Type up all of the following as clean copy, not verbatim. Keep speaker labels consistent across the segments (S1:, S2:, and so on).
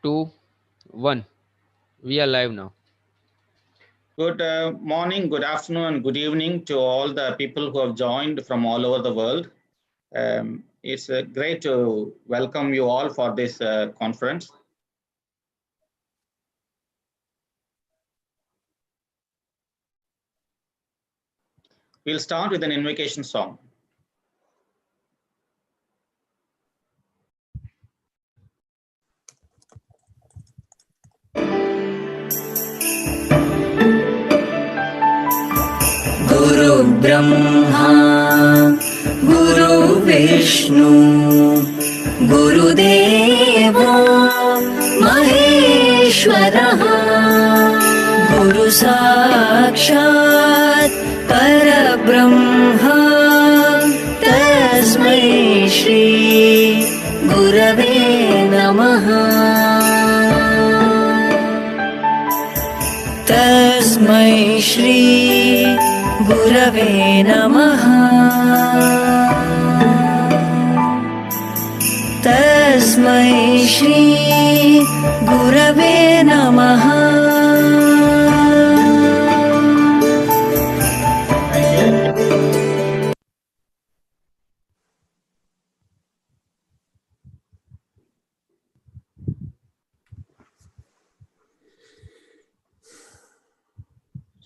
S1: Two, one. We are live now.
S2: Good morning, good afternoon, and good evening to all the people who have joined from all over the world. It's great to welcome you all for this conference. We'll start with an invocation song.
S3: गुरु ब्रह्मा गुरु विष्णु गुरुदेवो महेश्वरः गुरु साक्षात् परब्रह्म तस्मै श्री गुरवे नमः तस्मै श्री गुरवे नमः तस्मै श्री गुरवे नमः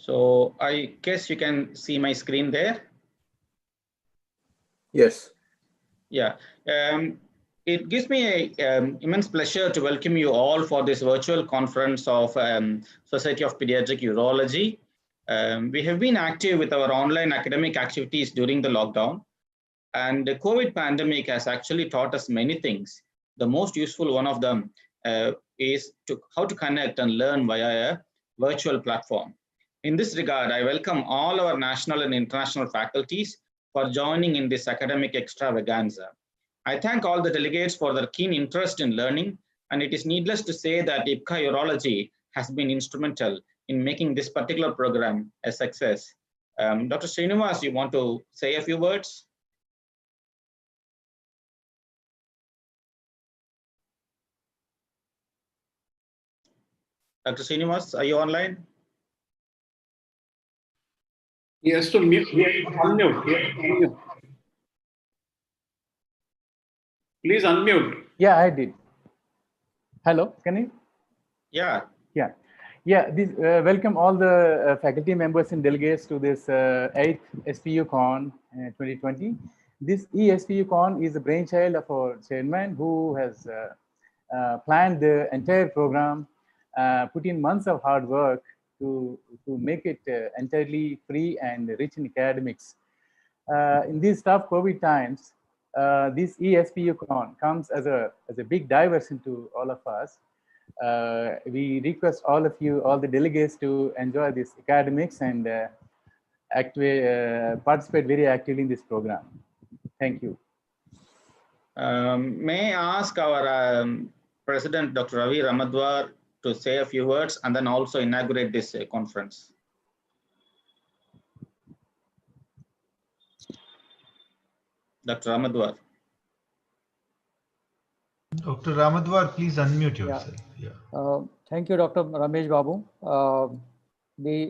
S2: So I guess you can see my screen there.
S4: Yes.
S2: Yeah. It gives me an immense pleasure to welcome you all for this virtual conference of Society of Pediatric Urology. We have been active with our online academic activities during the lockdown, and the COVID pandemic has actually taught us many things. The most useful one of them is how to connect and learn via a virtual platform. In this regard, I welcome all our national and international faculties for joining in this academic extravaganza. I thank all the delegates for their keen interest in learning, and it is needless to say that IPCA Urology has been instrumental in making this particular program a success. Dr. Srinivas, you want to say a few words? Dr. Srinivas, are you online?
S4: Yes, to mute. Unmute. Unmute. Please unmute.
S5: Yeah, I did. Hello, can you?
S2: Yeah.
S5: Yeah. Welcome all the faculty members and delegates to this 8th SPUcon 2020. This eSPUcon is the brainchild of our chairman who has planned the entire program, put in months of hard work to make it entirely free and rich in academics. In these tough COVID times, this eSPUcon comes as a big diversion to all of us. We request all of you, all the delegates, to enjoy this academics and participate very actively in this program. Thank you.
S2: May I ask our President, Dr. Ravi Ramadwar, to say a few words and then also inaugurate this conference? Dr. Ramadwar.
S6: Dr. Ramadwar, please unmute yourself. Yeah.
S7: Thank you, Dr. Ramesh Babu.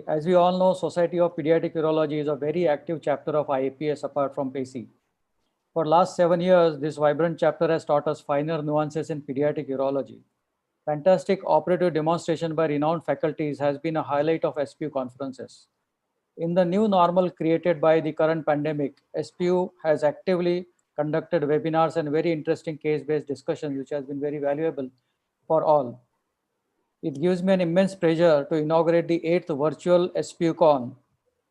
S7: As we all know, Society of Pediatric Urology is a very active chapter of IAPS apart from PACE. For last 7 years, this vibrant chapter has taught us finer nuances in pediatric urology. Fantastic operative demonstration by renowned faculties has been a highlight of SPU conferences. In the new normal created by the current pandemic, SPU has actively conducted webinars and very interesting case-based discussions, which has been very valuable for all. It gives me an immense pleasure to inaugurate the 8th virtual SPUcon.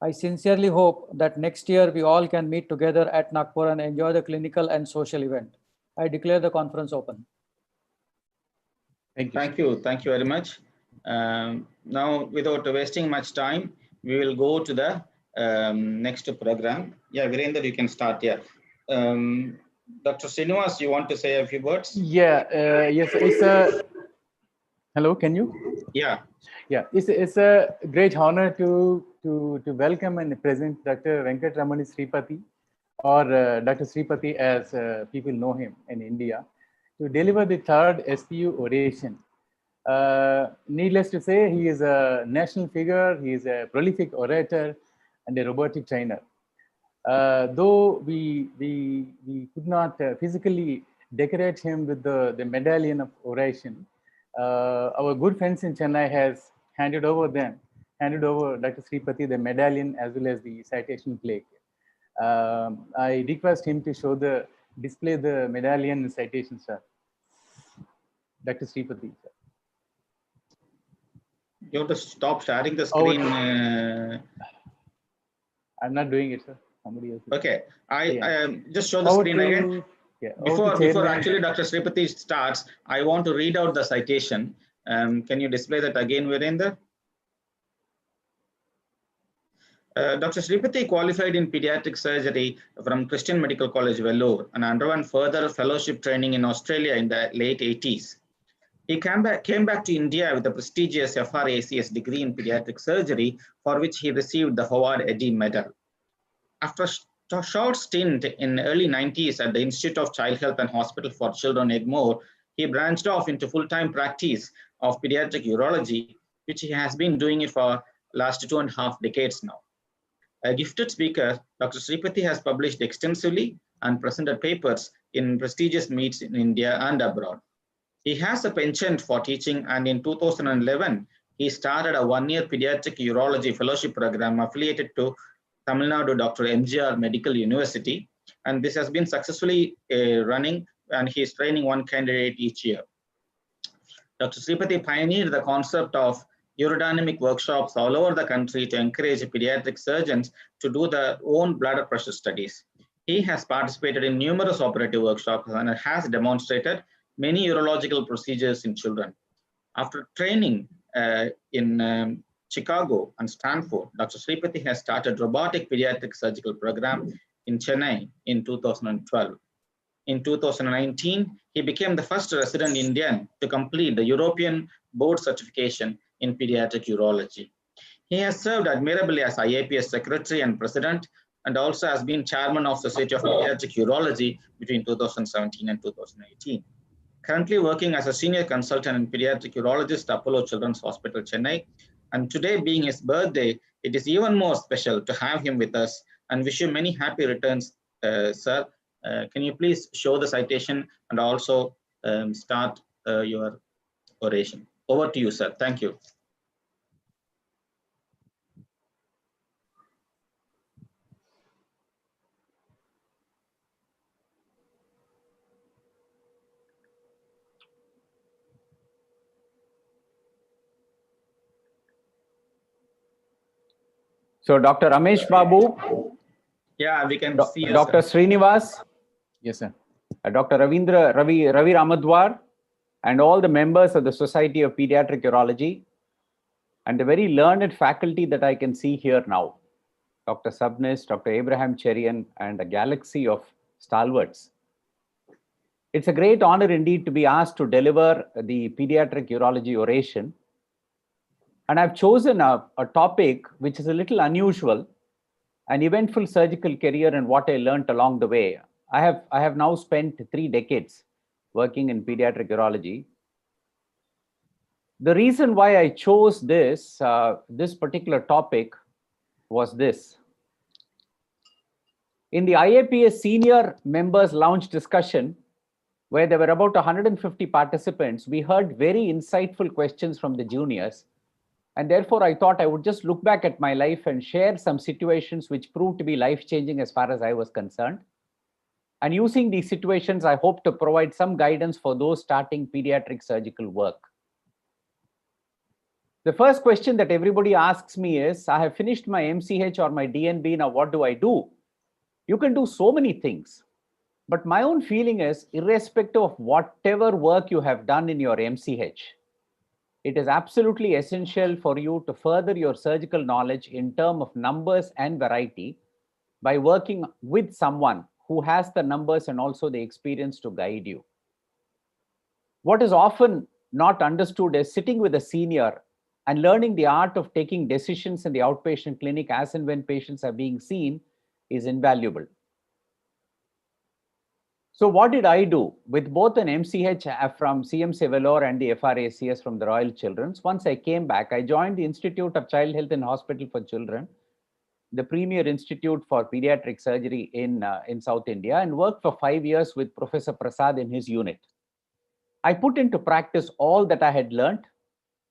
S7: I sincerely hope that next year we all can meet together at Nagpur and enjoy the clinical and social event. I declare the conference open.
S2: Thank you very much. Now, without wasting much time, we will go to the next program. Yeah, Virendra, you can start here. Dr. Srinivas, you want to say a few words?
S5: Yeah, yes, it's a... Hello, can you?
S2: Yeah.
S5: Yeah, it's a great honor to welcome and present Dr. Venkatramani Sripati, or Dr. Sripati as people know him in India, to deliver the third SPU oration. Needless to say, he is a national figure. He is a prolific orator and a robotic trainer. Though we could not physically decorate him with the medallion of oration, our good friends in Chennai has handed over Dr. Sripati the medallion as well as the citation plaque. I request him to display the medallion and citation, sir. Dr. Sripati, sir.
S2: You have to stop sharing the screen.
S5: I'm not doing it, sir. Somebody else.
S2: Okay, I just show the screen again.
S5: Yeah,
S2: before actually Dr. Sripati starts, I want to read out the citation. Can you display that again, Virendra? Dr. Sripati qualified in pediatric surgery from Christian Medical College, Vellore, and underwent further fellowship training in Australia in the late 80s. He came back to India with a prestigious FRACS degree in pediatric surgery, for which he received the Howard Eddy Medal. After a short stint in the early 90s at the Institute of Child Health and Hospital for Children, Egmore, he branched off into full-time practice of pediatric urology, which he has been doing it for the last 2.5 decades now. A gifted speaker, Dr. Sripati has published extensively and presented papers in prestigious meets in India and abroad. He has a penchant for teaching, and in 2011, he started a one-year pediatric urology fellowship program affiliated to Tamil Nadu Dr. MGR Medical University, and this has been successfully running, and he is training one candidate each year. Dr. Sripati pioneered the concept of urodynamic workshops all over the country to encourage pediatric surgeons to do their own bladder pressure studies. He has participated in numerous operative workshops and has demonstrated many urological procedures in children. After training in Chicago and Stanford, Dr. Sripati has started robotic pediatric surgical program in Chennai in 2012. In 2019, he became the first resident Indian to complete the European board certification in pediatric urology. He has served admirably as IAPS secretary and president, and also has been chairman of the Society of Pediatric Urology between 2017 and 2018. Currently working as a senior consultant and pediatric urologist at Apollo Children's Hospital, Chennai. And today being his birthday, it is even more special to have him with us, and wish you many happy returns, sir. Can you please show the citation and also start your oration? Over to you, sir. Thank you.
S8: So Dr. Ramesh Babu.
S2: Yeah, we can see you,
S8: Dr.
S2: sir.
S8: Srinivas.
S5: Yes, sir.
S8: Dr. Ravi Ramadwar, and all the members of the Society of Pediatric Urology, and the very learned faculty that I can see here now. Dr. Subnis, Dr. Abraham Cherian, and a galaxy of stalwarts. It's a great honor indeed to be asked to deliver the pediatric urology oration. And I've chosen a topic which is a little unusual, an eventful surgical career and what I learned along the way. I have now spent 3 decades working in pediatric urology. The reason why I chose this particular topic was this. In the IAPS senior members lounge discussion, where there were about 150 participants, we heard very insightful questions from the juniors. And therefore, I thought I would just look back at my life and share some situations which proved to be life-changing as far as I was concerned. And using these situations, I hope to provide some guidance for those starting pediatric surgical work. The first question that everybody asks me is, I have finished my MCH or my DNB, now what do I do? You can do so many things. But my own feeling is, irrespective of whatever work you have done in your MCH, it is absolutely essential for you to further your surgical knowledge in terms of numbers and variety by working with someone who has the numbers and also the experience to guide you. What is often not understood is sitting with a senior and learning the art of taking decisions in the outpatient clinic as and when patients are being seen is invaluable. So what did I do? With both an MCH from CMC Vellore and the FRACS from the Royal Children's, once I came back, I joined the Institute of Child Health and Hospital for Children, the premier institute for pediatric surgery in South India, and worked for 5 years with Professor Prasad in his unit. I put into practice all that I had learned,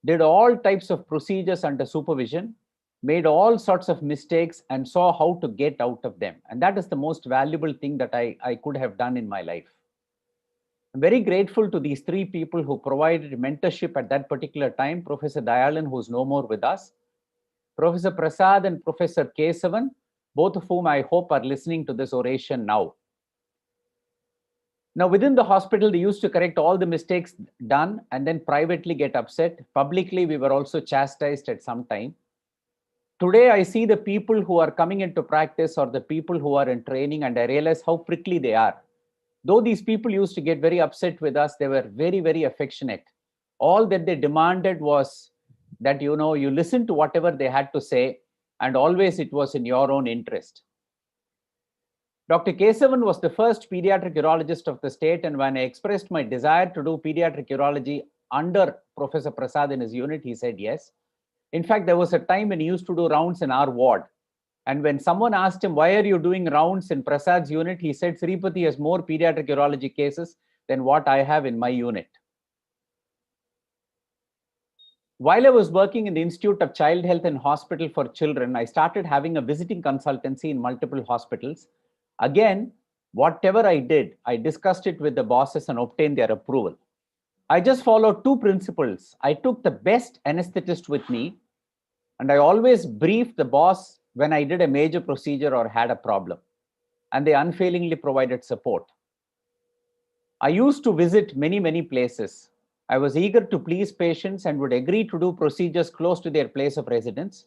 S8: did all types of procedures under supervision, made all sorts of mistakes, and saw how to get out of them. And that is the most valuable thing that I could have done in my life. I'm very grateful to these three people who provided mentorship at that particular time: Professor Dayalan, who's no more with us, Professor Prasad and Professor Kesavan, both of whom I hope are listening to this oration now. Now, within the hospital, they used to correct all the mistakes done and then privately get upset. Publicly, we were also chastised at some time. Today, I see the people who are coming into practice or the people who are in training, and I realize how prickly they are. Though these people used to get very upset with us, they were very, very affectionate. All that they demanded was that, you listen to whatever they had to say, and always it was in your own interest. Dr. Kesavan was the first pediatric urologist of the state, and when I expressed my desire to do pediatric urology under Professor Prasad in his unit, he said yes. In fact, there was a time when he used to do rounds in our ward. And when someone asked him, why are you doing rounds in Prasad's unit? He said, Sripati has more pediatric urology cases than what I have in my unit. While I was working in the Institute of Child Health and Hospital for Children, I started having a visiting consultancy in multiple hospitals. Again, whatever I did, I discussed it with the bosses and obtained their approval. I just followed two principles. I took the best anesthetist with me, and I always briefed the boss when I did a major procedure or had a problem, and they unfailingly provided support. I used to visit many, many places. I was eager to please patients and would agree to do procedures close to their place of residence,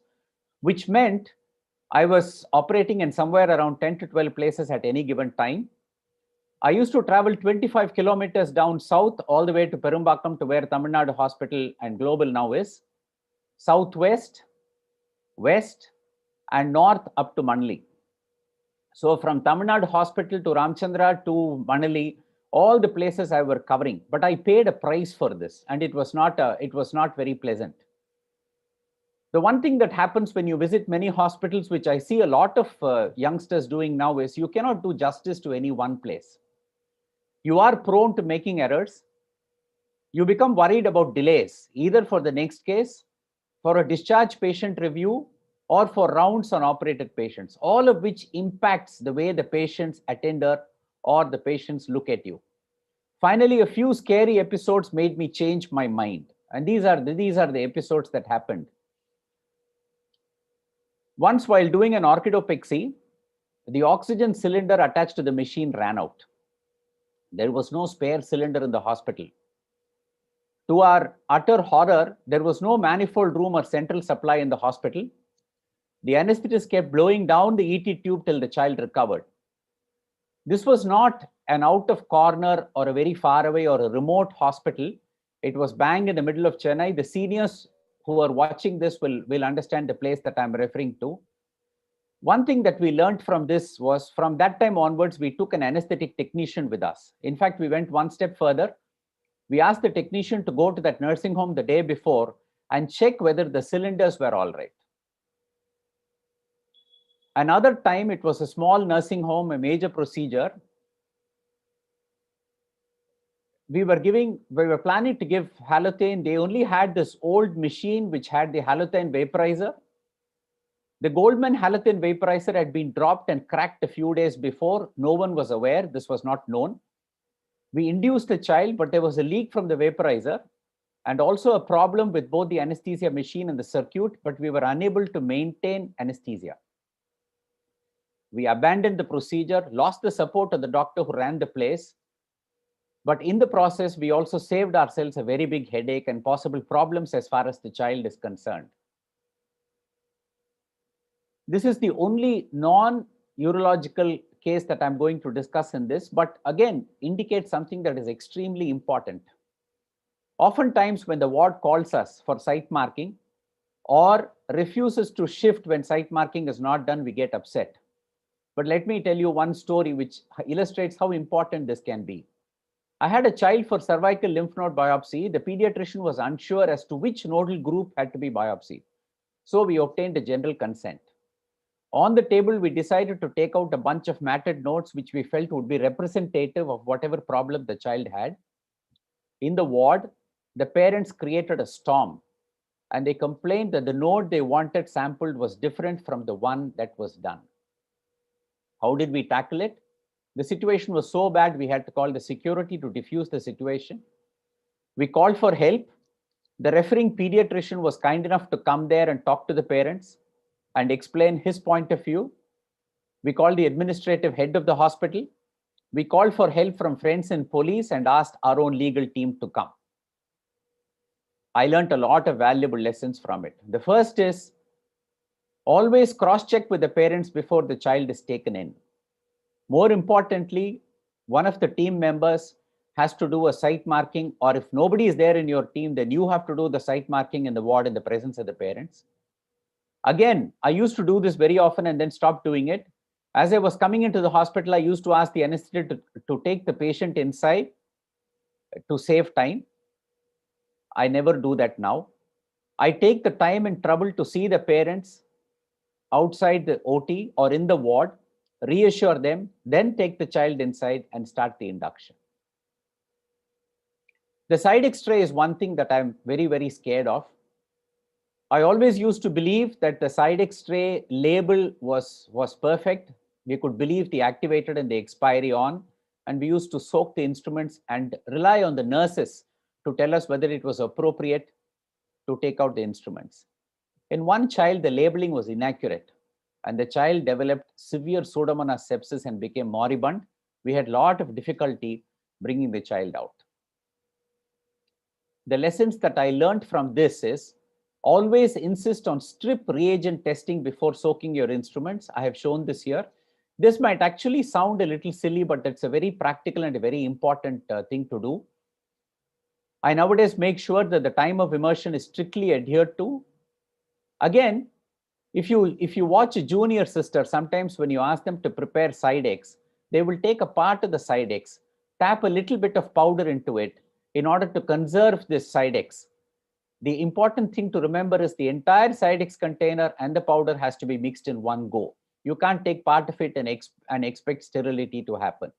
S8: which meant I was operating in somewhere around 10 to 12 places at any given time. I used to travel 25 kilometers down south all the way to Perumbakam, to where Tamil Nadu Hospital and Global now is, southwest, west, and north up to Manali. So from Tamil Nadu Hospital to Ramchandra to Manali, all the places I were covering, but I paid a price for this, and it was not very pleasant. The one thing that happens when you visit many hospitals, which I see a lot of youngsters doing now, is you cannot do justice to any one place. You are prone to making errors. You become worried about delays, either for the next case, for a discharge patient review, or for rounds on operated patients, all of which impacts the way the patients attender or the patients look at you. Finally, a few scary episodes made me change my mind. And these are the episodes that happened. Once, while doing an orchidopexy, the oxygen cylinder attached to the machine ran out. There was no spare cylinder in the hospital. To our utter horror, there was no manifold room or central supply in the hospital. The anesthetist kept blowing down the ET tube till the child recovered. This was not an out of corner or a very far away or a remote hospital. It was bang in the middle of Chennai. The seniors who are watching this will understand the place that I'm referring to. One thing that we learned from this was, from that time onwards, we took an anesthetic technician with us. In fact, we went one step further. We asked the technician to go to that nursing home the day before and check whether the cylinders were all right. Another time, it was a small nursing home, a major procedure. We were planning to give halothane. They only had this old machine which had the halothane vaporizer. The Goldman halothane vaporizer had been dropped and cracked a few days before. No one was aware. This was not known. We induced a child, but there was a leak from the vaporizer and also a problem with both the anesthesia machine and the circuit, but we were unable to maintain anesthesia. We abandoned the procedure, lost the support of the doctor who ran the place. But in the process, we also saved ourselves a very big headache and possible problems as far as the child is concerned. This is the only non-urological case that I'm going to discuss in this, but again, indicates something that is extremely important. Oftentimes, when the ward calls us for site marking or refuses to shift when site marking is not done, we get upset. But let me tell you one story which illustrates how important this can be. I had a child for cervical lymph node biopsy. The pediatrician was unsure as to which nodal group had to be biopsied. So we obtained a general consent. On the table, we decided to take out a bunch of matted nodes which we felt would be representative of whatever problem the child had. In the ward, the parents created a storm and they complained that the node they wanted sampled was different from the one that was done. How did we tackle it? The situation was so bad, we had to call the security to defuse the situation. We called for help. The referring pediatrician was kind enough to come there and talk to the parents and explain his point of view. We called the administrative head of the hospital. We called for help from friends and police and asked our own legal team to come. I learned a lot of valuable lessons from it. The first is always cross-check with the parents before the child is taken in. More importantly, one of the team members has to do a site marking, or if nobody is there in your team, then you have to do the site marking in the ward in the presence of the parents. Again, I used to do this very often and then stop doing it. As I was coming into the hospital, I used to ask the anesthetist to take the patient inside to save time. I never do that now. I take the time and trouble to see the parents outside the OT or in the ward, reassure them, then take the child inside and start the induction. The side X-ray is one thing that I'm very, very scared of. I always used to believe that the side X-ray label was perfect. We could believe the activated and the expiry on, and we used to soak the instruments and rely on the nurses to tell us whether it was appropriate to take out the instruments. In one child, the labeling was inaccurate, and the child developed severe Pseudomonas sepsis and became moribund. We had a lot of difficulty bringing the child out. The lessons that I learned from this is always insist on strip reagent testing before soaking your instruments. I have shown this here. This might actually sound a little silly, but it's a very practical and a very important thing to do. I nowadays make sure that the time of immersion is strictly adhered to. Again, if you watch a junior sister, sometimes when you ask them to prepare side X, they will take a part of the side X, tap a little bit of powder into it in order to conserve this side X. The important thing to remember is the entire side X container and the powder has to be mixed in one go. You can't take part of it and expect sterility to happen.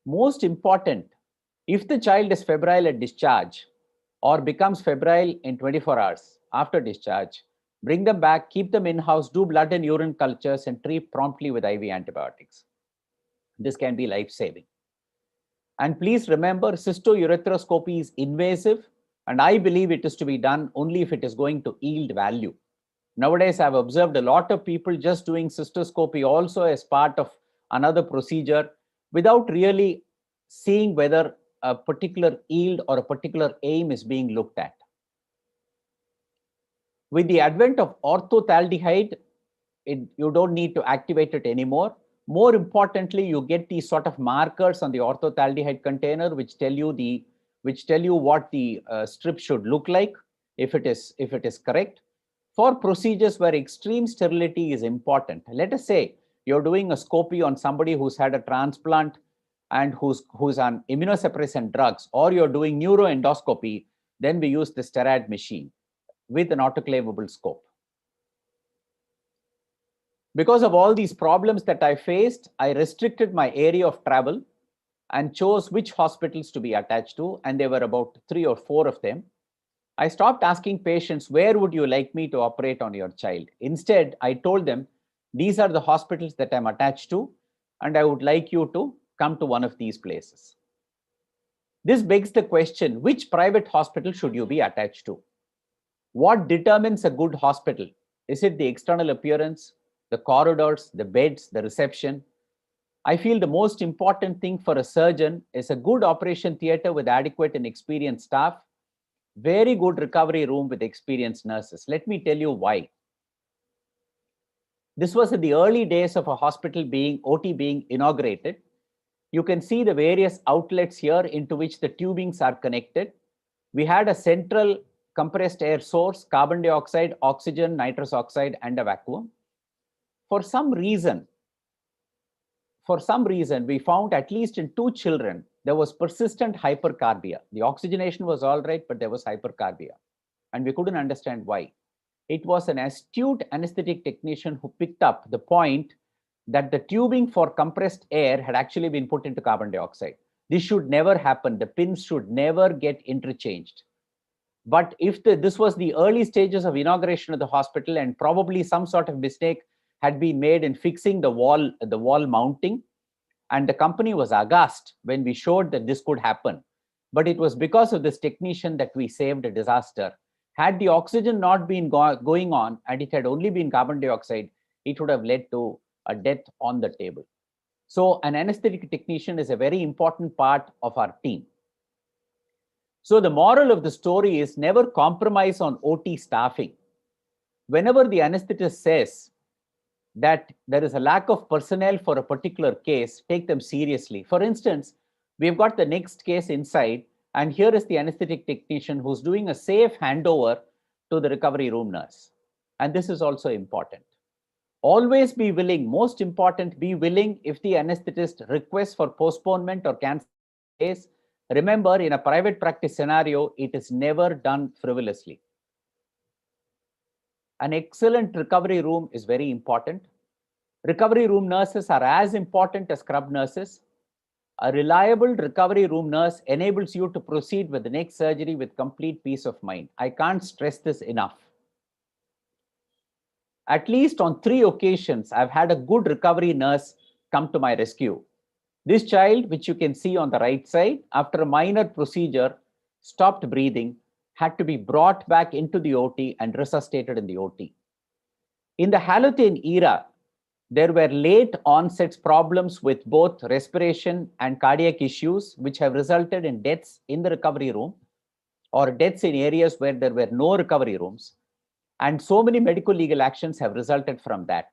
S8: Most important, if the child is febrile at discharge or becomes febrile in 24 hours after discharge, bring them back, keep them in-house, do blood and urine cultures, and treat promptly with IV antibiotics. This can be life-saving. And please remember, cystourethropy is invasive, and I believe it is to be done only if it is going to yield value. Nowadays, I've observed a lot of people just doing cystoscopy also as part of another procedure without really seeing whether a particular yield or a particular aim is being looked at. With the advent of orthothaldehyde, you don't need to activate it anymore. More importantly, you get these sort of markers on the orthothaldehyde container which tell you what the strip should look like if it is correct. For procedures where extreme sterility is important, let us say you're doing a scopy on somebody who's had a transplant and who's on immunosuppressant drugs, or you're doing neuroendoscopy, then we use the STERAD machine with an autoclavable scope. Because of all these problems that I faced, I restricted my area of travel and chose which hospitals to be attached to, and there were about 3 or 4 of them. I stopped asking patients, where would you like me to operate on your child? Instead, I told them, these are the hospitals that I'm attached to, and I would like you to come to one of these places. This begs the question, which private hospital should you be attached to? What determines a good hospital? Is it the external appearance, the corridors, the beds, the reception? I feel the most important thing for a surgeon is a good operation theater with adequate and experienced staff, very good recovery room with experienced nurses. Let me tell you why. This was in the early days of a hospital OT being inaugurated. You can see the various outlets here into which the tubings are connected. We had a central compressed air source, carbon dioxide, oxygen, nitrous oxide, and a vacuum. For some reason, for some reason, we found at least in 2 children, there was persistent hypercarbia. The oxygenation was all right, but there was hypercarbia. And we couldn't understand why. It was an astute anesthetic technician who picked up the point that the tubing for compressed air had actually been put into carbon dioxide. This should never happen. The pins should never get interchanged. But if this was the early stages of inauguration of the hospital, and probably some sort of mistake had been made in fixing the wall mounting, and the company was aghast when we showed that this could happen. But it was because of this technician that we saved a disaster. Had the oxygen not been going on and it had only been carbon dioxide, it would have led to a death on the table. So an anesthetic technician is a very important part of our team. So the moral of the story is never compromise on OT staffing. Whenever the anesthetist says that there is a lack of personnel for a particular case, take them seriously. For instance, we've got the next case inside, and here is the anesthetic technician who's doing a safe handover to the recovery room nurse. And this is also important. Always be willing, most important, be willing if the anesthetist requests for postponement or cancel case. Remember, in a private practice scenario, it is never done frivolously. An excellent recovery room is very important. Recovery room nurses are as important as scrub nurses. A reliable recovery room nurse enables you to proceed with the next surgery with complete peace of mind. I can't stress this enough. At least on 3 occasions, I've had a good recovery nurse come to my rescue. This child, which you can see on the right side, after a minor procedure, stopped breathing, had to be brought back into the OT and resuscitated in the OT. In the Halothane era, there were late onset problems with both respiration and cardiac issues, which have resulted in deaths in the recovery room or deaths in areas where there were no recovery rooms. And so many medical legal actions have resulted from that.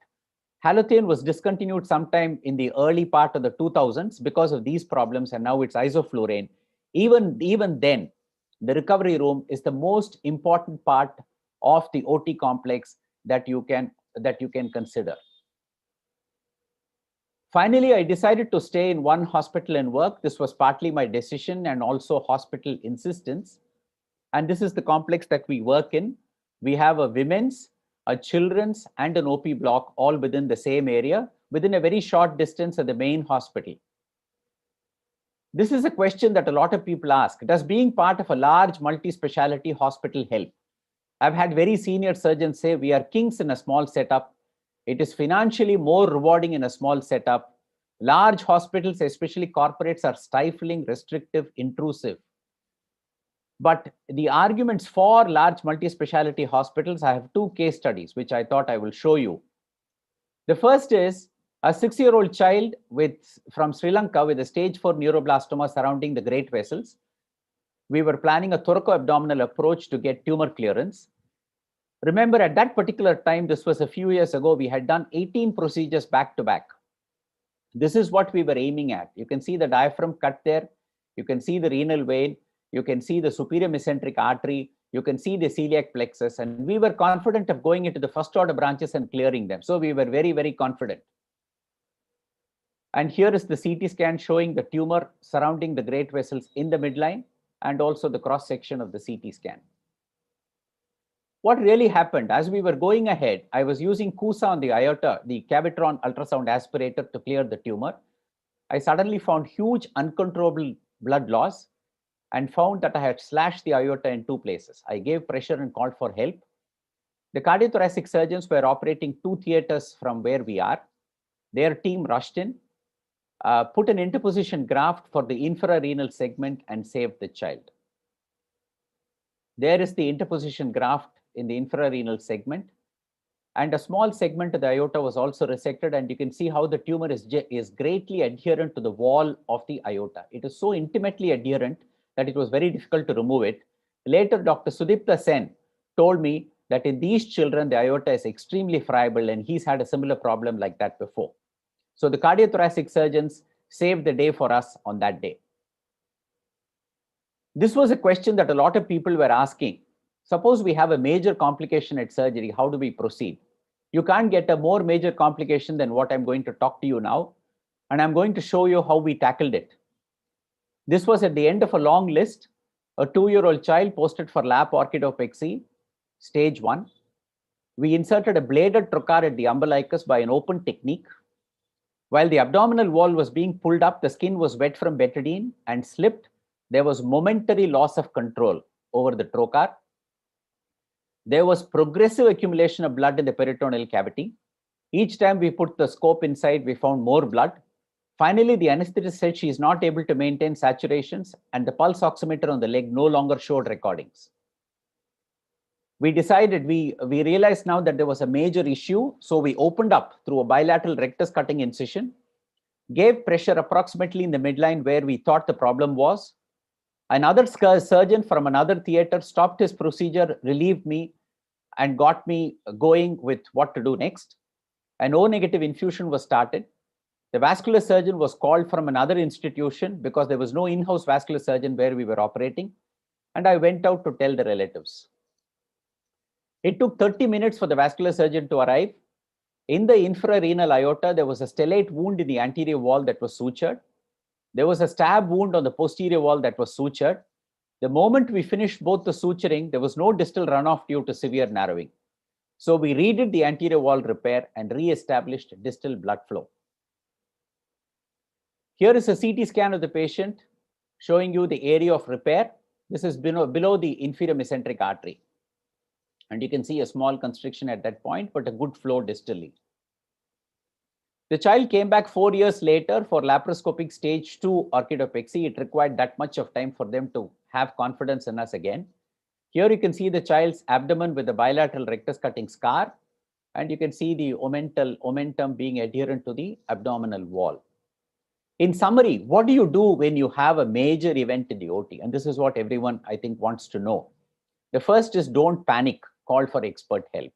S8: Halothane was discontinued sometime in the early part of the 2000s because of these problems, and now it's isoflurane. Even then, the recovery room is the most important part of the OT complex that you can consider. Finally, I decided to stay in one hospital and work. This was partly my decision and also hospital insistence. And this is the complex that we work in. We have a women's, a children's, and an OP block all within the same area, within a very short distance of the main hospital. This is a question that a lot of people ask. Does being part of a large multi-specialty hospital help? I've had very senior surgeons say we are kings in a small setup. It is financially more rewarding in a small setup. Large hospitals, especially corporates, are stifling, restrictive, intrusive. But the arguments for large multi-specialty hospitals, I have 2 case studies, which I thought I will show you. The first is a 6-year-old child from Sri Lanka with a stage 4 neuroblastoma surrounding the great vessels. We were planning a thoracoabdominal approach to get tumor clearance. Remember, at that particular time, this was a few years ago, we had done 18 procedures back to back. This is what we were aiming at. You can see the diaphragm cut there. You can see the renal vein. You can see the superior mesenteric artery. You can see the celiac plexus. And we were confident of going into the first order branches and clearing them. So we were very, very confident. And here is the CT scan showing the tumor surrounding the great vessels in the midline and also the cross section of the CT scan. What really happened as we were going ahead, I was using CUSA on the aorta, the cavitron ultrasound aspirator, to clear the tumor. I suddenly found huge uncontrollable blood loss and found that I had slashed the aorta in 2 places. I gave pressure and called for help. The cardiothoracic surgeons were operating 2 theaters from where we are. Their team rushed in, put an interposition graft for the infrarenal segment and saved the child. There is the interposition graft in the infrarenal segment, and a small segment of the aorta was also resected, and you can see how the tumor is greatly adherent to the wall of the aorta. It is so intimately adherent that it was very difficult to remove it. Later, Dr. Sudipta Sen told me that in these children, the aorta is extremely friable, and he's had a similar problem like that before. So the cardiothoracic surgeons saved the day for us on that day. This was a question that a lot of people were asking. Suppose we have a major complication at surgery, how do we proceed? You can't get a more major complication than what I'm going to talk to you now. and I'm going to show you how we tackled it. This was at the end of a long list. A 2-year-old child posted for lap orchidopexy, stage 1. We inserted a bladed trocar at the umbilicus by an open technique. While the abdominal wall was being pulled up, the skin was wet from betadine and slipped. There was momentary loss of control over the trocar. There was progressive accumulation of blood in the peritoneal cavity. Each time we put the scope inside, we found more blood. Finally, the anesthetist said she is not able to maintain saturations, and the pulse oximeter on the leg no longer showed recordings. We decided, we realized now that there was a major issue, so we opened up through a bilateral rectus cutting incision, gave pressure approximately in the midline where we thought the problem was. Another surgeon from another theater stopped his procedure, relieved me, and got me going with what to do next. An O-negative infusion was started. The vascular surgeon was called from another institution because there was no in-house vascular surgeon where we were operating. And I went out to tell the relatives. It took 30 minutes for the vascular surgeon to arrive. In the infrarenal aorta, there was a stellate wound in the anterior wall that was sutured. There was a stab wound on the posterior wall that was sutured. The moment we finished both the suturing, there was no distal runoff due to severe narrowing. So we redid the anterior wall repair and re-established distal blood flow. Here is a CT scan of the patient showing you the area of repair. This is below the inferior mesenteric artery. And you can see a small constriction at that point, but a good flow distally. The child came back 4 years later for laparoscopic stage 2 orchidopexy. It required that much of time for them to have confidence in us again. Here you can see the child's abdomen with the bilateral rectus cutting scar, and you can see the omentum being adherent to the abdominal wall. In summary, what do you do when you have a major event in the OT? And this is what everyone, I think, wants to know. The first is don't panic, call for expert help.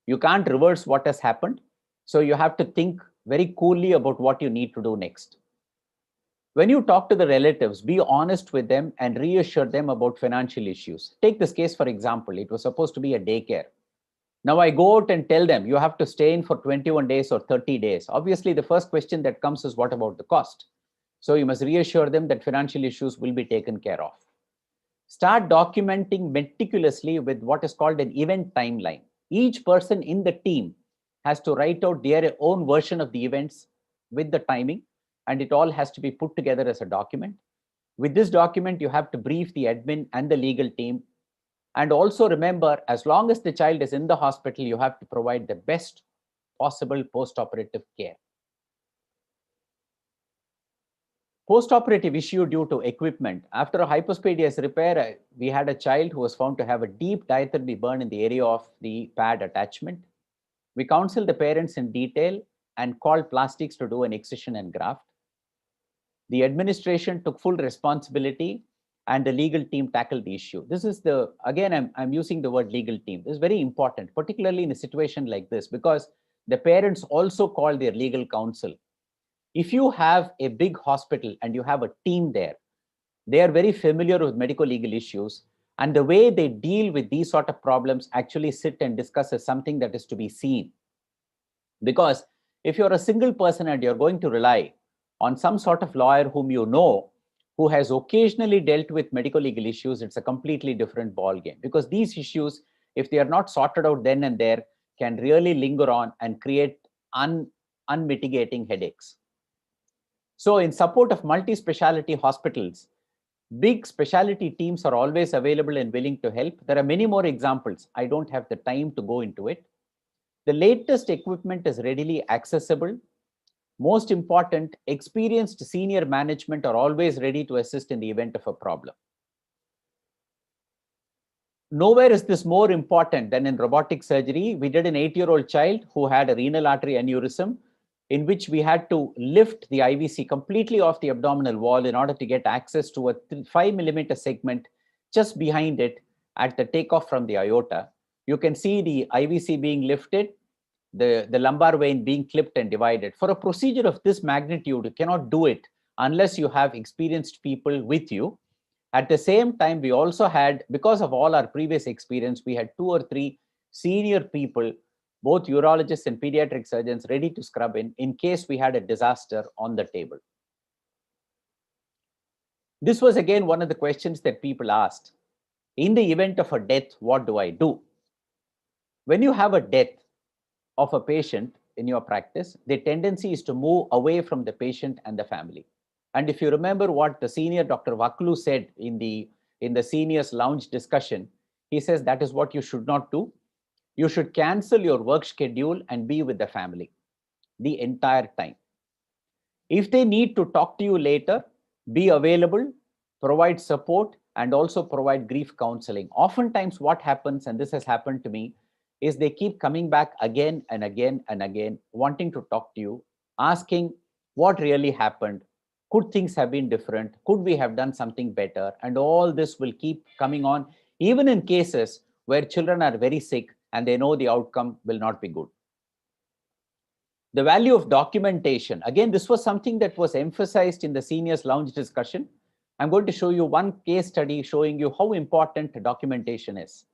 S8: You can't reverse what has happened, so you have to think very coolly about what you need to do next. When you talk to the relatives, be honest with them and reassure them about financial issues. Take this case, for example. It was supposed to be a daycare. Now I go out and tell them, you have to stay in for 21 days or 30 days. Obviously, the first question that comes is, what about the cost? So you must reassure them that financial issues will be taken care of. Start documenting meticulously with what is called an event timeline. Each person in the team has to write out their own version of the events with the timing, and it all has to be put together as a document. With this document, you have to brief the admin and the legal team. And also remember, as long as the child is in the hospital, you have to provide the best possible post-operative care. Post-operative issue due to equipment. After a hypospadias repair, we had a child who was found to have a deep diathermy burn in the area of the pad attachment. We counseled the parents in detail and called plastics to do an excision and graft. The administration took full responsibility and the legal team tackled the issue. This is the, again, I'm using the word legal team. This is very important, particularly in a situation like this, because the parents also call their legal counsel. If you have a big hospital and you have a team there, they are very familiar with medical legal issues, and the way they deal with these sort of problems actually sit and discuss is something that is to be seen. Because if you're a single person and you're going to rely on some sort of lawyer whom you know, who has occasionally dealt with medical legal issues, it's a completely different ballgame. Because these issues, if they are not sorted out then and there, can really linger on and create unmitigating headaches. So in support of multi-specialty hospitals, big specialty teams are always available and willing to help. There are many more examples. I don't have the time to go into it. The latest equipment is readily accessible. Most important, experienced senior management are always ready to assist in the event of a problem. Nowhere is this more important than in robotic surgery. We did an 8-year-old child who had a renal artery aneurysm, in which we had to lift the IVC completely off the abdominal wall in order to get access to a 5mm segment just behind it at the takeoff from the aorta. You can see the IVC being lifted, the lumbar vein being clipped and divided. For a procedure of this magnitude, you cannot do it unless you have experienced people with you. At the same time, we also had, because of all our previous experience, we had 2 or 3 senior people both urologists and pediatric surgeons ready to scrub in case we had a disaster on the table. This was again one of the questions that people asked. In the event of a death, what do I do? When you have a death of a patient in your practice, the tendency is to move away from the patient and the family. And if you remember what the senior Dr. Vaklu said in the seniors lounge discussion, he says that is what you should not do. You should cancel your work schedule and be with the family the entire time. If they need to talk to you later, be available, provide support, and also provide grief counseling. Oftentimes what happens, and this has happened to me, is they keep coming back again and again and again, wanting to talk to you, asking what really happened. Could things have been different? Could we have done something better? And all this will keep coming on, even in cases where children are very sick and they know the outcome will not be good. The value of documentation. Again, this was something that was emphasized in the seniors lounge discussion. I'm going to show you one case study showing you how important documentation is.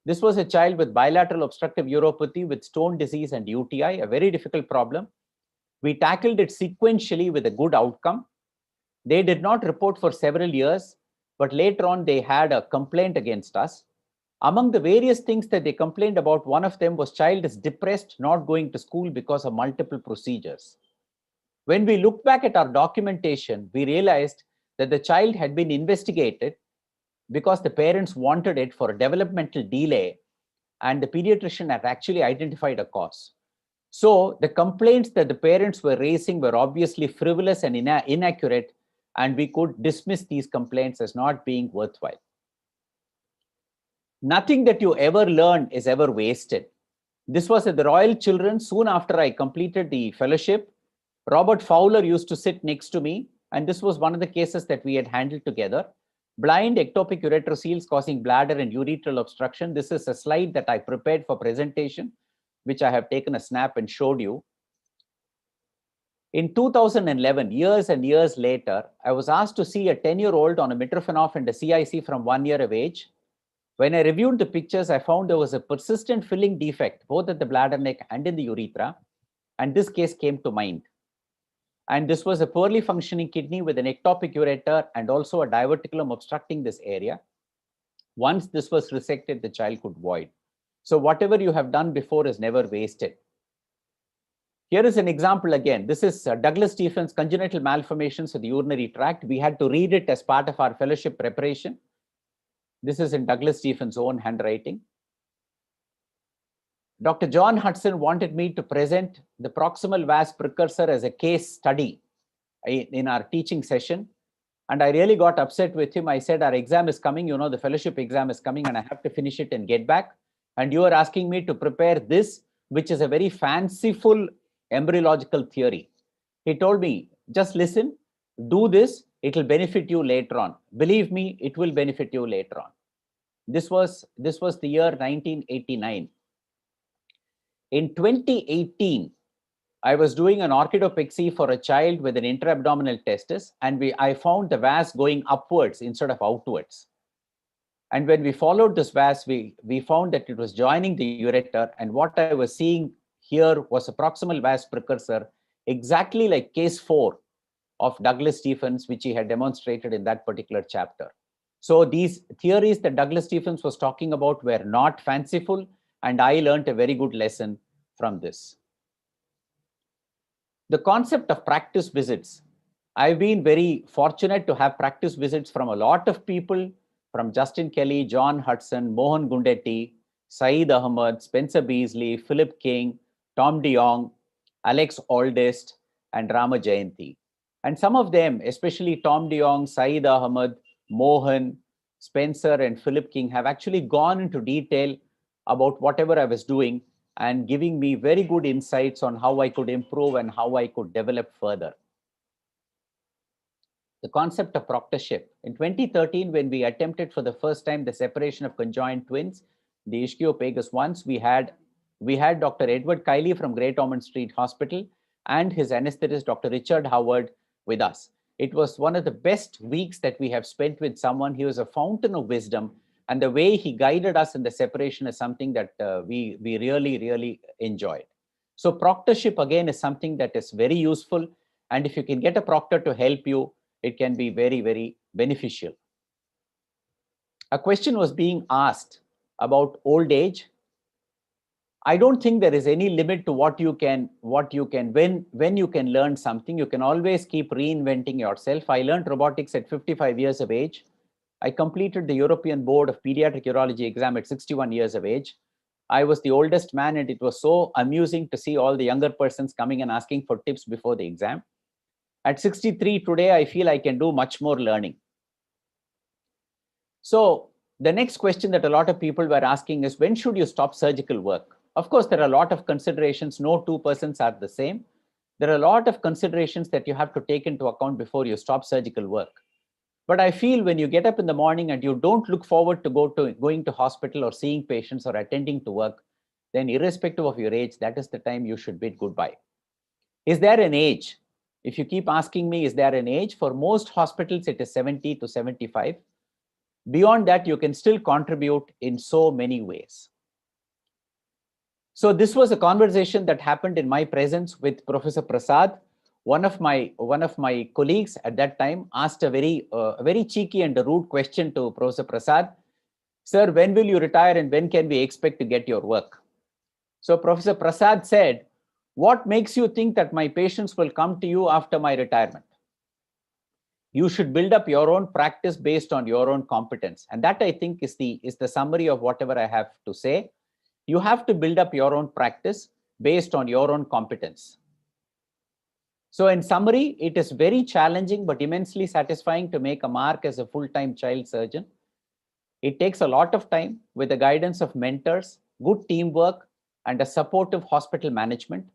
S8: This was a child with bilateral obstructive uropathy with stone disease and UTI, a very difficult problem. We tackled it sequentially with a good outcome. They did not report for several years, but later on they had a complaint against us. Among the various things that they complained about, one of them was child is depressed, not going to school because of multiple procedures. When we looked back at our documentation, we realized that the child had been investigated because the parents wanted it for a developmental delay, and the pediatrician had actually identified a cause. So the complaints that the parents were raising were obviously frivolous and inaccurate, and we could dismiss these complaints as not being worthwhile. Nothing that you ever learn is ever wasted. This was at the Royal Children's soon after I completed the fellowship. Robert Fowler used to sit next to me, and this was one of the cases that we had handled together. Blind ectopic ureteroceles causing bladder and urethral obstruction. This is a slide that I prepared for presentation, which I have taken a snap and showed you. In 2011, years and years later, I was asked to see a 10-year-old on a Mitrofanoff and a CIC from 1 year of age. When I reviewed the pictures, I found there was a persistent filling defect, both at the bladder neck and in the urethra. And this case came to mind. And this was a poorly functioning kidney with an ectopic ureter and also a diverticulum obstructing this area. Once this was resected, the child could void. So whatever you have done before is never wasted. Here is an example again. This is Douglas Stephens' congenital malformations of the urinary tract. We had to read it as part of our fellowship preparation. This is in Douglas Stephens' own handwriting. Dr. John Hudson wanted me to present the proximal vas precursor as a case study in our teaching session. And I really got upset with him. I said, our exam is coming, you know, the fellowship exam is coming and I have to finish it and get back. And you are asking me to prepare this, which is a very fanciful embryological theory. He told me, just listen, do this, it will benefit you later on. Believe me, it will benefit you later on. This was the year 1989. In 2018, I was doing an orchidopexy for a child with an intra-abdominal testis, and I found the vas going upwards instead of outwards. And when we followed this vas, we found that it was joining the ureter, and what I was seeing here was a proximal vas precursor, exactly like case 4 of Douglas Stephens, which he had demonstrated in that particular chapter. So these theories that Douglas Stephens was talking about were not fanciful, and I learned a very good lesson from this. The concept of practice visits. I've been very fortunate to have practice visits from a lot of people, from Justin Kelly, John Hudson, Mohan Gundetti, Saeed Ahmed, Spencer Beasley, Philip King, Tom DeYoung, Alex Aldist, and Rama Jayanti. And some of them, especially Tom DeYoung, Saeed Ahmed, Mohan, Spencer, and Philip King, have actually gone into detail about whatever I was doing and giving me very good insights on how I could improve and how I could develop further. The concept of proctorship. In 2013, when we attempted for the first time the separation of conjoined twins, the ischiopagus ones, we had Dr. Edward Kiley from Great Ormond Street Hospital and his anesthetist, Dr. Richard Howard, with us. It was one of the best weeks that we have spent with someone. He was a fountain of wisdom, And the way he guided us in the separation is something that we really, really enjoyed. So proctorship, again, is something that is very useful. And if you can get a proctor to help you, it can be very, very beneficial. A question was being asked about old age. I don't think there is any limit to when you can learn something. You can always keep reinventing yourself. I learned robotics at 55 years of age. I completed the European Board of Pediatric Urology exam at 61 years of age. I was the oldest man, and it was so amusing to see all the younger persons coming and asking for tips before the exam. At 63 today, I feel I can do much more learning. So the next question that a lot of people were asking is, when should you stop surgical work? Of course, there are a lot of considerations. No two persons are the same. There are a lot of considerations that you have to take into account before you stop surgical work. But I feel when you get up in the morning and you don't look forward to going to hospital or seeing patients or attending to work, then irrespective of your age, that is the time you should bid goodbye. Is there an age? If you keep asking me, is there an age? For most hospitals, it is 70 to 75. Beyond that, you can still contribute in so many ways. So this was a conversation that happened in my presence with Professor Prasad. One of my colleagues at that time asked a very cheeky and a rude question to Professor Prasad. Sir, when will you retire and when can we expect to get your work? So Professor Prasad said, what makes you think that my patients will come to you after my retirement? You should build up your own practice based on your own competence. And that, I think, is the summary of whatever I have to say. You have to build up your own practice based on your own competence. So in summary, it is very challenging but immensely satisfying to make a mark as a full-time child surgeon. It takes a lot of time with the guidance of mentors, good teamwork, and a supportive hospital management.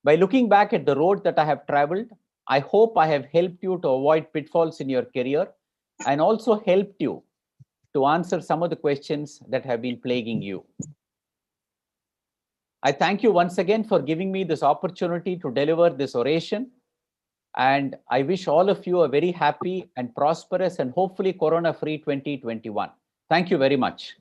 S8: By looking back at the road that I have traveled, I hope I have helped you to avoid pitfalls in your career and also helped you to answer some of the questions that have been plaguing you. I thank you once again for giving me this opportunity to deliver this oration. And I wish all of you a very happy and prosperous and hopefully corona-free 2021. Thank you very much.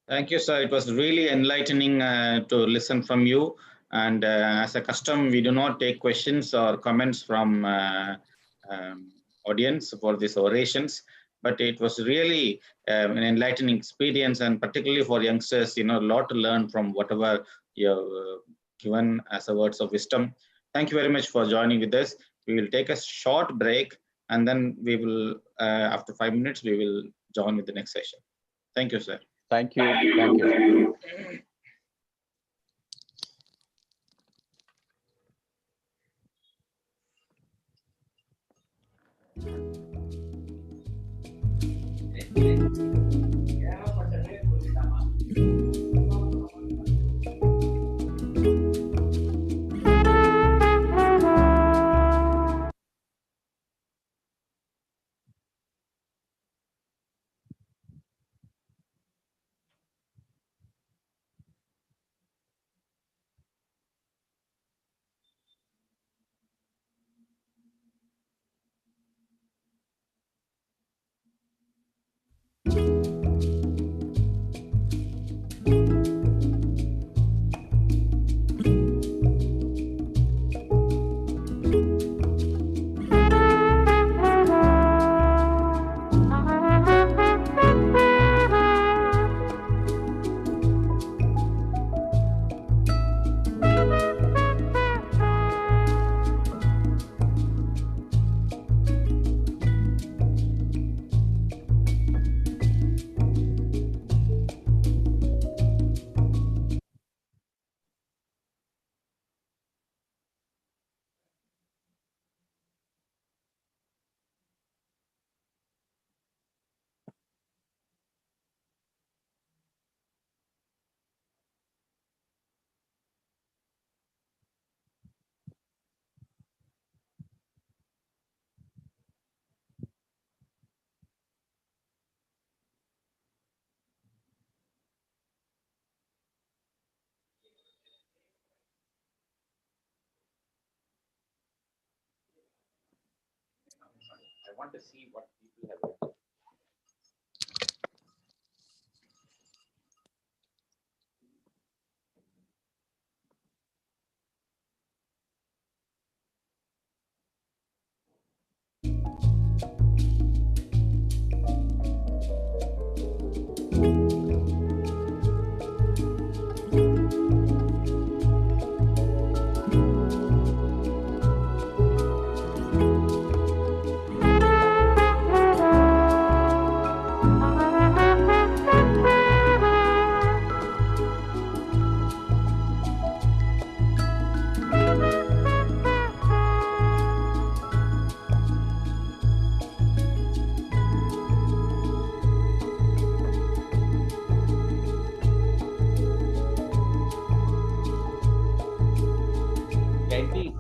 S2: Thank you, sir. It was really enlightening to listen from you. And as a custom, we do not take questions or comments from audience for these orations. But it was really an enlightening experience, and particularly for youngsters, a lot to learn from whatever you've given as a words of wisdom. Thank you very much for joining with us. We will take a short break, and then we will, after 5 minutes, we will join with the next session. Thank you, sir.
S8: Thank you. Thank you. want to see what people have written. VIP.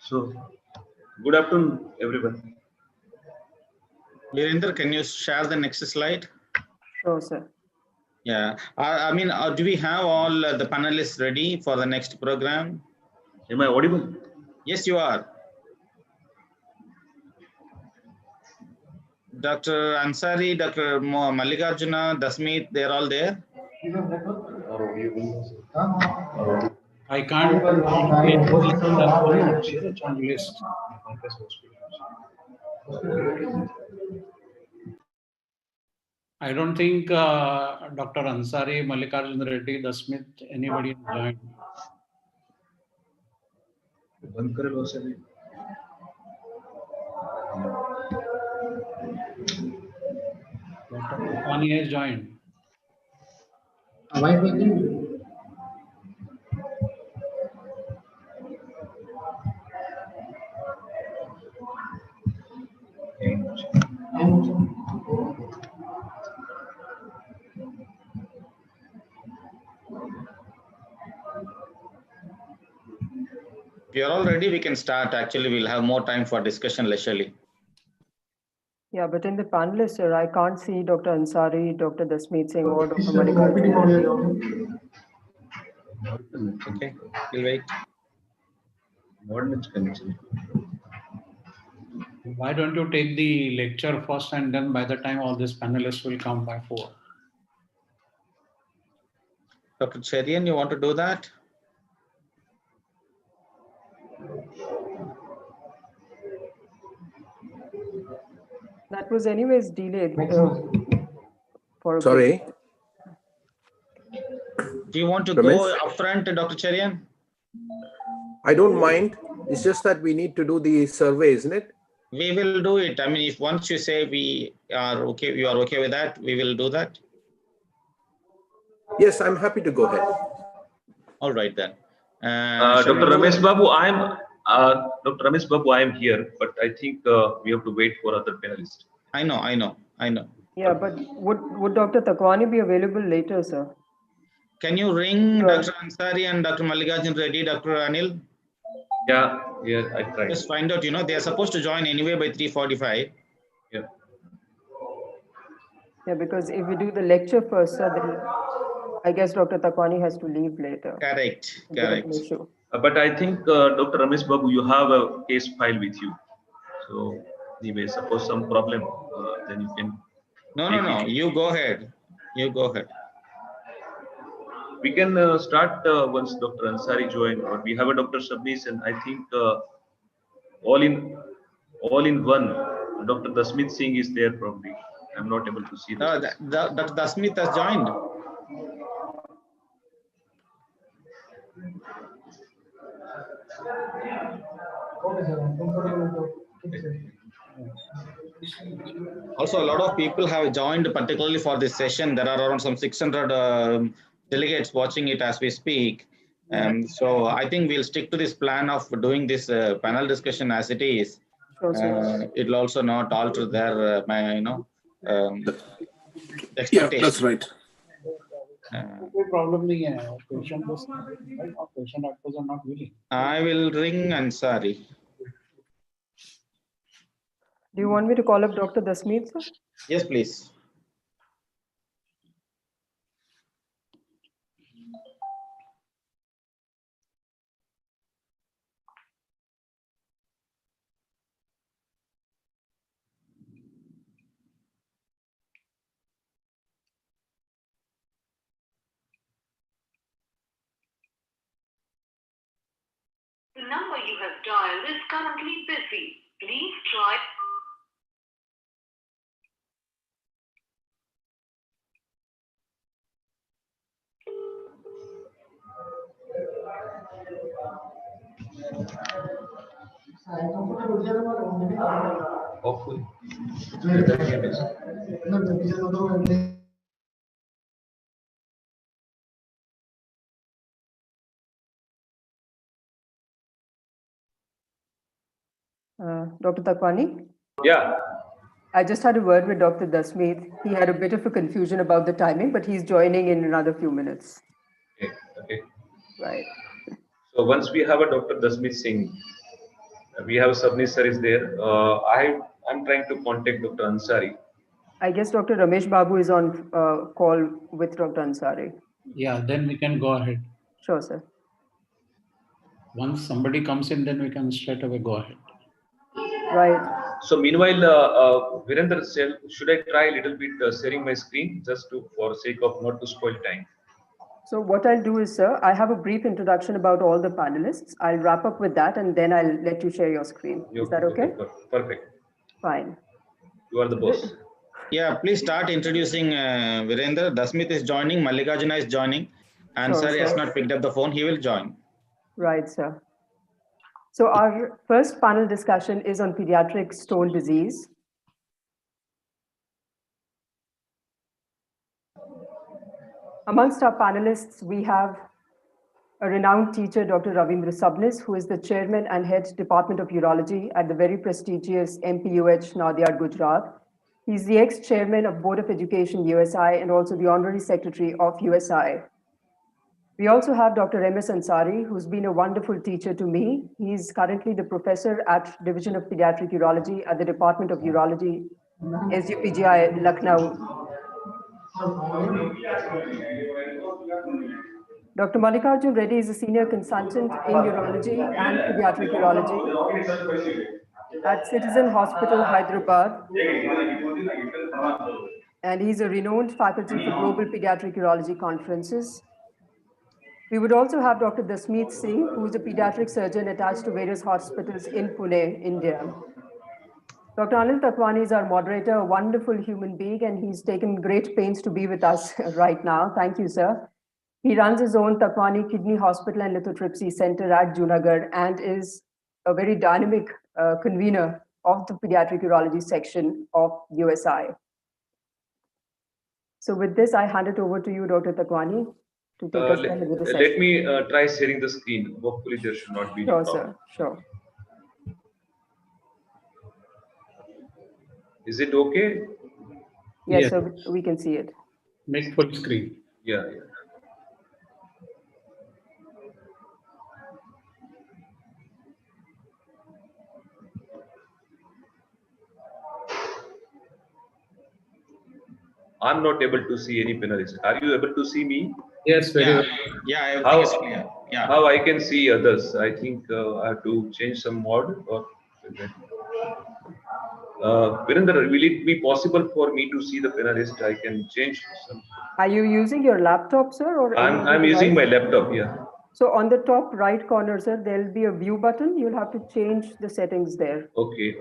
S9: So, good afternoon, everyone.
S2: Virender, can you share the next slide?
S10: Sure, sir.
S2: Yeah, I mean, do we have all the panelists ready for the next program?
S9: Am I audible?
S2: Yes, you are. Dr. Ansari, Dr. Mallikarjuna, Dasmeet, they're all there?
S4: I can't list. I don't think Dr. Ansari, Mallikarjun Reddy, the Smith, anybody joined. Dr. Spucon has joined.
S2: If you're all ready, we can start. Actually, we'll have more time for discussion leisurely.
S10: Yeah, but in the panelists, sir, I can't see Dr. Ansari, Dr. Dasmeet Singh, or Dr. Malikarjun.
S2: Okay, we'll wait.
S4: Why don't you take the lecture first, and then by the time all these panelists will come by 4.
S2: Dr. Cherian, you want to do that?
S10: That was anyways delayed for a
S11: Sorry.
S10: bit.
S2: Do you want to
S11: Ramesh?
S2: go up front, Dr. Cherian?
S11: I don't mind. It's just that we need to do the survey, isn't it?
S2: We will do it. I mean, if once you say we are okay, you are okay with that, we will do that.
S11: Yes, I'm happy to go ahead.
S2: All right then.
S9: Dr. Ramesh Babu, Dr. Ramesh Babu, I am here, but I think we have to wait for other panelists.
S2: I know.
S10: Yeah, but would Dr. Takwani be available later, sir?
S2: Can you ring Dr. Ansari and Dr. Mallikarjun Reddy, Dr. Anil?
S9: Yeah, I tried.
S2: Just find out, they are supposed to join anyway by 3:45.
S9: Yeah.
S10: Yeah, because if we do the lecture first, sir, then I guess Dr. Takwani has to leave later.
S2: Correct.
S9: But I think, Dr. Ramesh Babu, you have a case file with you. So anyway, suppose some problem, then you can.
S2: No. You go ahead.
S9: We can start once Dr. Ansari join, or we have a Dr. Shabnis, and I think all in one. Dr. Dasmeet Singh is there probably. I'm not able to see this.
S2: Dr. Dasmeet has joined. Also, a lot of people have joined, particularly for this session. There are around some 600 delegates watching it as we speak. So I think we'll stick to this plan of doing this panel discussion as it is. It will also not alter their, expectations.
S11: Yeah, that's right.
S4: Problem patient actors are not willing.
S2: I will ring Ansari.
S10: Do you want me to call up Dr. Dasmeet, sir?
S2: Yes, please.
S12: The number you have dialed is currently busy. Please try.
S9: Hopefully.
S10: Dr. Takwani?
S9: Yeah.
S10: I just had a word with Dr. Dasmeet. He had a bit of a confusion about the timing, but he's joining in another few minutes.
S9: Okay.
S10: Right.
S9: So once we have a Dr. Dasmeet Singh, we have Sabnis sir is there. I'm trying to contact Dr. Ansari.
S10: I guess Dr. Ramesh Babu is on call with Dr. Ansari.
S4: Yeah, then we can go ahead.
S10: Sure, sir.
S4: Once somebody comes in, then we can straight away go ahead.
S10: Right.
S9: So meanwhile, Virender, should I try a little bit sharing my screen just for sake of not to spoil time?
S10: So what I'll do is, sir, I have a brief introduction about all the panelists. I'll wrap up with that and then I'll let you share your screen. Is that okay?
S9: Perfect.
S10: Fine.
S9: You are the boss.
S2: Yeah, please start introducing Virender. Dasmeet is joining, Mallikarjuna is joining. Ansari has not picked up the phone. He will join.
S10: Right, sir. So our first panel discussion is on pediatric stone disease. Amongst our panelists, we have a renowned teacher, Dr. Ravindra Sabnis, who is the chairman and head Department of Urology at the very prestigious MPUH, Nadiad, Gujarat. He's the ex-chairman of Board of Education, USI, and also the honorary secretary of USI. We also have Dr. M.S. Ansari, who's been a wonderful teacher to me. He's currently the professor at Division of Pediatric Urology at the Department of Urology, SUPGI, Lucknow. Dr. Mallikarjun Reddy is a senior consultant in urology and pediatric urology at Citizen Hospital, Hyderabad. And he's a renowned faculty for global pediatric urology conferences. We would also have Dr. Dasmeet Singh, who is a pediatric surgeon attached to various hospitals in Pune, India. Dr. Anil Takwani is our moderator, a wonderful human being, and he's taken great pains to be with us right now. Thank you, sir. He runs his own Takwani Kidney Hospital and Lithotripsy Center at Junagadh and is a very dynamic convener of the pediatric urology section of USI. So with this, I hand it over to you, Dr. Takwani, to take us ahead with the session.
S9: Let me try sharing the screen. Hopefully there should not be any
S10: Sure,
S9: problem.
S10: sir. Sure.
S9: Is it okay?
S10: Yes,
S4: Yes.
S10: sir, we can see it.
S4: Make full screen.
S9: Yeah. I'm not able to see any panelist. Are you able to see me?
S4: Yes, very well.
S2: Yeah, everything is clear. Yeah.
S9: How I can see others? I think I have to change some mode. Or Virendra, will it be possible for me to see the panelist? I can change some.
S10: Are you using your laptop, sir? Or
S9: I'm using my laptop. Yeah.
S10: So on the top right corner, sir, there'll be a view button. You'll have to change the settings there.
S9: Okay.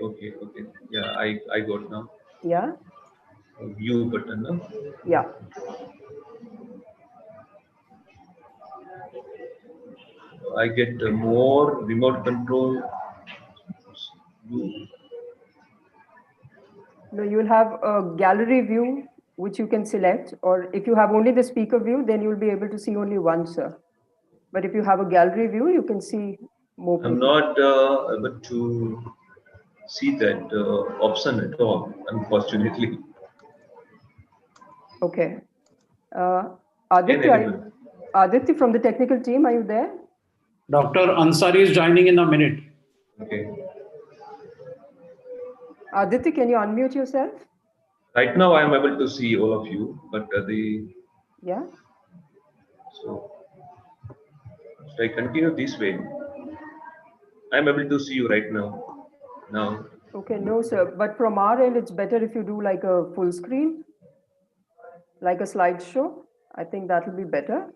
S9: Yeah, I got now.
S10: Yeah.
S9: View button. No?
S10: Yeah.
S9: I get more remote control.
S10: No, you'll have a gallery view, which you can select, or if you have only the speaker view, then you'll be able to see only one, sir. But if you have a gallery view, you can see more people.
S9: I'm not able to see that option at all, unfortunately.
S10: Okay. Aditya from the technical team, are you there?
S4: Dr. Ansari is joining in a minute.
S9: Okay.
S10: Aditya, can you unmute yourself?
S9: Right now, I am able to see all of you, but
S10: Yeah.
S9: So should I continue this way? I am able to see you right now. Now.
S10: Okay, no, sir. But from our end, it's better if you do like a full screen, like a slideshow. I think that will be better.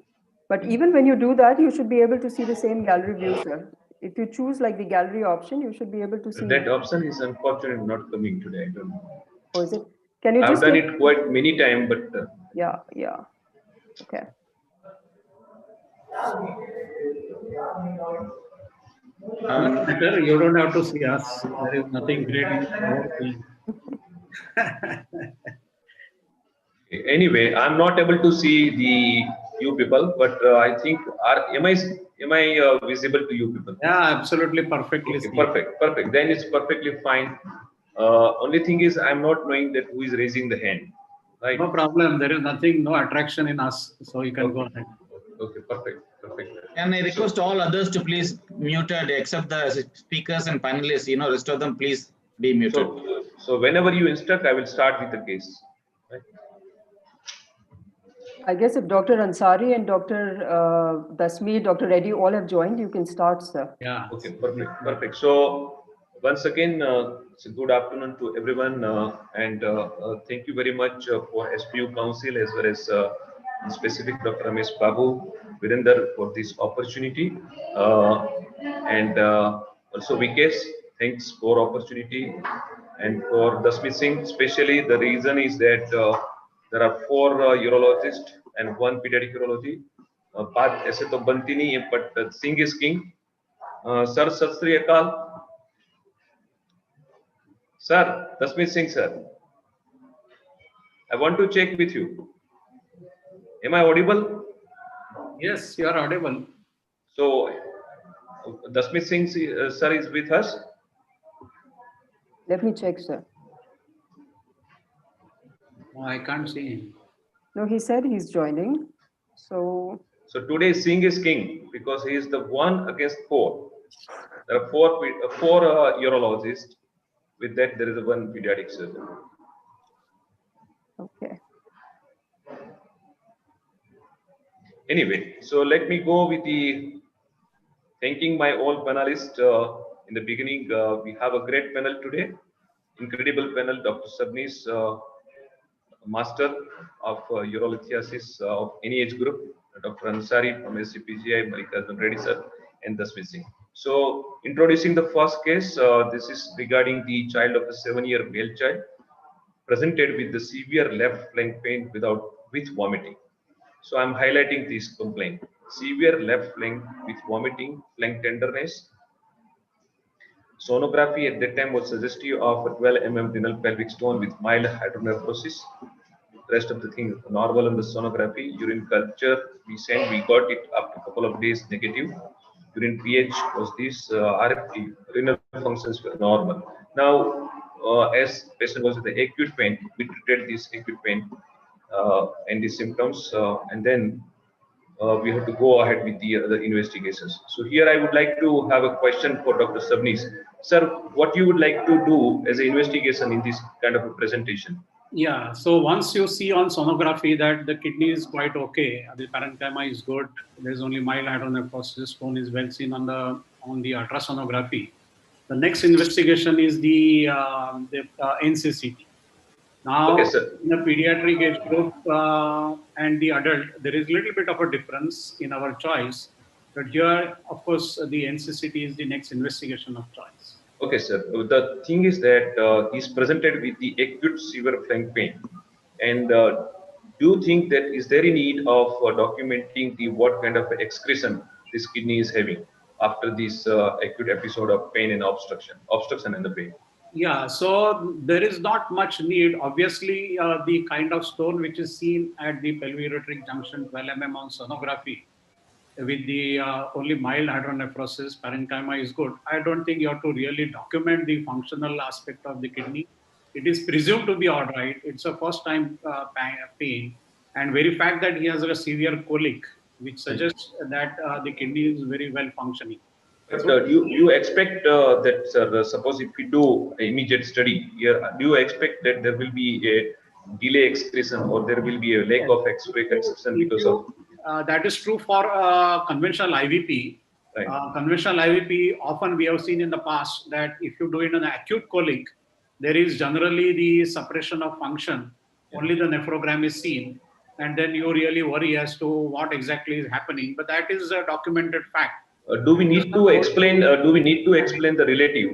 S10: But even when you do that, you should be able to see the same gallery view, sir. If you choose like the gallery option, you should be able to see.
S9: That option is unfortunately not coming today. I don't know.
S10: Oh, is it? Can you
S9: I've
S10: just
S9: done it quite many times, but
S10: yeah. Okay.
S4: Better, you don't have to see us. There is nothing great in our thing.
S9: Anyway, I'm not able to see you people, but I think am I visible to you people?
S4: Yeah, absolutely perfectly.
S9: Okay, perfect. Then it's perfectly fine. Only thing is I'm not knowing that who is raising the hand. Right?
S4: No problem. There is nothing, no attraction in us, so you can go ahead.
S9: Okay, perfect.
S2: And I request all others to please muted, except the speakers and panelists. Rest of them please be muted.
S9: So whenever you instruct, I will start with the case. Right?
S10: I guess if Dr. Ansari and Dr. Dasmeet, Dr. Reddy all have joined, you can start, sir.
S4: Yeah.
S9: Okay, perfect. So once again, it's a good afternoon to everyone, and thank you very much for SPU Council as well as in specific Dr. Ramesh Babu, Virender for this opportunity, and also Vikesh, thanks for opportunity, and for Dasmeet Singh, especially the reason is that there are 4 urologists and 1 pediatric urology. Baat ऐसे तो बनती नहीं है, but Singh is king. Sir, Sat Sri Akal. Sir, Dasmeet Singh, sir. I want to check with you. Am I audible?
S4: Yes, you are audible.
S9: So, Dasmit Singh sir is with us.
S10: Let me check, sir.
S4: No, I can't see him.
S10: No, he said he's joining. So
S9: Today Singh is king because he is the one against four. There are four urologists. With that, there is a one pediatric surgeon.
S10: okay.
S9: Anyway, so let me go with the thanking my all panelists. In the beginning, we have a great panel today. Incredible panel, Dr. Sabnis, Master of Urolithiasis of any age group, Dr. Ansari from SCPGI, Mallikarjun Reddy sir, and Dasmit Singh. So, introducing the first case, this is regarding the child of a 7-year male child presented with the severe left flank pain with vomiting. So I'm highlighting this complaint. Severe left flank with vomiting, flank tenderness. Sonography at that time was suggestive of a 12 mm renal pelvic stone with mild hydronephrosis. Rest of the thing normal on the sonography. Urine culture we got it after a couple of days negative. Urine pH was this, RFT, renal functions were normal. Now, as patient was with the acute pain, we treated this acute pain and the symptoms, and then we have to go ahead with the other investigations. So here I would like to have a question for Dr. Sabnis. Sir, what you would like to do as an investigation in this kind of a presentation?
S4: Yeah, so once you see on sonography that the kidney is quite okay, the parenchyma is good, there's only mild hydronephrosis, stone is well seen on the ultrasonography. The next investigation is the NCCT. Now,
S9: okay, sir.
S4: in the pediatric age group and the adult, there is a little bit of a difference in our choice. But here, of course, the NCCT is the next investigation of choice.
S9: Okay, sir. The thing is that he's presented with the acute severe flank pain. And do you think that is there a need of documenting the what kind of excretion this kidney is having after this acute episode of pain and obstruction and the pain?
S4: Yeah, so there is not much need. Obviously, the kind of stone which is seen at the pelvic junction 12 mm on sonography with the only mild hydronephrosis, parenchyma is good. I don't think you have to really document the functional aspect of the kidney. It is presumed to be all right. It's a first time pain. And very fact that he has a severe colic, which suggests that the kidney is very well functioning.
S9: But you expect that, sir, suppose if we do an immediate study here, do you expect that there will be a delay excretion or there will be a lack of excretion because of?
S4: That is true for conventional IVP. Right. Conventional IVP, often we have seen in the past that if you do it in an acute colic, there is generally the suppression of function. Yeah. Only the nephrogram is seen. And then you really worry as to what exactly is happening. But that is a documented fact.
S9: Do we need to explain? Do we need to explain the relative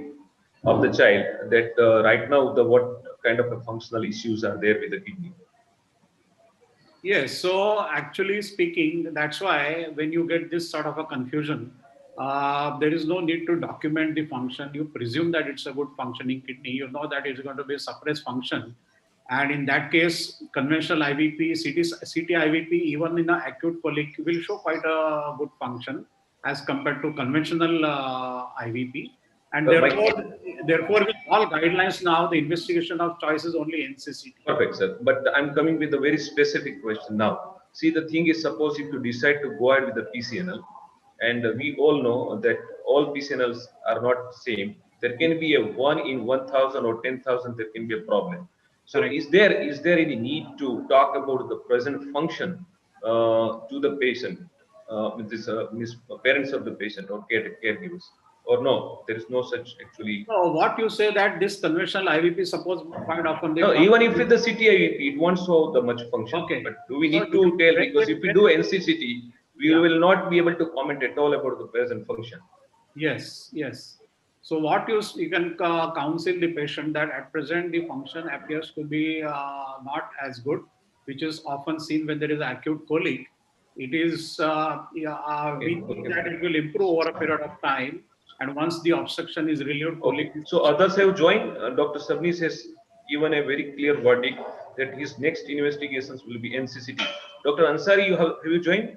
S9: of the child that right now what kind of functional issues are there with the kidney?
S4: Yes. So actually speaking, that's why when you get this sort of a confusion, there is no need to document the function. You presume that it's a good functioning kidney. You know that it's going to be a suppressed function. And in that case, conventional IVP, CT IVP, even in an acute colic, will show quite a good function as compared to conventional IVP. And therefore, with all guidelines now, the investigation of choice is only NCCT.
S9: Perfect, sir. But I'm coming with a very specific question now. See, the thing is, suppose if you decide to go ahead with the PCNL, and we all know that all PCNLs are not same. There can be a 1 in 1,000 or 10,000. There can be a problem. So, correct. Is there any need to talk about the present function to the patient, with this parents of the patient or caregivers? Or no, there is no such actually.
S4: So what you say that this conventional IVP, suppose quite often they.
S9: No, even if with the CT IVP, it won't show the much function. Okay. But do we need to tell, because if we do NCCT, we will not be able to comment at all about the present function.
S4: Yes, yes. So what you can counsel the patient that at present the function appears to be not as good, which is often seen when there is acute colic. It is, we think that it will improve over a period of time. And once the obstruction is relieved,
S9: okay. So others have joined. Dr. Sabnis has given a very clear verdict that his next investigations will be NCCT. Dr. Ansari, have you joined?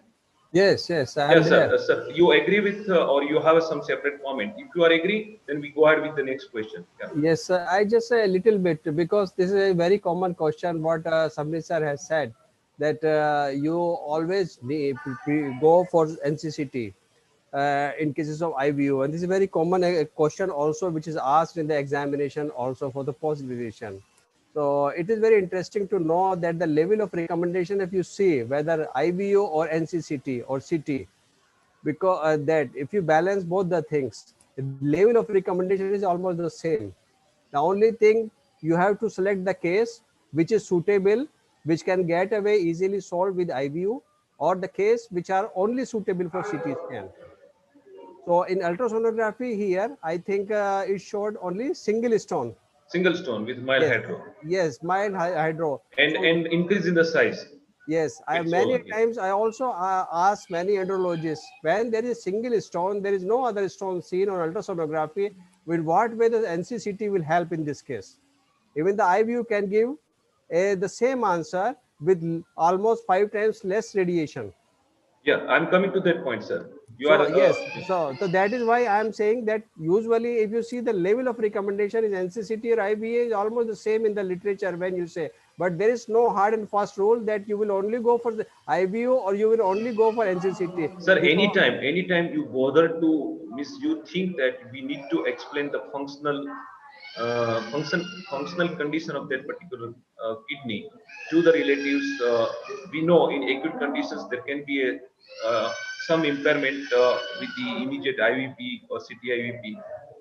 S13: Yes, yes, I am
S9: Yes,
S13: there.
S9: sir. Sir, you agree with or you have some separate comment? If you are agree, then we go ahead with the next question. Yeah.
S13: Yes, I just say a little bit because this is a very common question. What Sabri sir has said that you always go for NCCT in cases of IVU, and this is a very common question also, which is asked in the examination also for the post graduation. So it is very interesting to know that the level of recommendation, if you see whether IVU or NCCT or CT, because that if you balance both the things, the level of recommendation is almost the same. The only thing, you have to select the case which is suitable, which can get away easily solved with IVU, or the case which are only suitable for CT scan. So in ultrasonography here, I think it showed only single stone.
S9: Single stone with mild
S13: Yes,
S9: hydro.
S13: yes, mild hydro.
S9: And
S13: So,
S9: increase in the size.
S13: yes, I
S9: It's
S13: many
S9: swollen, yeah.
S13: times I also ask many andrologists, when there is single stone, there is no other stone seen on ultrasonography, with what way the NCCT will help in this case? Even the IVU can give the same answer with almost 5 times less radiation.
S9: Yeah, I'm coming to that point, sir. You
S13: So
S9: are
S13: yes, so that is why I am saying that usually if you see the level of recommendation is NCCT or IBA is almost the same in the literature when you say, but there is no hard and fast rule that you will only go for the IBU or you will only go for NCCT.
S9: sir,
S13: Because
S9: anytime you bother to you think that we need to explain the functional condition of that particular kidney to the relatives. We know in acute conditions there can be a some impairment with the immediate IVP or CT IVP.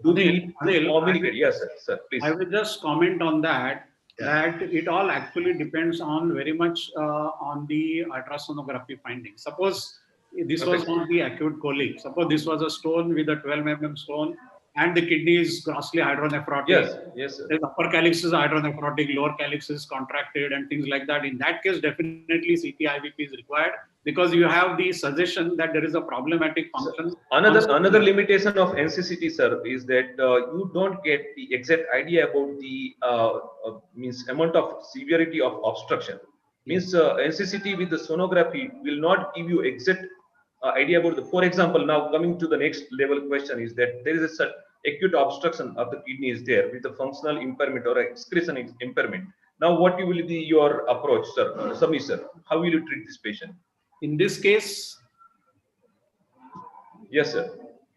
S9: Do we need to communicate? Yes, sir, please.
S4: I will just comment on that. That it all actually depends on very much on the ultrasonography findings. Suppose this was not the acute colic. Suppose this was a stone with a 12 mm stone, and the kidney is grossly hydronephrotic.
S9: Yes, yes, sir.
S4: The upper calyx is hydronephrotic, lower calyx is contracted, and things like that. In that case, definitely CT IVP is required because you have the suggestion that there is a problematic function.
S9: Another limitation of NCCT, sir, is that you don't get the exact idea about the means amount of severity of obstruction. Means NCCT with the sonography will not give you exact idea about the. For example, now coming to the next level question is that there is a acute obstruction of the kidney is there with the functional impairment or excretion impairment. Now, what will be your approach, sir? Sami, sir, how will you treat this patient?
S4: In this case,
S9: yes, sir.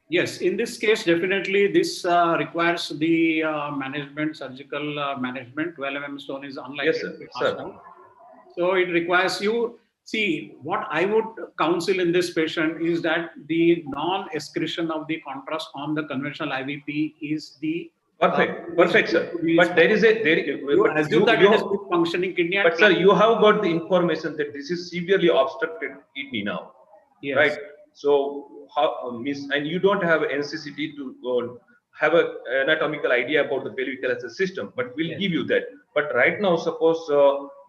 S4: Yes, in this case, definitely this requires the management, surgical management. 12 mm stone is unlikely to be passed out. So it requires you. See, what I would counsel in this patient is that the non-excretion of the contrast on the conventional IVP is the
S9: perfect, sir. But there is a
S4: you assume that it is good functioning kidney.
S9: But sir, you have got the information that this is severely obstructed kidney now,
S4: yes.
S9: Right? So how and you don't have NCCT to have an anatomical idea about the pelvic calyces system, but we'll give you that. But right now, suppose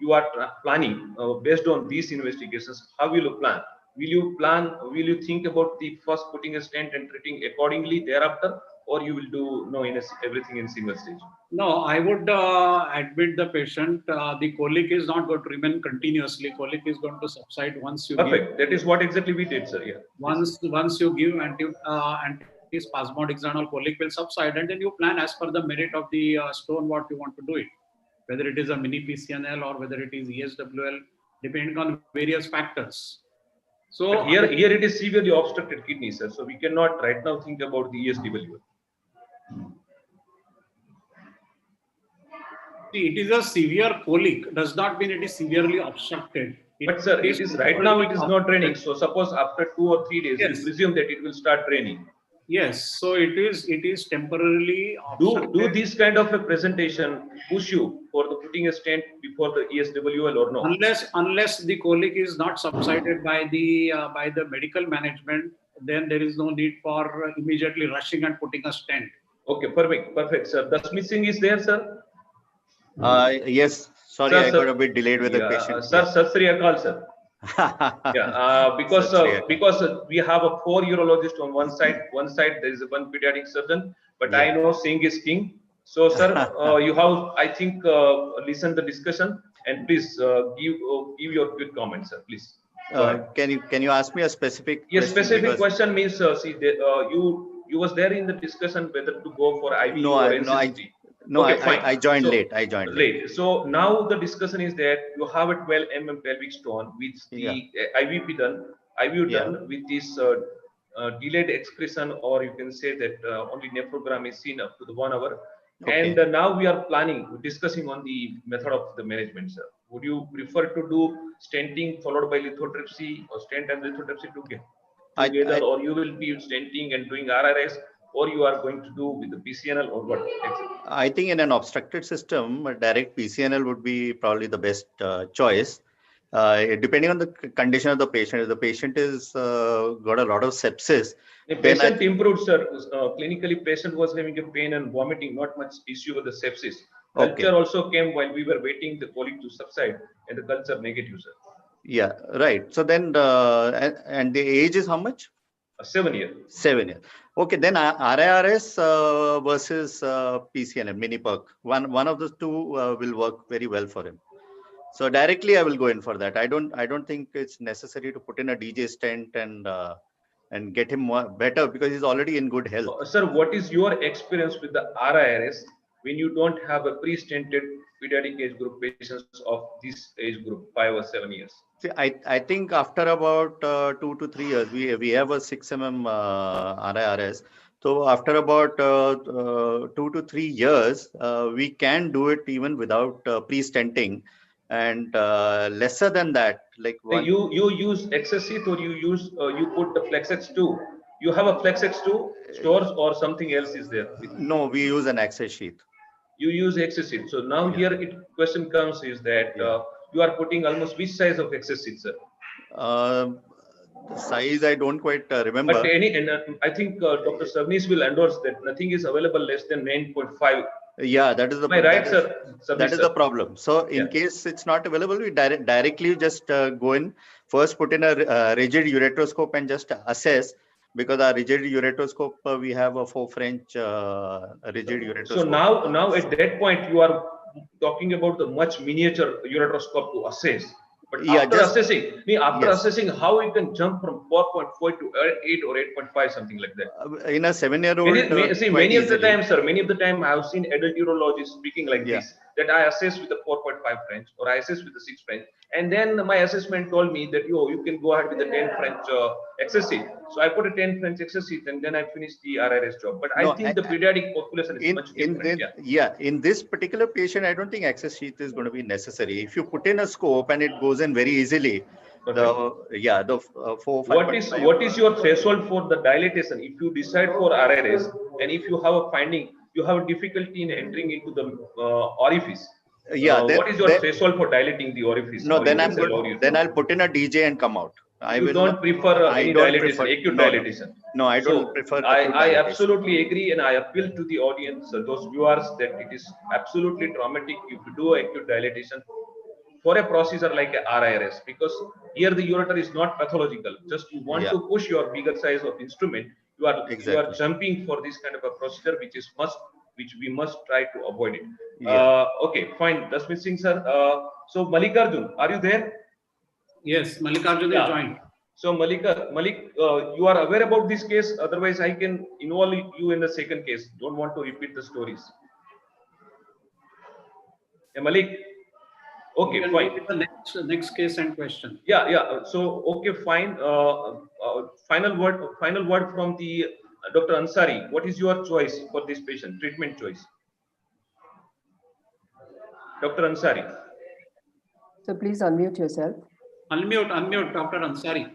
S9: you are planning based on these investigations, how will you plan? Will you plan? Will you think about the first putting a stent and treating accordingly thereafter, or you will do everything in single stage?
S4: No, I would admit the patient. The colic is not going to remain continuously. Colic is going to subside once you
S9: Perfect. That is what exactly we did, sir. Yeah.
S4: Once you give antispasmodic external colic will subside, and then you plan as per the merit of the stone what you want to do it, whether it is a mini PCNL or whether it is ESWL, depending on various factors. So
S9: but here it is severely obstructed kidney, sir. So we cannot right now think about the ESWL.
S4: See, it is a severe colic. Does not mean it is severely obstructed.
S9: But sir, it is right now it is not draining. So suppose after 2 or 3 days, you presume that it will start draining.
S4: Yes, so it is temporarily obstructed.
S9: Do this kind of a presentation push you for the putting a stent before the ESWL or no?
S4: Unless the colic is not subsided by the medical management, then there is no need for immediately rushing and putting a stent.
S9: Okay, perfect, sir. The smithing is there, sir.
S14: Yes. Sorry, sir, I got a bit delayed with the question.
S9: Sir, Sat Sri Akal, sir. Because we have a 4 urologists on one side. One side there is one pediatric surgeon, but I know Singh is king. So, sir, you have I think listened the discussion. And please give your quick comments, sir. Please. Go ahead.
S14: Can you ask me a specific
S9: Yes,
S14: question?
S9: specific
S14: Because
S9: question means you was there in the discussion whether to go for IVU
S14: no,
S9: or
S14: I, no,
S9: NCCT.
S14: no,
S9: Okay, fine.
S14: I joined
S9: So
S14: late. I joined late.
S9: late. So now the discussion is that you have a 12 pelvic stone with the IVP done, IVU done with this delayed excretion, or you can say that only nephrogram is seen up to the 1 hour.
S14: Okay.
S9: And now we are discussing on the method of the management, sir. Would you prefer to do stenting followed by lithotripsy, or stent and lithotripsy together, or you will be stenting and doing RRS, or you are going to do with the PCNL, or what?
S14: I think in an obstructed system, a direct PCNL would be probably the best choice. Depending on the condition of the patient, if the patient is got a lot of sepsis,
S9: the patient improved, sir. Clinically, patient was having a pain and vomiting, not much issue with the sepsis. Culture also came while we were waiting the colic to subside, and the culture negative, sir.
S14: Yeah, right. So then, and the age is how much?
S9: 7 years.
S14: 7 years. Okay, then RIRS versus PCNL, mini perk. One of the two will work very well for him. So directly, I will go in for that. I don't think it's necessary to put in a DJ stent and get him more better, because he's already in good health.
S9: Sir, what is your experience with the RIRS when you don't have a pre-stented pediatric age group patients of this age group, 5 or 7 years?
S14: See, I think after about 2 to 3 years, we have a 6 RIRS. So after about 2 to 3 years, we can do it even without pre-stenting, and lesser than that, like
S9: you use Exocet, or you put the FlexX2. You have a FlexX2 stores, or something else is there?
S14: No, we use an access sheath.
S9: You use Exocet. So now here question comes is that you are putting almost which size of Exocet, sir?
S14: The size I don't quite remember.
S9: But I think Dr. Savnis will endorse that nothing is available less than 9.5.
S14: Yeah, that is the
S9: right, sir?
S14: That is the problem. So in case it's not available, we directly just go in, first put in a rigid ureteroscope and just assess, because our rigid ureteroscope, we have a 4 French rigid ureteroscope.
S9: So now at that point, you are talking about the much miniature ureteroscope to assess. But after assessing, how you can jump from 4.4 to 8 or 8.5, something like that.
S14: In a 7-year-old,
S9: many of the time, sir, many of the time I have seen adult urologists speaking like this, that I assess with the 4.5 French, or I assess with the 6 French, and then my assessment told me that you can go ahead with the 10 French excessive. So I put a 10 French excessive, and then I finished the RRS job. But I think the pediatric population is much different.
S14: In this particular patient, I don't think access sheath is going to be necessary. If you put in a scope and it goes in very easily, the 4, 5.
S9: What is your threshold for the dilatation? If you decide for RRS, and if you have a finding, you have difficulty in entering into the orifice. What is your threshold for dilating the orifice?
S14: No, then I'm good. Then I'll put in a DJ and come out.
S9: You don't prefer any dilatation, acute dilatation.
S14: No, I don't prefer.
S9: I absolutely agree, and I appeal to the audience, those viewers, that it is absolutely traumatic if you do acute dilatation for a procedure like a RIRS, because here the ureter is not pathological. Just you want to push your bigger size of instrument. You are jumping for this kind of a procedure, which we must try to avoid it. Okay, fine. Dasmit Singh, sir. So Malikarjun, are you there?
S4: Yes, Malikarjun is joined.
S9: So Malik, you are aware about this case. Otherwise, I can involve you in the second case. Don't want to repeat the stories. Malik. Okay, fine.
S4: The next case and question.
S9: So okay, fine. Final word from the Dr. Ansari. What is your choice for this patient? Treatment choice. Dr. Ansari.
S10: So please unmute yourself.
S4: Unmute, Dr. Ansari.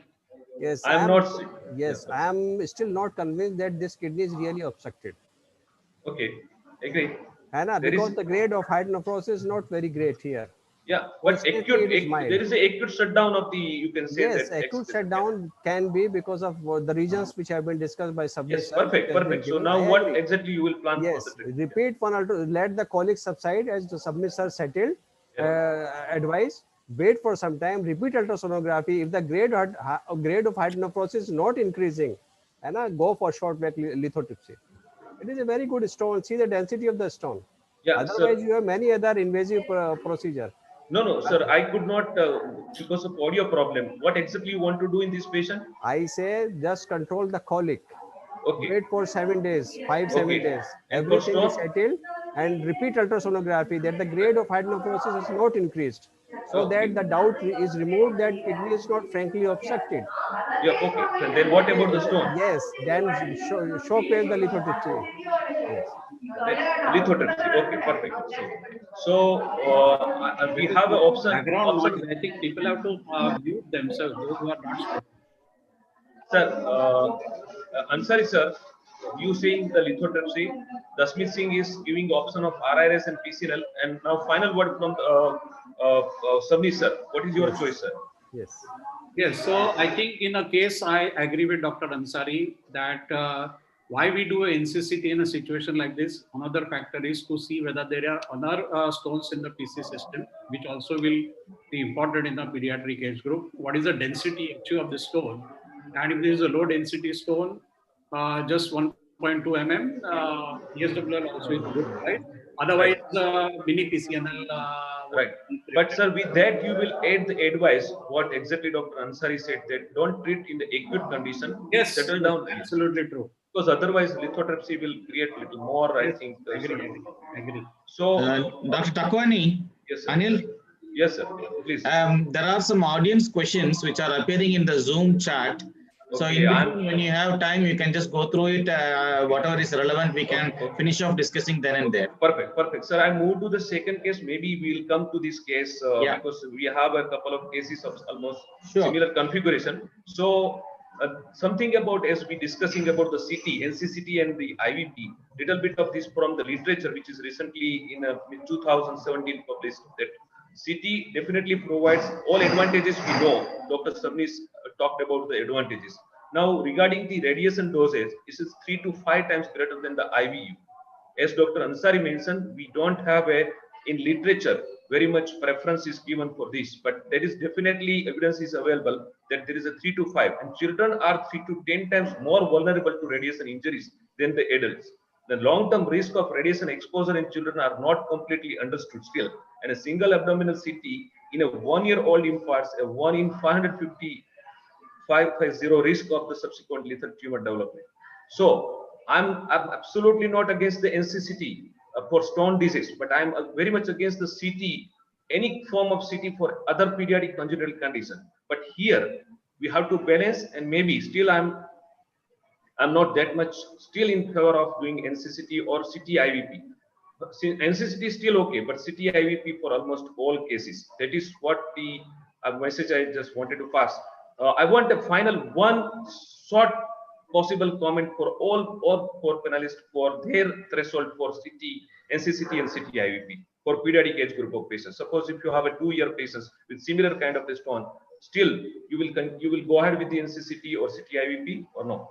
S13: Yes,
S9: I
S13: am still not convinced that this kidney is really obstructed.
S9: Okay, agree.
S13: Because the grade of hydronephrosis is not very great here.
S9: Yeah, but there is a acute shutdown of the, you can say
S13: that. Yes, acute shutdown can be because of the reasons which have been discussed by Sabri.
S9: Yes, perfect. So now what exactly you will plan for the treatment?
S13: Repeat one, let the colic subside as the Sabri sir settled, advice. Wait for some time, repeat ultrasonography. If the grade of hydronephrosis is not increasing, go for short wave lithotripsy. It is a very good stone. See the density of the stone. Otherwise, you have many other invasive procedure.
S9: No, sir, I could not because of audio problem. What exactly you want to do in this patient?
S13: I say just control the colic.
S9: Okay.
S13: Wait for 7 days, 7
S9: Okay.
S13: days.
S9: And for
S13: Everything is
S9: stone?
S13: settled, and repeat ultrasonography that the grade of hydronephrosis has not increased, so
S9: Okay.
S13: that the doubt is removed that kidney is not frankly obstructed.
S9: Yeah, okay. And then what about the stone?
S13: Yes, then show pave the lithotripsy. Yes.
S9: Lithotripsy. Okay, perfect. So we
S4: There is
S9: have an
S4: background
S9: option.
S4: noise. I think people have to mute themselves, those who are not speaking.
S9: Sir, Ansari sir, you saying the lithotripsy, the Smith Singh is giving option of RIRS and PCNL, and now final word from Sabni sir. What is your
S13: Yes.
S9: choice, sir?
S13: Yes.
S4: Yes, so I think in a case, I agree with Dr. Ansari that why we do a NCCT in a situation like this, another factor is to see whether there are other stones in the PC system, which also will be important in the pediatric age group. What is the density actually of the stone? And if there is a low density stone, just 1.2 mm, ESWL also is good, right? Otherwise, mini PCNL.
S9: Right. But sir, with that you will add the advice what exactly Dr. Ansari said, that don't treat in the acute condition.
S4: Yes,
S9: Settle down.
S4: absolutely true.
S9: Because otherwise lithotripsy will create little more, I think.
S4: Agree.
S9: So,
S2: Dr. Takwani,
S9: yes, sir.
S2: Anil?
S9: Yes, sir. Please.
S2: There are some audience questions which are appearing in the Zoom chat. So
S9: Okay,
S2: in between, when you have time, you can just go through it. Whatever is relevant, we can finish off discussing then and there.
S9: Perfect. Sir, I move to the second case. Maybe we'll come to this case because we have a couple of cases of almost similar configuration. So something about, as we discussing about the CT, NCCT and the IVP, little bit of this from the literature, which is recently in 2017 published, that CT definitely provides all advantages we know. Dr. Sabnis talked about the advantages. Now, regarding the radiation dosage, this is 3 to 5 times greater than the IVU. As Dr. Ansari mentioned, we don't have in literature very much preference is given for this, but there is definitely evidence is available that there is a 3 to 5, and children are 3 to 10 times more vulnerable to radiation injuries than the adults. The long-term risk of radiation exposure in children are not completely understood still, and a single abdominal CT in a 1-year-old imparts a 1 in 550 risk of the subsequent lethal tumor development. So I'm absolutely not against the NCCT for stone disease, but I'm very much against the CT, any form of CT for other pediatric congenital condition. But here we have to balance, and maybe still I'm not that much still in favor of doing NCCT or CT IVP. NCCT is still okay, but CT IVP for almost all cases. That is what the message I just wanted to pass. I want a final one short possible comment for all 4 panelists for their threshold for CT, NCCT and CT IVP for pediatric age group of patients. Suppose if you have a 2-year patients with similar kind of a stone, still you will go ahead with the NCCT or CT IVP or no?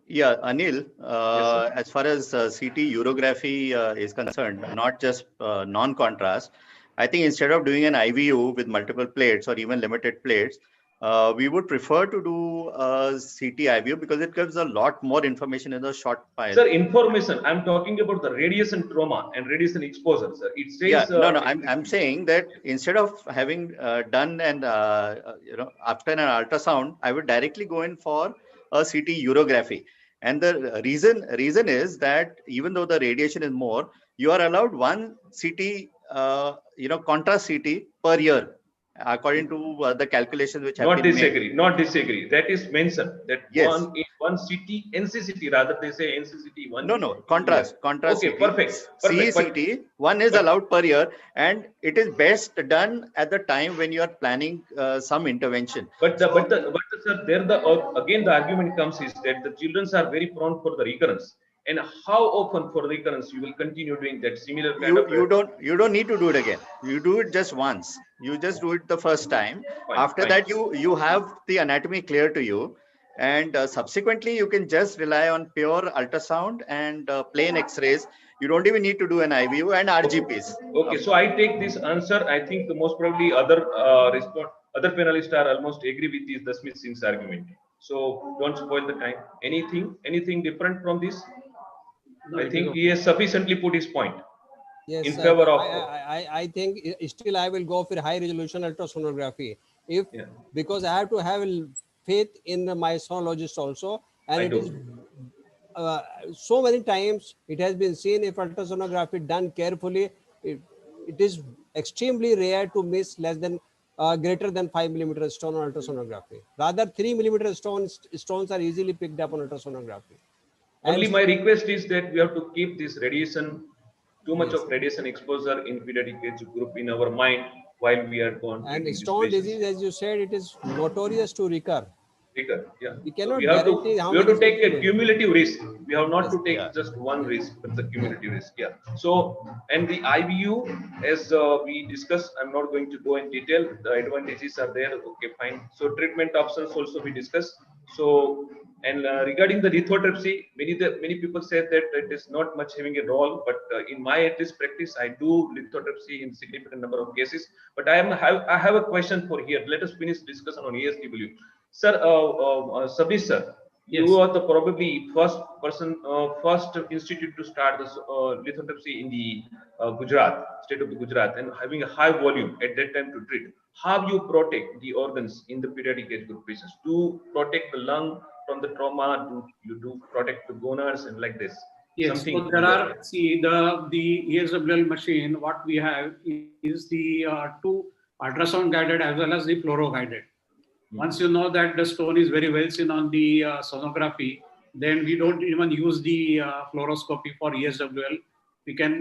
S14: Yeah, Anil,
S9: Yes,
S14: as far as CT urography is concerned, not just non-contrast, I think instead of doing an IVU with multiple plates or even limited plates, we would prefer to do CT IVU because it gives a lot more information in the short file.
S9: Sir, information. I'm talking about the radiation trauma and radiation exposure, sir. It says.
S14: Yeah, no. I'm saying that instead of having done and after an ultrasound, I would directly go in for a CT urography. And the reason is that even though the radiation is more, you are allowed one CT, contrast CT per year, according to the calculations which have been made.
S9: Not disagree. That is mentioned that
S14: Yes.
S9: one CT, NCCT rather they say NCCT one.
S14: No, contrast
S9: Okay,
S14: CT.
S9: perfect.
S14: CECT, one is allowed per year, and it is best done at the time when you are planning some intervention.
S9: But sir, there again the argument comes is that the children are very prone for the recurrence. And how often for recurrence you will continue doing that similar kind of?
S14: You don't need to do it again. You do it just once. You just do it the first time. After that, you have the anatomy clear to you, and subsequently you can just rely on pure ultrasound and plain X-rays. You don't even need to do an IVU and RGPs.
S9: Okay, so I take this answer. I think the most probably other panelists are almost agree with the Smith Singh's argument. So don't spoil the time. Anything different from this? No, I think he has sufficiently put his point.
S13: Yes,
S9: in favor of.
S13: I think still I will go for high resolution ultrasonography. If
S9: Yeah,
S13: because I have to have faith in my sonologist also, and
S9: I
S13: it is
S9: do.
S13: so many times it has been seen if ultrasonography done carefully, it is extremely rare to miss less than greater than 5 millimeter stone on ultrasonography. Rather, 3 millimeter stones are easily picked up on ultrasonography.
S9: Only
S13: And
S9: my request is that we have to keep this radiation, too much
S13: yes,
S9: of radiation exposure in pediatric age group in our mind while we are going
S13: and
S9: treating these
S13: stone
S9: patients.
S13: disease, as you said, it is notorious to recur.
S9: Bigger, yeah.
S13: We
S9: So
S13: cannot guarantee how
S9: we have
S13: many
S9: to take
S13: people
S9: a
S13: will.
S9: cumulative risk. We have not
S13: Yes,
S9: to take
S14: Yeah.
S9: just one
S13: yes.
S9: risk, but the cumulative risk. Yeah. So and the IBU, as we discussed, I'm not going to go in detail. The advantages are there. Okay, fine. So treatment options also we discussed. So and regarding the lithotripsy, many people say that it is not much having a role, but in my at least practice, I do lithotripsy in significant number of cases. But I have a question for here. Let us finish discussion on ESW. Sir, Sabish sir, you
S4: Yes.
S9: are the probably first person, first institute to start this lithotripsy in the Gujarat, state of the Gujarat, and having a high volume at that time to treat. How you protect the organs in the pediatric age group patients? To protect the lung from the trauma, you do protect the gonads and like this?
S4: Yes, so
S9: Something
S4: there
S9: on that.
S4: are, see, the ESWL machine, what we have is the two ultrasound guided as well as the fluoro guided. Once you know that the stone is very well seen on the sonography, then we don't even use the fluoroscopy for ESWL. We can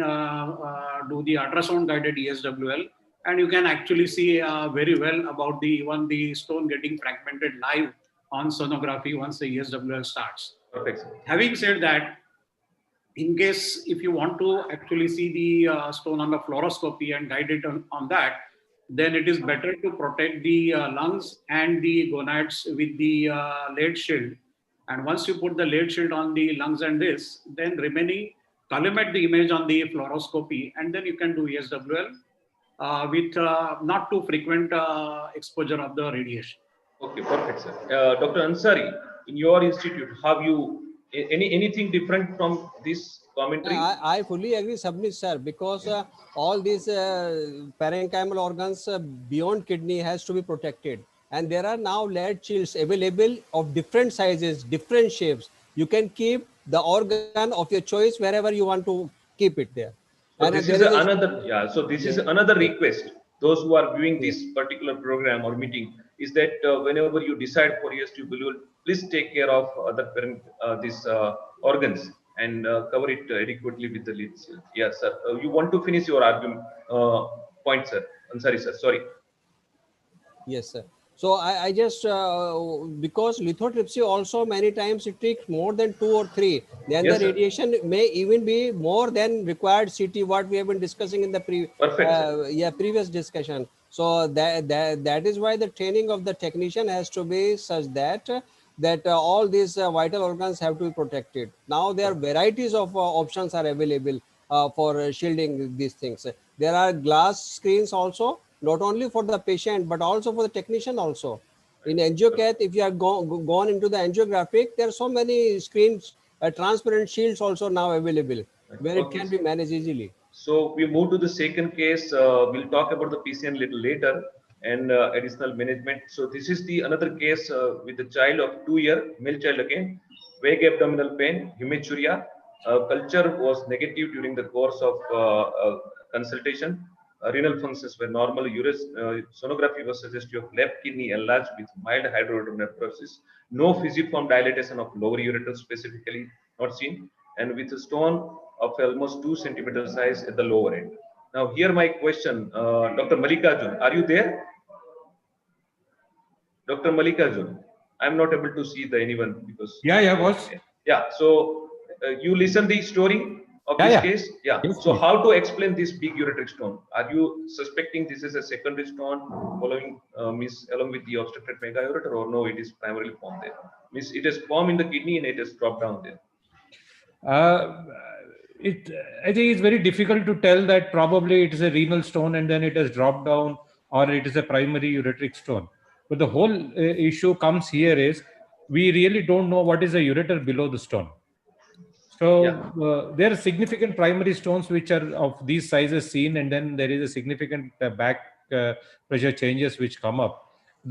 S4: do the ultrasound guided ESWL, and you can actually see very well about the even the stone getting fragmented live on sonography once the ESWL starts.
S9: Perfect.
S4: Having said that, in case if you want to actually see the stone on the fluoroscopy and guide it on that, then it is better to protect the lungs and the gonads with the lead shield. And once you put the lead shield on the lungs and this, then remaining collimate the image on the fluoroscopy, and then you can do ESWL with not too frequent exposure of the radiation.
S9: Okay, perfect, sir. Dr. Ansari, in your institute, have you anything different from this commentary?
S13: I fully agree, Sabnis sir, because all these parenchymal organs beyond kidney has to be protected. And there are now lead shields available of different sizes, different shapes. You can keep the organ of your choice wherever you want to keep it there.
S9: So
S13: And
S9: this
S13: there
S9: is
S13: is
S9: another, yeah. So this is
S13: yeah,
S9: another
S13: yeah,
S9: request. Those who are viewing
S13: yeah.
S9: this particular program or meeting is that whenever you decide for EST, please take care of other parent these organs and cover it adequately with the leads. Yes, sir. You want to finish your argument point, sir? Ansari, sir. Sorry.
S13: Yes, sir. So I just because lithotripsy also many times it takes more than 2 or 3. Then the
S9: Yes, sir.
S13: radiation may even be more than required CT. What we have been discussing in the
S9: Perfect, sir.
S13: previous discussion. So that is why the training of the technician has to be such that all these vital organs have to be protected. Now there are varieties of options are available for shielding these things. There are glass screens also, not only for the patient but also for the technician also. In angiocath, if you have gone into the angiographic, there are so many screens, transparent shields also now available where it
S9: Okay,
S13: can
S9: sir.
S13: be managed easily.
S9: So we move to the second case. We'll talk about the PCN little later and additional management. So this is the another case with a child of 2 year, male child again, vague abdominal pain, hematuria. Culture was negative during the course of consultation. Renal functions were normal. Sonography was suggestive of left kidney enlarged with mild hydronephrosis. No fusiform dilatation of lower ureter specifically not seen, and with a stone of almost 2 centimeter size at the lower end. Now, here my question, Dr. Mallikarjun, are you there? Dr. Mallikarjun, I'm not able to see the anyone because
S15: Yeah, boss.
S9: yeah. So you listen the story of this
S15: Yeah.
S9: case, yeah.
S15: Yes,
S9: So
S15: please.
S9: how to explain this big ureteric stone? Are you suspecting this is a secondary stone following along with the obstructed megaureter, or no? It is primarily formed there. Means it is formed in the kidney and it has dropped down there.
S15: I think it's very difficult to tell that probably it is a renal stone and then it has dropped down, or it is a primary ureteric stone. But the whole issue comes here is we really don't know what is the ureter below the stone. So
S9: Yeah.
S15: there are significant primary stones which are of these sizes seen, and then there is a significant back pressure changes which come up.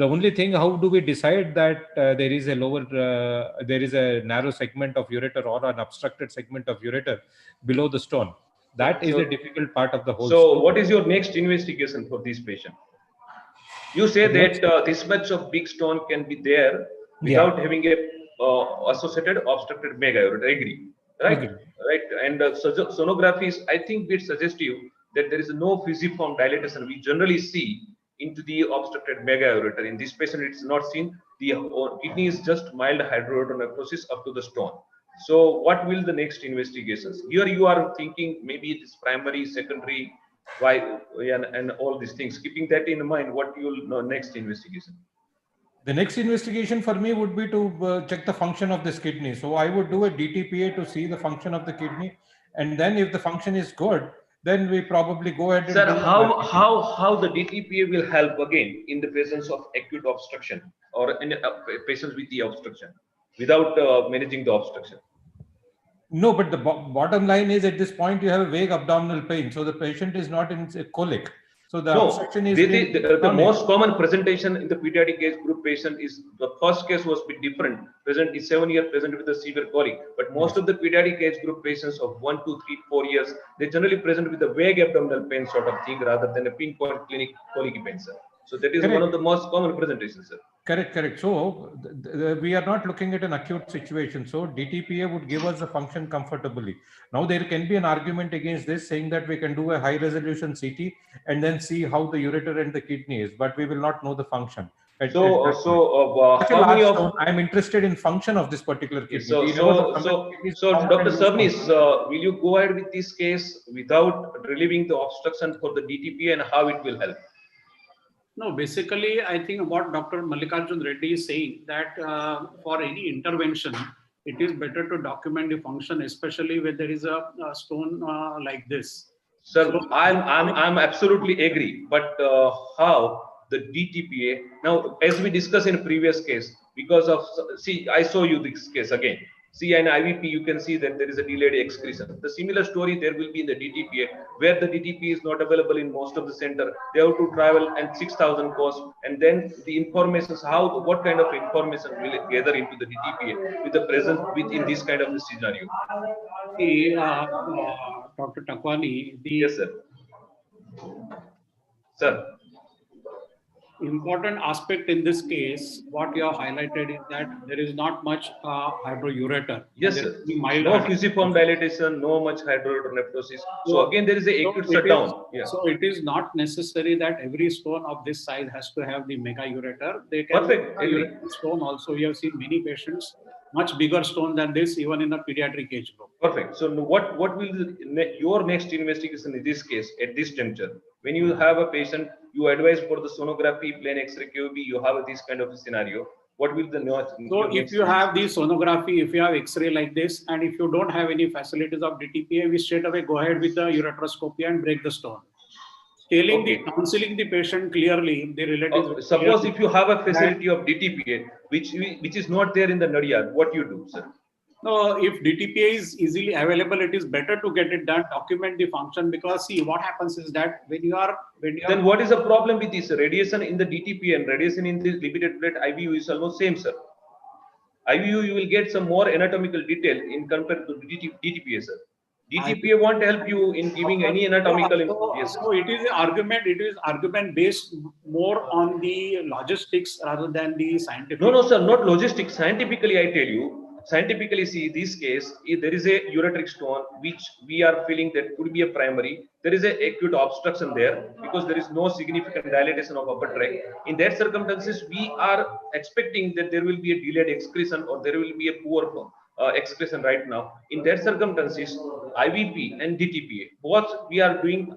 S15: The only thing, how do we decide that there is a there is a narrow segment of ureter or an obstructed segment of ureter below the stone? That is a difficult part of the whole
S9: So
S15: story.
S9: what is your next investigation for this patient? You say
S15: The next-
S9: that this much of big stone can be there
S15: Yeah.
S9: without having a associated obstructed megaureter. I agree, right?
S15: Agree.
S9: Right. And sonography is, I think, bit suggestive that there is no fusiform dilatation we generally see into the obstructed megaureter. In this patient, it's not seen. The kidney is just mild hydroureter necrosis up to the stone. So, what will the next investigations? Here, you are thinking maybe it is primary, secondary, why, and all these things. Keeping that in mind, what you'll know next investigation?
S15: The next investigation for me would be to check the function of this kidney. So I would do a DTPA to see the function of the kidney, and then if the function is good, then we probably go ahead and
S9: Sir,
S15: do
S9: how the DTPA will help again in the presence of acute obstruction or in patients with the obstruction without managing the obstruction?
S15: No, but the bottom line is at this point you have a vague abdominal pain, so the patient is not in a colic. So the
S9: No,
S15: obstruction is
S9: the most common presentation in the pediatric age group patient is the first case was a bit different. Present is 7-year present with a severe colic, but most of the pediatric age group patients of 1, 2, 3, 4 years, they generally present with a vague abdominal pain sort of thing rather than a pinpoint clinic colic pain, sir. So that is one of the most common presentations, sir.
S15: Correct. So we are not looking at an acute situation. So DTPA would give us the function comfortably. Now there can be an argument against this, saying that we can do a high resolution CT and then see how the ureter and the kidney is, but we will not know the function.
S9: How many of
S15: I'm interested in function of this particular kidney.
S9: So, Dr. Sabnis, will you go ahead with this case without relieving the obstruction for the DTPA and how it will help?
S4: No, basically, I think what Dr. Mallikarjun Reddy is saying that for any intervention, it is better to document the function, especially when there is a stone like this.
S9: Sir, so, I'm absolutely agree. But how the DTPA now, as we discussed in previous case, because of I show you this case again. See, in IVP, you can see that there is a delayed excretion. The similar story there will be in the DTPA, where the DTPA is not available in most of the center. They have to travel and 6,000 cost, and then the information, what kind of information will it gather into the DTPA with the presence within this kind of a scenario?
S4: Dr. Takwani,
S9: yes, sir. Sir.
S4: Important aspect in this case, what you have highlighted is that there is not much hydroureter.
S9: Yes, sir. No fusiform dilatation, no much hydroureter nephrosis. So again, there is a acute shutdown.
S4: So it is not necessary that every stone of this size has to have the mega ureter. They can
S9: Perfect.
S4: Stone also. We have seen many patients much bigger stone than this, even in a pediatric age group.
S9: Perfect. So what will your next investigation in this case at this juncture? When you have a patient, you advise for the sonography, plain X-ray, QB, you have this kind of a scenario. What will the
S4: So if you have the sonography, if you have X-ray like this, and if you don't have any facilities of DTPA, we straight away go ahead with the ureteroscopy and break the stone. Counseling the patient clearly, the relatives.
S9: Suppose if you have a facility of DTPA, which is not there in the Nadia, what you do, sir?
S4: No, if DTPA is easily available, it is better to get it done, document the function, because see what happens is that when you are
S9: then what is the problem with this radiation in the DTPA and radiation in the limited plate IVU is almost same, sir. IVU you will get some more anatomical detail in compared to DTPA, sir. DTPA won't help you in giving any anatomical information.
S4: So it is argument based more on the logistics rather than the scientific.
S9: No, sir, not logistics. Scientifically, I tell you. Scientifically, see this case, if there is a ureteric stone which we are feeling that could be a primary, there is a acute obstruction there because there is no significant dilatation of upper tract. In that circumstances, we are expecting that there will be a delayed excretion or there will be a poor excretion right now. In that circumstances, IVP and DTPA, both we are doing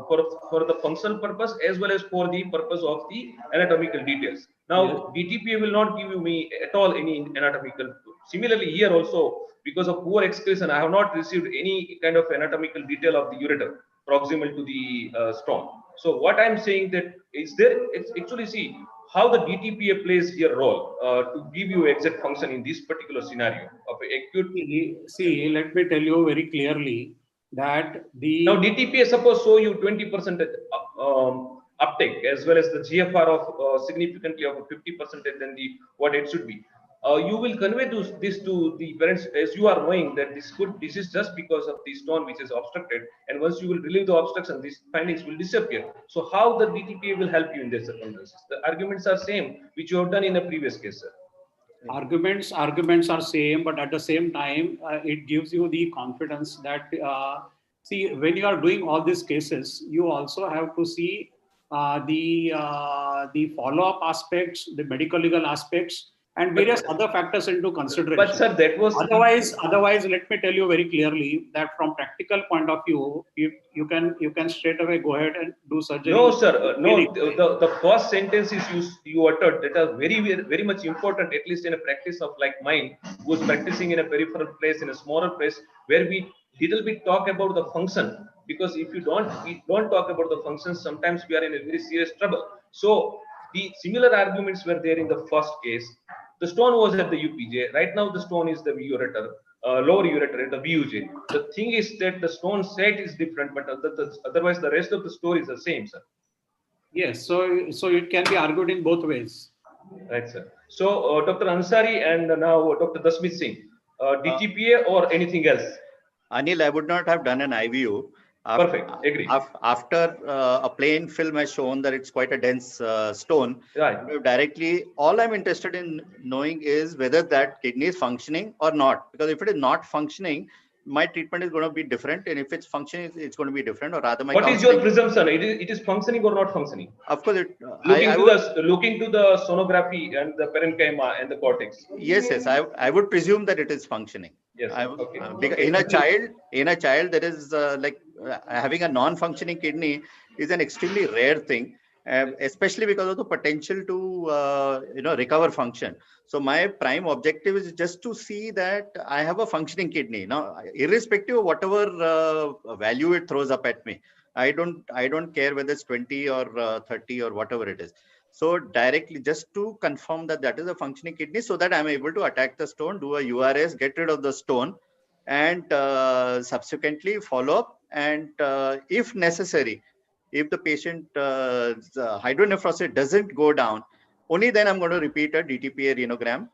S9: for the functional purpose as well as for the purpose of the anatomical details. Now, DTPA will not give me at all any anatomical. Similarly, here also, because of poor excretion, I have not received any kind of anatomical detail of the ureter proximal to the stone. So what I'm saying that is there, it's actually see,
S16: how the DTPA plays a role to give you exact function in this particular scenario of acute.
S4: See, let me tell you very clearly that
S16: now DTPA suppose show you 20% uptake as well as the GFR of significantly of 50% than the what it should be. You will convey this to the parents as you are knowing that this is just because of the stone which is obstructed, and once you will relieve the obstruction, these findings will disappear. So how the DTPA will help you in this circumstances? The arguments are same which you have done in a previous case, sir.
S4: Arguments are same, but at the same time, it gives you the confidence that see, when you are doing all these cases, you also have to see the follow-up aspects, the medical legal aspects, and various other factors into consideration.
S16: But sir, that was
S4: otherwise, let me tell you very clearly that from practical point of view, you can straight away go ahead and do surgery.
S16: No, sir. No, the first sentence is you uttered that are very much important, at least in a practice of like mine, who's practicing in a peripheral place, in a smaller place, where we little bit talk about the function. Because if we don't talk about the functions, sometimes we are in a very serious trouble. So the similar arguments were there in the first case. The stone was at the UPJ. Right now, the stone is the ureter, lower ureter, the VUJ. The thing is that the stone set is different, but otherwise the rest of the story is the same, sir.
S4: Yes, so it can be argued in both ways.
S16: Right, sir. So Dr. Ansari and now Dr. Dasmit Singh, DTPA or anything else?
S14: Anil, I would not have done an IVU.
S16: Perfect. Agree.
S14: After a plain film has shown that it's quite a dense stone,
S16: right.
S14: Directly, all I'm interested in knowing is whether that kidney is functioning or not. Because if it is not functioning, my treatment is going to be different, and if it's functioning, it's going to be different. Or rather, my
S16: what is your presumption? It is functioning or not functioning?
S14: Of course,
S16: looking to the sonography and the parenchyma and the cortex.
S14: Yes. I would presume that it is functioning.
S16: Yes.
S14: Because in a child, there is having a non-functioning kidney is an extremely rare thing, especially because of the potential to recover function. So my prime objective is just to see that I have a functioning kidney. Now, irrespective of whatever value it throws up at me, I don't care whether it's 20 or 30 or whatever it is. So directly, just to confirm that is a functioning kidney, so that I'm able to attack the stone, do a URS, get rid of the stone, and subsequently follow up. And if necessary, if the patient hydronephrosis doesn't go down, only then I'm going to repeat a DTPA renogram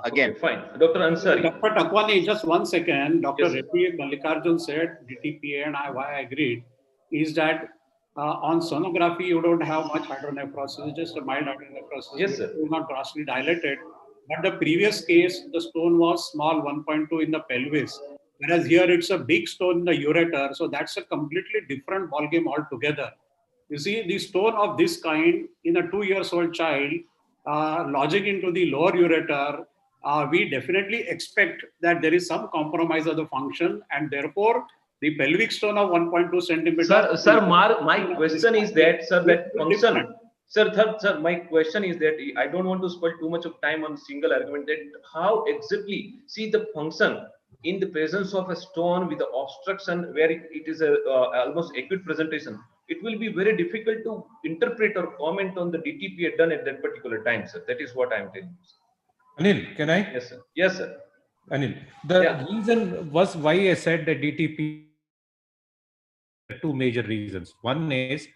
S14: again.
S16: Okay, fine. Dr. Ansari.
S4: Dr. Takwani, just 1 second. Dr.
S16: Yes,
S4: Repi Mallikarjun said DTPA, and why I agreed is that on sonography, you don't have much hydronephrosis, just a mild hydronephrosis.
S16: Yes, sir.
S4: It is not grossly dilated. But the previous case, the stone was small, 1.2 in the pelvis, whereas here it's a big stone in the ureter. So that's a completely different ballgame altogether. You see, the stone of this kind in a 2-year-old child lodging into the lower ureter, we definitely expect that there is some compromise of the function, and therefore the pelvic stone of 1.2 centimeters.
S16: Sir, my question is that, sir, that function. Sir, my question is that I don't want to spend too much of time on single argument that how exactly see the function in the presence of a stone with the obstruction where it is a almost acute presentation. It will be very difficult to interpret or comment on the DTPA done at that particular time, sir. That is what I am telling you.
S15: Anil, can I?
S16: Yes, sir. Yes, sir.
S15: Anil, the reason was why I said that DTP. Two major reasons. One is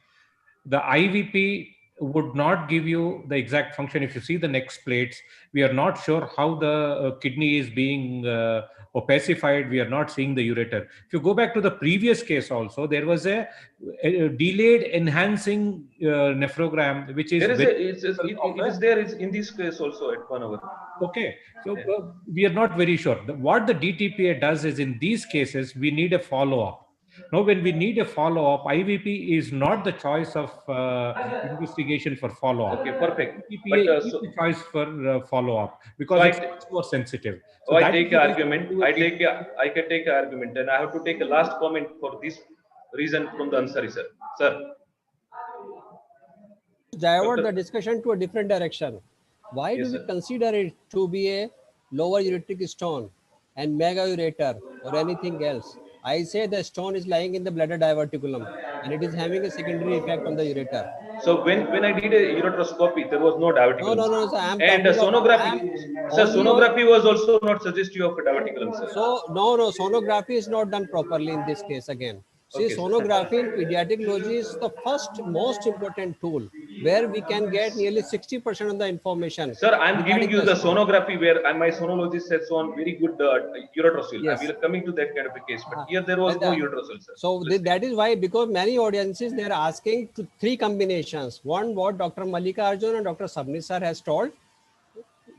S15: the IVP would not give you the exact function. If you see the next plates, we are not sure how the kidney is being opacified. We are not seeing the ureter. If you go back to the previous case also, there was a delayed enhancing nephrogram, which is...
S16: It is there in this case also at 1 hour.
S15: Okay, so we are not very sure. What the DTPA does is in these cases, we need a follow-up. Now, when we need a follow-up, IVP is not the choice of investigation for follow-up.
S16: Okay, perfect.
S15: IVP is the choice for follow-up because it's much more sensitive.
S16: So I take an argument. I can take an argument, and I have to take a last comment for this reason from the Ansari, sir. Sir.
S13: Divert the discussion to a different direction. Why do we consider it to be a lower ureteric stone and mega ureter or anything else? I say the stone is lying in the bladder diverticulum and it is having a secondary effect on the ureter.
S16: So when I did a ureteroscopy, there was no
S13: No,
S16: diverticulum,
S13: no,
S16: sir.
S13: no, sir. I am
S16: And
S13: talking of, I
S16: sonography,
S13: am
S16: sir,
S13: only on.
S16: sonography was also not suggestive of a diverticulum, sir.
S13: So, no, no, sonography is not done properly in this case again. See,
S16: Okay, sir.
S13: sonography in pediatricology is the first most important tool where we can get nearly 60% of the information.
S16: Sir, I'm giving
S13: regarding
S16: you the
S13: stone.
S16: sonography where my sonologist says on very good ureterosol. I
S13: Yes.
S16: will coming to that kind of a case, but here there was
S13: And,
S16: no ureterosol, sir.
S13: So that is why, because many audiences, they are asking to three combinations. One, what Dr. Malika Arjun and Dr. Sabnis sir has told,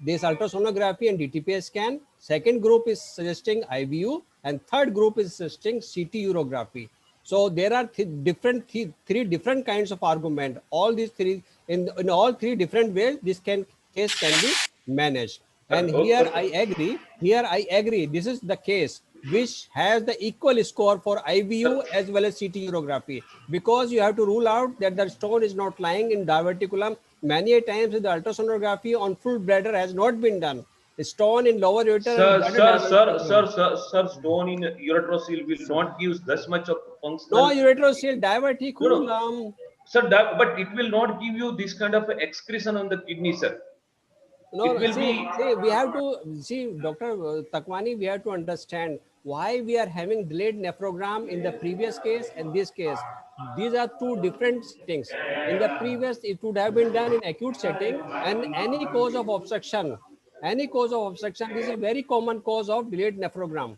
S13: this ultrasonography and DTPS scan. Second group is suggesting IVU, and third group is suggesting CT urography. So there are three different kinds of argument. All these three, in all three different ways, this case can be managed. And here I agree. Here I agree. This is the case which has the equal score for IVU as well as CT urography, because you have to rule out that the stone is not lying in diverticulum. Many a times the ultrasonography on full bladder has not been done. A stone in lower ureter and bladder diverticulum.
S16: Stone in ureterosol will not give this much of
S13: No,
S16: functional.
S13: ureterosol diverticulum.
S16: No. Sir, but it will not give you this kind of excretion on the kidney, sir.
S13: No,
S16: it will
S13: see, we have to see, Dr. Takwani, we have to understand why we are having delayed nephrogram in the previous case and this case. These are two different settings. In the previous, it would have been done in acute setting, and any cause of obstruction, this is a very common cause of delayed nephrogram.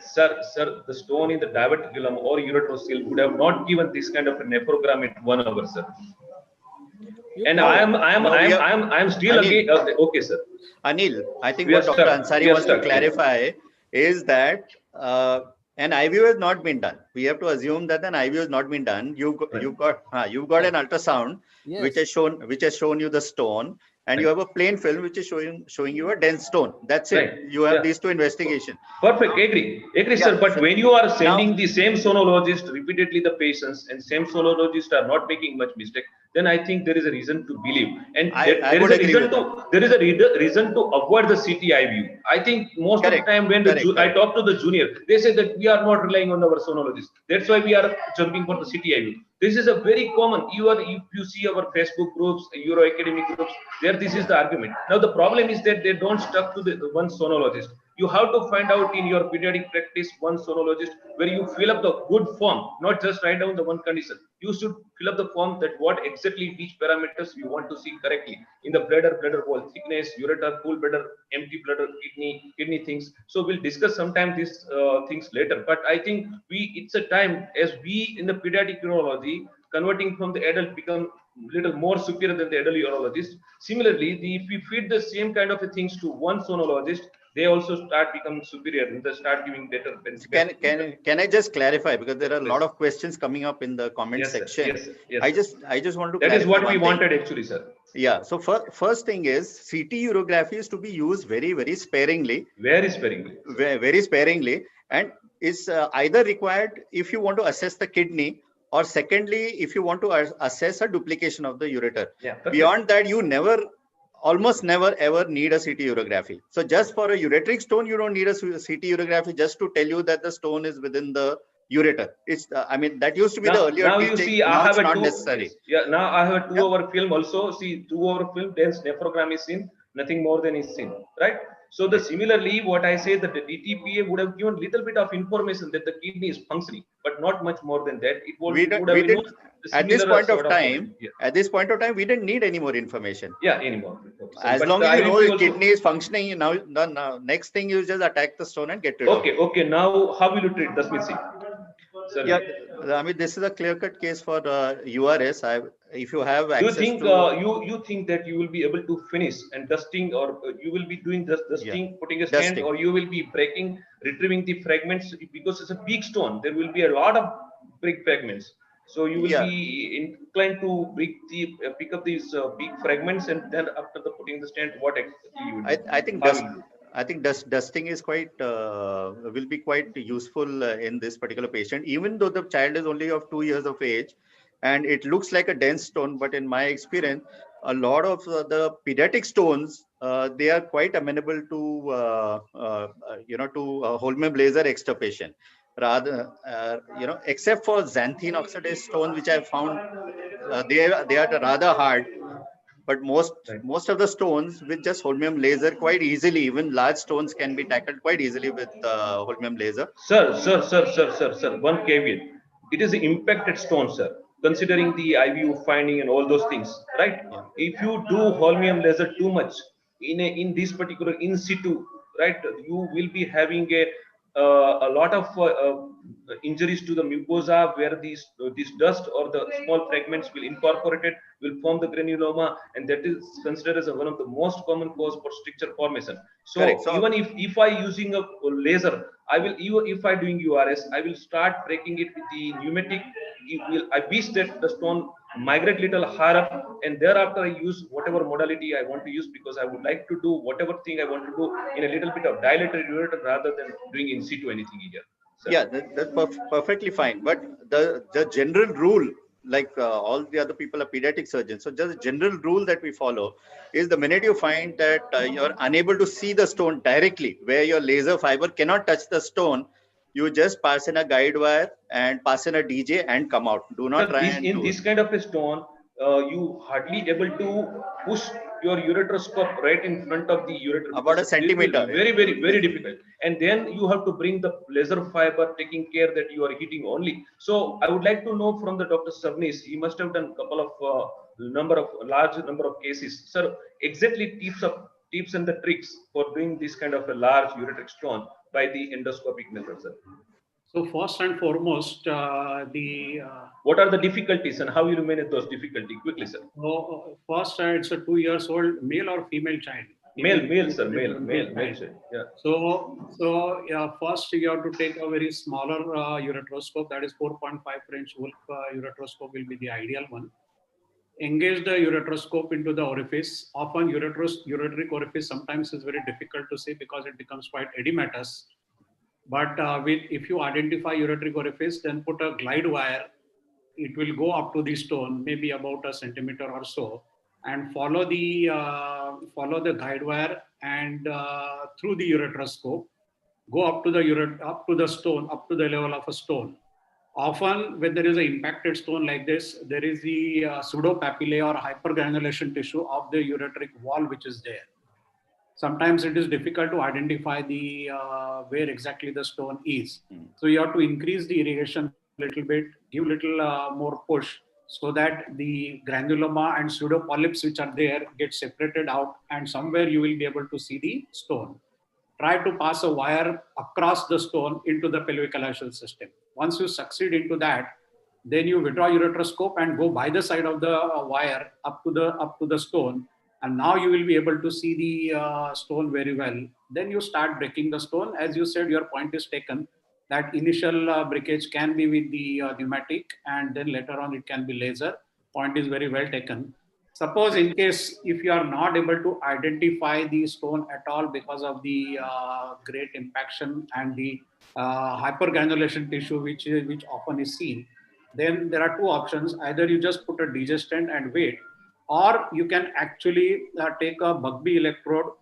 S16: Sir, the stone in the diverticulum or ureterosol would have not given this kind of a nephrogram at 1 hour, sir. And I am still again. Okay, sir.
S14: Anil, I think what Dr. Ansari wants to clarify is that an IVU has not been done. We have to assume that an IVU has not been done. You've got an ultrasound which has shown you the stone, and you have a plain film which is showing you a dense stone. That's it. You have these two investigations.
S16: Perfect. Agree, sir. But when you are sending the same sonologist repeatedly the patients, and same sonologists are not making much mistake, then I think there is a reason to believe, and there is a reason to avoid the CTI view. I think most of the time when I talk to the junior, they say that we are not relying on our sonologist. That's why we are jumping for the CTI view. This is a very common. If you see our Facebook groups, Euro academic groups, there this is the argument. Now the problem is that they don't stuck to the one sonologist. You have to find out in your pediatric practice one sonologist where you fill up the good form, not just write down the one condition. You should fill up the form that what exactly which parameters you want to see correctly in the bladder wall thickness, ureter, full bladder, empty bladder, kidney things. So we'll discuss sometime these things later. But I think it's a time as we in the pediatric urology converting from the adult become little more superior than the adult urologist. Similarly, if we feed the same kind of things to one sonologist, they also start becoming superior and they start giving better.
S14: Can I just clarify, because there are a lot of questions coming up in the comment section.
S16: Yes,
S14: I just want to
S16: that
S14: clarify
S16: is what we wanted actually, sir.
S14: Yeah. So first thing is CT urography is to be used very, very sparingly.
S16: Very sparingly.
S14: Very sparingly, and is either required if you want to assess the kidney, or secondly, if you want to assess a duplication of the ureter. Beyond that, you almost never ever need a CT urography. So just for a ureteric stone, you don't need a CT urography just to tell you that the stone is within the ureter. It's I mean, that used to be the earlier
S16: now
S14: teaching.
S16: You see,
S14: now
S16: it's
S14: not necessary.
S16: Yeah, now I have a 2-hour film also. See, 2-hour film, dense nephrogram is seen, nothing more than is seen, right? So the similarly, what I say that the DTPA would have given little bit of information that the kidney is functioning, but not much more than that. It would have
S14: at this point of time, we didn't need any more information.
S16: Yeah, anymore.
S14: As long as you know the kidney is functioning, now next thing you just attack the stone and get rid of it.
S16: Okay. Now how will you treat the Smith?
S14: Yeah, I mean, this is a clear-cut case for URS. If you have access
S16: you think you think that you will be able to finish and dusting, or you will be doing dusting, putting a stand, or you will be breaking, retrieving the fragments, because it's a big stone. There will be a lot of big fragments. So you will be inclined to pick up these big fragments, and then after the putting the stand, what exactly you will do?
S14: I think dusting is will be quite useful in this particular patient, even though the child is only of 2 years of age, and it looks like a dense stone. But in my experience, a lot of the pediatric stones they are quite amenable to holmium laser extirpation. Rather, except for xanthine oxidase stone, which I found they are rather hard. But most of the stones with just holmium laser quite easily, even large stones can be tackled quite easily with holmium laser.
S16: Sir. One caveat. It is the impacted stone, sir. Considering the IVU finding and all those things, right?
S14: Yeah.
S16: If you do holmium laser too much in this particular in situ, right, you will be having a lot of injuries to the mucosa where these dust or the small fragments will incorporate it, will form the granuloma, and that is considered as one of the most common cause for stricture formation. So,
S14: Correct. So
S16: even if I using a laser, I will, even if I doing URS, I will start breaking it with the pneumatic. I wish that the stone migrate little higher up, and thereafter I use whatever modality I want to use, because I would like to do whatever thing I want to do in a little bit of dilated ureter rather than doing in situ anything here. Sir.
S14: Yeah, that's perfectly fine. But the general rule, like all the other people are pediatric surgeons, so just the general rule that we follow is the minute you find that you're unable to see the stone directly, where your laser fiber cannot touch the stone, you just pass in a guide wire and pass in a DJ and come out. Do not
S16: Sir,
S14: try and do it.
S16: this kind of a stone, you hardly able to push your ureteroscope right in front of the ureter.
S14: About a centimeter.
S16: Very difficult. And then you have to bring the laser fiber, taking care that you are heating only. So I would like to know from the Dr. Savnis, he must have done a couple of large number of cases. Sir, exactly tips and the tricks for doing this kind of a large ureteric stone by the endoscopic method, sir.
S4: So first and foremost,
S16: what are the difficulties and how you manage those difficulties quickly, sir?
S4: First, it's a 2 years old male or female child.
S16: Male, sir. Male child. Yeah.
S4: So yeah, first you have to take a very smaller ureteroscope, that is 4.5 French Wolf ureteroscope will be the ideal one. Engage the ureteroscope into the orifice. Often ureteric orifice sometimes is very difficult to see because it becomes quite edematous. But if you identify ureteric orifice, then put a glide wire. It will go up to the stone, maybe about a centimeter or so, and follow the guide wire and through the ureteroscope, go up to the stone, up to the level of a stone. Often, when there is an impacted stone like this, there is the pseudopapillae or hypergranulation tissue of the ureteric wall which is there. Sometimes it is difficult to identify where exactly the stone is. So you have to increase the irrigation a little bit, give little more push, so that the granuloma and pseudopolyps which are there get separated out, and somewhere you will be able to see the stone. Try to pass a wire across the stone into the pelvic-calaceal system. Once you succeed into that, then you withdraw ureteroscope and go by the side of the wire up to the stone. And now you will be able to see the stone very well. Then you start breaking the stone. As you said, your point is taken that initial breakage can be with the pneumatic, and then later on it can be laser. Point is very well taken. Suppose in case if you are not able to identify the stone at all because of the great impaction and the hypergranulation tissue which often is seen, then there are two options. Either you just put a DJ stent and wait, or you can actually take a Bugbee electrode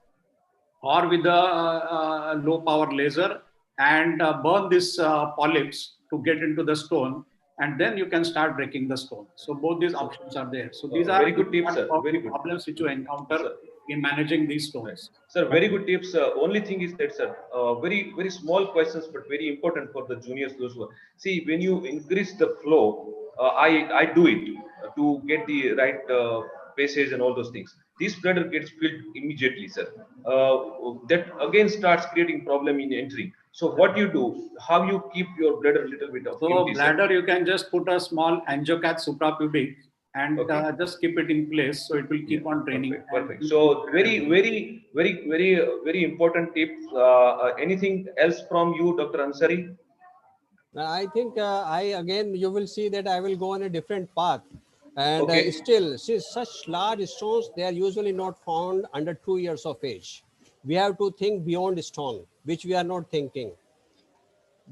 S4: or with a low power laser and burn these polyps to get into the stone, and then you can start breaking the stone. So both these options are there. So these are
S16: very good tips, sir. Very good
S4: problems which you encounter in managing these stones.
S16: Sir, very good tips. Only thing is that, sir, very small questions, but very important for the juniors. Those who are, see, when you increase the flow, I do it to get the right passage and all those things. This bladder gets filled immediately, sir. That again starts creating problem in entering. So what you do, how you keep your bladder a little bit of
S4: so
S16: empty,
S4: bladder,
S16: sir?
S4: you can just put a small angiocath suprapubic and just keep it in place, so it will keep on draining.
S16: Perfect. So very important tips. Anything else from you, Dr. Ansari?
S13: I think you will see that I will go on a different path. And
S16: Okay.
S13: still, see, such large stones, they are usually not found under 2 years of age. We have to think beyond stone, which we are not thinking.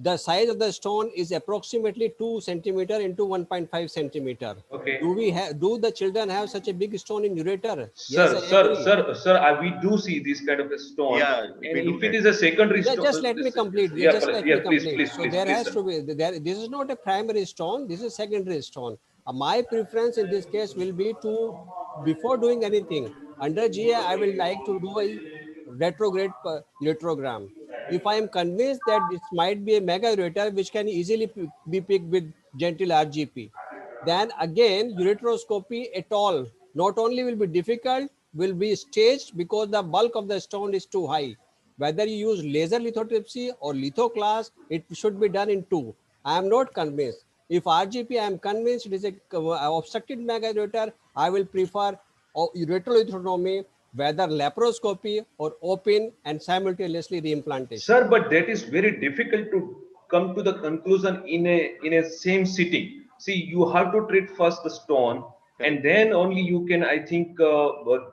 S13: the size of the stone is approximately 2 centimeter into 1.5 centimeter.
S16: Okay.
S13: Do the children have such a big stone in ureter?
S16: Sir,
S13: Yes, I agree.
S16: sir, we do see this kind of a stone.
S14: Yeah,
S16: And
S14: we do
S16: if it
S14: get.
S16: is a secondary stone,
S13: Just let me complete.
S16: yeah,
S13: Just let
S16: yeah,
S13: me
S16: please,
S13: complete.
S16: please,
S13: So
S16: please,
S13: there
S16: please,
S13: has
S16: sir.
S13: to be there. This is not a primary stone. This is secondary stone. My preference in this case will be to, before doing anything under GA, I will like to do a retrograde ureterogram. If I am convinced that it might be a mega ureter which can easily be picked with gentle RGP, then again ureteroscopy at all not only will be difficult, will be staged because the bulk of the stone is too high. Whether you use laser lithotripsy or lithoclass, it should be done in two. I am not convinced. If RGP, I am convinced it is a obstructed mega ureter, I will prefer ureterolithotomy, whether laparoscopy or open and simultaneously reimplantation.
S16: Sir, but that is very difficult to come to the conclusion in a same sitting. See, you have to treat first the stone, and then only you can, I think,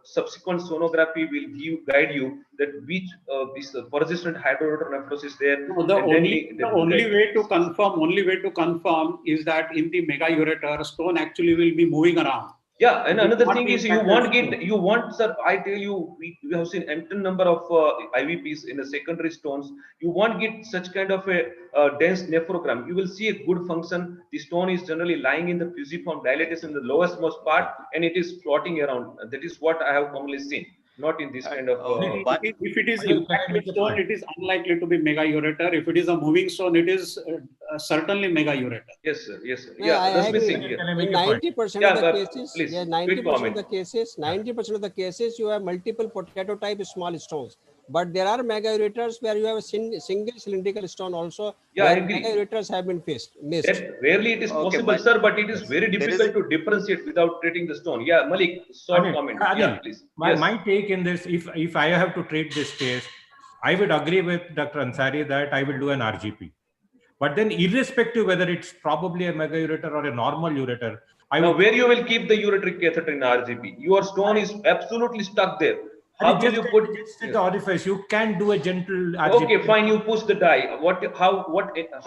S16: subsequent sonography will guide you that which is persistent hydronephrosis there,
S4: No, the
S16: and then
S4: only
S16: that will guide you.
S4: only way to confirm is that in the mega ureter, stone actually will be moving around.
S16: Yeah, and
S4: It will
S16: another
S4: not
S16: thing
S4: be
S16: is you
S4: impacted.
S16: want, sir, I tell you, we have seen n number of IVPs in the secondary stones. You won't get such kind of a dense nephrogram. You will see a good function. The stone is generally lying in the fusiform dilatation in the lowest most part, and it is floating around. That is what I have commonly seen. Not in this kind of.
S4: If it is impacted stone, it is unlikely to be mega ureter. If it is a moving stone, it is certainly mega ureter.
S16: Yes, sir. Yes, sir.
S13: No,
S16: Yeah,
S13: I
S16: that's
S13: agree.
S16: missing.
S13: In
S16: Yeah.
S13: 90%
S16: Yeah,
S13: of the cases,
S16: please,
S13: yeah,
S16: quick
S13: 90% of
S16: comment.
S13: the cases, 90% of the cases, you have multiple potato type small stones. But there are mega ureters where you have a single cylindrical stone also,
S16: Yeah, I
S13: where
S16: agree.
S13: mega ureters have been missed.
S16: That rarely it is
S14: Okay,
S16: possible, sir, but it is very
S14: there is
S16: difficult to differentiate without treating the stone. Yeah, Malik, short
S15: Anil,
S16: comment.
S15: Anil,
S16: Yeah, please.
S15: my,
S16: Yes.
S15: my take in this, if I have to treat this case, I would agree with Dr. Ansari that I will do an RGP. But then irrespective whether it's probably a mega ureter or a normal ureter, I
S16: Now,
S15: would
S16: where you will keep the ureteric catheter in RGP? Your stone is absolutely stuck there.
S15: and
S16: How
S15: it
S16: will
S15: just
S16: you put?
S15: just at the orifice. You can do a gentle
S16: Okay,
S15: RGP.
S16: fine. You push the die.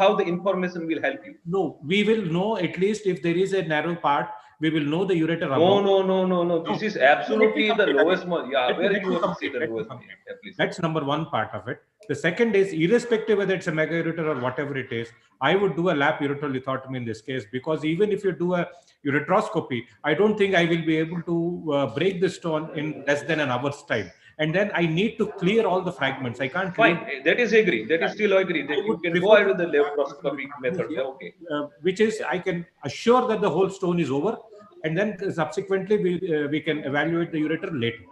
S16: How the information will help you?
S15: No, we will know at least if there is a narrow part, we will know the ureter
S16: No,
S15: above.
S16: no. This is
S15: Let me
S16: absolutely the
S15: complete, Anil.
S16: lowest one. Yeah, where
S15: Let
S16: you
S15: me
S16: have to see
S15: complete.
S16: the
S15: Let me
S16: lowest.
S15: complete.
S16: Yeah, please.
S15: That's number one part of it. The second is irrespective whether it's a mega ureter or whatever it is, I would do a lap ureterolithotomy in this case, because even if you do a ureteroscopy, I don't think I will be able to break the stone in less than an hour's time. And then I need to clear all the fragments. I can't clear.
S16: Fine, that is agree. That is still agree that you can go ahead with the laparoscopic method.
S15: Here,
S16: Okay.
S15: which is I can assure that the whole stone is over, and then subsequently we can evaluate the ureter later.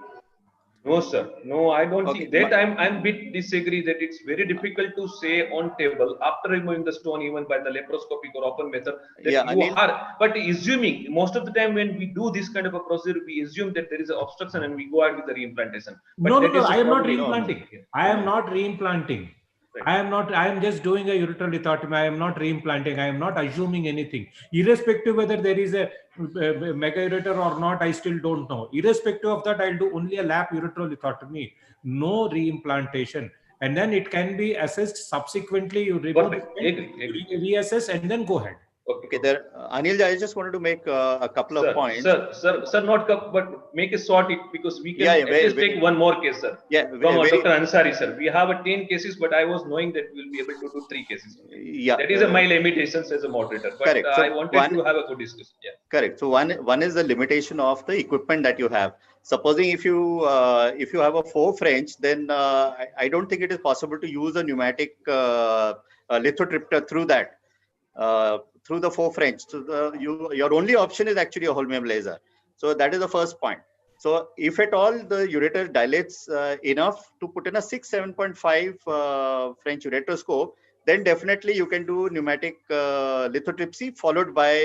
S16: No, sir. No, I don't
S14: Okay,
S16: think that. I'm bit disagree that it's very difficult to say on table after removing the stone, even by the laparoscopic or open method, that
S14: Yeah,
S16: you
S14: Anil.
S16: are. But assuming most of the time when we do this kind of a procedure, we assume that there is an obstruction and we go ahead with the reimplantation. But
S15: No,
S16: that is
S15: I am not
S16: probably
S15: reimplanting. I am not reimplanting. I am not. I am just doing a ureterolithotomy. I am not reimplanting. I am not assuming anything. Irrespective whether there is a mega ureter or not, I still don't know. Irrespective of that, I'll do only a lap ureterolithotomy, no reimplantation, and then it can be assessed subsequently. You remove
S16: perfect.
S15: it,
S16: Agree.
S15: reassess, and then go ahead.
S14: Okay, there, Anil, I just wanted to make a couple of points.
S16: Sir, not but make it short it because we can at least take one more case, sir.
S14: Yeah,
S16: Come on, Dr. Ansari, sir. We have 10 cases, but I was knowing that we'll be able to do 3 cases.
S14: Yeah,
S16: that is my limitations as a moderator. But
S14: correct. So
S16: I wanted to have a good discussion. Yeah.
S14: Correct. So one is the limitation of the equipment that you have. Supposing if you have a 4 French, then I don't think it is possible to use a pneumatic lithotripter through that. Through the 4 French. So your only option is actually a holmium laser. So that is the first point. So if at all the ureter dilates enough to put in a 7.5 French ureteroscope, then definitely you can do pneumatic lithotripsy followed by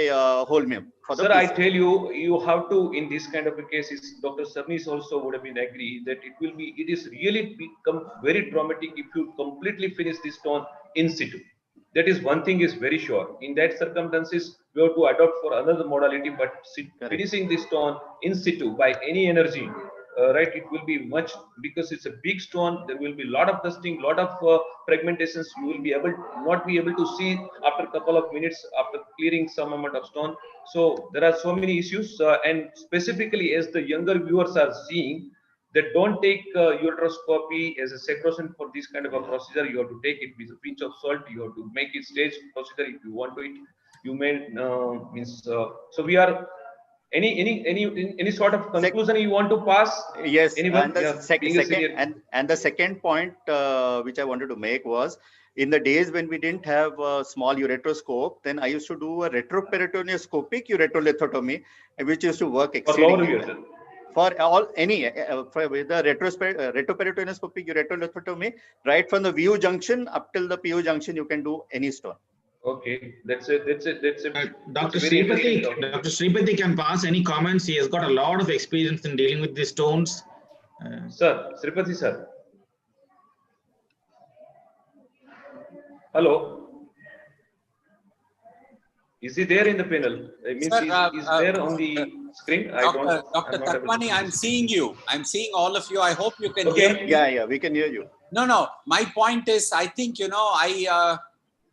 S14: holmium.
S16: Sir, I tell you, you have to, in this kind of a cases, Dr. Sarnis also would have been agree that it is really become very traumatic if you completely finish this stone in situ. That is one thing is very sure. In that circumstances, we have to adopt for another modality, but finishing this stone in situ by any energy right, it will be much, because it's a big stone. There will be a lot of dusting, lot of fragmentations. You will be able not be able to see after a couple of minutes after clearing some amount of stone. So there are so many issues, and specifically as the younger viewers are seeing, that don't take ureteroscopy as a sacrosanct for this kind of a procedure. You have to take it with a pinch of salt. You have to make it stage procedure if you want to it. You may means so we are any sort of conclusion you want to pass?
S14: Yes,
S16: Anyone?
S14: and the
S16: Yeah, being a
S14: second
S16: senior.
S14: and the second point which I wanted to make was, in the days when we didn't have a small ureteroscope, then I used to do a retroperitoneoscopic ureterolithotomy, which used to work
S16: For lower
S14: exceedingly well.
S16: ureter.
S14: For all for with the retroperitoneoscopic ureterolithotomy, right from the VU junction up till the PU junction, you can do any stone.
S16: Okay, that's it. That's a
S2: Dr.
S16: very interesting
S2: Sripati,
S16: topic.
S2: Dr. Sripati can pass any comments. He has got a lot of experience in dealing with these stones.
S16: Sir, Sripati sir. Hello. Is he there in the panel? I mean,
S17: Sir,
S16: is there on the screen? I don't.
S17: Dr. Tatwani, I'm seeing you. I'm seeing all of you. I hope you can
S16: Okay.
S17: hear me.
S14: Yeah, we can hear you.
S17: No. My point is, I think,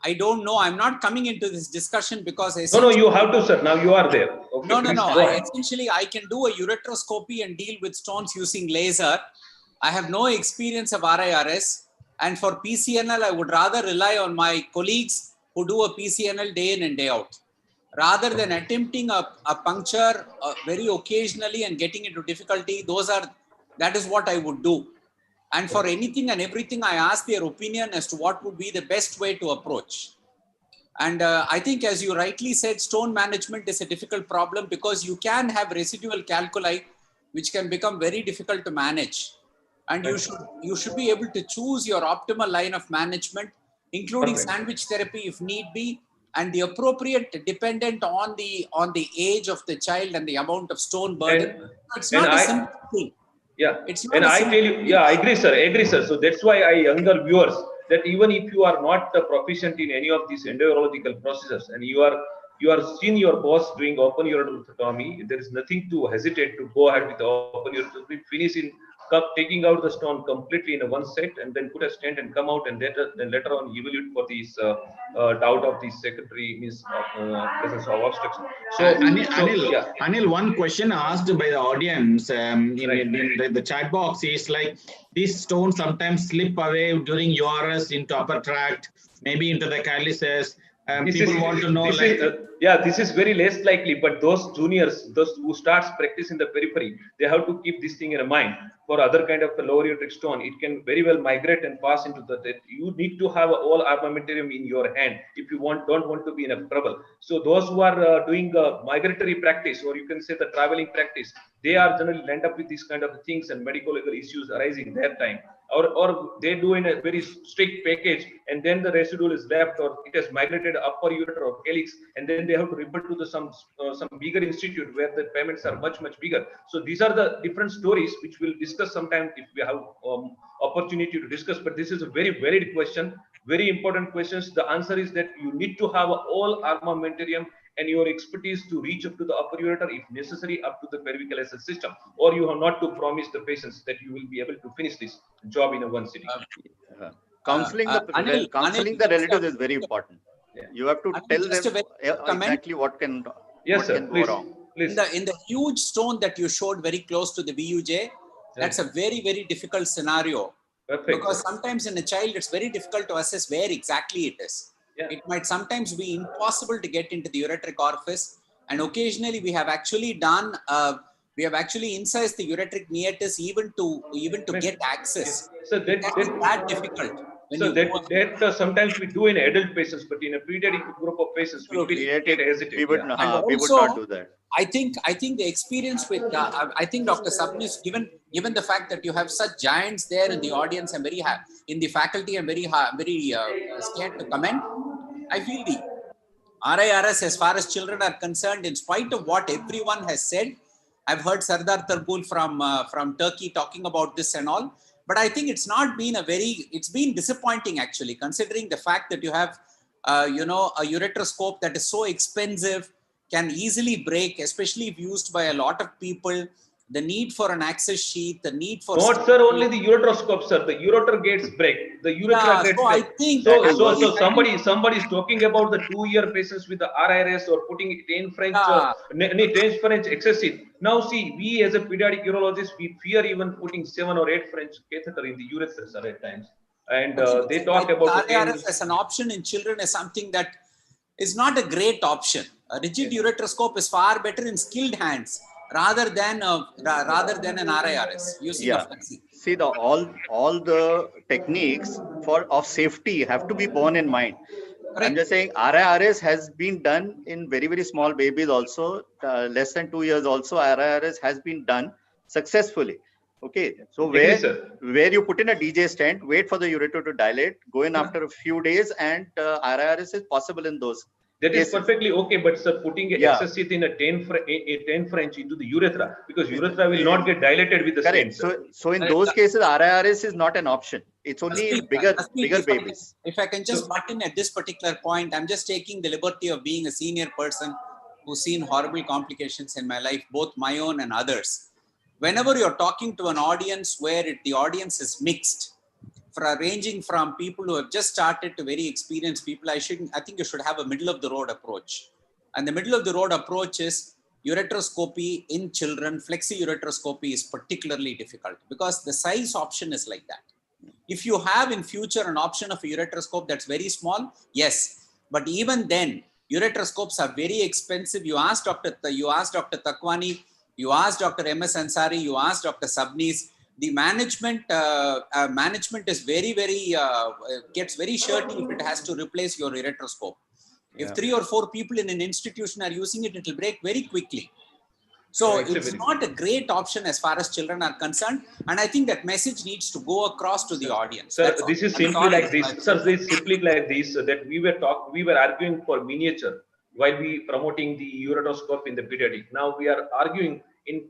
S17: I don't know. I'm not coming into this discussion because
S16: No, you have to, sir. Now you are there. Okay,
S17: No.
S16: go ahead.
S17: Essentially, I can do a ureteroscopy and deal with stones using laser. I have no experience of RIRS. And for PCNL, I would rather rely on my colleagues who do a PCNL day in and day out. Rather than attempting a puncture very occasionally and getting into difficulty, that is what I would do. And for anything and everything, I ask their opinion as to what would be the best way to approach. And I think, as you rightly said, stone management is a difficult problem because you can have residual calculi, which can become very difficult to manage. And you should be able to choose your optimal line of management, including sandwich therapy if need be, and the appropriate dependent on the age of the child and the amount of stone burden. It's not a simple thing.
S16: Yeah,
S17: it's not
S16: and
S17: a
S16: I
S17: simple
S16: tell you,
S17: thing.
S16: yeah, I agree, sir. So that's why younger viewers, that even if you are not proficient in any of these endourological procedures, and you are seeing your boss doing open ureterotomy, there is nothing to hesitate to go ahead with the open ureterotomy, finish in taking out the stone completely in a one set, and then put a stent and come out, and then later on evaluate for these doubt of the secondary means presence of obstruction. So,
S2: Anil, one question asked by the audience in the chat box is like, these stones sometimes slip away during URS into upper tract, maybe into the calyces. People want to know,
S16: this is very less likely, but those juniors, those who starts practicing the periphery, they have to keep this thing in mind. For other kind of lower ureteric stone, it can very well migrate and pass into that. You need to have all armamentarium in your hand if you don't want to be in a trouble. So those who are doing migratory practice, or you can say the traveling practice, they are generally end up with these kind of things and medical legal issues arising their time. Or they do in a very strict package, and then the residual is left, or it has migrated upper ureter or calyx, and then they have to report to some bigger institute where the payments are much bigger. So these are the different stories which we'll discuss sometime if we have opportunity to discuss. But this is a very valid question, very important questions. The answer is that you need to have all armamentarium and your expertise to reach up to the upper ureter, if necessary, up to the cervical system, or you have not to promise the patients that you will be able to finish this job in a one sitting.
S14: Counseling the relatives is very important. You have to tell them exactly what can go wrong.
S17: In the huge stone that you showed very close to the VUJ, that's a very difficult scenario. Because sometimes in a child, it's very difficult to assess where exactly it is. It might sometimes be impossible to get into the ureteric orifice, and occasionally we have actually done incised the ureteric meatus even to get access.
S16: So
S17: that difficult.
S16: So that sometimes we do in adult patients, but in a pediatric group of patients, we hesitate.
S14: We would not do that.
S17: I think the experience with I think Dr. Sabnis, given the fact that you have such giants there in the audience, and in the faculty, and very scared to comment. I feel the RIRS, as far as children are concerned, in spite of what everyone has said, I've heard Sardar Turgul from Turkey talking about this and all, but I think it's been disappointing actually, considering the fact that you have a ureteroscope that is so expensive, can easily break, especially if used by a lot of people, the need for an access sheath, the need for
S16: not sir only the ureteroscope, sir. The ureter gets break, the urethra
S17: yeah,
S16: gets
S17: so I
S16: break.
S17: think
S16: So somebody is talking about the 2-year patients with the RIRS or putting 10 French 10 French excessive. Now see, we as a pediatric urologist, we fear even putting 7 or 8 French catheter in the urethra, sir, at times. And they talk about the 10
S17: RIRS as an option in children is something that is not a great option. A rigid ureteroscope is far better in skilled hands rather than an RIRS using a flexi.
S14: See, all the techniques of safety have to be borne in mind.
S17: Correct.
S14: I'm just saying RIRS has been done in very, very small babies also, less than 2 years also. RIRS has been done successfully. Okay, so where you put in a DJ stent, wait for the ureter to dilate, go in after a few days, and RIRS is possible in those
S16: that
S14: cases.
S16: Is perfectly okay, but sir, putting excessive in a 10 French into the urethra, because urethra will not get dilated with the
S14: correct.
S16: stent.
S14: So in those cases, RIRS is not an option. It's only in bigger babies.
S17: If I can just butt in at this particular point, I'm just taking the liberty of being a senior person who's seen horrible complications in my life, both my own and others. Whenever you're talking to an audience where the audience is mixed, ranging from people who have just started to very experienced people, I think you should have a middle of the road approach. And the middle of the road approach is ureteroscopy in children. Flexi ureteroscopy is particularly difficult because the size option is like that. If you have in future an option of a ureteroscope that's very small, yes. But even then, ureteroscopes are very expensive. You ask Dr. Takwani, you ask Dr. MS Ansari, you ask Dr. Sabnis. The management is very, gets very shirty if it has to replace your ureteroscope. If 3 or 4 people in an institution are using it, it will break very quickly. So it's not a great option as far as children are concerned. And I think that message needs to go across to the audience.
S16: Sir, this is simply like this. Sir, this is simply like this, that we were arguing for miniature while we promoting the ureteroscope in the pediatric. Now we are arguing in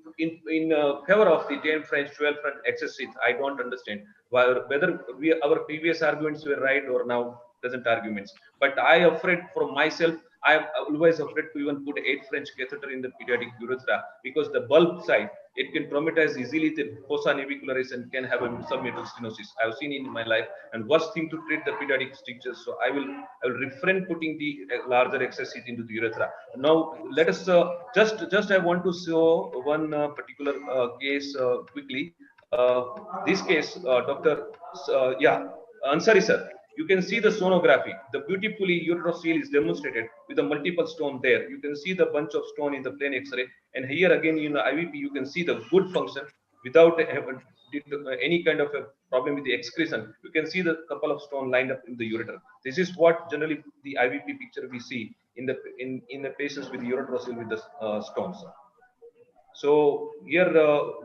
S16: favor of the 10 French, 12 French excessive. I don't understand whether our previous arguments were right or now present arguments. But I afraid for myself, I am always afraid to even put 8 French catheter in the pediatric urethra because the bulb side, it can traumatize easily the fossa navicularis and can have a submetal stenosis. I've seen it in my life, and worst thing to treat the pediatric strictures. So I will refrain putting the larger excesses into the urethra. Now let us just I want to show one particular case quickly. This case, Dr. Ansari sir. You can see the sonography. The beautifully uteroscale is demonstrated with the multiple stone there. You can see the bunch of stone in the plain X-ray. And here again in the IVP, you can see the good function without any kind of a problem with the excretion. You can see the couple of stone lined up in the ureter. This is what generally the IVP picture we see in the patients with the ureteroscale with the stones. So here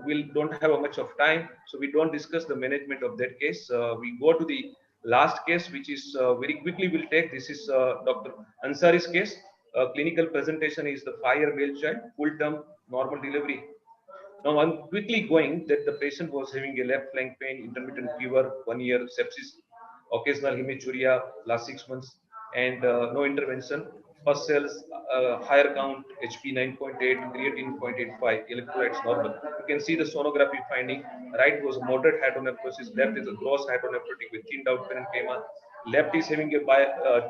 S16: we don't have much of time, so we don't discuss the management of that case. We go to the last case, which is very quickly we'll take. This is Dr. Ansari's case. Clinical presentation is the 5-year male child, full term normal delivery. Now I'm quickly going that the patient was having a left flank pain, intermittent fever, 1 year sepsis, occasional hematuria last 6 months, and no intervention. First cells, higher count, HP 9.8, creatine 0.85, electrolytes normal. You can see the sonography finding. Right was moderate hydronephrosis, left is a gross hydronephrotic with thinned out parenchyma. Left is having a 2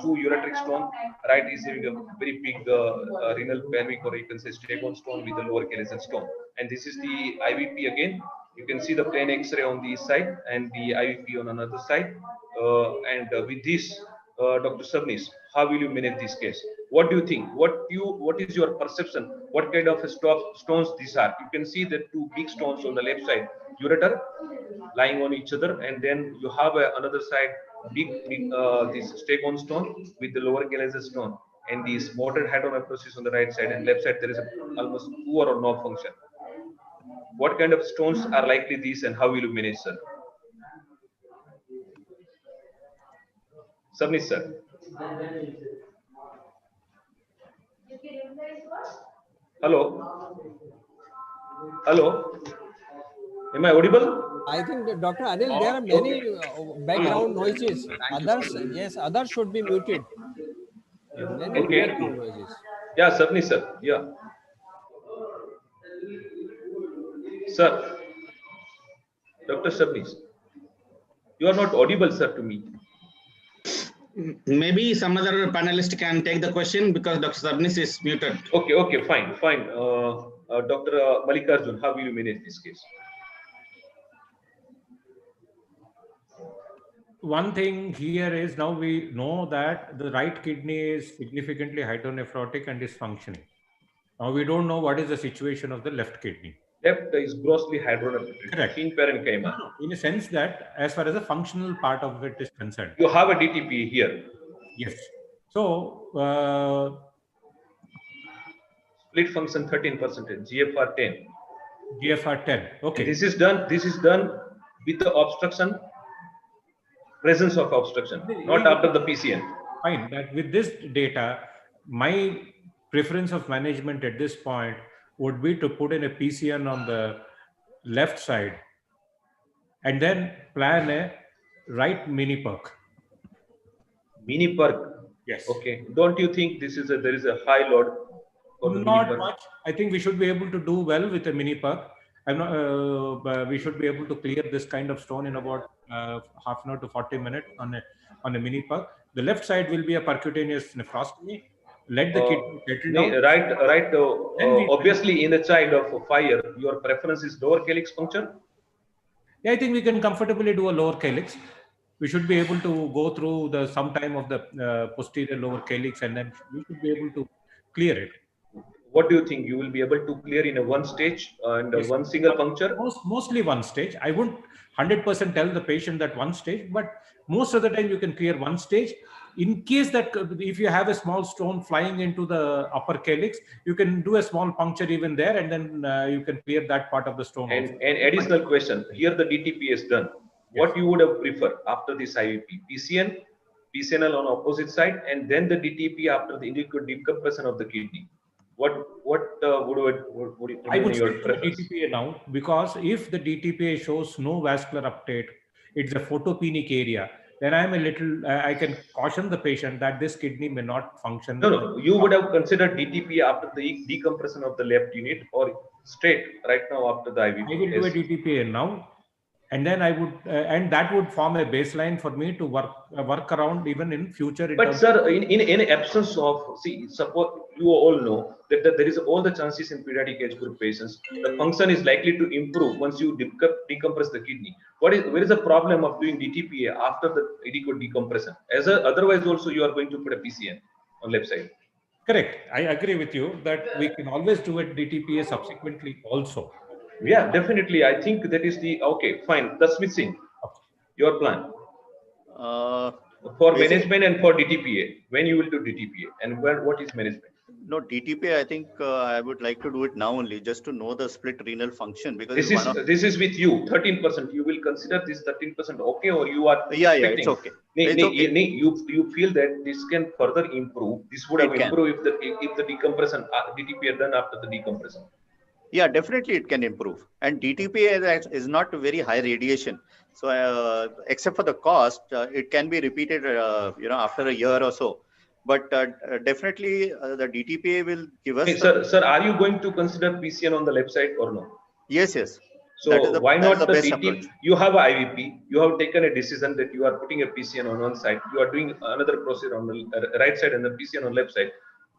S16: ureteric stone. Right is having a very big renal pelvic, or you can say Spucon stone with the lower calyceal stone. And this is the IVP again. You can see the plain X-ray on the side and the IVP on another side. With this, Dr. Sabnis, how will you manage this case? What do you think? What is your perception? What kind of stones these are? You can see the 2 big stones on the left side, ureter, lying on each other, and then you have another side, big this Spucon stone with the lower calyceal stone, and this moderate hydronephrosis on the right side, and left side there is almost poor or no function. What kind of stones are likely these, and how will you manage, sir? Sabnis, sir. Hello. Hello. Am I audible?
S13: I think, Dr. Anil, there are many background noises. Others should be muted. Many background noises.
S16: Yeah, certainly, sir. Yeah. Sir, Dr. Shabnis, you are not audible, sir, to me.
S2: Maybe some other panelist can take the question because Dr. Sabnis is muted.
S16: Okay, fine. Dr. Mallikarjun, how will you manage this case?
S15: One thing here is now we know that the right kidney is significantly hydronephrotic and is functioning. Now we don't know what is the situation of the left kidney.
S16: Left is grossly hydronephrotic.
S15: Correct. In a sense that as far as the functional part of it is concerned.
S16: You have a DTP here.
S15: Yes. So
S16: split function 13%, GFR 10.
S15: GFR 10. Okay.
S16: And this is done with the obstruction, presence of obstruction, not after the PCN.
S15: Fine. That with this data, my preference of management at this point would be to put in a PCN on the left side and then plan a right mini perk.
S16: Mini perk?
S15: Yes.
S16: Okay. Don't you think this is there is a high load for the
S15: Not much. I think we should be able to do well with a mini perk. I'm not. We should be able to clear this kind of stone in about half an hour to 40 minutes on a mini perk. The left side will be a percutaneous nephrostomy. Let the kidney settle down.
S16: Right. Obviously, in a child of 5 years, your preference is lower calyx puncture.
S15: Yeah, I think we can comfortably do a lower calyx. We should be able to go through some time of the posterior lower calyx, and then we should be able to clear it.
S16: What do you think? You will be able to clear in a one stage and yes. One single puncture?
S15: Mostly one stage. I wouldn't 100% tell the patient that one stage, but most of the time you can clear one stage. In case that if you have a small stone flying into the upper calyx, you can do a small puncture even there, and then you can clear that part of the stone.
S16: And an additional question, here the DTP is done. Yes. What you would have preferred after this IVP? PCNL on opposite side, and then the DTP after the decompression of the kidney. What would you
S15: I would stick to the DTPA now, because if the DTPA shows no vascular uptake, it's a photopenic area, then I'm a little, I can caution the patient that this kidney may not function.
S16: No, you would have considered DTPA after the decompression of the left unit or straight right now after the IVP.
S15: I will do a DTPA now. And then I would, and that would form a baseline for me to work around even in future.
S16: But sir, in absence of, suppose you all know that there is all the chances in pediatric age group patients, the function is likely to improve once you decompress the kidney. Where is the problem of doing DTPA after the adequate decompression? Otherwise also you are going to put a PCN on left side.
S15: Correct. I agree with you that we can always do a DTPA subsequently also.
S16: Yeah, definitely. I think that is the okay. Fine. That's missing. Your plan for management and for DTPA. When you will do DTPA and what is management?
S14: No, DTPA. I think I would like to do it now only, just to know the split renal function, because
S16: this is with you. 13%. You will consider this 13% okay, or you are
S14: yeah, it's okay.
S16: It's okay. You feel that this can further improve. This would have improved if the decompression DTPA done after the decompression.
S14: Yeah, definitely it can improve. And DTPA is not very high radiation. So except for the cost, it can be repeated, after a year or so. But definitely the DTPA will give us.
S16: Hey, sir, are you going to consider PCN on the left side or no?
S14: Yes.
S16: So why not the DTP? You have a IVP. You have taken a decision that you are putting a PCN on one side. You are doing another procedure on the right side and the PCN on left side.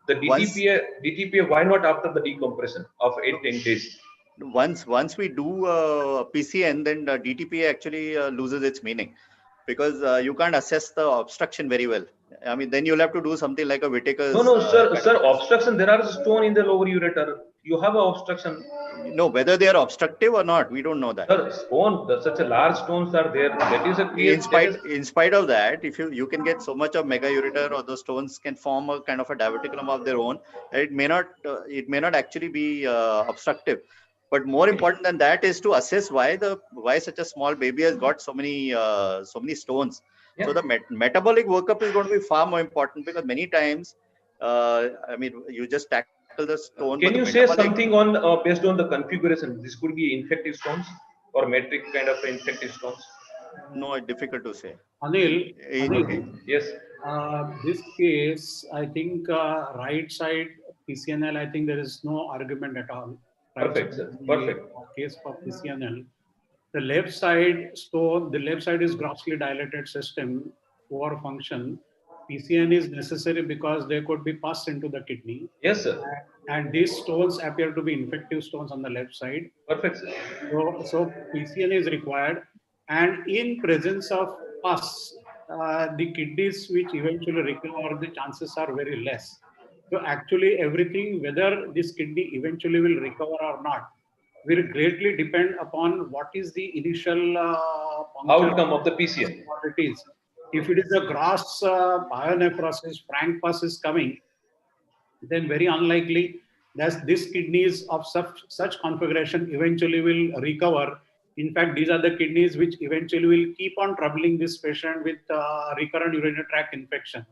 S16: The DTPA, why not after the decompression of 8-10 days?
S14: Once we do PCN, then the DTPA actually loses its meaning, because you can't assess the obstruction very well. I mean, then you'll have to do something like a Whittaker's.
S16: No, sir, obstruction. There are stone in the lower ureter. You have an obstruction.
S14: No, whether they are obstructive or not, we don't know that.
S16: Sir, such a large stones are there. That is a clear.
S14: In spite of that, if you can get so much of mega ureter, or the stones can form a kind of a diverticulum of their own, it may not actually be obstructive. But more important than that is to assess why such a small baby has got so many stones. Yeah. So the metabolic workup is going to be far more important, because many times, you just tackle the stone.
S16: Can you say something on based on the configuration? This could be infective stones or metric kind of infective stones.
S14: No, it's difficult to say.
S4: Anil,
S16: yes.
S4: This case, I think right side PCNL, I think there is no argument at all. Perfect,
S16: sir.
S4: The
S16: Perfect.
S4: case for PCNL, the left side is grossly dilated system, poor function. PCN is necessary because they could be passed into the kidney.
S16: Yes, sir.
S4: And these stones appear to be infective stones on the left side.
S16: Perfect, sir.
S4: So PCN is required. And in presence of pus, the kidneys which eventually recover, the chances are very less. So actually everything, whether this kidney eventually will recover or not, will greatly depend upon what is the initial puncture
S16: Outcome of the PCN.
S4: qualities. If it is a gross pyonephrosis, frank pus is coming, then very unlikely that this kidneys of such configuration eventually will recover. In fact, these are the kidneys which eventually will keep on troubling this patient with recurrent urinary tract infection.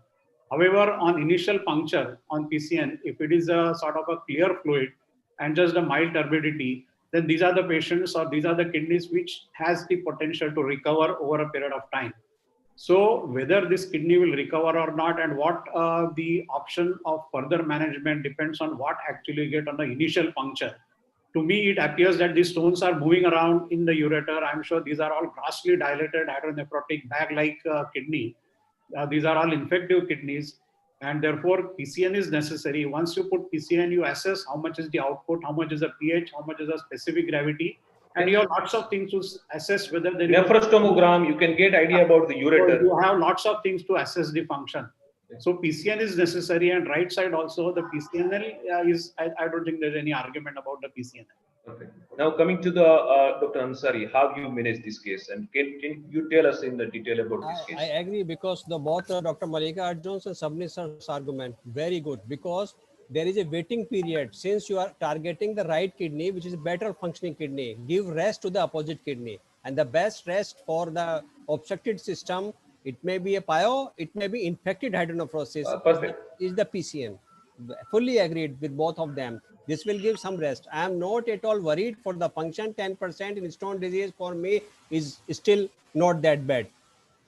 S4: However, on initial puncture on PCN, if it is a sort of a clear fluid and just a mild turbidity, then these are the patients or these are the kidneys which has the potential to recover over a period of time. So whether this kidney will recover or not and what the option of further management depends on what actually you get on the initial puncture. To me, it appears that these stones are moving around in the ureter. I'm sure these are all grossly dilated hydronephrotic bag-like kidney. These are all infective kidneys, and therefore PCN is necessary. Once you put PCN, you assess how much is the output, how much is the pH, how much is the specific gravity, and you have lots of things to assess whether there is
S16: Nephrostomogram, you can get idea about the ureter.
S4: So you have lots of things to assess the function. So PCN is necessary, and right side also the PCNL is. I don't think there's any argument about the PCNL.
S16: Okay. Now coming to the Dr. Ansari, how you manage this case, and can you tell us in the detail about this case?
S13: I agree because the both Dr. Malika Arjun's and Subnisar's argument very good because there is a waiting period since you are targeting the right kidney, which is a better functioning kidney. Give rest to the opposite kidney, and the best rest for the obstructed system. It may be a pyo, it may be infected hydronephrosis. Is the PCN. Fully agreed with both of them. This will give some rest. I am not at all worried for the function. 10% in stone disease for me is still not that bad.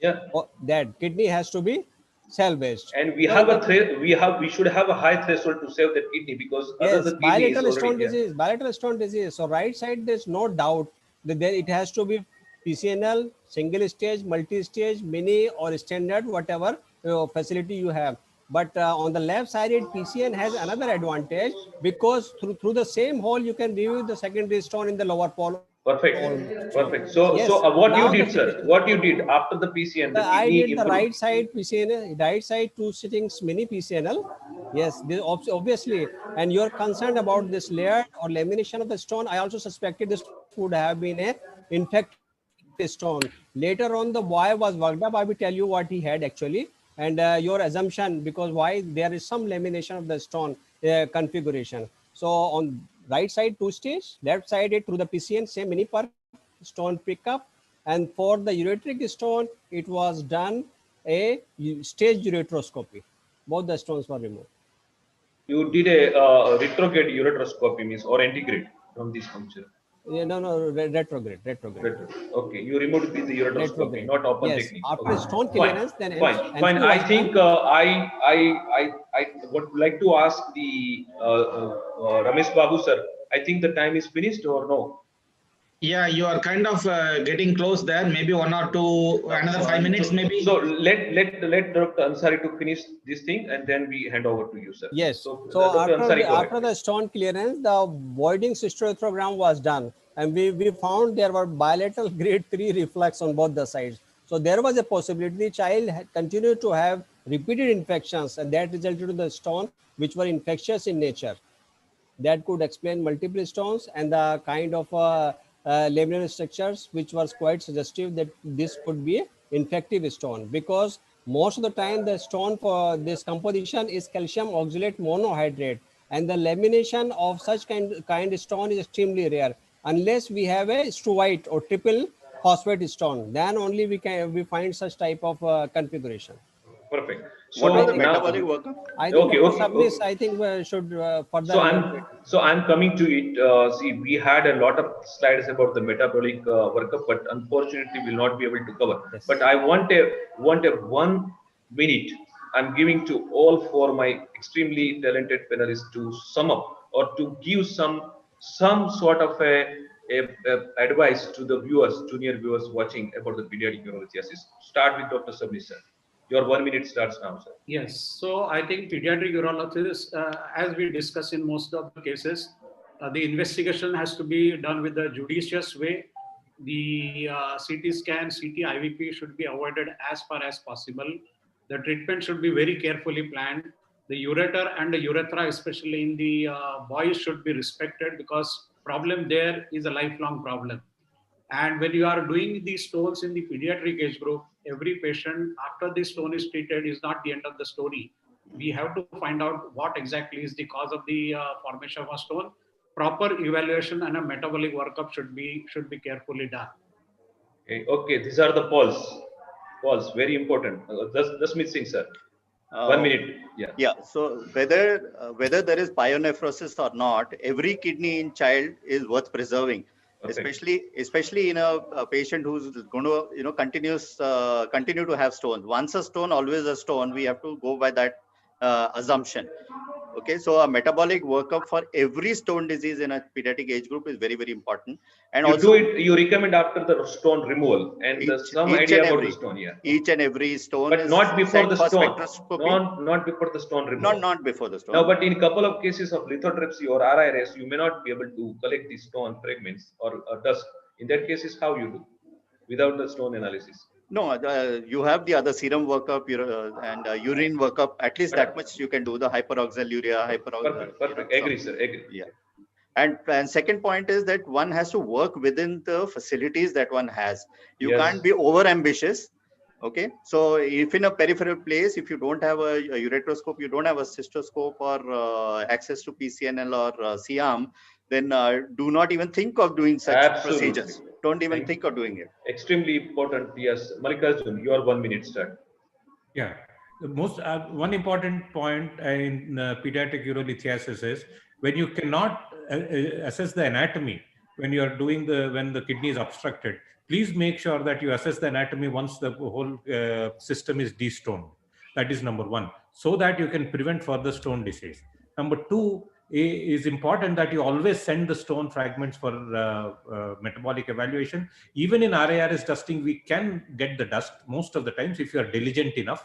S16: Yeah.
S13: That kidney has to be cell-based.
S16: And we have we should have a high threshold to save that kidney because other the kidney is
S13: bilateral stone
S16: already
S13: disease. Bilateral stone disease. So right side, there's no doubt that then it has to be PCNL, single stage, multi-stage, mini or standard, whatever facility you have. But on the left sided PCN has another advantage because through the same hole you can remove the secondary stone in the lower pole.
S16: Perfect. Perfect. So
S13: Yes.
S16: so what you
S13: Now
S16: did, sir? What you did after the PCN? The
S13: I
S16: kidney
S13: did the
S16: improved.
S13: right side PCNL, right side two sittings mini PCNL. Yes, this obviously. And you're concerned about this layer or lamination of the stone. I also suspected this would have been a infected stone. Later on, the boy was worked up. I will tell you what he had actually. And your assumption, because why there is some lamination of the stone configuration. So on right side two stage, left side it through the PCN, same mini per stone pickup. And for the ureteric stone, it was done a staged ureteroscopy. Both the stones were removed.
S16: You did a retrograde ureteroscopy, means or antegrade from this puncture.
S13: Yeah, no, retrograde.
S16: Okay, you removed with the ureteroscopy, not open
S13: yes.
S16: technique.
S13: After
S16: Okay.
S13: stone clearance, then
S16: Fine. I think I would like to ask the Ramesh Babu sir. I think the time is finished or no?
S2: Yeah, you are kind of getting close there. Maybe one or two, another 5 minutes, maybe.
S16: So let Dr. Ansari to finish this thing, and then we hand over to you, sir.
S13: Yes.
S16: So
S13: Dr.
S16: Ansari,
S13: after the stone clearance, the voiding cystoarthrogram was done, and we found there were bilateral grade 3 reflux on both the sides. So there was a possibility the child continued to have repeated infections, and that resulted in the stone, which were infectious in nature. That could explain multiple stones and the kind of laminar structures, which was quite suggestive that this could be infective stone, because most of the time the stone for this composition is calcium oxalate monohydrate, and the lamination of such kind of stone is extremely rare unless we have a struvite or triple phosphate stone. Then only we find such type of configuration.
S16: Perfect.
S14: So what about the
S16: now,
S14: metabolic workup?
S13: I think
S16: okay.
S13: I think we should further.
S16: So I'm coming to it. See, we had a lot of slides about the metabolic workup, but unfortunately, we'll not be able to cover.
S13: Yes.
S16: But I want a 1 minute. I'm giving to all four my extremely talented panelists to sum up or to give some some sort of a advice to the viewers, junior viewers watching about the pediatric urolithiasis. Start with Dr. Sabnis, sir. Your 1 minute starts now, sir.
S4: Yes, so I think pediatric urologists, as we discuss in most of the cases, the investigation has to be done with a judicious way. The CT scan, CT IVP should be avoided as far as possible. The treatment should be very carefully planned. The ureter and the urethra, especially in the boys, should be respected because problem there is a lifelong problem. And when you are doing these stones in the pediatric age group, every patient after the stone is treated is not the end of the story. We have to find out what exactly is the cause of the formation of a stone. Proper evaluation and a metabolic workup should be carefully done.
S16: Okay, these are the polls. Polls, very important. That's missing, sir. 1 minute. Yeah.
S14: Yeah. So whether there is pyonephrosis or not, every kidney in child is worth preserving, especially in a patient who's going to continue to have stones. Once a stone, always a stone. We have to go by that assumption. Okay, so a metabolic workup for every stone disease in a pediatric age group is very, very important. And
S16: you
S14: also
S16: do it. You recommend after the stone removal and some idea about the stone. Yeah.
S14: Each and every stone,
S16: but
S14: is
S16: not before the stone.
S14: spectroscopy.
S16: Not before the stone removal.
S14: Not before the stone.
S16: Now, but in a couple of cases of lithotripsy or RIRS, you may not be able to collect the stone fragments or dust. In that cases, how you do without the stone analysis?
S14: No, you have the other serum workup and urine workup. At least that much you can do. The hyperoxaluria,
S16: Perfect. Agree, sir. Agree.
S14: Yeah. And second point is that one has to work within the facilities that one has. You can't be over ambitious. Okay. So if in a peripheral place, if you don't have a ureteroscope, you don't have a cystoscope or access to PCNL or CARM, then do not even think of doing such procedures. Don't even think of doing it.
S16: Extremely important. Yes. Mallikarjun, your 1 minute start.
S15: Yeah. The most one important point in pediatric urolithiasis is when you cannot assess the anatomy when you are doing when the kidney is obstructed. Please make sure that you assess the anatomy once the whole system is destoned. That is number one, so that you can prevent further stone disease. Number two is important that you always send the stone fragments for metabolic evaluation. Even in RARS dusting, we can get the dust most of the times if you are diligent enough.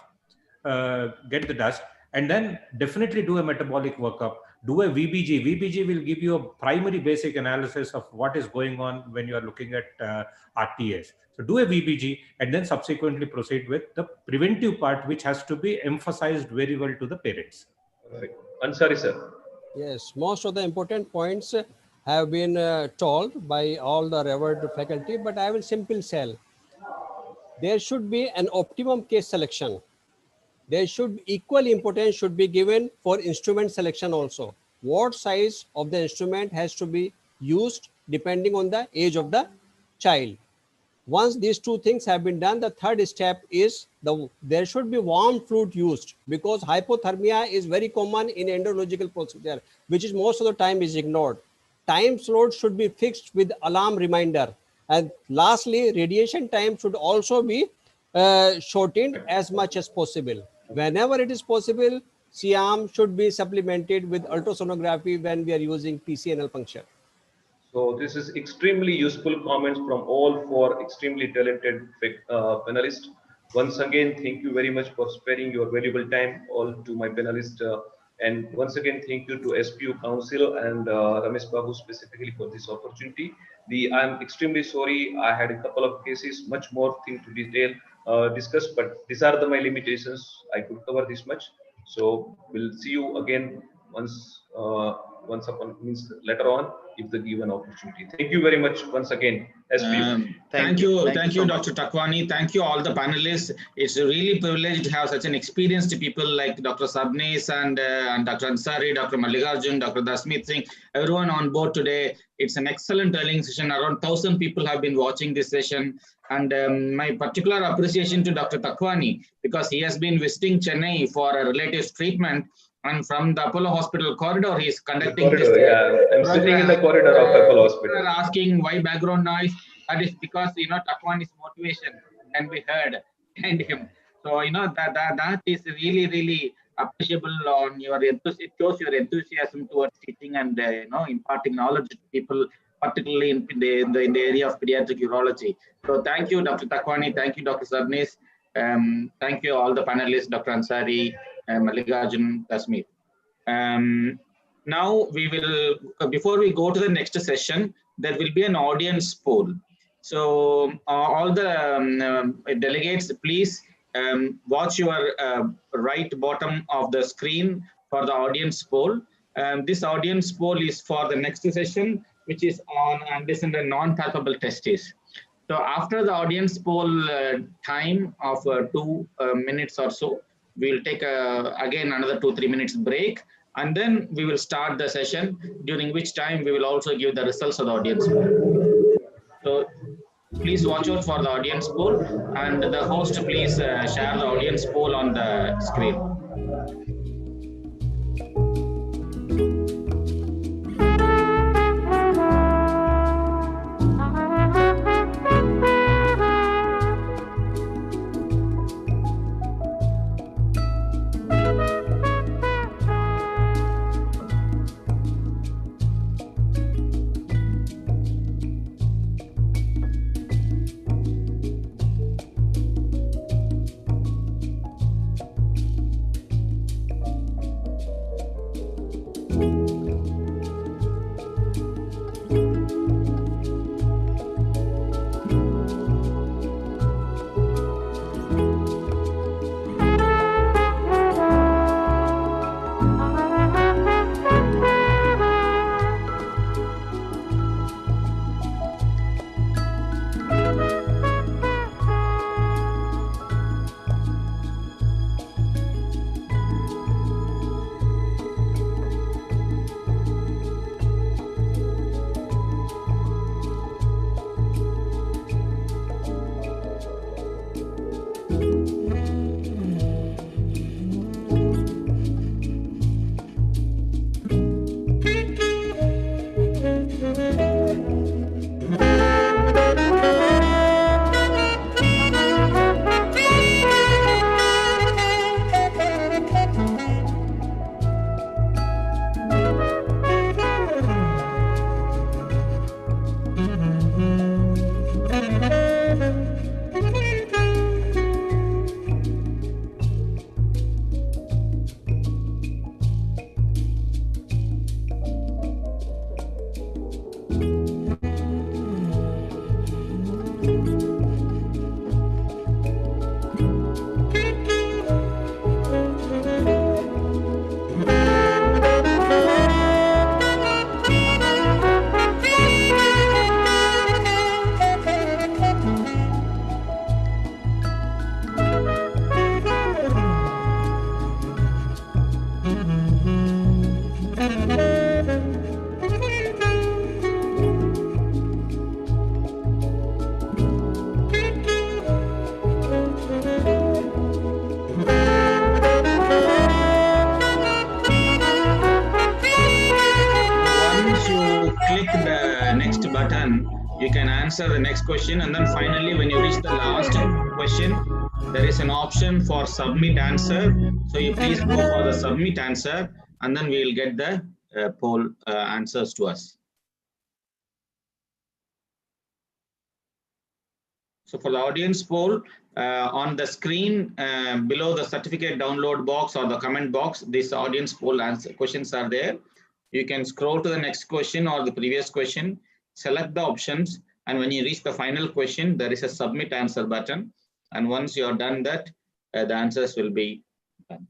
S15: Get the dust and then definitely do a metabolic workup. Do a VBG. VBG will give you a primary basic analysis of what is going on when you are looking at RTAs. So do a VBG and then subsequently proceed with the preventive part, which has to be emphasized very well to the parents.
S16: Perfect. Ansari, sir.
S13: Yes, most of the important points have been told by all the revered faculty, but I will simply say there should be an optimum case selection. There should equal importance should be given for instrument selection also. What size of the instrument has to be used depending on the age of the child. Once these two things have been done, the third step is there should be warm fluid used, because hypothermia is very common in endocrinological procedure, which is most of the time is ignored. Time slot should be fixed with alarm reminder. And lastly, radiation time should also be shortened as much as possible. Whenever it is possible, CARM should be supplemented with ultrasonography when we are using PCNL puncture.
S16: So this is extremely useful comments from all four extremely talented panelists. Once again, thank you very much for sparing your valuable time all to my panelists. And once again, thank you to SPU Council and Ramesh Babu specifically for this opportunity. I'm extremely sorry. I had a couple of cases, much more thing to detail discuss, but these are my limitations. I could cover this much. So we'll see you again once later on if the given opportunity. Thank you very much once again.
S2: Thank you, Dr. Takwani. Thank you all the panelists. It's a really privilege to have such an experienced people like Dr. Sabnis and Dr. Ansari, Dr. Mallikarjun, Dr. Dasmeet Singh, everyone on board today. It's an excellent learning session. Around 1,000 people have been watching this session. And my particular appreciation to Dr. Takwani, because he has been visiting Chennai for a relatives treatment. And from the Apollo Hospital corridor, he is conducting this.
S16: I'm sitting in the corridor of Apollo Hospital.
S2: Asking why background noise. That is because, Takwani's motivation can be heard behind him. So that is really appreciable on your enthusiasm. It shows your enthusiasm towards teaching and imparting knowledge to people, particularly in the area of pediatric urology. So thank you, Dr. Takwani. Thank you, Dr. Sarnis. Thank you all the panelists, Dr. Ansari, Mallikarjun, Dasmeet. Now we will, before we go to the next session, there will be an audience poll. So all the delegates, please watch your right bottom of the screen for the audience poll. This audience poll is for the next session, which is on undescended and non-palpable testes. So after the audience poll time of 2 minutes or so, we will take again another 2-3 minutes break, and then we will start the session, during which time we will also give the results of the audience poll. So please watch out for the audience poll, and the host please share the audience poll on the screen. You can answer the next question, and then finally when you reach the last question, there is an option for submit answer. So you please go for the submit answer, and then we will get the poll answers to us. So for the audience poll, on the screen below the certificate download box or the comment box, this audience poll answer questions are there. You can scroll to the next question or the previous question, select the options, and when you reach the final question, there is a submit answer button. And once you are done that, the answers will be done.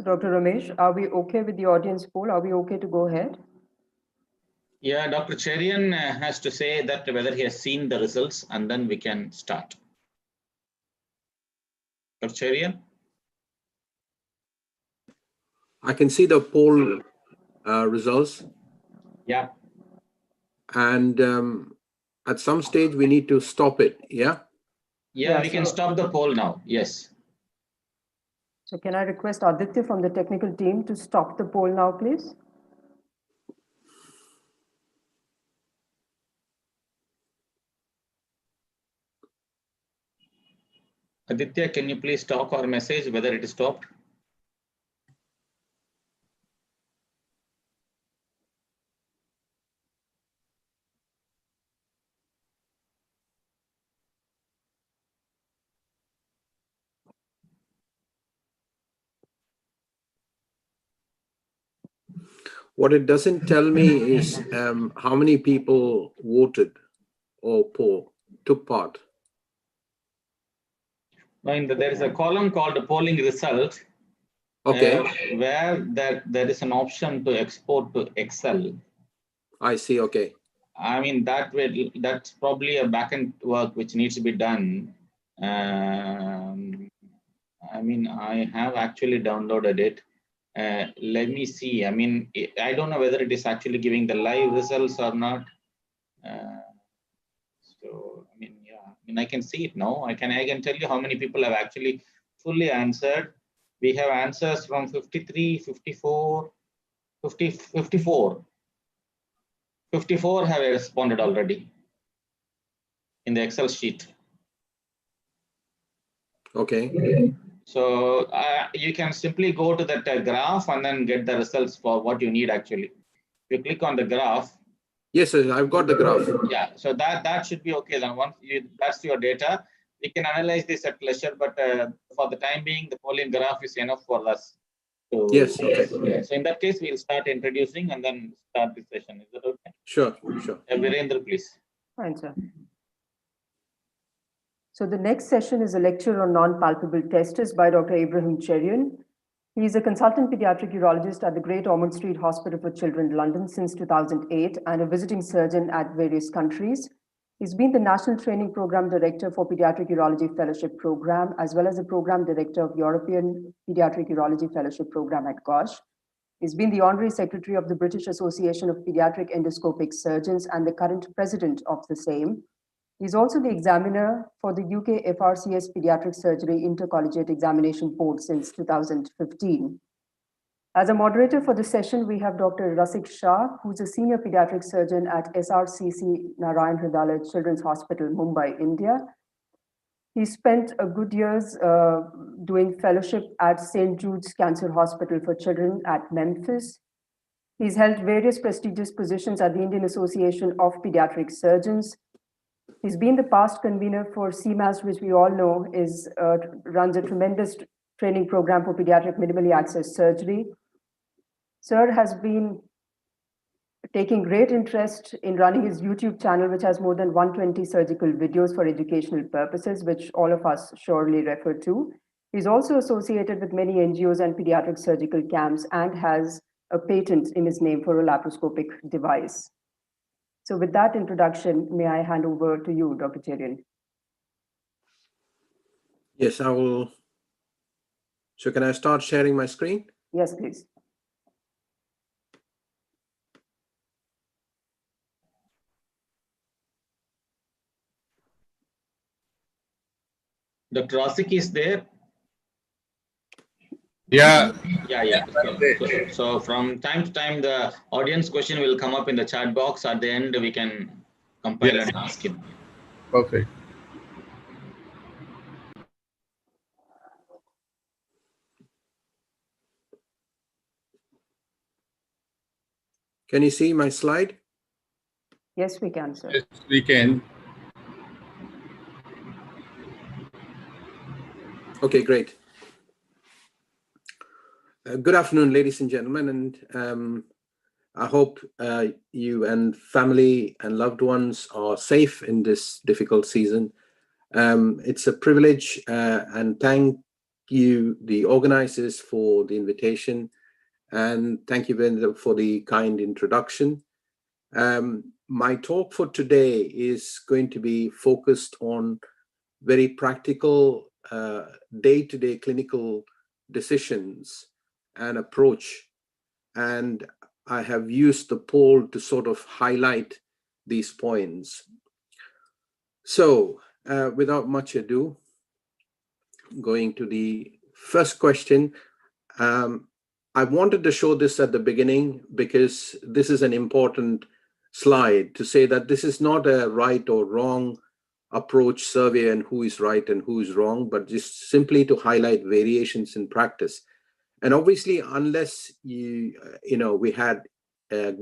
S10: So Dr. Ramesh, are we okay with the audience poll? Are we okay to go ahead?
S2: Yeah, Dr. Cherian has to say that whether he has seen the results, and then we can start. Dr. Cherian?
S11: I can see the poll results.
S2: Yeah.
S11: And at some stage, we need to stop it. Yeah?
S2: Yeah, we can stop the poll now. Yes.
S10: So can I request Aditya from the technical team to stop the poll now, please?
S2: Aditya, can you please talk or message whether it is stopped?
S11: What it doesn't tell me is how many people voted or took part.
S2: There is a column called the polling result.
S11: Okay.
S2: Where there is an option to export to Excel.
S11: I see. Okay.
S2: I mean, that's probably a backend work which needs to be done. I mean, I have actually downloaded it. Let me see. I mean, I don't know whether it is actually giving the live results or not. So, I mean, yeah, I mean, I can see it now. I can tell you how many people have actually fully answered. We have answers from 53, 54, 50, 54. 54 have responded already in the Excel sheet.
S11: Okay.
S2: So you can simply go to that graph and then get the results for what you need actually. If you click on the graph.
S11: Yes, sir, I've got the graph.
S2: Yeah, so that should be okay. Then once that's your data, we can analyze this at pleasure, but for the time being, the polling graph is enough for us.
S11: Yes, okay.
S2: Yeah, so in that case, we'll start introducing and then start the session. Is that okay?
S11: Sure, sure.
S2: Virendra, please.
S10: Fine, sir. So the next session is a lecture on non-palpable testers by Dr. Ibrahim Cherian. He is a consultant pediatric urologist at the Great Ormond Street Hospital for Children, London since 2008 and a visiting surgeon at various countries. He's been the National Training Program Director for Pediatric Urology Fellowship Program, as well as the Program Director of European Pediatric Urology Fellowship Program at GOSH. He's been the Honorary Secretary of the British Association of Pediatric Endoscopic Surgeons and the current President of the same. He's also the examiner for the UK FRCS Pediatric Surgery Intercollegiate Examination Board since 2015. As a moderator for the session, we have Dr. Rasik Shah, who's a senior pediatric surgeon at SRCC Narayan Hridayalaya Children's Hospital, Mumbai, India. He spent a good years doing fellowship at St. Jude's Cancer Hospital for Children at Memphis. He's held various prestigious positions at the Indian Association of Pediatric Surgeons. He's been the past convener for CMAS, which we all know runs a tremendous training program for pediatric minimally accessed surgery. Sir has been taking great interest in running his YouTube channel, which has more than 120 surgical videos for educational purposes, which all of us surely refer to. He's also associated with many NGOs and pediatric surgical camps and has a patent in his name for a laparoscopic device. So with that introduction, may I hand over to you, Dr. Cherian?
S11: Yes, I will. So can I start sharing my screen?
S10: Yes, please.
S2: Dr. Rasik is there.
S18: Yeah.
S2: Yeah. So from time to time, the audience question will come up in the chat box. At the end, we can compile and ask him.
S18: Perfect.
S11: Can you see my slide?
S10: Yes, we can, sir.
S18: Yes, we can.
S11: Okay, great. Good afternoon, ladies and gentlemen, and I hope you and family and loved ones are safe in this difficult season. It's a privilege, and thank you, the organizers, for the invitation, and thank you, Vendra, for the kind introduction. My talk for today is going to be focused on very practical day-to-day clinical decisions and approach. And I have used the poll to sort of highlight these points. So without much ado, going to the first question. I wanted to show this at the beginning because this is an important slide to say that this is not a right or wrong approach survey and who is right and who is wrong, but just simply to highlight variations in practice. And obviously, unless we had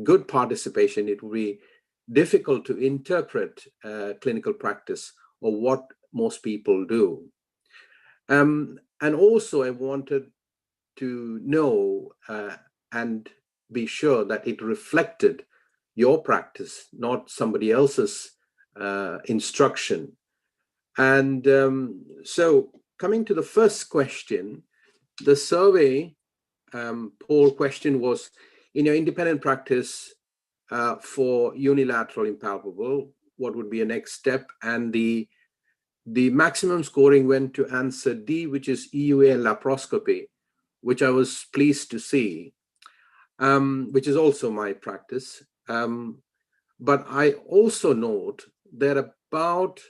S11: good participation, it would be difficult to interpret clinical practice or what most people do. And also, I wanted to know and be sure that it reflected your practice, not somebody else's instruction. And so coming to the first question, the survey poll question was, in your independent practice for unilateral impalpable, what would be a next step? And the maximum scoring went to answer D, which is EUA and laparoscopy, which I was pleased to see, which is also my practice. But I also note that about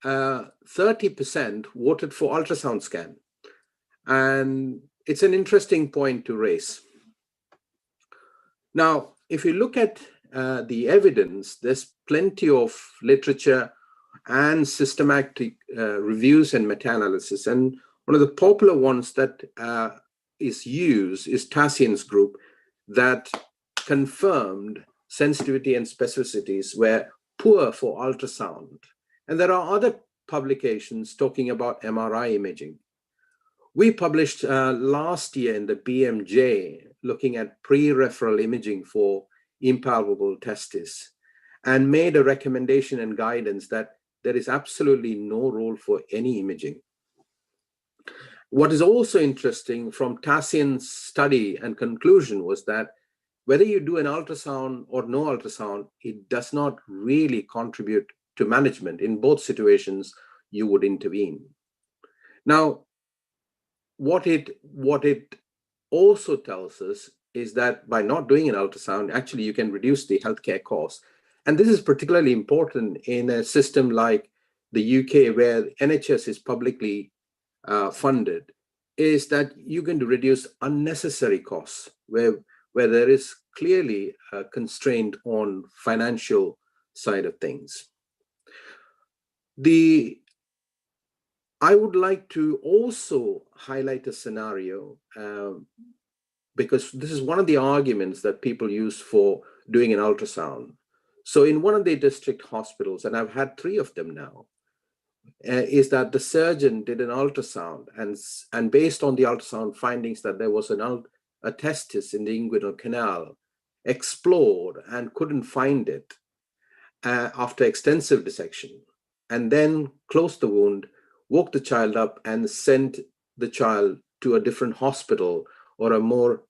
S11: 30% voted for ultrasound scan. And it's an interesting point to raise. Now, if you look at the evidence, there's plenty of literature and systematic reviews and meta-analysis. And one of the popular ones that is used is Tassian's group that confirmed sensitivity and specificities were poor for ultrasound. And there are other publications talking about MRI imaging. We published last year in the BMJ looking at pre-referral imaging for impalpable testis and made a recommendation and guidance that there is absolutely no role for any imaging. What is also interesting from Tassian's study and conclusion was that whether you do an ultrasound or no ultrasound, it does not really contribute to management. In both situations, you would intervene. Now, what it also tells us is that by not doing an ultrasound, actually you can reduce the healthcare costs. And this is particularly important in a system like the UK, where NHS is publicly funded, is that you're going to reduce unnecessary costs, where there is clearly a constraint on financial side of things. I would like to also highlight a scenario because this is one of the arguments that people use for doing an ultrasound. So in one of the district hospitals, and I've had 3 of them now, is that the surgeon did an ultrasound and based on the ultrasound findings that there was a testis in the inguinal canal, explored and couldn't find it after extensive dissection, and then closed the wound, woke the child up and sent the child to a different hospital or a more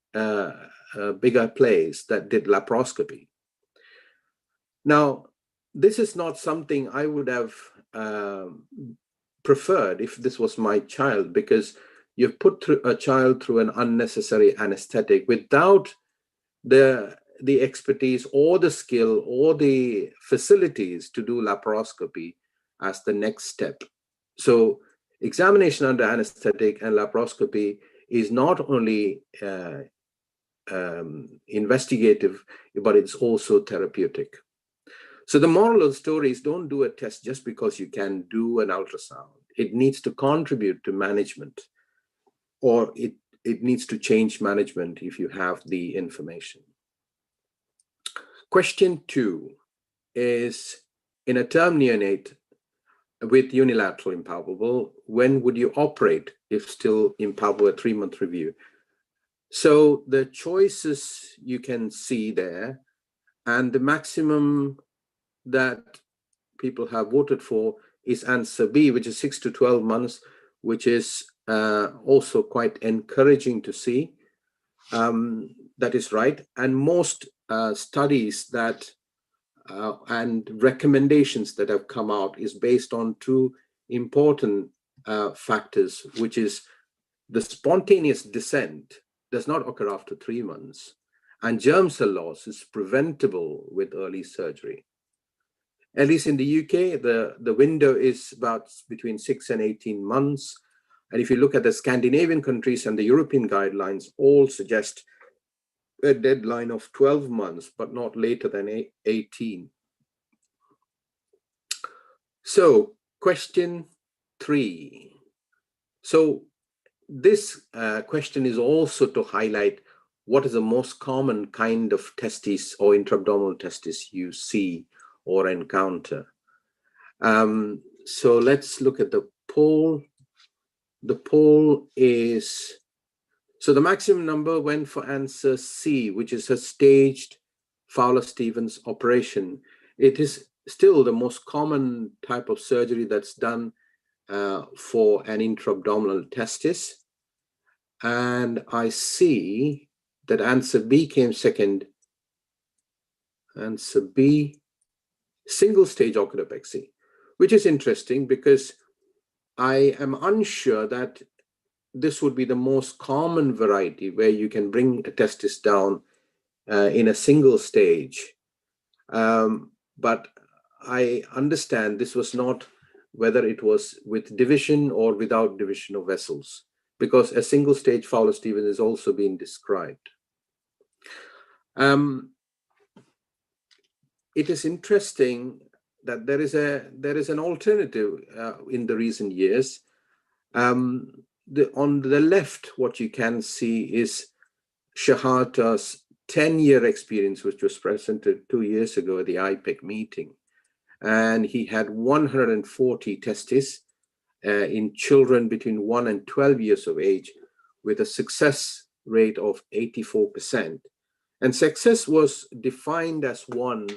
S11: bigger place that did laparoscopy. Now, this is not something I would have preferred if this was my child, because you've put a child through an unnecessary anesthetic without the expertise or the skill or the facilities to do laparoscopy as the next step. So examination under anesthetic and laparoscopy is not only investigative, but it's also therapeutic. So the moral of the story is don't do a test just because you can do an ultrasound. It needs to contribute to management, or it needs to change management if you have the information. Question 2 is, in a term neonate with unilateral impalpable, when would you operate if still impalpable, a 3-month review? So the choices you can see there, and the maximum that people have voted for is answer B, which is 6 to 12 months, which is also quite encouraging to see. That is right. And most studies that and recommendations that have come out is based on two important factors, which is the spontaneous descent does not occur after 3 months, and germ cell loss is preventable with early surgery. At least in the UK, the window is about between 6 and 18 months. And if you look at the Scandinavian countries and the European guidelines, all suggest a deadline of 12 months, but not later than 18. So, question 3. So, this question is also to highlight what is the most common kind of testis or intra-abdominal testis you see or encounter. So let's look at the poll. The poll is, so the maximum number went for answer C, which is a staged Fowler-Stevens operation. It is still the most common type of surgery that's done for an intra-abdominal testis. And I see that answer B came second. Answer B, single stage orchidopexy, which is interesting because I am unsure that this would be the most common variety where you can bring a testis down in a single stage. But I understand this was not whether it was with division or without division of vessels, because a single stage Fowler-Stevens is also being described. It is interesting that there is an alternative in the recent years. On the left, what you can see is Shahata's 10-year experience, which was presented 2 years ago at the IPEC meeting. And he had 140 testes in children between 1 and 12 years of age with a success rate of 84%. And success was defined as one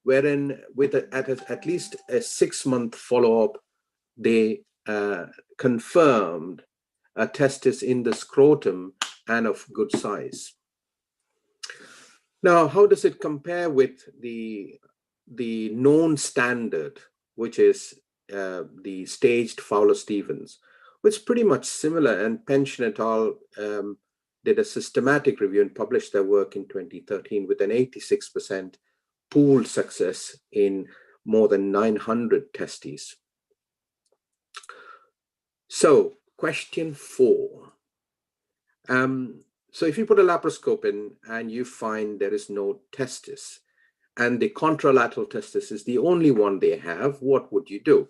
S11: wherein with at least a 6-month follow-up, they confirmed a testis in the scrotum and of good size. Now, how does it compare with the known standard, which is the staged Fowler-Stevens, which is pretty much similar? And Pension et al. Did a systematic review and published their work in 2013 with an 86% pooled success in more than 900 testes. So, question 4. So if you put a laparoscope in and you find there is no testis, and the contralateral testis is the only one they have, what would you do?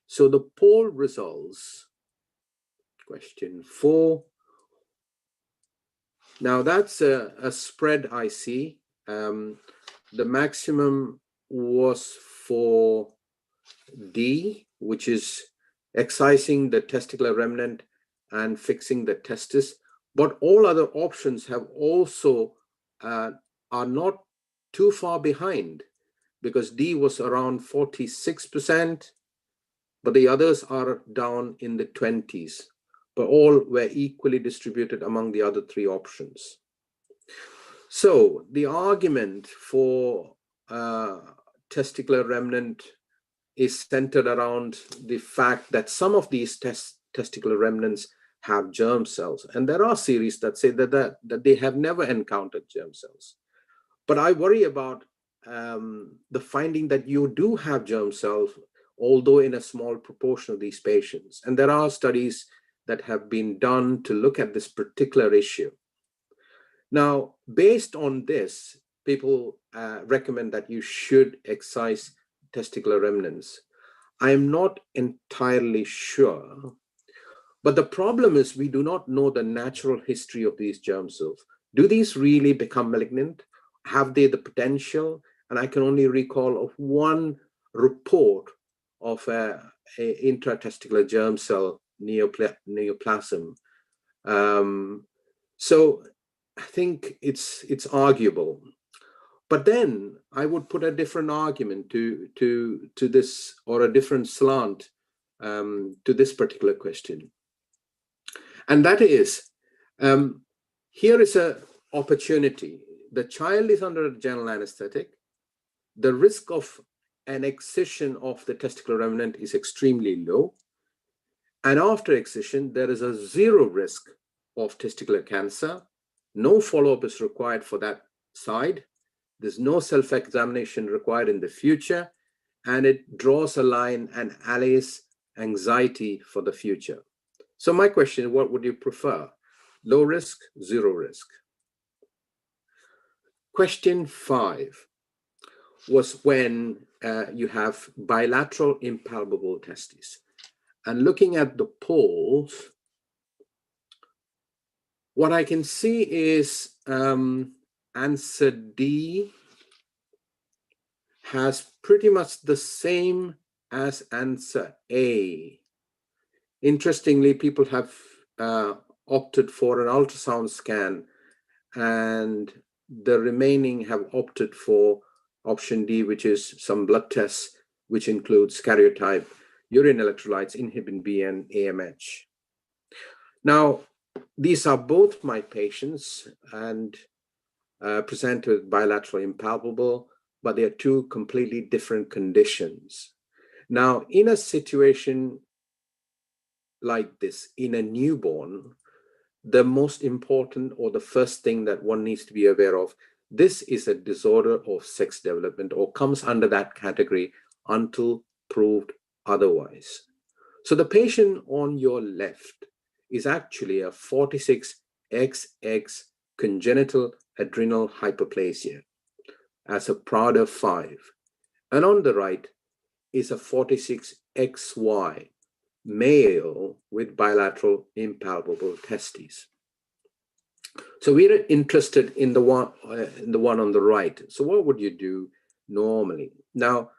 S11: So the poll results, question 4. Now that's a spread I see. The maximum was for D, which is excising the testicular remnant and fixing the testis. But all other options have also are not too far behind, because D was around 46%, but the others are down in the 20s, but all were equally distributed among the other 3 options. So the argument for testicular remnant is centered around the fact that some of these testicular remnants have germ cells. And there are series that say that they have never encountered germ cells. But I worry about the finding that you do have germ cells, although in a small proportion of these patients. And there are studies that have been done to look at this particular issue. Now, based on this, people recommend that you should excise testicular remnants. I am not entirely sure. But the problem is we do not know the natural history of these germ cells. Do these really become malignant? Have they the potential? And I can only recall of one report of a intratesticular germ cell neoplasm. So I think it's arguable. But then I would put a different argument to this, or a different slant to this particular question. And that is, here is an opportunity. The child is under a general anesthetic. The risk of an excision of the testicular remnant is extremely low. And after excision, there is a zero risk of testicular cancer. No follow-up is required for that side. There's no self-examination required in the future. And it draws a line and allays anxiety for the future. So my question, what would you prefer? Low risk, zero risk? Question 5 was when you have bilateral impalpable testes. And looking at the polls, what I can see is answer D has pretty much the same as answer A. Interestingly, people have opted for an ultrasound scan, and the remaining have opted for option D, which is some blood tests, which includes karyotype, urine electrolytes, inhibin B, and AMH. Now, these are both my patients and present with bilateral impalpable, but they are two completely different conditions. Now, in a situation like this, in a newborn, the most important or the first thing that one needs to be aware of, this is a disorder of sex development or comes under that category until proved otherwise. So the patient on your left is actually a 46XX congenital adrenal hyperplasia as a Prader 5. And on the right is a 46XY male with bilateral impalpable testes. So we're interested in the one on the right. So what would you do normally? Now,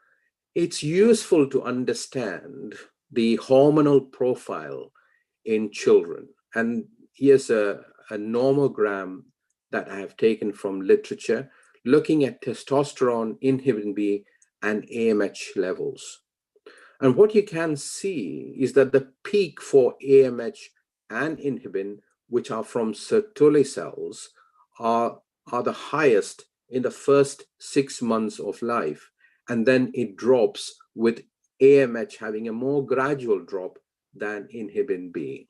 S11: it's useful to understand the hormonal profile in children. And here's a nomogram that I have taken from literature, looking at testosterone, inhibin B, and AMH levels. And what you can see is that the peak for AMH and inhibin, which are from Sertoli cells, are the highest in the first 6 months of life. And then it drops, with AMH having a more gradual drop than inhibin B.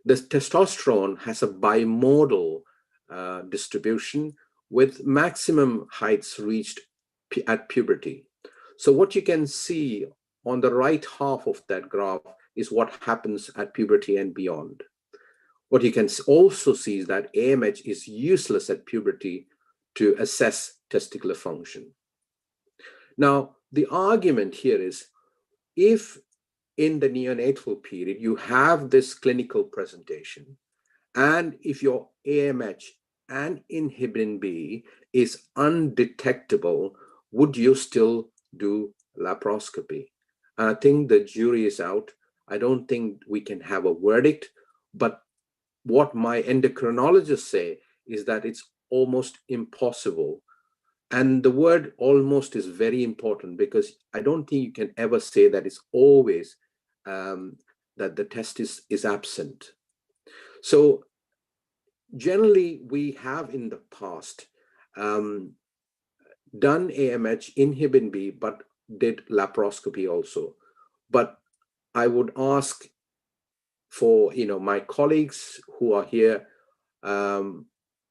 S11: The testosterone has a bimodal distribution with maximum heights reached at puberty. So what you can see on the right half of that graph is what happens at puberty and beyond. What you can also see is that AMH is useless at puberty to assess testicular function. Now, the argument here is, if in the neonatal period you have this clinical presentation, and if your AMH and inhibin B is undetectable, would you still do laparoscopy? And I think the jury is out. I don't think we can have a verdict, but what my endocrinologists say is that it's almost impossible. And the word almost is very important, because I don't think you can ever say that it's always that the test is absent. So generally, we have in the past done AMH, inhibin B, but did laparoscopy also. But I would ask for my colleagues who are here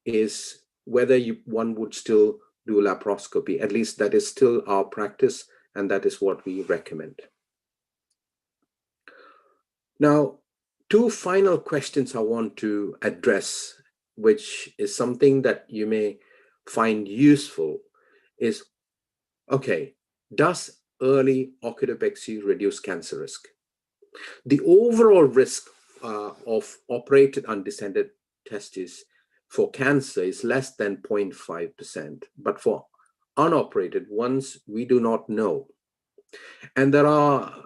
S11: is whether one would still do laparoscopy. At least that is still our practice, and that is what we recommend. Now, 2 final questions I want to address, which is something that you may find useful, is, okay, does early oculopexy reduce cancer risk? The overall risk of operated undescended testes for cancer is less than 0.5%, but for unoperated ones, we do not know. And there are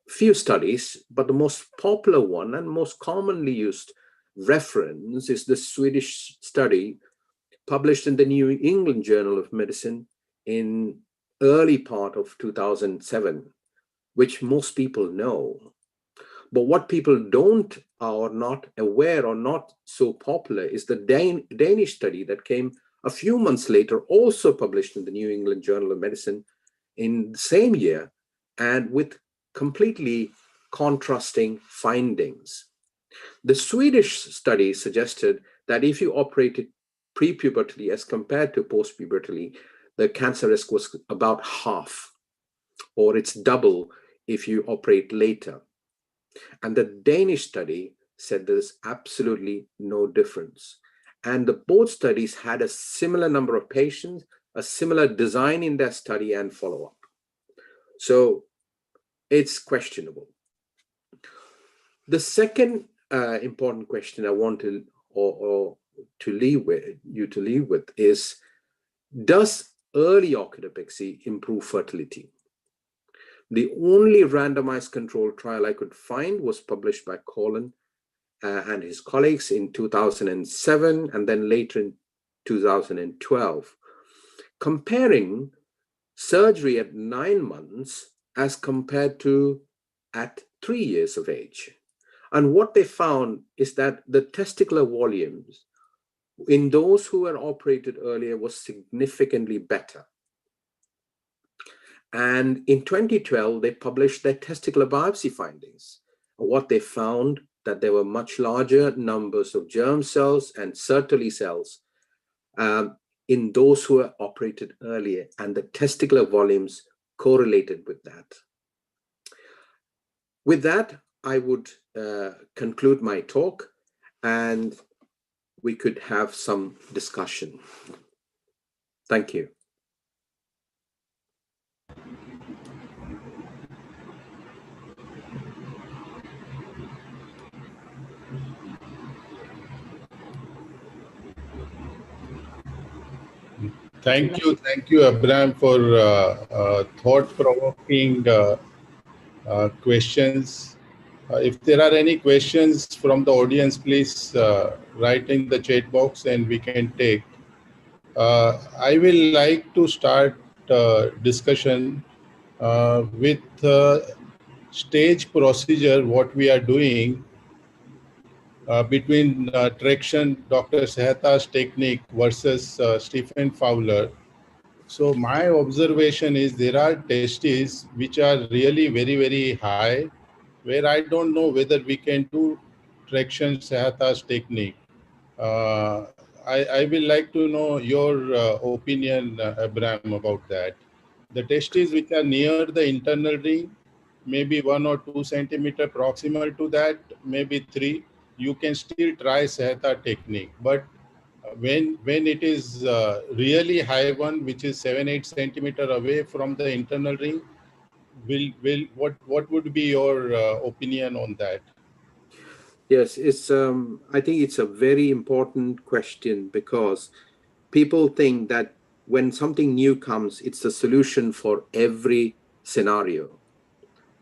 S11: few studies, but the most popular one and most commonly used reference is the Swedish study published in the New England Journal of Medicine in early part of 2007, which most people know. But what people don't or not aware or not so popular is the Danish study that came a few months later, also published in the New England Journal of Medicine in the same year, and with completely contrasting findings. The Swedish study suggested that if you operated pre-pubertally as compared to post-pubertally, the cancer risk was about half, or it's double if you operate later. And the Danish study said there's absolutely no difference. And both studies had a similar number of patients, a similar design in their study and follow-up. So it's questionable. The second important question I want to leave with is, does early occulopexy improve fertility? The only randomized controlled trial I could find was published by Colin and his colleagues in 2007 and then later in 2012, comparing surgery at 9 months as compared to at 3 years of age. And what they found is that the testicular volumes in those who were operated earlier was significantly better. And in 2012, they published their testicular biopsy findings. What they found that there were much larger numbers of germ cells and Sertoli cells in those who were operated earlier, and the testicular volumes correlated with that. With that, I would conclude my talk, and we could have some discussion. Thank you.
S18: Thank you, Abraham, for thought-provoking questions. If there are any questions from the audience, please write in the chat box and we can take. I will like to start discussion with stage procedure, what we are doing between traction, Dr. Sehata's technique versus Stephen Fowler. So my observation is there are testes which are really very, very high, where I don't know whether we can do traction Sehata's technique. I will like to know your opinion, Abraham, about that. The testes which are near the internal ring, maybe 1 or 2 centimeter proximal to that, maybe 3, you can still try Sehata technique. But when it is really high one, which is 7-8 centimeter away from the internal ring, what would be your opinion on that?
S11: Yes, it's I think it's a very important question, because people think that when something new comes, it's a solution for every scenario.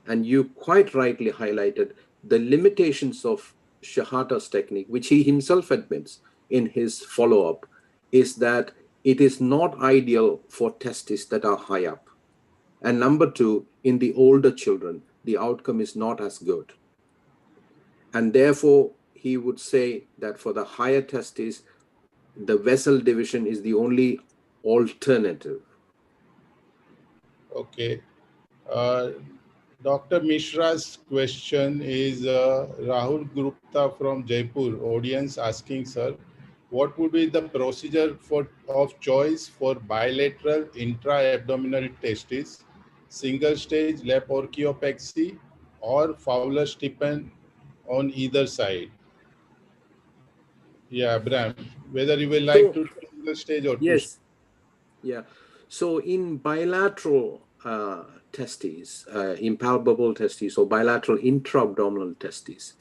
S11: And you quite rightly highlighted the limitations of Shahata's technique, which he himself admits in his follow-up, is that it is not ideal for testes that are high up. And number 2, in the older children, the outcome is not as good. And therefore, he would say that for the higher testes, the vessel division is the only alternative.
S18: Okay. Dr. Mishra's question is Rahul Gupta from Jaipur, audience asking, sir, what would be the procedure of choice for bilateral intra-abdominal testis, single stage laparoscopic or Fowler-Stephen on either side? Yeah, Abraham, whether you will like to single stage or
S11: yes. Yeah. So in bilateral testes, impalpable testes, or bilateral intra-abdominal testes,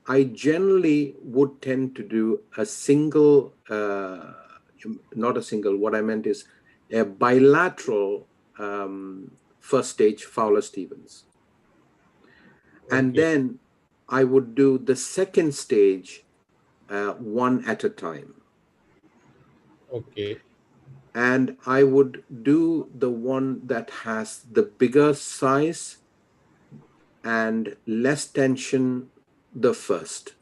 S11: I generally would tend to do a single, not a single, what I meant is a bilateral first stage Fowler-Stevens. Okay. And then I would do the second stage one at a time.
S18: Okay.
S11: And I would do the one that has the bigger size and less tension the first?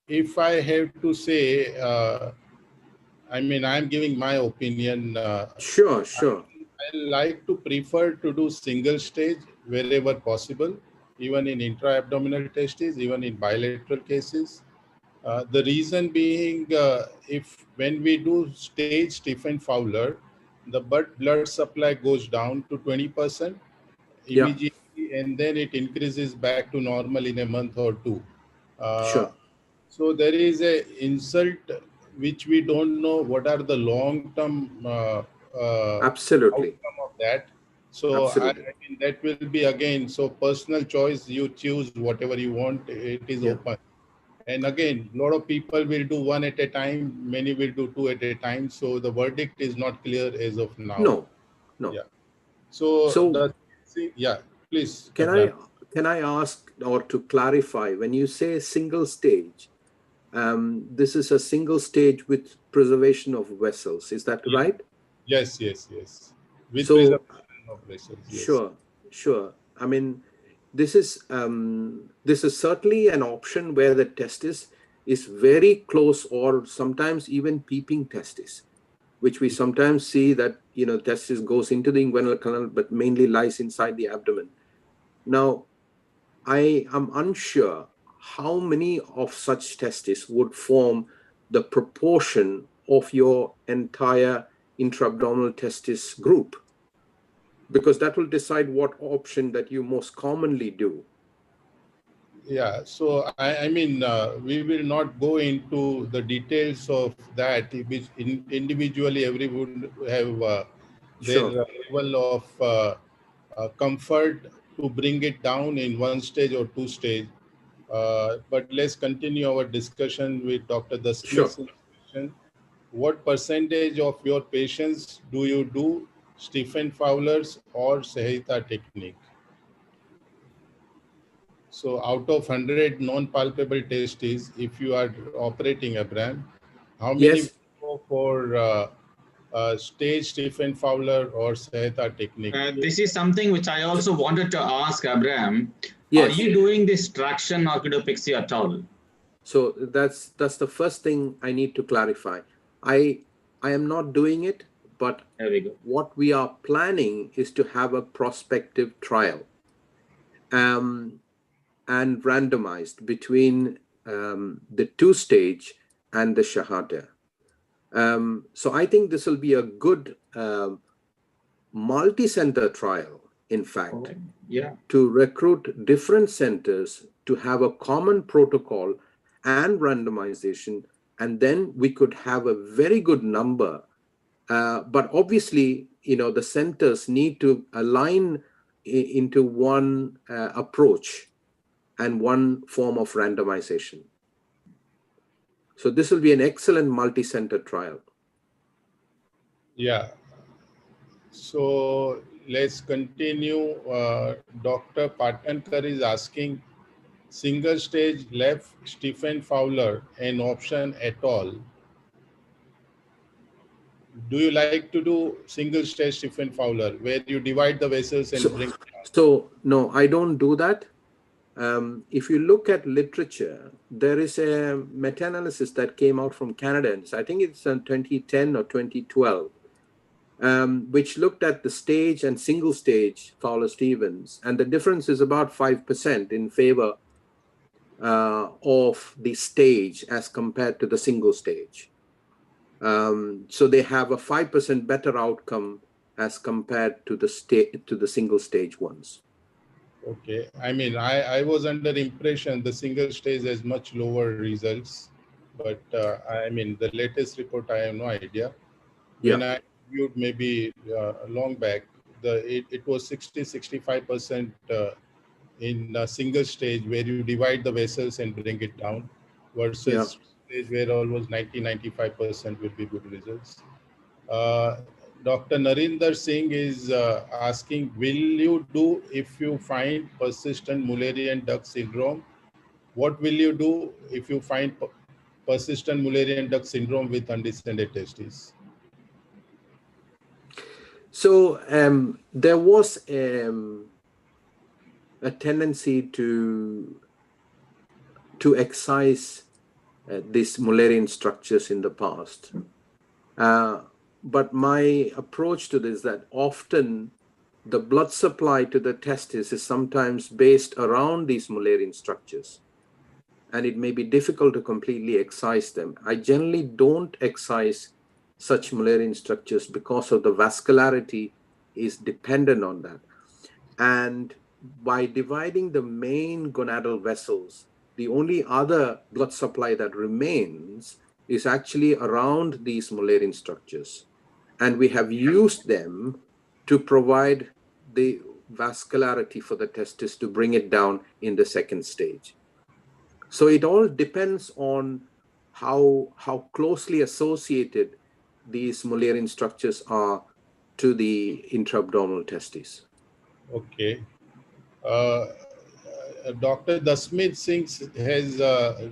S18: If I have to say, I mean, I'm giving my opinion.
S11: Sure.
S18: I like to prefer to do single stage wherever possible, even in intra-abdominal testes, even in bilateral cases. The reason being, if when we do stage Stephen Fowler, the blood supply goes down to 20% immediately, and then it increases back to normal in a month or two.
S11: Sure.
S18: So there is a insult which we don't know what are the long-term
S11: Absolutely.
S18: outcome of that. So I mean that will be again, so personal choice, you choose whatever you want, it is open. And again, a lot of people will do one at a time, many will do two at a time. So the verdict is not clear as of now.
S11: No.
S18: Yeah. So please.
S11: Can I ask or to clarify, when you say single stage, this is a single stage with preservation of vessels, is that right?
S18: Yes. With preservation of vessels. Yes.
S11: Sure. I mean, this is certainly an option where the testis is very close, or sometimes even peeping testis, which we sometimes see that, testis goes into the inguinal canal, but mainly lies inside the abdomen. Now, I am unsure how many of such testis would form the proportion of your entire intra-abdominal testis group, because that will decide what option that you most commonly do.
S18: Yeah, so I mean, we will not go into the details of that. Individually, everyone have their level of comfort to bring it down in one stage or two stage. But let's continue our discussion with Dr. Dasmith's question. What percentage of your patients do you do Stephen Fowler's or Sahita technique? So out of 100 non-palpable testes, if you are operating a brand, how many go for stage Stephen Fowler or Sahita technique?
S2: This is something which I also wanted to ask Abraham. Are you doing this traction orchidopexy at all?
S11: So that's the first thing I need to clarify. I am not doing it, but what we are planning is to have a prospective trial and randomized between the two-stage and the Shahada. So I think this will be a good multi-center trial, in fact, to recruit different centers to have a common protocol and randomization, and then we could have a very good number. But obviously, the centers need to align into one approach and one form of randomization. So this will be an excellent multi-center trial.
S18: Yeah. So let's continue. Dr. Patankar is asking, single stage left Stephen Fowler an option at all? Do you like to do single stage Stephen Fowler where you divide the vessels and bring?
S11: So no, I don't do that. If you look at literature, there is a meta-analysis that came out from Canada, and I think it's in 2010 or 2012, which looked at the stage and single stage Fowler-Stevens, and the difference is about 5% in favor of the stage as compared to the single stage. So they have a 5% better outcome as compared to the single stage ones.
S18: Okay, I mean, I was under impression the single stage has much lower results, but I mean, the latest report, I have no idea. When I viewed maybe long back, it was 60-65% in a single stage where you divide the vessels and bring it down, versus stage where almost 90-95% will be good results. Dr. Narinder Singh is asking, will you do if you find persistent Mullerian duct syndrome? What will you do if you find persistent Mullerian duct syndrome with undescended testes?
S11: So there was a tendency to excise these Mullerian structures in the past. But my approach to this is that often the blood supply to the testis is sometimes based around these Mullerian structures, and it may be difficult to completely excise them. I generally don't excise such Mullerian structures because of the vascularity is dependent on that. And by dividing the main gonadal vessels, the only other blood supply that remains is actually around these Mullerian structures. And we have used them to provide the vascularity for the testis to bring it down in the second stage. So it all depends on how closely associated these Mullerian structures are to the intra-abdominal testes.
S18: Okay. Dr. Dasmit Singh has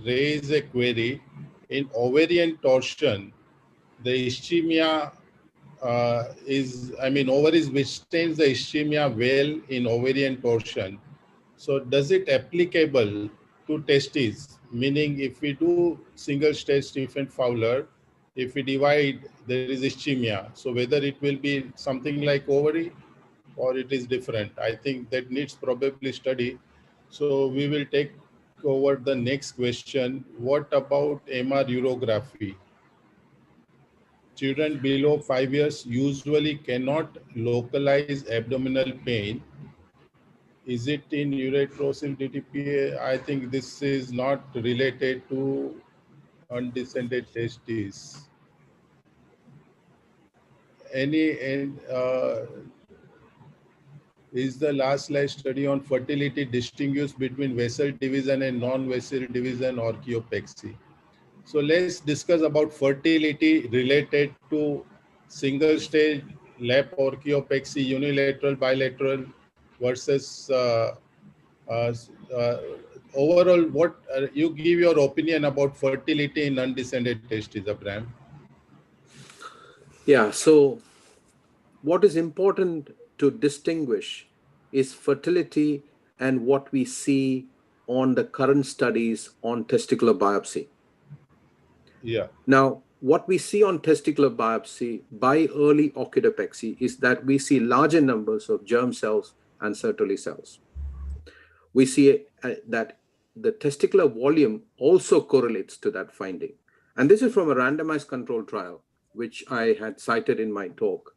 S18: raised a query. In ovarian torsion, the ischemia ovaries withstands the ischemia well in ovarian torsion. So does it applicable to testes? Meaning if we do single stage Stephen Fowler, if we divide, there is ischemia. So whether it will be something like ovary or it is different, I think that needs probably study. So we will take over the next question. What about MR urography? Children below 5 years usually cannot localize abdominal pain. Is it in ureterosil DTPA? I think this is not related to undescended testes. Is the last slide study on fertility distinguished between vessel division and non-vessel division or orchiopexy? So let's discuss about fertility related to single stage lap orchiopexy, unilateral, bilateral versus overall. What you give your opinion about fertility in undescended testes, Abraham?
S11: Yeah, so what is important to distinguish is fertility and what we see on the current studies on testicular biopsy.
S18: Yeah.
S11: Now, what we see on testicular biopsy by early orchidopexy is that we see larger numbers of germ cells and Sertoli cells. We see that the testicular volume also correlates to that finding. And this is from a randomized controlled trial, which I had cited in my talk.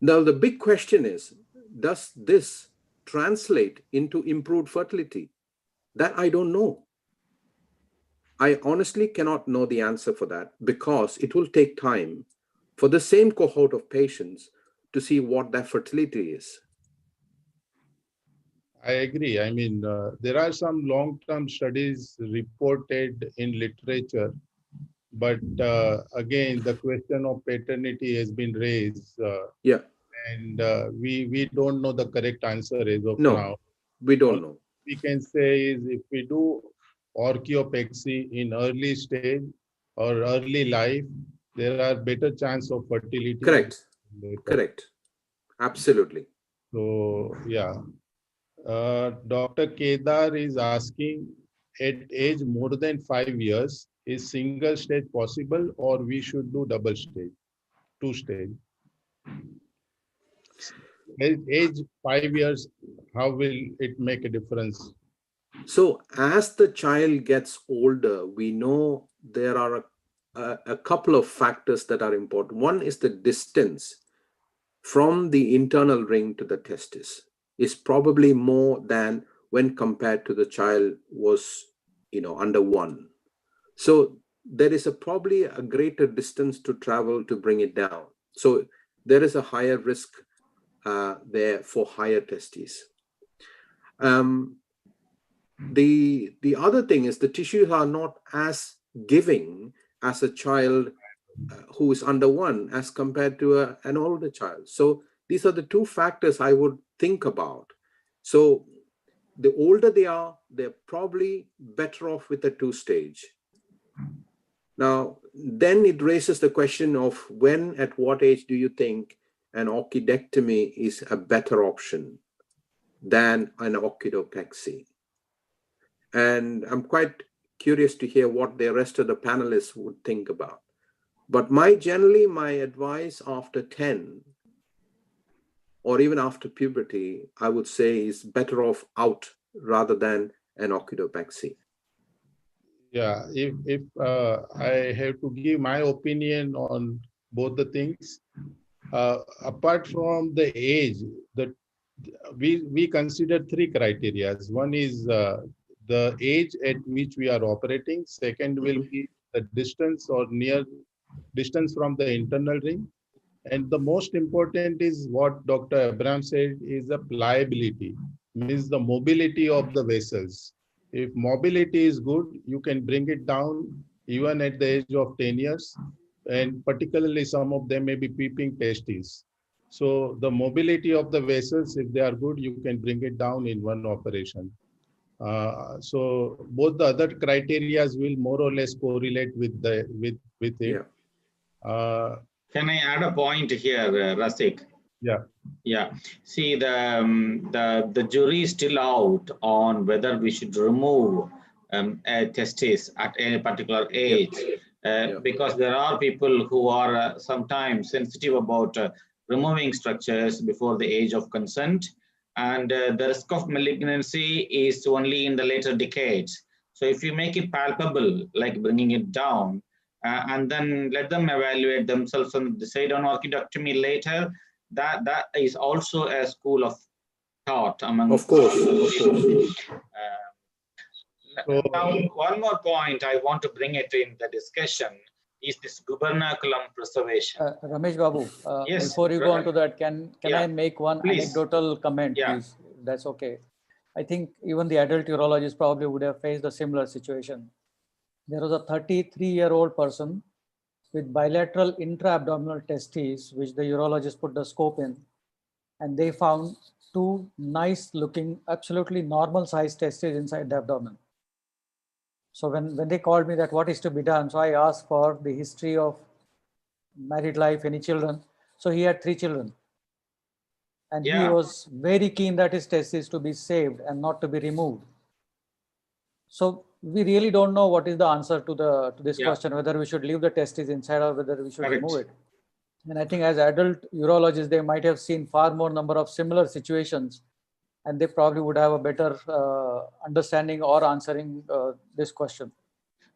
S11: Now, the big question is, does this translate into improved fertility? That I don't know. I honestly cannot know the answer for that because it will take time for the same cohort of patients to see what their fertility is.
S18: I agree. I mean, there are some long-term studies reported in literature, but again, the question of paternity has been raised.
S11: Yeah.
S18: And we don't know the correct answer as of
S11: No,
S18: now.
S11: we don't
S18: All
S11: know.
S18: we can say is if we do orchiopexy in early stage or early life, there are better chance of fertility.
S11: Correct. Correct. Absolutely.
S18: So, yeah. Dr. Kedar is asking, at age more than 5 years, is single stage possible or we should do double stage, 2 stage? At age 5 years, how will it make a difference?
S11: So as the child gets older, we know there are a couple of factors that are important. One is the distance from the internal ring to the testis is probably more than when compared to the child was, under 1. So there is probably a greater distance to travel to bring it down. So there is a higher risk there for higher testes. The other thing is the tissues are not as giving as a child who is under 1 as compared to an older child. So these are the two factors I would think about. So the older they are, they're probably better off with a 2 stage. Now, then it raises the question of when, at what age do you think an orchidectomy is a better option than an orchidopexy. And I'm quite curious to hear what the rest of the panelists would think about. But generally my advice after 10 or even after puberty, I would say is better off out rather than an orchidopexy.
S18: Yeah, if I have to give my opinion on both the things, apart from the age, that we consider three criteria. One is the age at which we are operating. Second will be the distance or near distance from the internal ring. And the most important is what Dr. Abraham said is the pliability, means the mobility of the vessels. If mobility is good, you can bring it down even at the age of 10 years. And particularly some of them may be peeping testes. So the mobility of the vessels, if they are good, you can bring it down in one operation. So both the other criterias will more or less correlate with it. Yeah.
S2: Can I add a point here, Rasik?
S18: Yeah.
S2: Yeah. See, the jury is still out on whether we should remove testes at any particular age, because there are people who are sometimes sensitive about removing structures before the age of consent, and the risk of malignancy is only in the later decades. So if you make it palpable, like bringing it down, and then let them evaluate themselves and decide on orchidectomy later, that is also a school of thought among.
S11: Of course.
S2: Now, one more point I want to bring it in the discussion is this gubernaculum preservation.
S7: Ramesh Babu,
S2: yes,
S7: before you go on to that, can I make one anecdotal comment, please? That's okay. I think even the adult urologist probably would have faced a similar situation. There was a 33-year-old person with bilateral intra-abdominal testes, which the urologist put the scope in, and they found two nice-looking, absolutely normal-sized testes inside the abdomen. So when they called me that what is to be done, so I asked for the history of married life, any children. So he had 3 children. And he was very keen that his testes to be saved and not to be removed. So we really don't know what is the answer to this question, whether we should leave the testes inside or whether we should remove it. And I think as adult urologists, they might have seen far more number of similar situations, and they probably would have a better understanding or answering this question.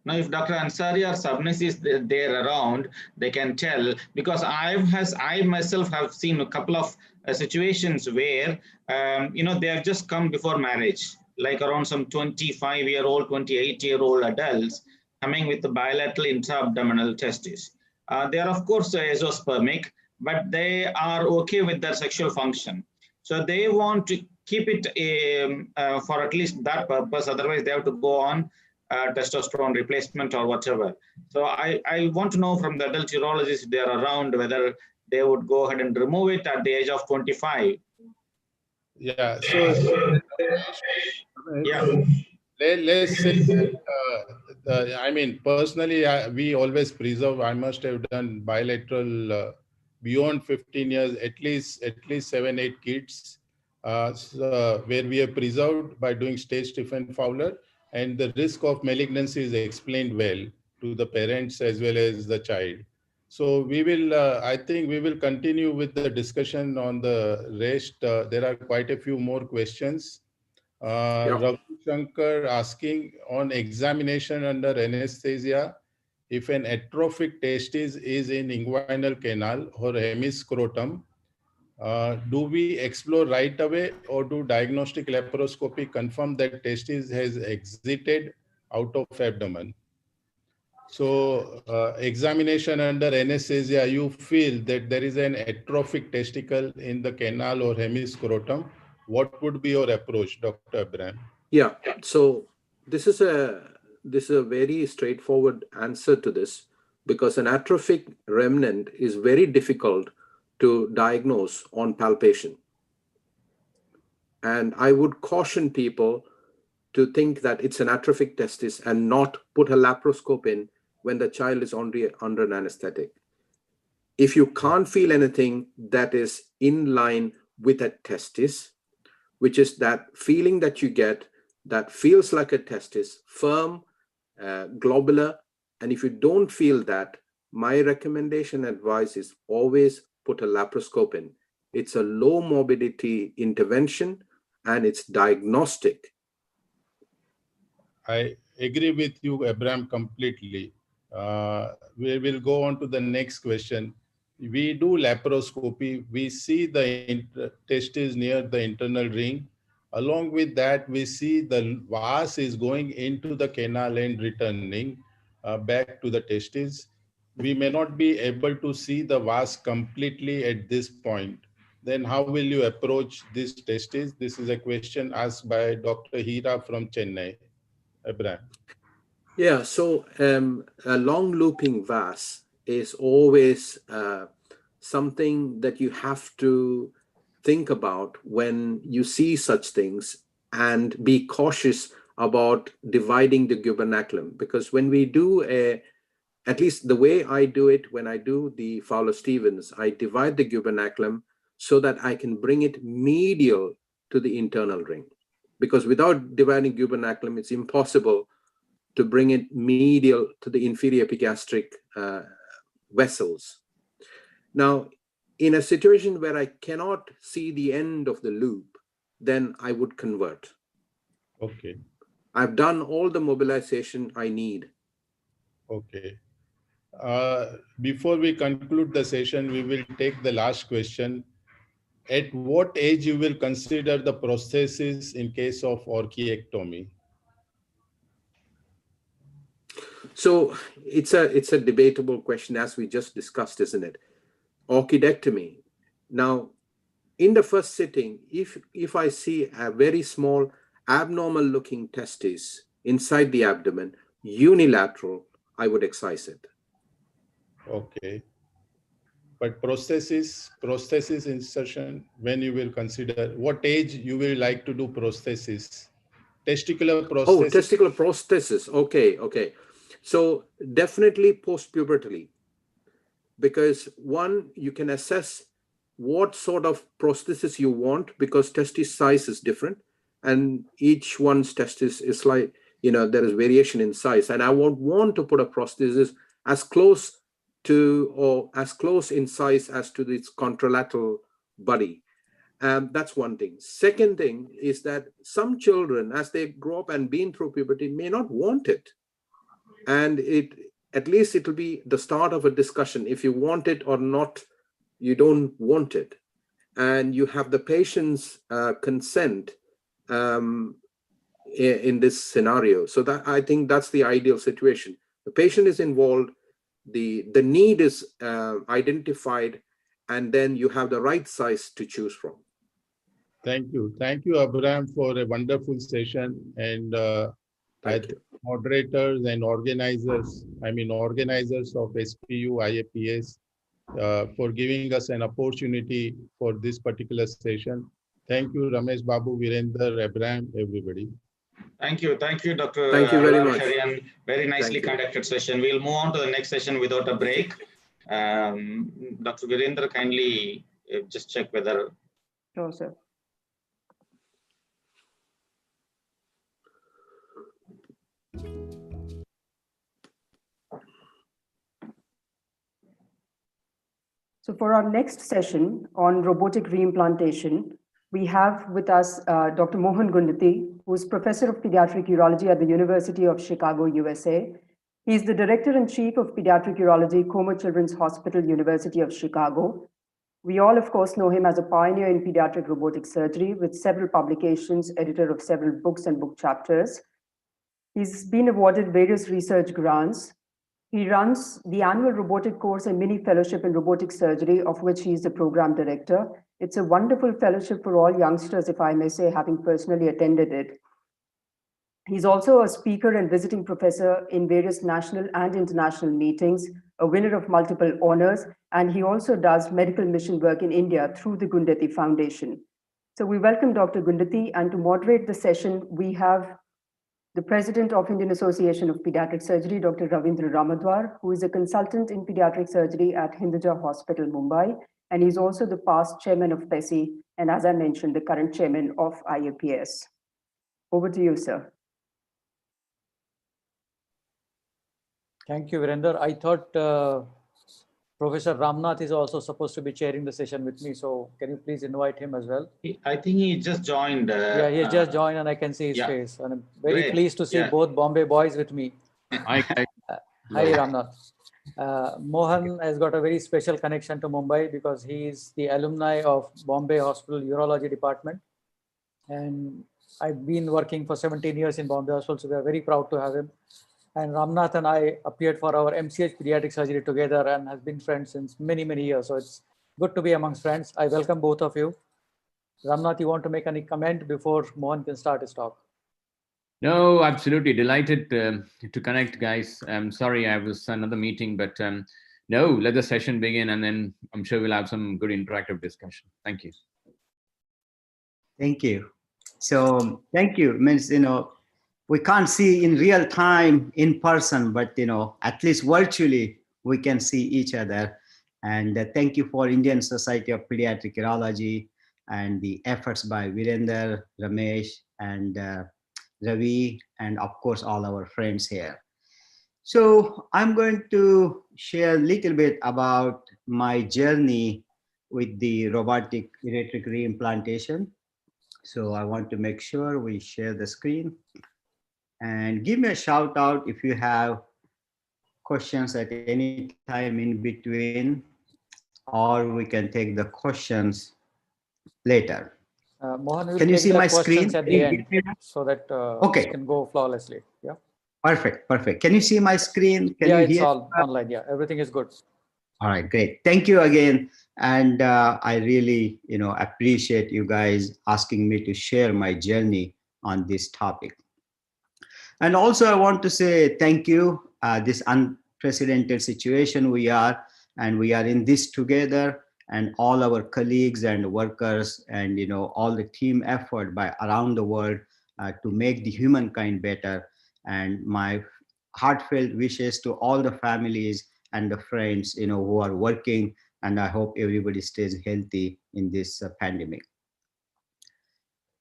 S2: Now, if Dr. Ansari or Sabnis is there around, they can tell, because I myself have seen a couple of situations where, they have just come before marriage, like around some 25-year-old, 28-year-old adults coming with the bilateral intra-abdominal testes. They are, of course, azoospermic, but they are okay with their sexual function. So they want to keep it for at least that purpose. Otherwise, they have to go on testosterone replacement or whatever. So I want to know from the adult urologists, if they are around, whether they would go ahead and remove it at the age of 25.
S18: Yeah. So let's say that, I mean, personally, we always preserve. I must have done bilateral beyond 15 years, at least 7-8 kids, where we have preserved by doing stage Stephen Fowler, and the risk of malignancy is explained well to the parents as well as the child. So we will, I think we will continue with the discussion on the rest. There are quite a few more questions. Ravi Shankar asking on examination under anesthesia, if an atrophic testis is in inguinal canal or hemiscrotum, do we explore right away, or do diagnostic laparoscopy confirm that testis has exited out of abdomen? So examination under anesthesia, you feel that there is an atrophic testicle in the canal or hemiscrotum. What would be your approach, Dr. Abraham?
S11: Yeah, so this is a very straightforward answer to this, because an atrophic remnant is very difficult to diagnose on palpation. And I would caution people to think that it's an atrophic testis and not put a laparoscope in when the child is already under an anesthetic. If you can't feel anything that is in line with a testis, which is that feeling that you get that feels like a testis, firm, globular, and if you don't feel that, my recommendation advice is always put a laparoscope in. It's a low morbidity intervention and it's diagnostic.
S18: I agree with you, Abraham, completely. We will go on to the next question. We do laparoscopy. We see the testis near the internal ring. Along with that, we see the vas is going into the canal and returning back to the testis. We may not be able to see the vas completely at this point. Then how will you approach this testis? This is a question asked by Dr. Hira from Chennai. Abraham.
S11: Yeah, so a long looping vas is always something that you have to think about when you see such things and be cautious about dividing the gubernaculum. Because when we do at least the way I do it, when I do the Fowler-Stevens, I divide the gubernaculum so that I can bring it medial to the internal ring. Because without dividing gubernaculum, it's impossible to bring it medial to the inferior epigastric vessels. Now, in a situation where I cannot see the end of the loop, then I would convert.
S18: Okay.
S11: I've done all the mobilization I need.
S18: Okay. Before we conclude the session, we will take the last question. At what age you will consider the prosthesis in case of orchiectomy?
S11: So it's a debatable question, as we just discussed, isn't it? Orchidectomy. Now, in the first sitting, if I see a very small abnormal looking testis inside the abdomen, unilateral, I would excise it.
S18: Okay. But prosthesis insertion, when you will consider, what age you will like to do prosthesis? Testicular prosthesis?
S11: Oh, testicular prosthesis. Okay, okay. So definitely post-pubertally, because one, you can assess what sort of prosthesis you want, because testis size is different and each one's testis is like, there is variation in size, and I won't want to put a prosthesis as close to or as close in size as to its contralateral body. That's one thing. Second thing is that some children, as they grow up and been through puberty, may not want it. And at least it will be the start of a discussion. If you want it or not, you don't want it. And you have the patient's consent in this scenario. So that, I think that's the ideal situation. The patient is involved, the need is identified, and then you have the right size to choose from.
S18: Thank you. Thank you, Abraham, for a wonderful session. And moderators and organizers, organizers of SPU, IAPS, for giving us an opportunity for this particular session. Thank you, Ramesh Babu, Virender, Abraham, everybody.
S2: Thank you, Dr.
S11: Thank you very much.
S2: Sharian. Very nicely conducted session. We'll move on to the next session without a break. Dr. Virender, kindly just check whether.
S10: Sure, sir. So for our next session on robotic reimplantation, we have with us Dr. Mohan Gundati, who is Professor of Pediatric Urology at the University of Chicago, USA. He is the Director-in-Chief of Pediatric Urology, Como Children's Hospital, University of Chicago. We all, of course, know him as a pioneer in pediatric robotic surgery with several publications, editor of several books and book chapters. He's been awarded various research grants. He runs the annual robotic course and mini fellowship in robotic surgery, of which he is the program director. It's a wonderful fellowship for all youngsters, if I may say, having personally attended it. He's also a speaker and visiting professor in various national and international meetings, a winner of multiple honors, and he also does medical mission work in India through the Gundati Foundation. So we welcome Dr. Gundati, and to moderate the session, we have the President of Indian Association of Pediatric Surgery, Dr. Ravindra Ramadwar, who is a consultant in pediatric surgery at Hinduja Hospital, Mumbai, and he's also the past chairman of PESI, and as I mentioned, the current chairman of IAPS. Over to you, sir.
S7: Thank you, Virender. I thought Professor Ramnath is also supposed to be chairing the session with me, so can you please invite him as well?
S2: I think he just joined.
S7: Yeah, he just joined and I can see his face. And I'm very
S2: Great.
S7: pleased to see both Bombay boys with me.
S1: Hi, guys.
S7: Hi, Ramnath. Mohan has got a very special connection to Mumbai because he is the alumni of Bombay Hospital Urology Department. And I've been working for 17 years in Bombay Hospital, so we are very proud to have him. And Ramnath and I appeared for our MCH pediatric surgery together and has been friends since many, many years. So it's good to be amongst friends. I welcome both of you. Ramnath, you want to make any comment before Mohan can start his talk?
S1: No, absolutely delighted to connect, guys. I'm sorry I was another meeting, but no, let the session begin, and then I'm sure we'll have some good interactive discussion. Thank you.
S19: Thank you. So thank you. Means, we can't see in real time in person, but at least virtually we can see each other. And thank you for Indian Society of Pediatric Urology and the efforts by Virender, Ramesh, and Ravi, and of course all our friends here. So I'm going to share a little bit about my journey with the robotic ureteric reimplantation. So I want to make sure we share the screen. And give me a shout out if you have questions at any time in between, or we can take the questions later.
S7: Mohan will
S19: can you
S7: take
S19: see
S7: the
S19: my
S7: questions
S19: screen
S7: at the end so that
S19: okay,
S7: it can go flawlessly. Yeah.
S19: Perfect. Can you see my screen? Can
S7: yeah,
S19: you
S7: it's
S19: hear?
S7: all online. Yeah, everything is good.
S19: All right, great. Thank you again. And I really, appreciate you guys asking me to share my journey on this topic. And also I want to say thank you. This unprecedented situation we are in this together, and all our colleagues and workers and all the team effort by around the world to make the humankind better. And my heartfelt wishes to all the families and the friends who are working, and I hope everybody stays healthy in this pandemic.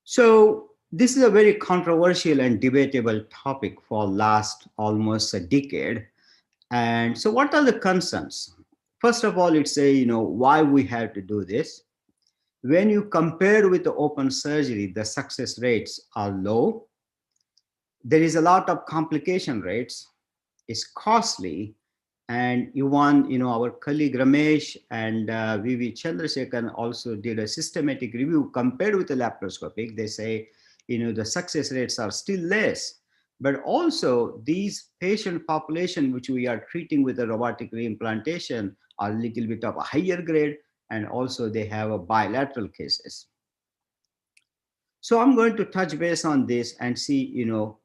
S19: So this is a very controversial and debatable topic for last almost a decade. And so what are the concerns? First of all, it's why we have to do this. When you compare with the open surgery, the success rates are low. There is a lot of complication rates. It's costly. And our colleague Ramesh and V.V. Chandrasekhan also did a systematic review compared with the laparoscopic. They say, the success rates are still less, but also these patient population which we are treating with the robotic reimplantation are a little bit of a higher grade, and also they have a bilateral cases. So I'm going to touch base on this and see,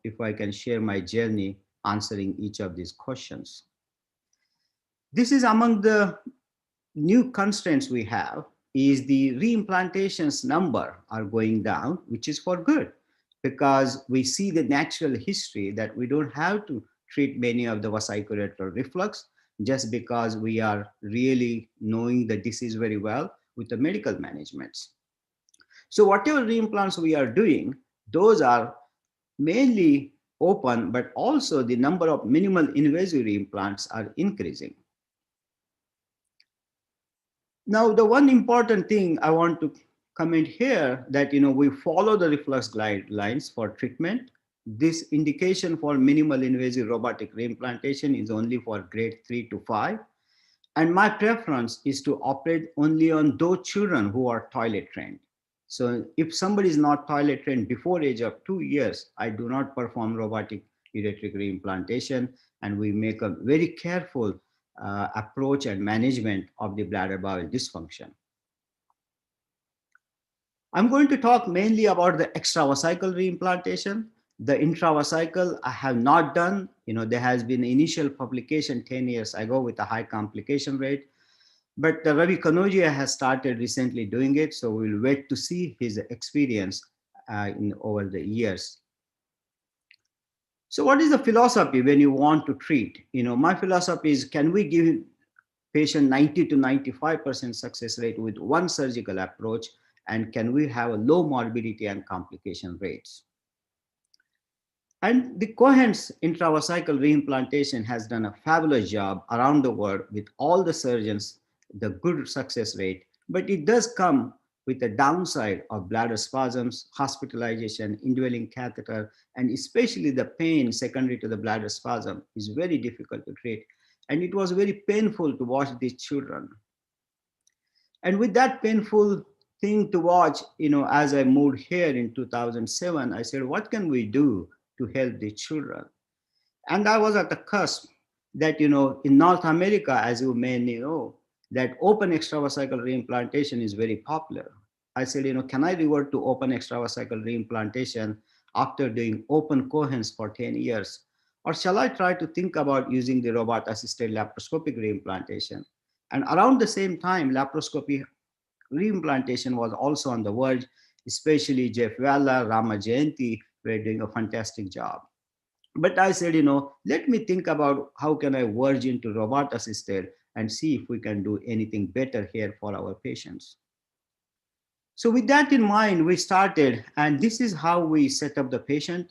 S19: if I can share my journey answering each of these questions. This is among the new constraints we have is the reimplantations number are going down, which is for good, because we see the natural history that we don't have to treat many of the vesicular reflux just because we are really knowing the disease very well with the medical managements. So whatever reimplants we are doing, those are mainly open, but also the number of minimal invasive reimplants are increasing. Now, the one important thing I want to comment here that, we follow the reflux guidelines for treatment. This indication for minimal invasive robotic reimplantation is only for grade 3 to 5. And my preference is to operate only on those children who are toilet trained. So if somebody is not toilet trained before age of 2 years, I do not perform robotic ureteric reimplantation, and we make a very careful approach and management of the bladder bowel dysfunction. I'm going to talk mainly about the extravesical reimplantation. The intravesical I have not done. There has been initial publication 10 years ago with a high complication rate, but Ravi Kanodia has started recently doing it. So we'll wait to see his experience over the years. So what is the philosophy when you want to treat? My philosophy is, can we give patient 90 to 95% success rate with one surgical approach, and can we have a low morbidity and complication rates? And the Cohen's intravesical reimplantation has done a fabulous job around the world with all the surgeons, the good success rate, but it does come with the downside of bladder spasms, hospitalization, indwelling catheter, and especially the pain secondary to the bladder spasm is very difficult to treat. And it was very painful to watch these children. And with that painful thing to watch, as I moved here in 2007, I said, what can we do to help the children? And I was at the cusp that, in North America, as you may know, that open extravesical reimplantation is very popular. I said, can I revert to open extravesical reimplantation after doing open Cohen's for 10 years? Or shall I try to think about using the robot-assisted laparoscopic reimplantation? And around the same time, laparoscopy reimplantation was also on the verge, especially Jeff Valla, Rama Jayanti were doing a fantastic job. But I said, let me think about how can I verge into robot assisted and see if we can do anything better here for our patients. So with that in mind, we started, and this is how we set up the patient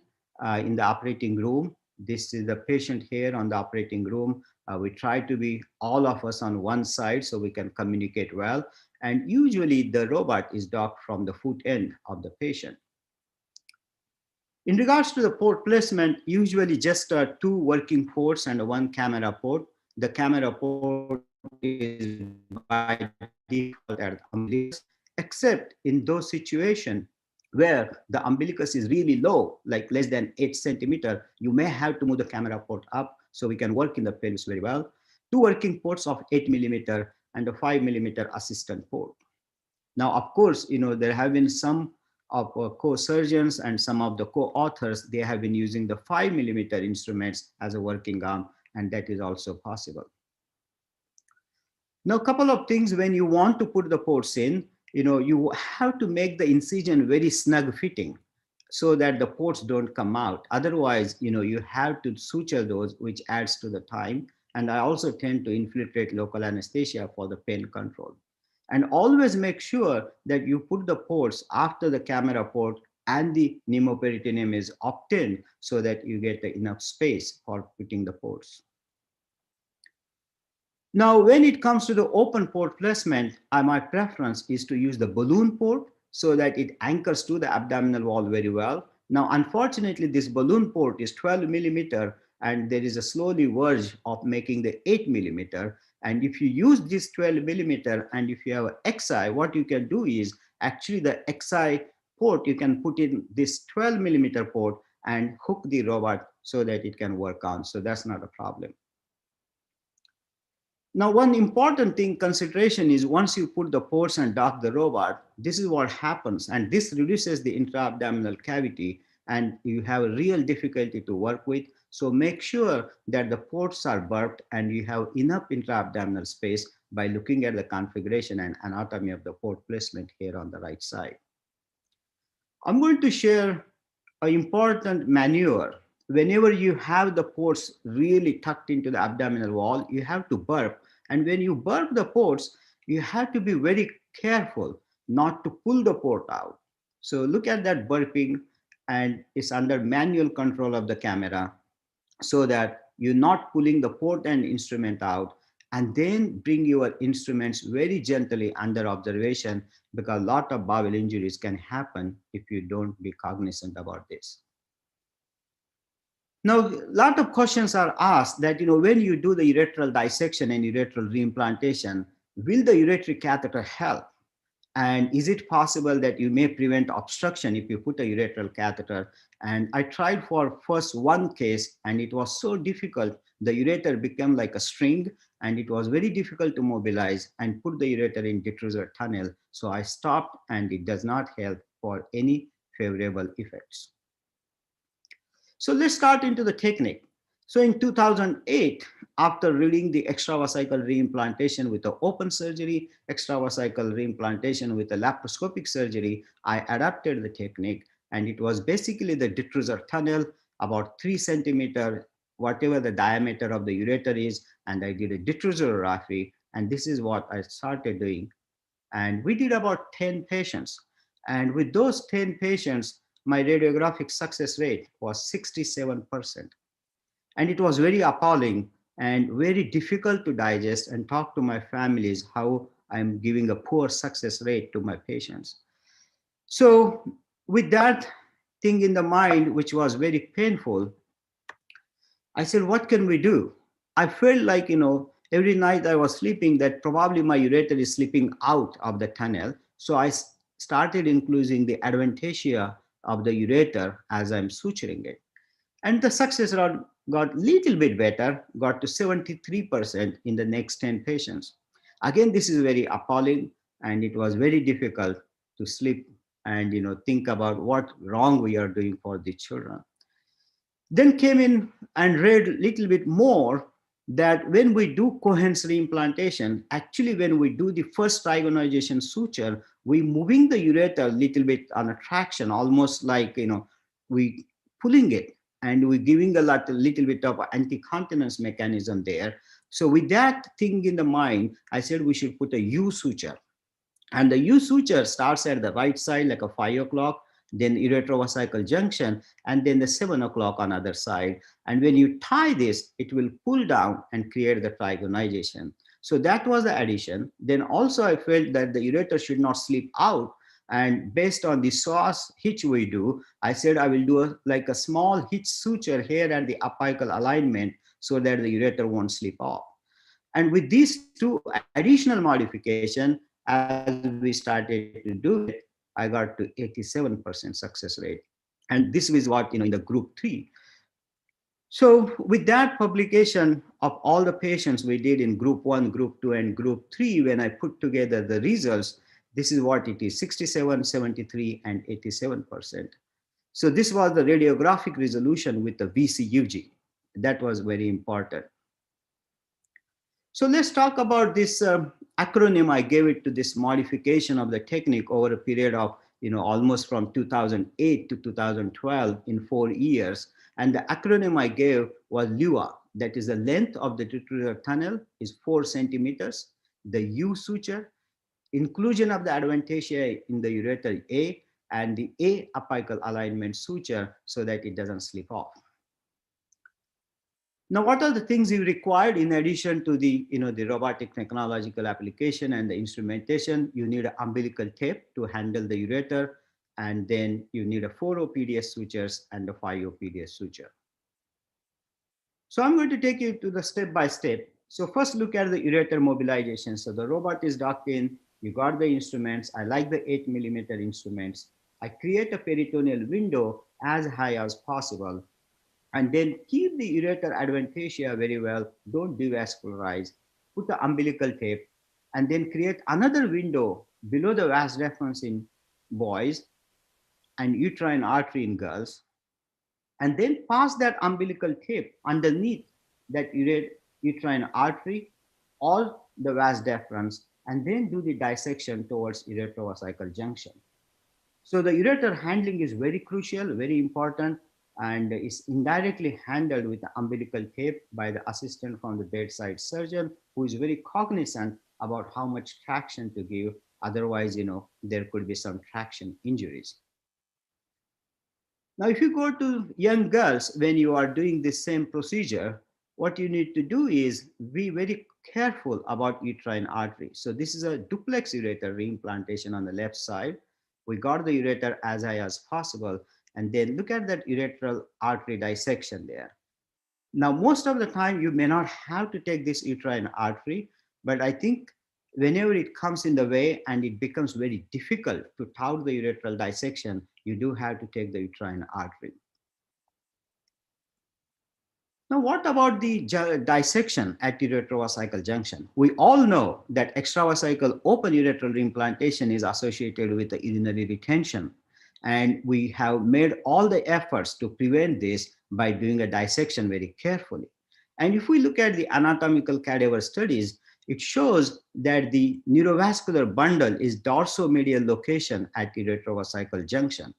S19: in the operating room. This is the patient here on the operating room. We try to be all of us on one side so we can communicate well. And usually the robot is docked from the foot end of the patient. In regards to the port placement, usually just 2 working ports and 1 camera port. The camera port is by default at the umbilicus, except in those situations where the umbilicus is really low, like less than 8 centimeter, you may have to move the camera port up so we can work in the pelvis very well. 2 working ports of 8 millimeter and a 5 millimeter assistant port. Now, of course, there have been some of co-surgeons and some of the co-authors, they have been using the 5 millimeter instruments as a working arm, and that is also possible. Now, a couple of things when you want to put the ports in, you have to make the incision very snug fitting so that the ports don't come out. Otherwise, you have to suture those, which adds to the time. And I also tend to infiltrate local anesthesia for the pain control. And always make sure that you put the ports after the camera port and the pneumoperitoneum is obtained so that you get enough space for putting the ports. Now, when it comes to the open port placement, my preference is to use the balloon port so that it anchors to the abdominal wall very well. Now, unfortunately, this balloon port is 12 millimeter and there is a slowly verge of making the 8 millimeter. And if you use this 12 millimeter and if you have an XI, what you can do is actually the XI port, you can put in this 12 millimeter port and hook the robot so that it can work on. So that's not a problem. Now, one important thing consideration is once you put the ports and dock the robot, this is what happens. And this reduces the intra-abdominal cavity and you have a real difficulty to work with. So make sure that the ports are burped and you have enough intra-abdominal space by looking at the configuration and anatomy of the port placement here on the right side. I'm going to share an important maneuver. Whenever you have the ports really tucked into the abdominal wall, you have to burp. And when you burp the ports, you have to be very careful not to pull the port out. So look at that burping, and it's under manual control of the camera so that you're not pulling the port and instrument out, and then bring your instruments very gently under observation because a lot of bowel injuries can happen if you don't be cognizant about this. Now, a lot of questions are asked that, when you do the urethral dissection and urethral reimplantation, will the ureteric catheter help? And is it possible that you may prevent obstruction if you put a urethral catheter? And I tried for first one case and it was so difficult. The ureter became like a string and it was very difficult to mobilize and put the ureter in detrusor tunnel. So I stopped and it does not help for any favorable effects. So let's start into the technique. So in 2008, after reading the extravesical reimplantation with the open surgery, extravesical reimplantation with the laparoscopic surgery, I adapted the technique and it was basically the detrusor tunnel about 3 centimeter, whatever the diameter of the ureter is, and I did a dystrophy, and this is what I started doing. And we did about 10 patients. And with those 10 patients, my radiographic success rate was 67%. And it was very appalling and very difficult to digest and talk to my families how I'm giving a poor success rate to my patients. So with that thing in the mind, which was very painful, I said, what can we do? I felt like, every night I was sleeping that probably my ureter is slipping out of the tunnel. So I started including the adventitia of the ureter as I'm suturing it. And the success rate got a little bit better, got to 73% in the next 10 patients. Again, this is very appalling, and it was very difficult to sleep and think about what wrong we are doing for the children. Then came in and read a little bit more that when we do Cohen's reimplantation, actually when we do the first trigonization suture, we moving the ureter a little bit on a traction, almost like we pulling it, and we're giving a little bit of anti-continence mechanism there. So with that thing in the mind, I said we should put a U suture. And the U suture starts at the right side, like a 5 o'clock, then uretrovesical junction, and then the 7 o'clock on other side. And when you tie this, it will pull down and create the trigonization. So that was the addition. Then also I felt that the ureter should not slip out. And based on the psoas hitch we do, I said I will do like a small hitch suture here at the apical alignment so that the ureter won't slip off. And with these two additional modifications, as we started to do it, I got to 87% success rate. And this is what, in the group 3. So with that publication of all the patients we did in group 1, group 2, and group 3, when I put together the results, this is what it is: 67, 73, and 87%. So this was the radiographic resolution with the VCUG. That was very important. So let's talk about this acronym I gave it to this modification of the technique over a period of almost from 2008 to 2012 in 4 years. And the acronym I gave was LUA. That is the length of the ureteral tunnel is 4 centimeters. The U suture, inclusion of the adventitia in the ureter A, and the A apical alignment suture so that it doesn't slip off. Now, what are the things you required in addition to the, the robotic technological application and the instrumentation? You need an umbilical tape to handle the ureter, and then you need a 4 OPDS sutures and a 5 OPDS suture. So I'm going to take you to the step by step. So first look at the ureter mobilization. So the robot is docked in, you got the instruments. I like the 8 millimeter instruments. I create a peritoneal window as high as possible. And then keep the ureter adventitia very well, don't devascularize, put the umbilical tape, and then create another window below the vas deferens in boys and uterine artery in girls, and then pass that umbilical tape underneath that uterine artery or the vas deferens, and then do the dissection towards uretrovesical junction. So the ureter handling is very crucial, very important, and is indirectly handled with the umbilical tape by the assistant from the bedside surgeon, who is very cognizant about how much traction to give. Otherwise, there could be some traction injuries. Now, if you go to young girls, when you are doing the same procedure, what you need to do is be very careful about uterine artery. So this is a duplex ureter reimplantation on the left side. We got the ureter as high as possible, and then look at that ureteral artery dissection there. Now, most of the time, you may not have to take this uterine artery, but I think whenever it comes in the way and it becomes very difficult to tout the ureteral dissection, you do have to take the uterine artery. Now, what about the dissection at uretrovesical junction? We all know that extravesical open ureteral reimplantation is associated with the urinary retention. And we have made all the efforts to prevent this by doing a dissection very carefully. And if we look at the anatomical cadaver studies, it shows that the neurovascular bundle is dorsomedial location at uretrovesical junction.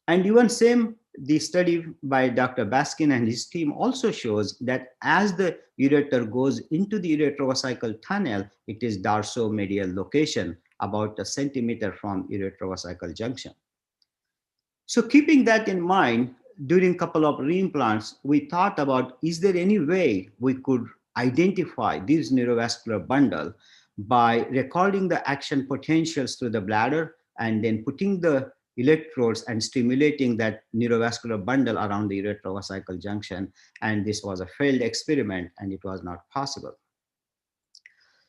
S19: And even same the study by Dr. Baskin and his team also shows that as the ureter goes into the uretrovesical tunnel, it is dorsomedial location, about a centimeter from uretrovesical junction. So keeping that in mind, during a couple of reimplants, we thought about, is there any way we could identify this neurovascular bundle by recording the action potentials through the bladder and then putting the electrodes and stimulating that neurovascular bundle around the uretrovesical junction. And this was a failed experiment and it was not possible.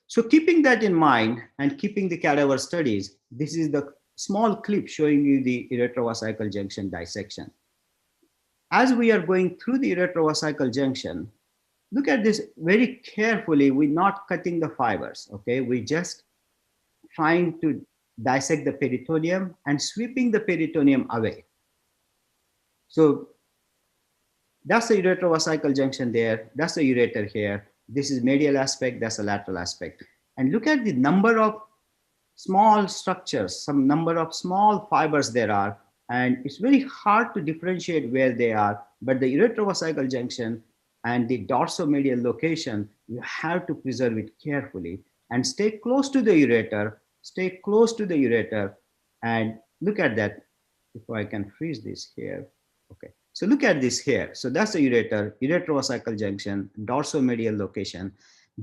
S19: So keeping that in mind and keeping the cadaver studies, this is the small clip showing you the uretrovesical junction dissection. As we are going through the uretrovesical junction, look at this very carefully. We're not cutting the fibers, okay? We're just trying to dissect the peritoneum and sweeping the peritoneum away. So that's the uretrovesical junction there. That's the ureter here. This is medial aspect, that's the lateral aspect. And look at the number of small structures, some number of small fibers there are, and it's very hard to differentiate where they are, but the uretrovesical junction and the dorsomedial location, you have to preserve it carefully and stay close to the ureter, stay close to the ureter, and look at that. If I can freeze this here, okay. So look at this here. So that's the ureter, uretrovesical junction, dorsomedial location.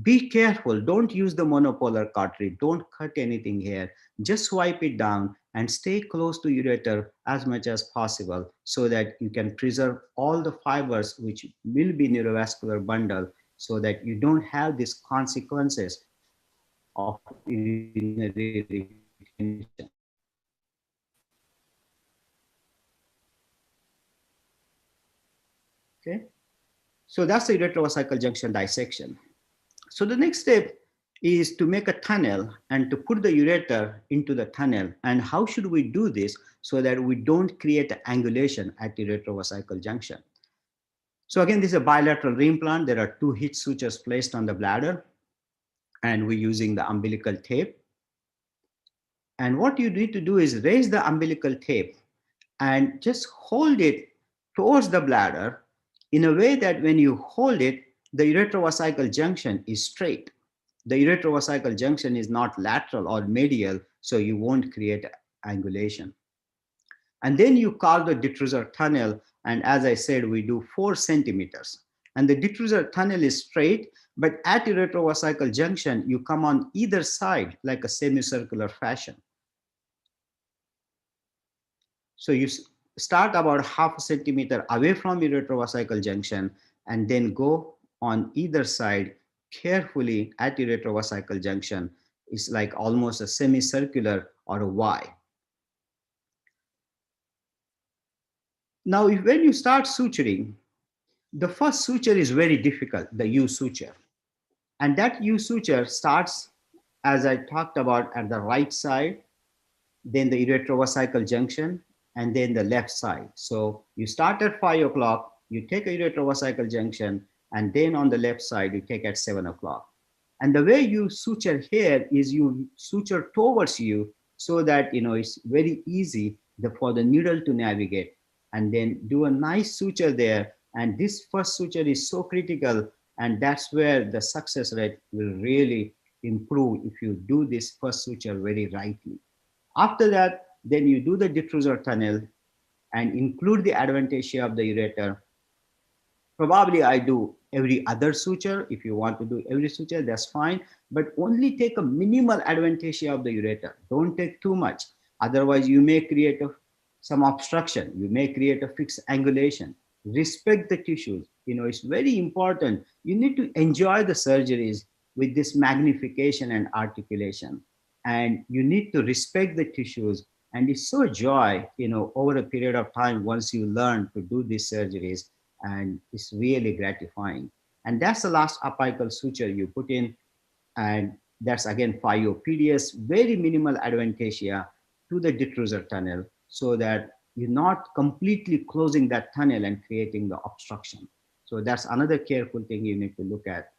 S19: Be careful, don't use the monopolar cartridge, don't cut anything here, just swipe it down and stay close to ureter as much as possible so that you can preserve all the fibers which will be neurovascular bundle so that you don't have these consequences of urinary retention. Okay, so that's the uretrovesical junction dissection. So the next step is to make a tunnel and to put the ureter into the tunnel. And how should we do this so that we don't create angulation at the uretrovesical junction? So again, this is a bilateral reimplant. There are 2 hitch sutures placed on the bladder and we're using the umbilical tape. And what you need to do is raise the umbilical tape and just hold it towards the bladder in a way that when you hold it, the uretrovesical junction is straight. The uretrovesical junction is not lateral or medial, so you won't create angulation. And then you carve the detrusor tunnel, and as I said, we do 4 centimeters. And the detrusor tunnel is straight, but at uretrovesical junction, you come on either side like a semicircular fashion. So you start about half a centimeter away from uretrovesical junction and then go on either side carefully at uretrovesical junction. It's like almost a semicircular or a Y. Now, when you start suturing, the first suture is very difficult, the U suture. And that U suture starts, as I talked about, at the right side, then the uretrovesical junction, and then the left side. So you start at 5 o'clock, you take a uretrovesical junction, and then on the left side, you take at 7 o'clock. And the way you suture here is you suture towards you so that, it's very easy for the needle to navigate, and then do a nice suture there. And this first suture is so critical, and that's where the success rate will really improve if you do this first suture very rightly. After that, then you do the detrusor tunnel and include the adventitia of the ureter. Probably I do every other suture. If you want to do every suture, that's fine, but only take a minimal adventitia of the ureter. Don't take too much. Otherwise, you may create some obstruction. You may create a fixed angulation. Respect the tissues. It's very important. You need to enjoy the surgeries with this magnification and articulation. And you need to respect the tissues. And it's so joy, over a period of time, once you learn to do these surgeries, and it's really gratifying. And that's the last apical suture you put in. And that's again 5-PDS, very minimal adventitia to the detrusor tunnel so that you're not completely closing that tunnel and creating the obstruction. So that's another careful thing you need to look at.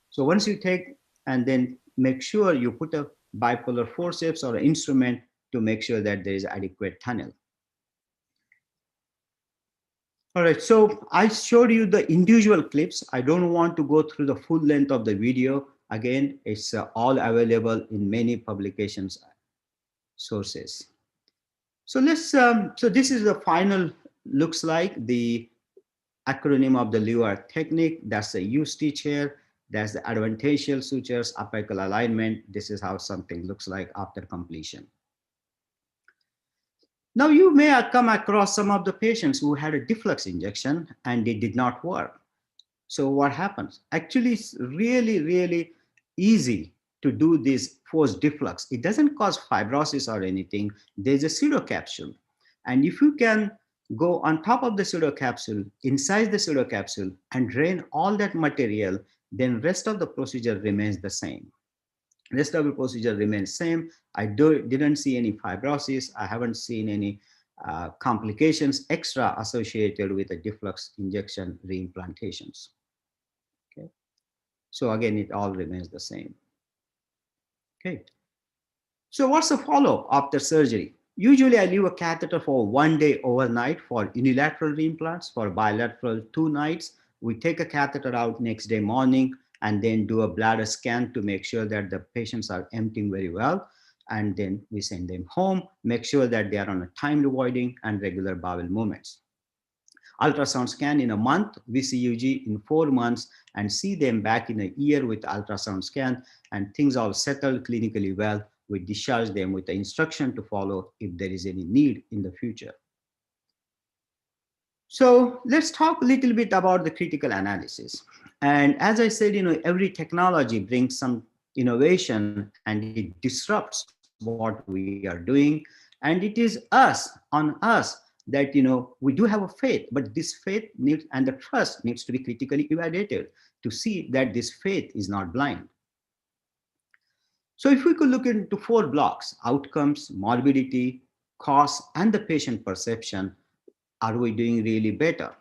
S19: So once you take and then make sure you put a bipolar forceps or an instrument to make sure that there is adequate tunnel. All right, so I showed you the individual clips. I don't want to go through the full length of the video. Again, it's all available in many publications sources. So so this is the final, looks like the acronym of the Luer technique. That's the U stitch here. That's the adventitial sutures, apical alignment. This is how something looks like after completion. Now you may have come across some of the patients who had a deflux injection and it did not work. So what happens? Actually, it's really, really easy to do this forced deflux. It doesn't cause fibrosis or anything. There's a pseudocapsule. And if you can go on top of the pseudocapsule, inside the pseudocapsule, and drain all that material, then rest of the procedure remains the same. Rest of the procedure remains same. I didn't see any fibrosis. I haven't seen any complications extra associated with the deflux injection reimplantations. Okay. So again, it all remains the same. Okay. So what's the follow after surgery? Usually I leave a catheter for 1 day overnight for unilateral reimplants. For bilateral, 2 nights. We take a catheter out next day morning and then do a bladder scan to make sure that the patients are emptying very well. And then we send them home, make sure that they are on a timed voiding and regular bowel movements. Ultrasound scan in a month, VCUG in 4 months, and see them back in a year with ultrasound scan, and things all settled clinically well. We discharge them with the instruction to follow if there is any need in the future. So let's talk a little bit about the critical analysis. And as I said, every technology brings some innovation and it disrupts what we are doing. And it is on us that, we do have a faith, but this faith needs, and the trust needs to be critically evaluated to see that this faith is not blind. So if we could look into 4 blocks: outcomes, morbidity, cost, and the patient perception, are we doing really better?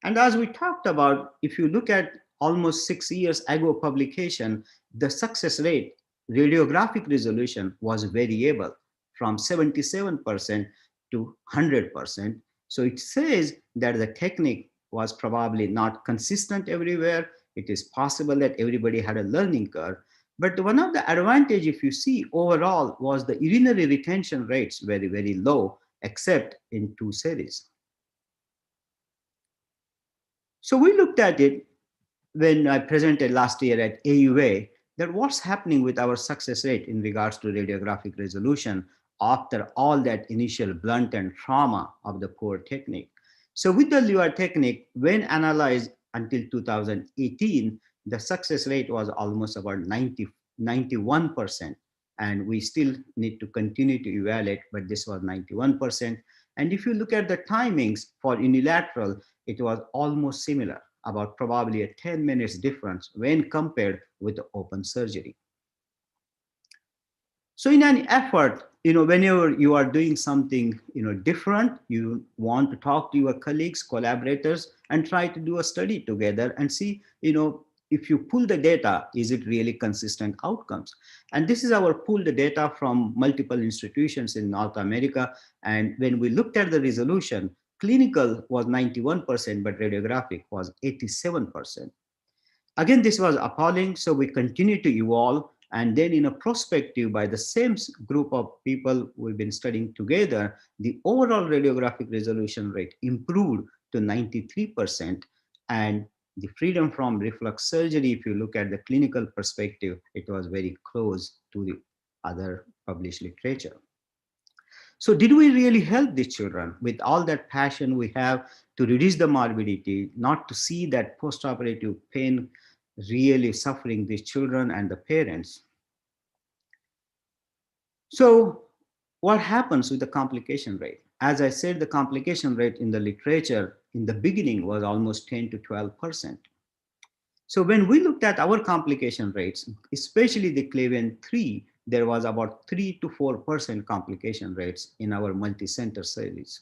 S19: And as we talked about, if you look at almost 6 years ago publication, the success rate, radiographic resolution was variable from 77% to 100%. So it says that the technique was probably not consistent everywhere. It is possible that everybody had a learning curve. But one of the advantage, if you see overall, was the urinary retention rates very, very low, except in 2 series. So we looked at it when I presented last year at AUA, that what's happening with our success rate in regards to radiographic resolution after all that initial blunt and trauma of the poor technique. So with the Luer technique, when analyzed until 2018, the success rate was almost about 91%. And we still need to continue to evaluate, but this was 91%. And if you look at the timings for unilateral, it was almost similar, about probably a 10 minutes difference when compared with the open surgery. So in an effort, whenever you are doing something, different, you want to talk to your colleagues, collaborators, and try to do a study together and see, if you pull the data, is it really consistent outcomes? And this is our pulled data from multiple institutions in North America. And when we looked at the resolution, clinical was 91%, but radiographic was 87%. Again, this was appalling, so we continue to evolve. And then in a prospective by the same group of people we've been studying together, the overall radiographic resolution rate improved to 93%. And the freedom from reflux surgery, if you look at the clinical perspective, it was very close to the other published literature. So did we really help these children with all that passion we have to reduce the morbidity, not to see that postoperative pain really suffering these children and the parents? So what happens with the complication rate? As I said, the complication rate in the literature in the beginning was almost 10 to 12%. So when we looked at our complication rates, especially the Clavien 3, there was about 3 to 4% complication rates in our multi-center series.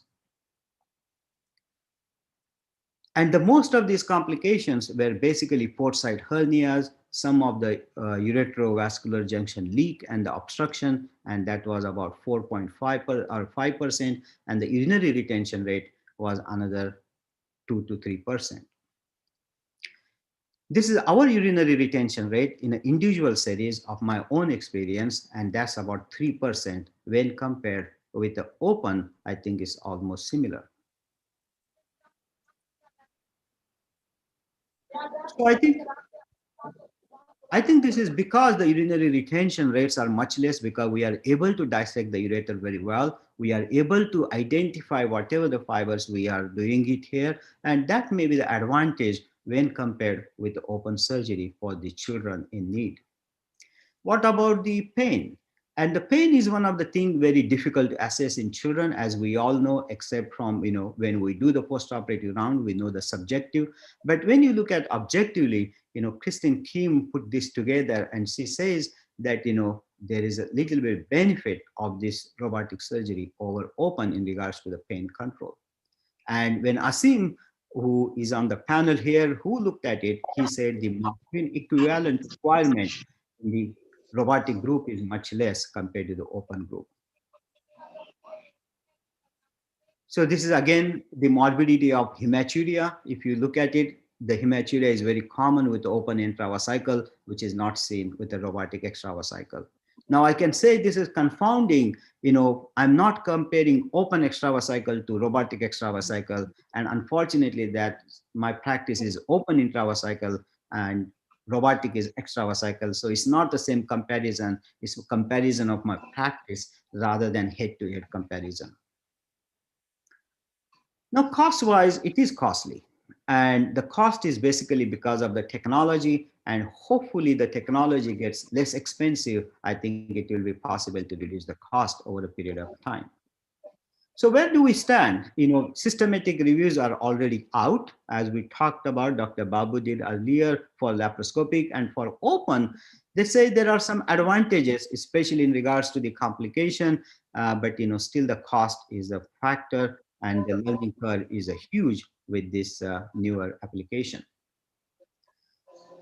S19: And the most of these complications were basically port side hernias, some of the uretrovascular junction leak and the obstruction, and that was about 4.5 or 5%, and the urinary retention rate was another 2 to 3%. This is our urinary retention rate in an individual series of my own experience, and that's about 3% when compared with the open. I think is almost similar. So I think this is because the urinary retention rates are much less, because we are able to dissect the ureter very well. We are able to identify whatever the fibers we are doing it here. And that may be the advantage when compared with the open surgery for the children in need. What about the pain? And the pain is one of the things very difficult to assess in children, as we all know, except from, when we do the post-operative round, we know the subjective. But when you look at objectively, Christine Kim put this together, and she says that, there is a little bit of benefit of this robotic surgery over open in regards to the pain control. And when Asim, who is on the panel here, who looked at it, he said the morphine equivalent requirement in the robotic group is much less compared to the open group. So this is again the morbidity of hematuria. If you look at it, the hematuria is very common with the open intravesical, which is not seen with the robotic extravesical. Now I can say this is confounding. I'm not comparing open extravesical to robotic extravesical, and unfortunately that my practice is open intravesical and robotic is extravesical. So it's not the same comparison. It's a comparison of my practice rather than head-to-head comparison. Now, cost-wise, it is costly. And the cost is basically because of the technology, and hopefully the technology gets less expensive. I think it will be possible to reduce the cost over a period of time. So where do we stand? Systematic reviews are already out, as we talked about, Dr. Babu did earlier for laparoscopic, and for open, they say there are some advantages, especially in regards to the complication, but still the cost is a factor, and the learning curve is huge with this newer application.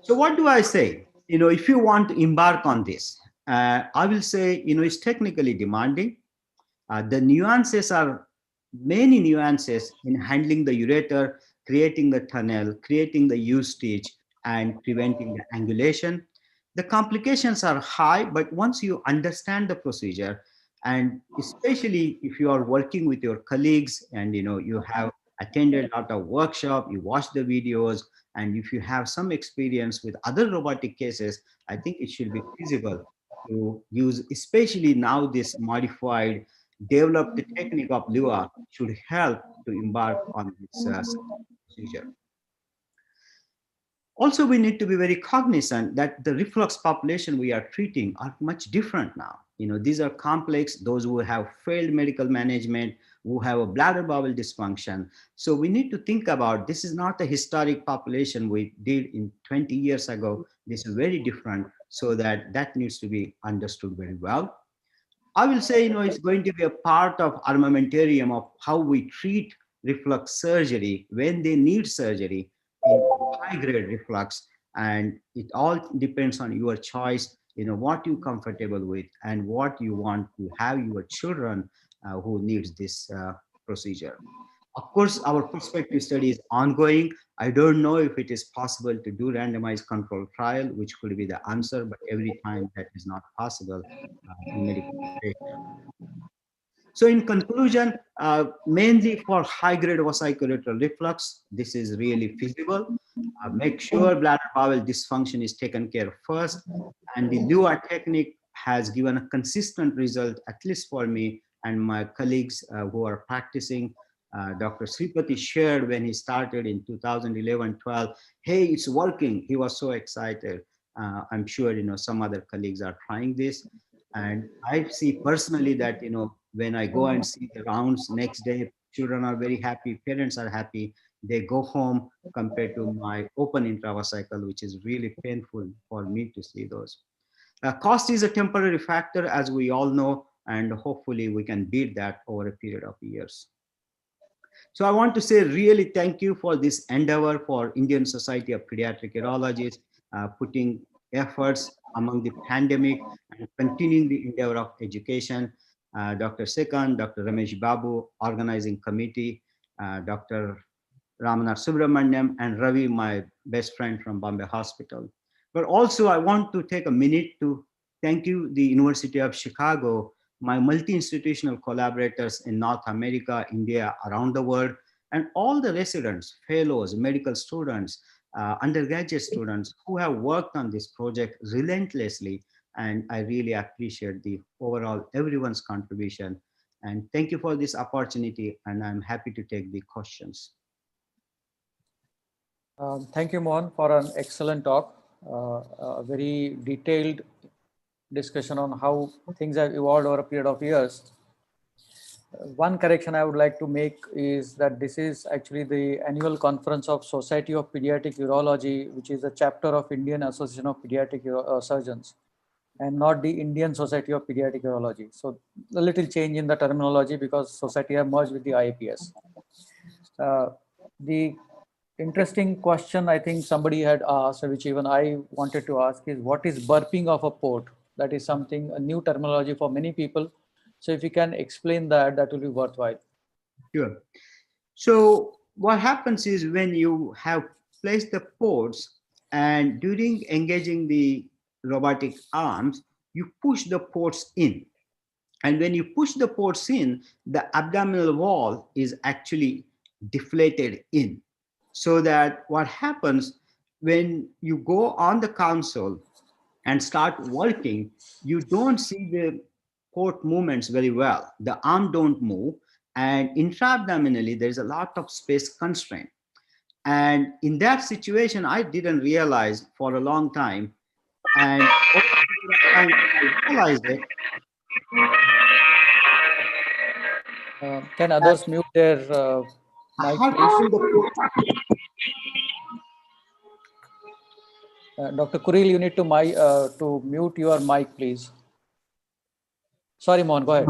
S19: So what do I say? If you want to embark on this, I will say, it's technically demanding. The nuances are many nuances in handling the ureter, creating the tunnel, creating the U-stitch, and preventing the angulation. The complications are high, but once you understand the procedure, and especially if you are working with your colleagues and you have attended a lot of workshop, you watch the videos, and if you have some experience with other robotic cases, I think it should be feasible to use, especially now this modified developed technique of Lua should help to embark on this procedure. Also, we need to be very cognizant that the reflux population we are treating are much different now. These are complex, those who have failed medical management, who have a bladder bowel dysfunction. So we need to think about, this is not a historic population we did in 20 years ago. This is very different, so that needs to be understood very well. I will say, it's going to be a part of armamentarium of how we treat reflux surgery when they need surgery in high-grade reflux. And it all depends on your choice, what you're comfortable with and what you want to have your children who needs this procedure. Of course, our prospective study is ongoing. I don't know if it is possible to do randomized control trial, which could be the answer, but every time that is not possible in medical education. So in conclusion, mainly for high-grade vesicular reflux, this is really feasible. Make sure bladder bowel dysfunction is taken care of first. And the Lua technique has given a consistent result, at least for me and my colleagues who are practicing. Dr. Sripati shared when he started in 2011-12, hey, it's working. He was so excited. I'm sure some other colleagues are trying this. And I see personally that, when I go and see the rounds next day, children are very happy, parents are happy, they go home compared to my open intravesical, which is really painful for me to see those. Cost is a temporary factor, as we all know, and hopefully we can beat that over a period of years. So I want to say really thank you for this endeavor for Indian Society of Pediatric Urologists, putting efforts among the pandemic and continuing the endeavor of education. Dr. Spucon, Dr. Ramesh Babu, organizing committee, Dr. Ramanath Subramaniam, and Ravi, my best friend from Bombay Hospital. But also, I want to take a minute to thank you, the University of Chicago, my multi-institutional collaborators in North America, India, around the world, and all the residents, fellows, medical students, undergraduate students who have worked on this project relentlessly. And I really appreciate the overall everyone's contribution. And thank you for this opportunity. And I'm happy to take the questions.
S7: Thank you, Mohan, for an excellent talk. A very detailed discussion on how things have evolved over a period of years. One correction I would like to make is that this is actually the annual conference of Society of Pediatric Urology, which is a chapter of Indian Association of Pediatric Surgeons, and not the Indian Society of Pediatric Urology. So a little change in the terminology because society have merged with the IAPS. The interesting question I think somebody had asked, which even I wanted to ask, is what is burping of a port? That is something, a new terminology for many people. So if you can explain that, that will be worthwhile.
S19: Sure. So what happens is when you have placed the ports and during engaging the robotic arms, you push the ports in. And when you push the ports in, the abdominal wall is actually deflated in. So that what happens when you go on the console and start working, you don't see the port movements very well. The arm don't move, and intra-abdominally there's a lot of space constraint. And in that situation, I didn't realize for a long time. And over the time I realized it.
S7: Can others mute their mic, please? Dr. Kuril, you need to mute your mic, please. Sorry, Mohan, go ahead.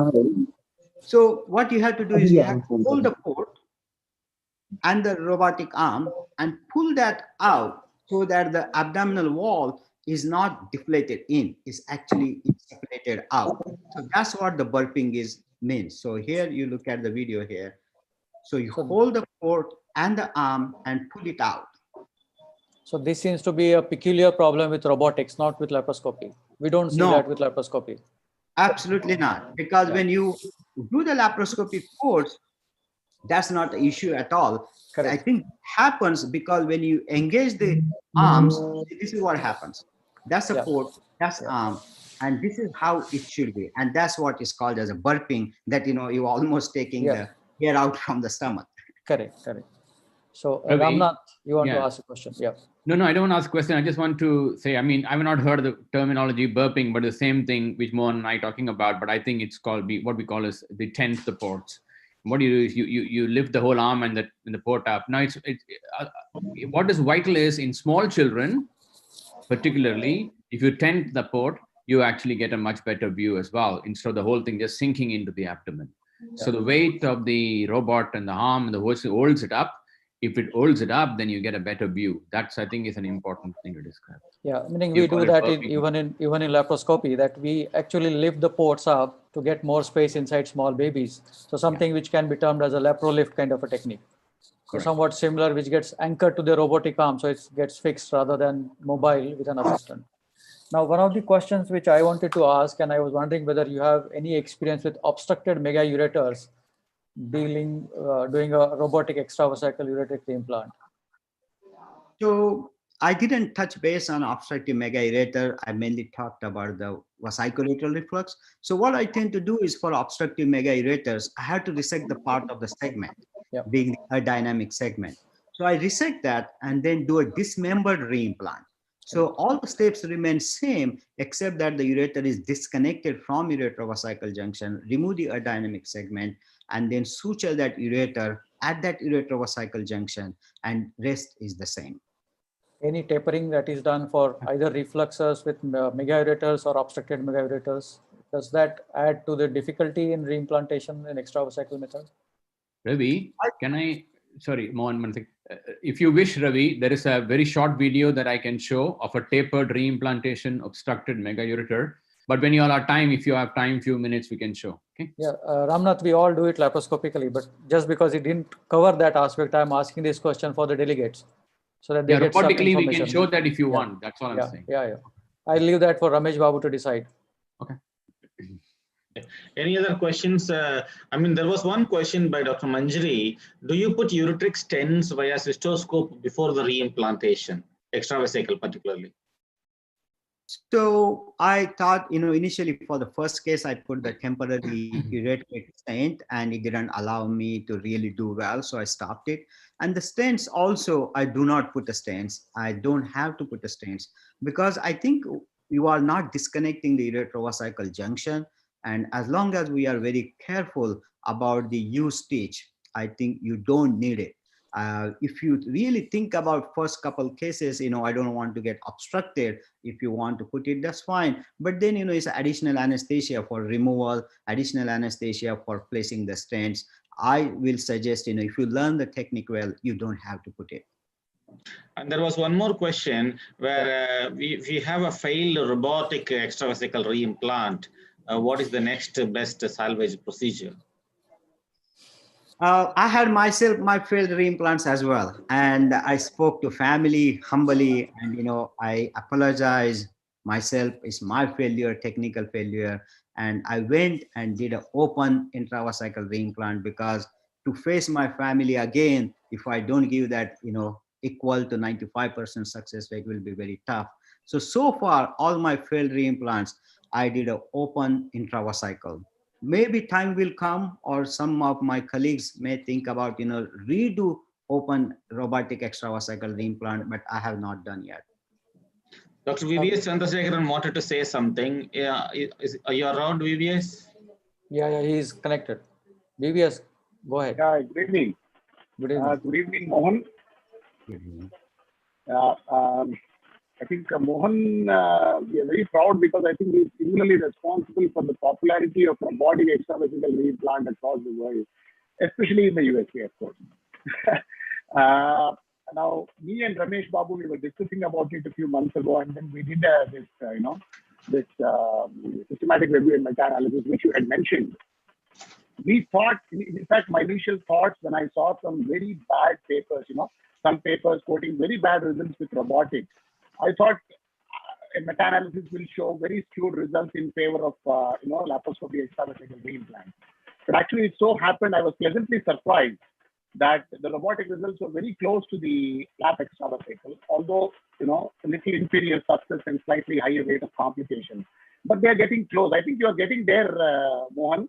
S19: So what you have to do is you have to hold the port and the robotic arm and pull that out so that the abdominal wall is not deflated in, it's actually deflated out. So that's what the burping is means. So here you look at the video here. So you hold the port and the arm and pull it out.
S7: So this seems to be a peculiar problem with robotics, not with laparoscopy. We don't see that with laparoscopy.
S19: Absolutely not. Because when you do the laparoscopic ports, that's not the issue at all. Correct. I think it happens because when you engage the arms, this is what happens. That's a port, that's arm, and this is how it should be. And that's what is called as a burping, that you're almost taking the air out from the stomach.
S7: Correct, correct. So Ramnath, you want to ask a question? Yeah.
S1: No, I don't want to ask a question. I just want to say, I mean, I've not heard the terminology burping, but the same thing which Mohan and I are talking about, but I think it's called what we call as the tent the ports. What you do is you lift the whole arm and the port up. Now what is vital is in small children, particularly if you tent the port, you actually get a much better view as well, instead of the whole thing just sinking into the abdomen. So the weight of the robot and the arm and the horse holds it up. If it holds it up, then you get a better view. That's, I think, is an important thing to describe.
S7: Yeah, meaning we do that even in laparoscopy, that we actually lift the ports up to get more space inside small babies. So something which can be termed as a laparolift kind of a technique. So somewhat similar, which gets anchored to the robotic arm, so it gets fixed rather than mobile with an assistant. Now, one of the questions which I wanted to ask, and I was wondering whether you have any experience with obstructed megaureters doing a robotic extravascular ureteric implant.
S19: So I didn't touch base on obstructive megaureter. I mainly talked about the vesicular reflux. So what I tend to do is for obstructive megaureters, I have to resect the part of the segment, being a dynamic segment. So I resect that and then do a dismembered reimplant. So all the steps remain same, except that the ureter is disconnected from uretrovesical junction, remove the dynamic segment, and then suture that ureter at that uretrovesical junction, and rest is the same.
S7: Any tapering that is done for either refluxes with megaureters or obstructed megaureters, does that add to the difficulty in reimplantation in extravesical method?
S1: Ravi, sorry, Mohan, one thing. If you wish, Ravi, there is a very short video that I can show of a tapered reimplantation obstructed megaureter. But when you all are time, if you have time, few minutes, we can show. Okay.
S7: Yeah, Ramnath, we all do it laparoscopically, but just because he didn't cover that aspect, I'm asking this question for the delegates so that they get some
S1: robotically,
S7: information.
S1: we can show that if you want. That's all I'm saying.
S7: Yeah. I'll leave that for Ramesh Babu to decide.
S1: Okay.
S2: Any other questions? I mean, there was one question by Dr. Manjari. Do you put ureteric stents via cystoscope before the reimplantation, extravesical particularly?
S19: So I thought, initially for the first case, I put the temporary ureteric stent and it didn't allow me to really do well. So I stopped it. And the stents also, I do not put the stents. I don't have to put the stents because I think you are not disconnecting the uretrovesical junction. And as long as we are very careful about the U stitch, I think you don't need it. If you really think about first couple cases, I don't want to get obstructed. If you want to put it, that's fine. But then, it's additional anesthesia for removal, additional anesthesia for placing the stents. I will suggest, if you learn the technique well, you don't have to put it.
S2: And there was one more question where we have a failed robotic extravesical reimplant. What is the next best salvage procedure?
S19: I had myself my failed reimplants as well, and I spoke to family humbly, and I apologize myself. It's my failure, technical failure, and I went and did an open intravesical reimplant because to face my family again, if I don't give that equal to 95% success rate, will be very tough. So far, all my failed reimplants, I did an open intravesical. Maybe time will come, or some of my colleagues may think about redo open robotic extravesical reimplant, but I have not done yet.
S2: Dr. VVS Chandrasekharan wanted to say something. Are you around, VVS?
S7: Yeah, he's connected. VVS, go ahead.
S20: Yeah, good evening.
S7: Good evening.
S20: Good evening, Mohan.
S19: Good evening.
S20: I think Mohan, we are very proud because I think he's similarly responsible for the popularity of robotic extravesical reimplant across the world, especially in the USA, of course. Now, me and Ramesh Babu, we were discussing about it a few months ago, and then we did this systematic review and meta-analysis, which you had mentioned. We thought, in fact, my initial thoughts when I saw some very bad papers, some papers quoting very bad results with robotics, I thought a meta-analysis will show very skewed results in favor of, laparoscopy extravesical reimplant. But actually, it so happened, I was pleasantly surprised that the robotic results were very close to the lap extravesical, although, a little inferior success and slightly higher rate of complications. But they are getting close. I think you are getting there, Mohan.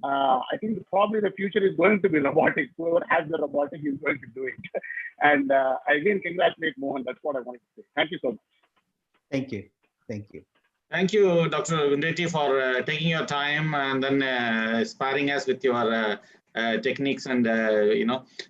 S20: I think probably the future is going to be robotic. Whoever has the robotic is going to do it. And I again congratulate Mohan. That's what I wanted to say. Thank you so much.
S19: Thank you. Thank you.
S2: Thank you, Dr. Vindreti, for taking your time and then sparring us with your techniques and,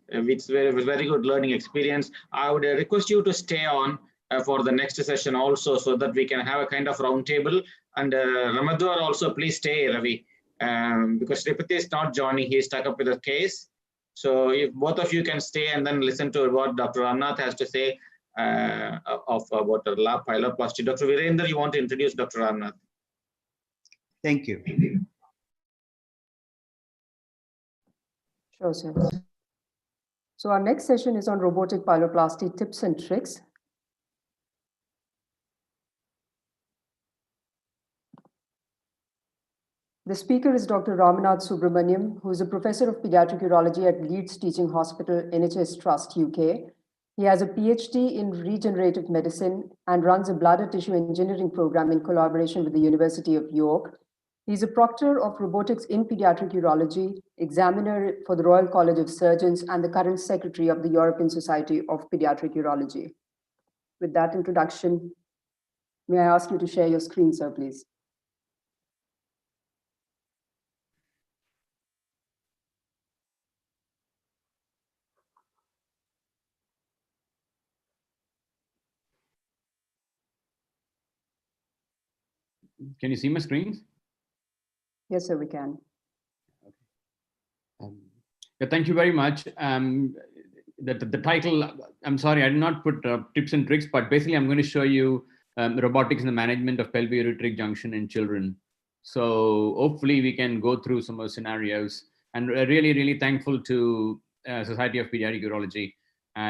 S2: it's very good learning experience. I would request you to stay on for the next session also so that we can have a kind of roundtable. And Ramadwar also, please stay, Ravi. Because Sripati is not joining, he's stuck up with a case. So if both of you can stay and then listen to what Dr. Ramnath has to say about the lap pyeloplasty. Dr. Virender, you want to introduce Dr. Ramnath?
S19: Thank you.
S10: Sure, sir. So our next session is on robotic pyeloplasty tips and tricks. The speaker is Dr. Ramnath Subramaniam, who is a professor of pediatric urology at Leeds Teaching Hospital, NHS Trust, UK. He has a PhD in regenerative medicine and runs a bladder tissue engineering program in collaboration with the University of York. He's a proctor of robotics in pediatric urology, examiner for the Royal College of Surgeons, and the current secretary of the European Society of Pediatric Urology. With that introduction, may I ask you to share your screen, sir, please?
S1: Can you see my screens?
S10: Yes, sir, we can.
S1: Yeah, thank you very much. The title, I'm sorry, I did not put tips and tricks, but basically I'm going to show you robotics in the management of pelvic-ureteric junction in children. So hopefully we can go through some of the scenarios, and really, really thankful to Society of Pediatric Urology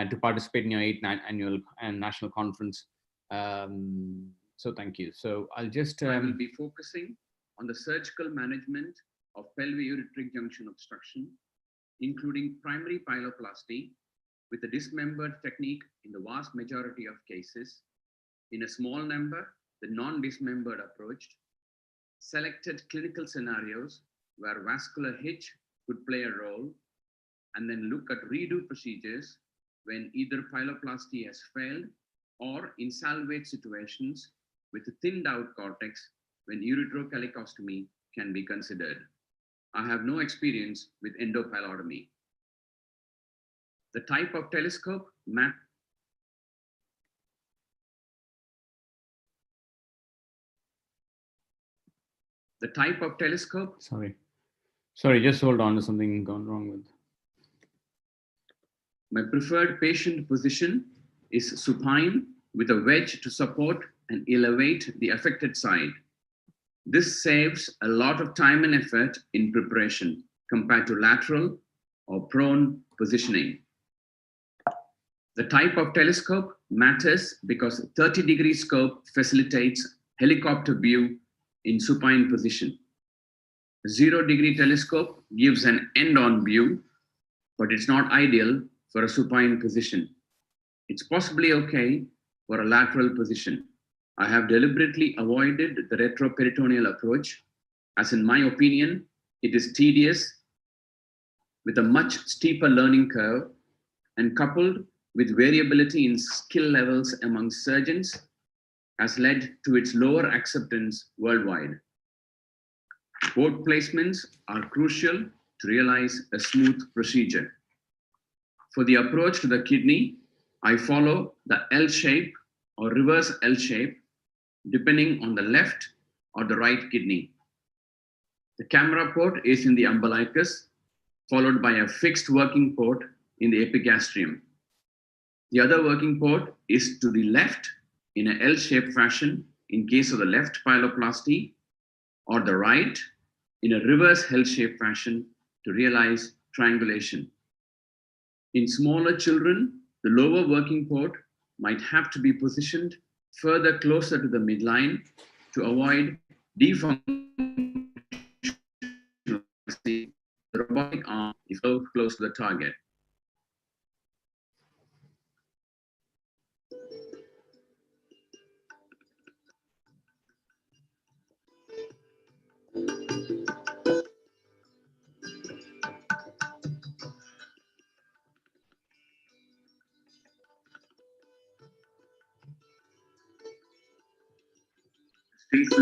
S1: to participate in your 8th annual and national conference. So thank you. So I'll just I will be focusing on the surgical management of pelvic-ureteric junction obstruction, including primary pyeloplasty with a dismembered technique in the vast majority of cases. In a small number, the non-dismembered approach, selected clinical scenarios where vascular hitch could play a role, and then look at redo procedures when either pyeloplasty has failed or in salvage situations with a thinned out cortex when ureterocalicostomy can be considered. I have no experience with endopylotomy. The type of telescope Sorry, just hold on, to something gone wrong with. My preferred patient position is supine with a wedge to support and elevate the affected side. This saves a lot of time and effort in preparation compared to lateral or prone positioning. The type of telescope matters because 30-degree scope facilitates helicopter view in supine position. A 0-degree telescope gives an end-on view, but it's not ideal for a supine position. It's possibly okay for a lateral position. I have deliberately avoided the retroperitoneal approach, as in my opinion, it is tedious with a much steeper learning curve, and coupled with variability in skill levels among surgeons has led to its lower acceptance worldwide. Both placements are crucial to realize a smooth procedure. For the approach to the kidney, I follow the L shape or reverse L shape, depending on the left or the right kidney. The camera port is in the umbilicus, followed by a fixed working port in the epigastrium. The other working port is to the left in an L-shaped fashion in case of the left pyeloplasty, or the right in a reverse L-shaped fashion to realize triangulation. In smaller children, the lower working port might have to be positioned further closer to the midline to avoid defunction. The robotic arm is so close to the target.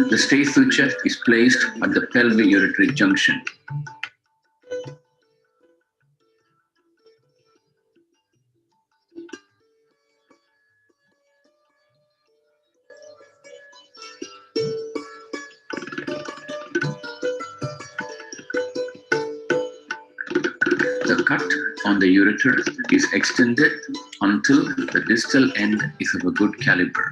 S1: The stay suture is placed at the pelvic ureteric junction. The cut on the ureter is extended until the distal end is of a good caliber.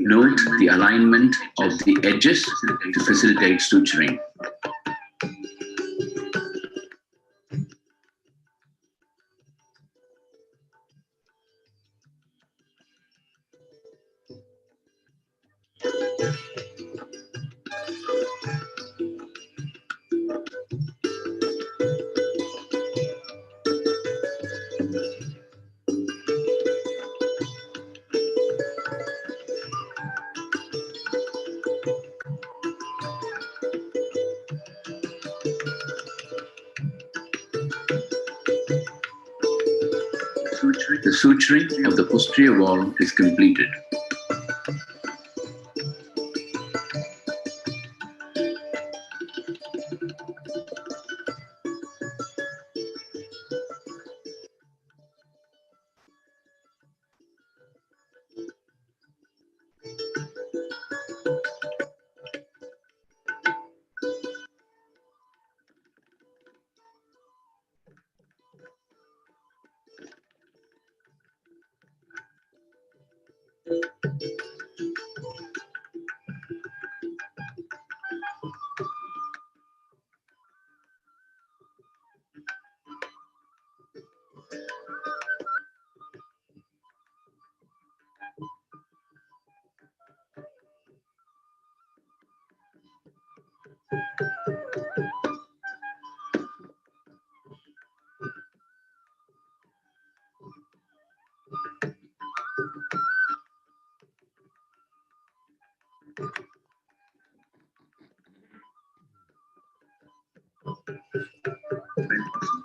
S1: Note the alignment of the edges to facilitate suturing. The suturing of the posterior wall is completed.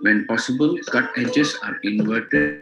S21: When possible, cut edges are inverted.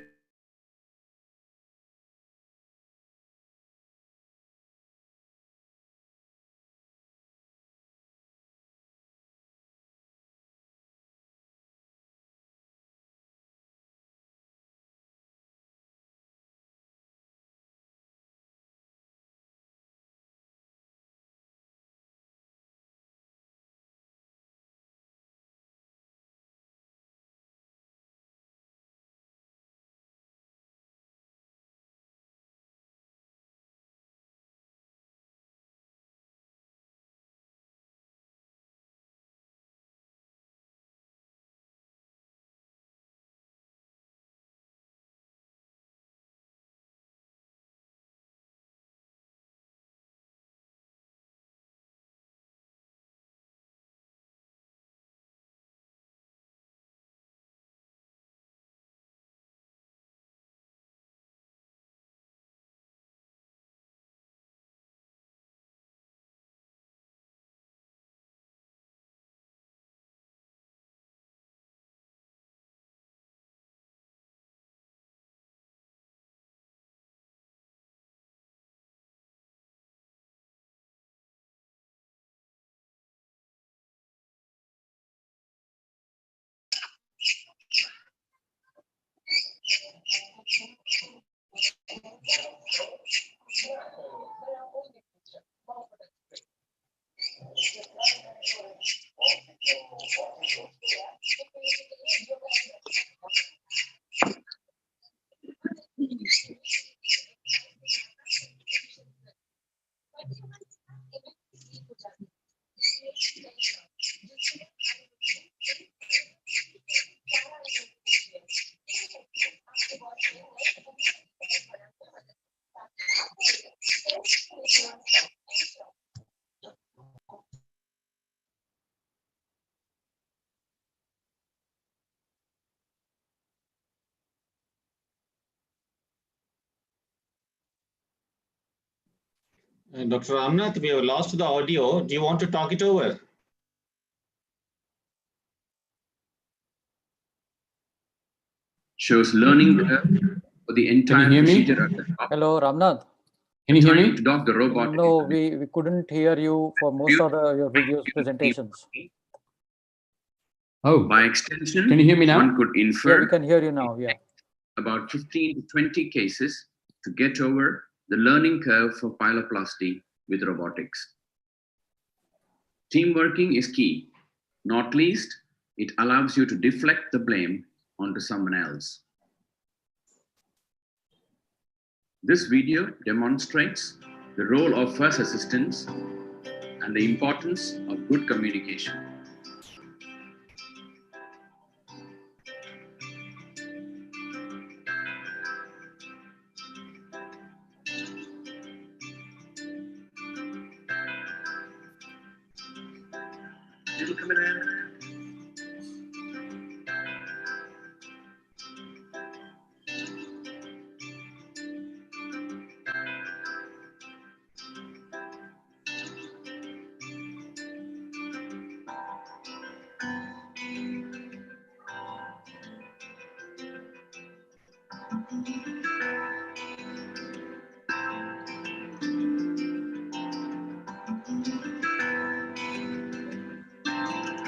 S2: Dr. Ramnath, we have lost the audio. Do you want to talk it over?
S21: Shows learning curve for the entire procedure at the top.
S7: Hello, Ramnath.
S21: Can you hear me? To dock the robot.
S7: No, we couldn't hear you for most of your videos presentations.
S21: Oh, by extension, can you hear me now? One could infer.
S7: Yeah, we can hear you now. Yeah.
S21: About 15 to 20 cases to get over the learning curve for pyeloplasty with robotics. Team working is key. Not least, it allows you to deflect the blame onto someone else. This video demonstrates the role of first assistants and the importance of good communication. Little coming in.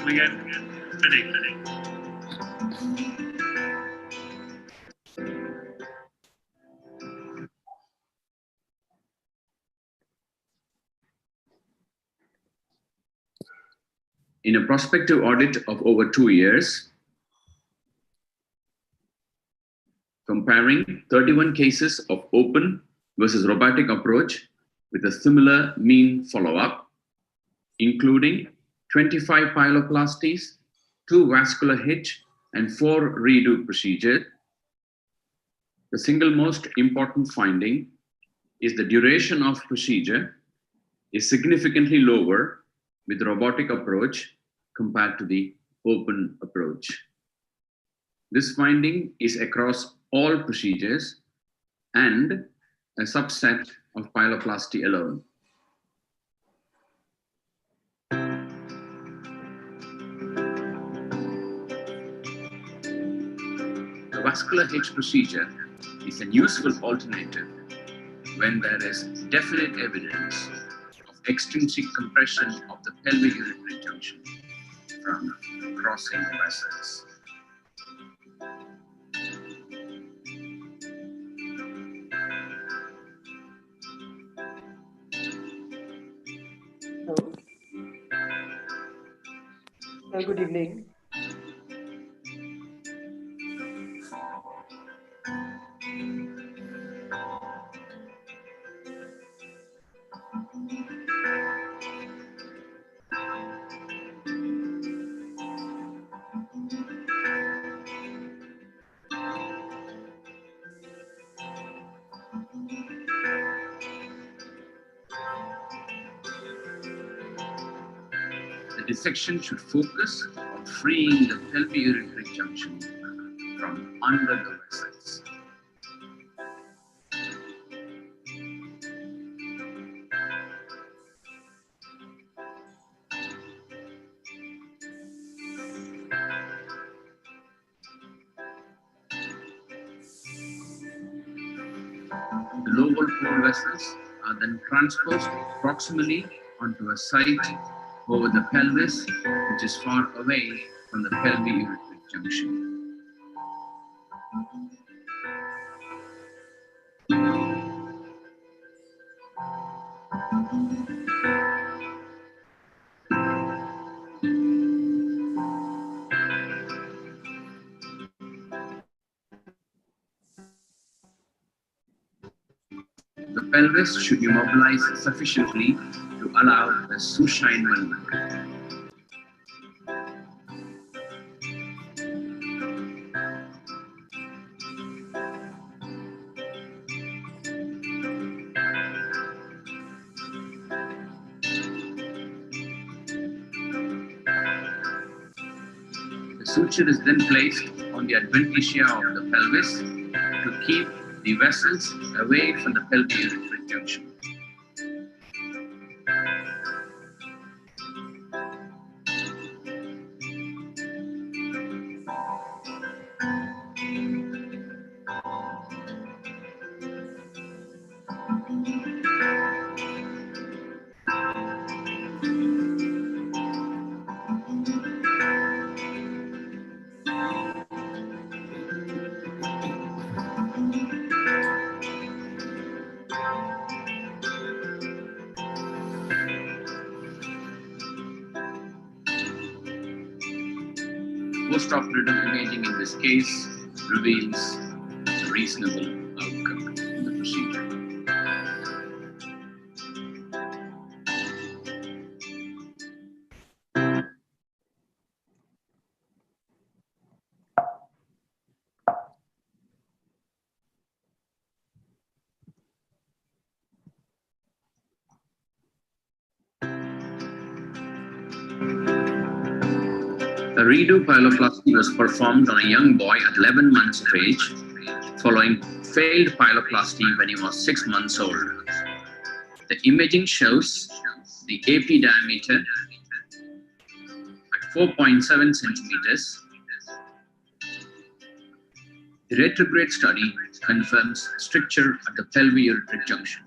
S21: Again. Ready. In a prospective audit of over 2 years, comparing 31 cases of open versus robotic approach with a similar mean follow-up, including 25 pyeloplasties, 2 vascular hitch, and 4 redo procedures. The single most important finding is the duration of procedure is significantly lower with robotic approach compared to the open approach. This finding is across all procedures and a subset of pyeloplasty alone. The vascular hedge procedure is an useful alternative when there is definite evidence of extrinsic compression of the pelvic-ureteral junction from crossing vessels.
S10: Good evening.
S21: The dissection should focus on freeing the pelvic-ureteral junction from under the vessels. The low wall pore vessels are then transposed proximally onto a site over the pelvis, which is far away from the pelvic-ureteral junction. The pelvis should be mobilized sufficiently to allow a supine movement. The suture is then placed on the adventitia of the pelvis to keep the vessels away from the pelvic-ureteral junction. Post-operative imaging in this case reveals a reasonable outcome in the procedure. A redo pyeloplasty was performed on a young boy at 11 months of age, following failed pyeloplasty when he was 6 months old. The imaging shows the AP diameter at 4.7 centimeters. The retrograde study confirms stricture at the pelvic-ureteral junction.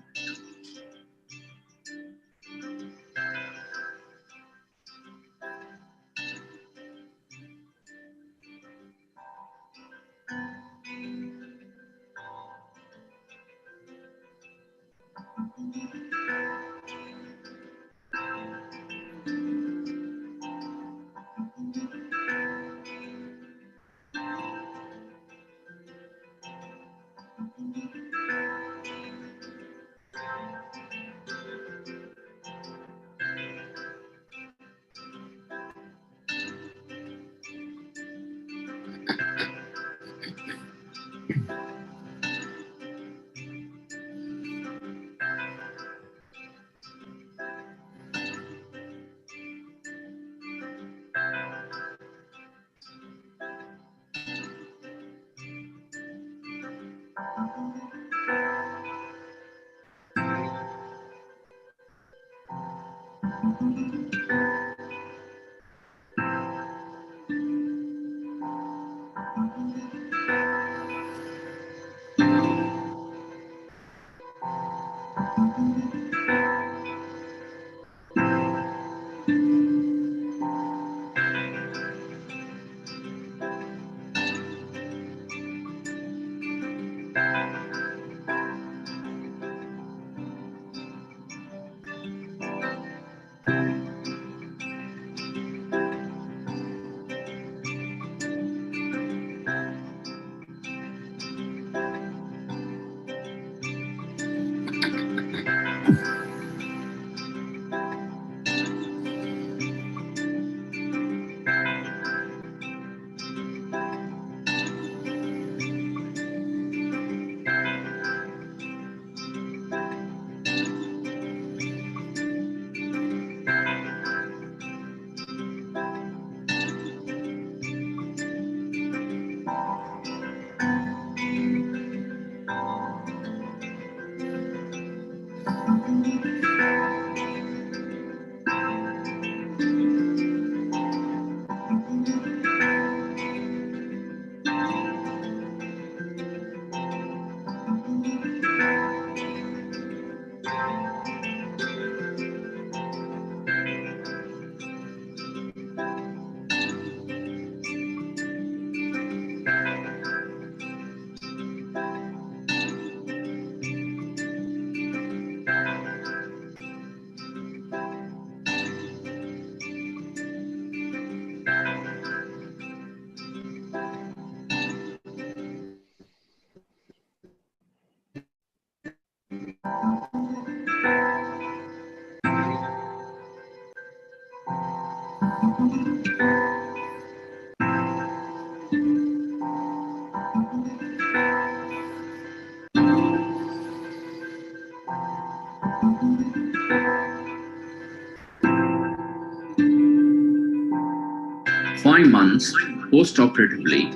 S21: 5 months post-operatively,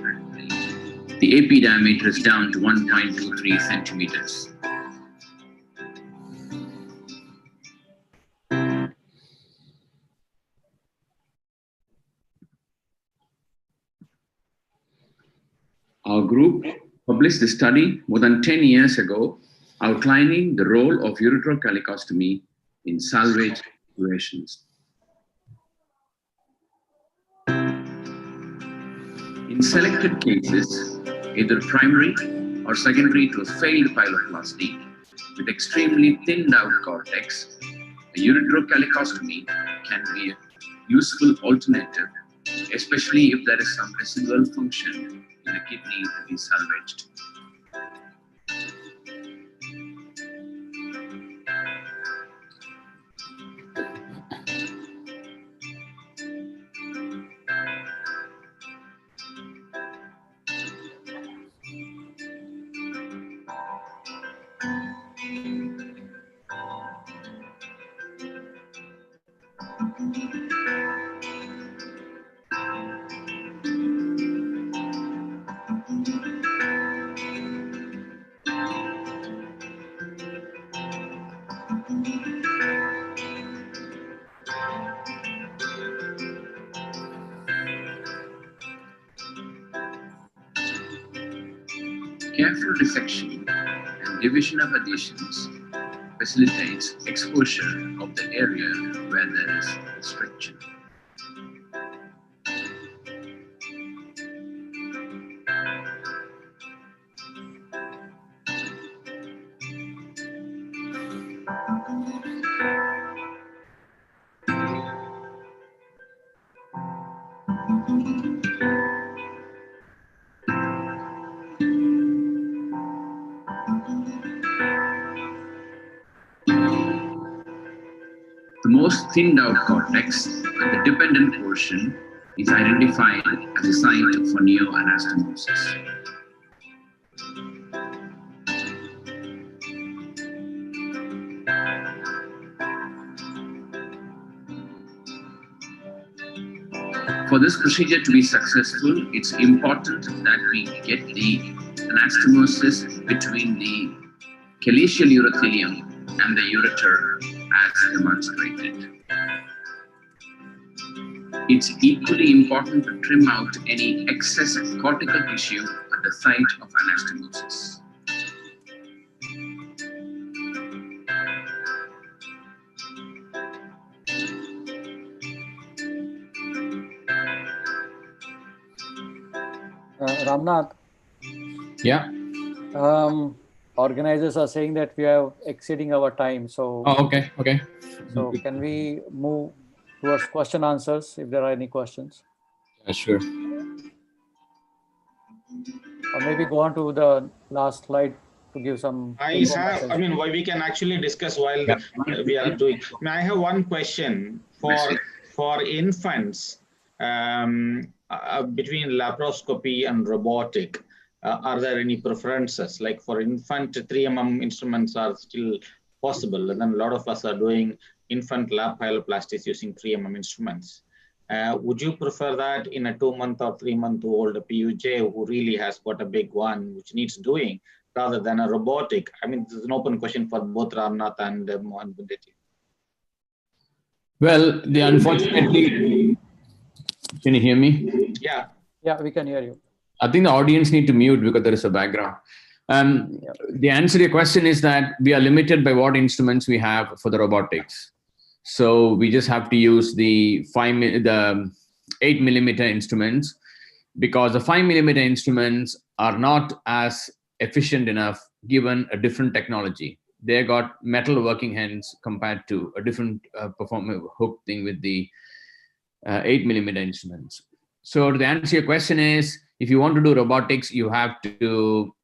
S21: the AP diameter is down to 1.23 centimeters. Our group published a study more than 10 years ago outlining the role of ureterochalicostomy in salvage situations. In selected cases, either primary or secondary to a failed pyeloplasty with extremely thinned out cortex, a ureterochalicostomy can be a useful alternative, especially if there is some residual function in the kidney to be salvaged. Careful dissection and division of adhesions facilitates exposure of the area where there is restriction. The most thinned out cortex and the dependent portion is identified as a site for neoanastomosis. For this procedure to be successful, it's important that we get the anastomosis between the calyceal urothelium and the ureter as demonstrated. It's equally important to trim out any excess cortical tissue at the site of anastomosis.
S7: Ramnath.
S1: Yeah.
S7: Organizers are saying that we are exceeding our time. So.
S1: Oh, okay. Okay.
S7: So can we move towards question answers if there are any questions?
S1: Sure.
S7: Or maybe go on to the last slide to give some.
S2: We can actually discuss while we are doing. I have one question for infants between laparoscopy and robotic. Are there any preferences? Like for infant, 3 mm instruments are still possible, and then a lot of us are doing infant lap pyeloplasties using 3 mm instruments. Would you prefer that in a 2-month or 3-month-old PUJ who really has got a big one which needs doing, rather than a robotic? I mean, this is an open question for both Ramnath and Mohan Bundeti.
S1: Well, unfortunately, can you hear me?
S2: Yeah.
S7: Yeah, we can hear you.
S1: I think the audience need to mute because there is a background. The answer to your question is that we are limited by what instruments we have for the robotics. So we just have to use the 8 millimeter instruments, because the 5 millimeter instruments are not as efficient enough given a different technology. They got metal working hands compared to a different performance hook thing with the 8 millimeter instruments. So the answer to your question is, if you want to do robotics, you have to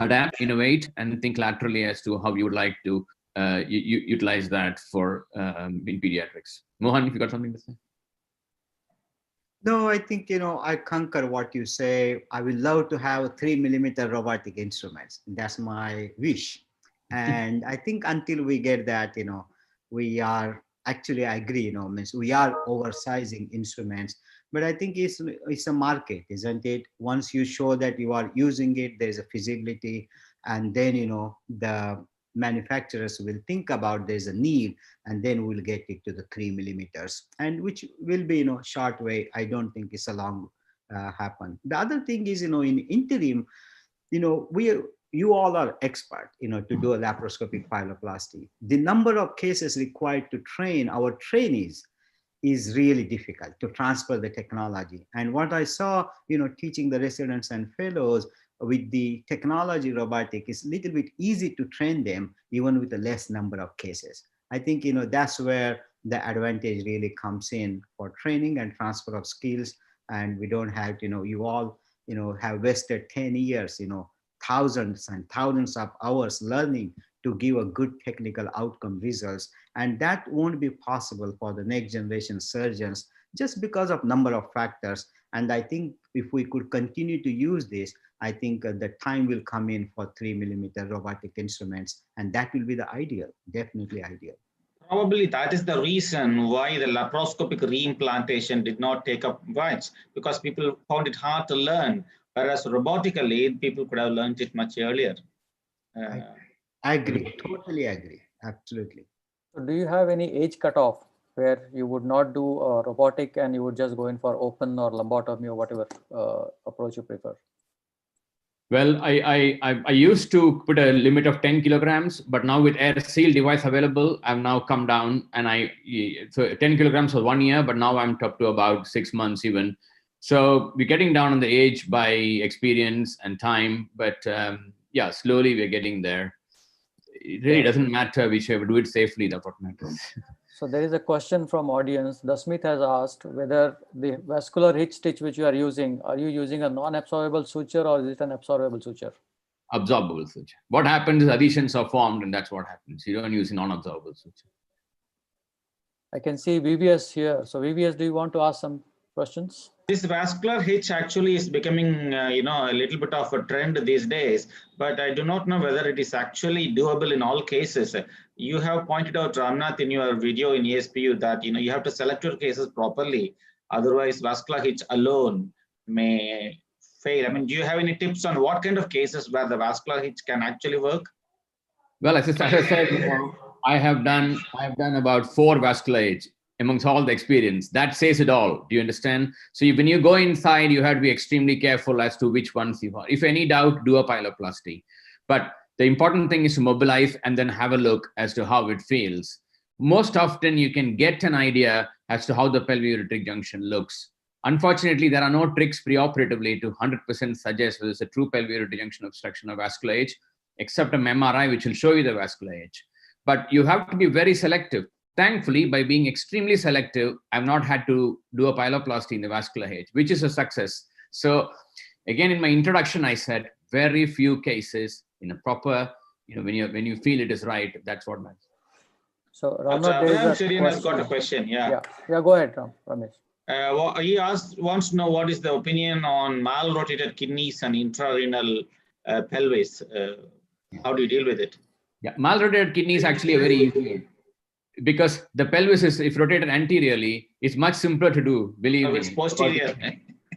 S1: adapt, innovate, and think laterally as to how you would like to utilize that for in pediatrics. Mohan, if you got something to say?
S19: No, I think, I concur what you say. I would love to have 3 millimeter robotic instruments. That's my wish. And I think until we get that, we are actually, I agree, means we are oversizing instruments, but I think it's a market, isn't it? Once you show that you are using it, there's a feasibility, and then, the manufacturers will think about there's a need, and then we'll get it to the 3 millimeters, and which will be, short way. I don't think it's a long happen. The other thing is, in interim, you all are expert, to do a laparoscopic pyeloplasty. The number of cases required to train our trainees is really difficult to transfer the technology. And what I saw, teaching the residents and fellows with the technology robotic is a little bit easy to train them, even with a less number of cases. I think, that's where the advantage really comes in for training and transfer of skills. And we don't have to, you all, have wasted 10 years, thousands and thousands of hours learning to give a good technical outcome results. And that won't be possible for the next generation surgeons just because of number of factors. And I think if we could continue to use this, I think the time will come in for 3 millimeter robotic instruments, and that will be the ideal, definitely ideal.
S2: Probably that is the reason why the laparoscopic reimplantation did not take up much, because people found it hard to learn, whereas robotically, people could have learned it much earlier.
S19: I agree, totally agree, absolutely.
S7: So do you have any age cutoff where you would not do robotic and you would just go in for open or lumbotomy or whatever approach you prefer?
S1: Well, I used to put a limit of 10 kilograms, but now with air seal device available, I've now come down, and so 10 kilograms for 1 year, but now I'm up to about 6 months even. So we're getting down on the age by experience and time, but yeah, slowly we're getting there. It really doesn't matter which way we do it safely, that's what matters.
S7: So there is a question from audience. The Smith has asked whether the vascular hitch stitch which you are using a non-absorbable suture or is it an absorbable suture?
S1: Absorbable suture. What happens is adhesions are formed, and that's what happens. You don't use non-absorbable suture.
S7: I can see VBS here. So VBS, do you want to ask some questions?
S2: This vascular hitch actually is becoming, a little bit of a trend these days, but I do not know whether it is actually doable in all cases. You have pointed out, Ramnath, in your video in ESPU that, you have to select your cases properly. Otherwise, vascular hitch alone may fail? I mean, do you have any tips on what kind of cases where the vascular hitch can actually work?
S1: Well, as I said, I have done about 4 vascular hitch amongst all the experience. That says it all. Do you understand? So when you go inside, you have to be extremely careful as to which ones you want. If any doubt, do a pyeloplasty. But the important thing is to mobilize and then have a look as to how it feels. Most often, you can get an idea as to how the pelvic-ureteric junction looks. Unfortunately, there are no tricks preoperatively to 100% suggest whether it's a true pelvic-ureteric junction obstruction or vascular edge, except an MRI, which will show you the vascular edge. But you have to be very selective. Thankfully, by being extremely selective, I've not had to do a pyeloplasty in the vascular edge, which is a success. So again, in my introduction, I said very few cases in a proper, when you feel it is right, that's what matters.
S2: So Abraham Syrian has got a question.
S7: Yeah, go ahead, Ramesh.
S2: He wants to know what is the opinion on mal-rotated kidneys and intrarenal pelvis. How do you deal with it?
S1: Yeah, mal-rotated kidney is actually a very easy one, because the pelvis is, if rotated anteriorly, it's much simpler to do, believe me.
S2: It's posterior.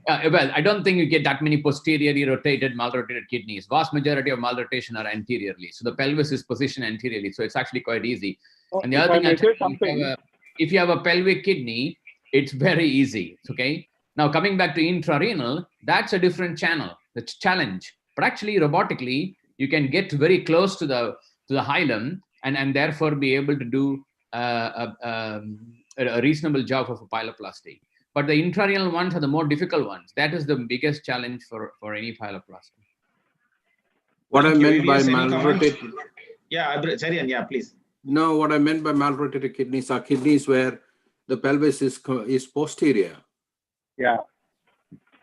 S1: Well, I don't think you get that many posteriorly rotated, mal-rotated kidneys. Vast majority of malrotation are anteriorly. So the pelvis is positioned anteriorly. So it's actually quite easy. And the other thing, if you have a pelvic kidney, it's very easy. Okay. Now coming back to intrarenal, that's a different channel. That's challenge. But actually, robotically, you can get very close to the hilum and therefore be able to do a reasonable job of a pyeloplasty. But the intrarenal ones are the more difficult ones. That is the biggest challenge for any pyeloplasty.
S11: What I meant by mal-rotated.
S2: Yeah, Syrian, yeah, please.
S11: No, what I meant by mal-rotated kidneys are kidneys where the pelvis is posterior.
S20: Yeah.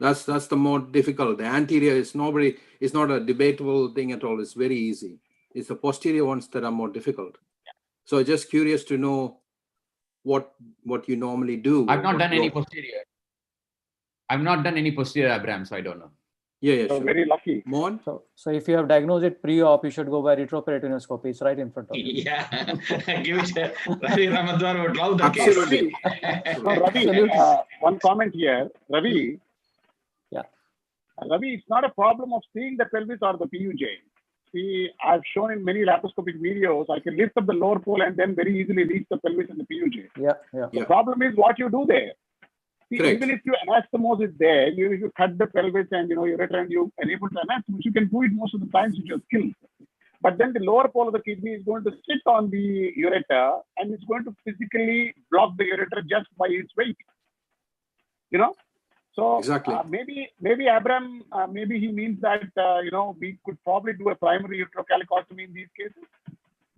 S11: That's the more difficult. The anterior is not a debatable thing at all. It's very easy. It's the posterior ones that are more difficult. So just curious to know what you normally do.
S1: I've not done any posterior. I've not done any posterior, Abraham, so I don't know.
S11: Yeah,
S20: so
S11: sure.
S20: Very lucky.
S11: Mon?
S7: So if you have diagnosed it pre-op, you should go by retroperitoneoscopy. It's right in front of you.
S2: Yeah, give it. Ravi Ramadwar would love the case.
S20: Absolutely. Ravi, one comment here. Ravi.
S7: Yeah.
S20: Ravi, it's not a problem of seeing the pelvis or the PUJ. See, I've shown in many laparoscopic videos, I can lift up the lower pole and then very easily reach the pelvis and the PUJ.
S7: Yeah.
S20: The problem is what you do there. See, even if you anastomosis there, you cut the pelvis and ureter and you enable to anastomosis, you can do it most of the times with your skills. But then the lower pole of the kidney is going to sit on the ureter and it's going to physically block the ureter just by its weight. So
S11: exactly.
S20: Maybe Abraham, maybe he means that we could probably do a primary ureterocalicostomy in these cases.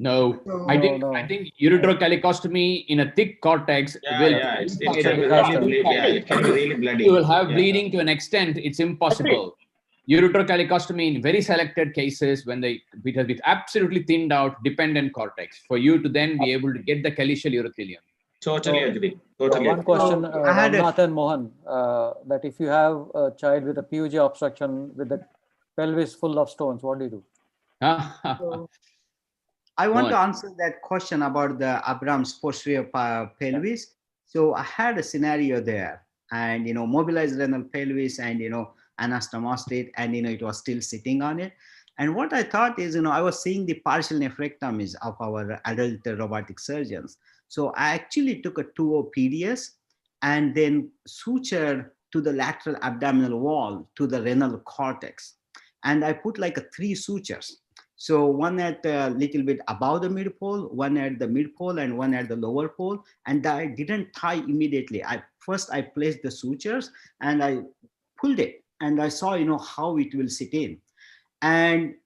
S1: No, I think ureterocalicostomy in a thick cortex
S2: it can be really bloody.
S1: You will have bleeding to an extent it's impossible. Ureterocalicostomy in very selected cases because it's absolutely thinned out dependent cortex for you to then be able to get the calicial urothelium.
S2: Totally agree.
S7: One question, Ramnath and Mohan, that if you have a child with a PUJ obstruction with the pelvis full of stones, what do you do?
S19: I want to answer that question about the Abraham's posterior pelvis. So I had a scenario there and, mobilized renal pelvis and, anastomosed it and, it was still sitting on it. And what I thought is, I was seeing the partial nephrectomies of our adult robotic surgeons. So I actually took a 2O PDS and then sutured to the lateral abdominal wall to the renal cortex. And I put like 3 sutures. So one at a little bit above the mid pole, one at the mid pole, and one at the lower pole. And I didn't tie immediately. First I placed the sutures and I pulled it and I saw, how it will sit in. And,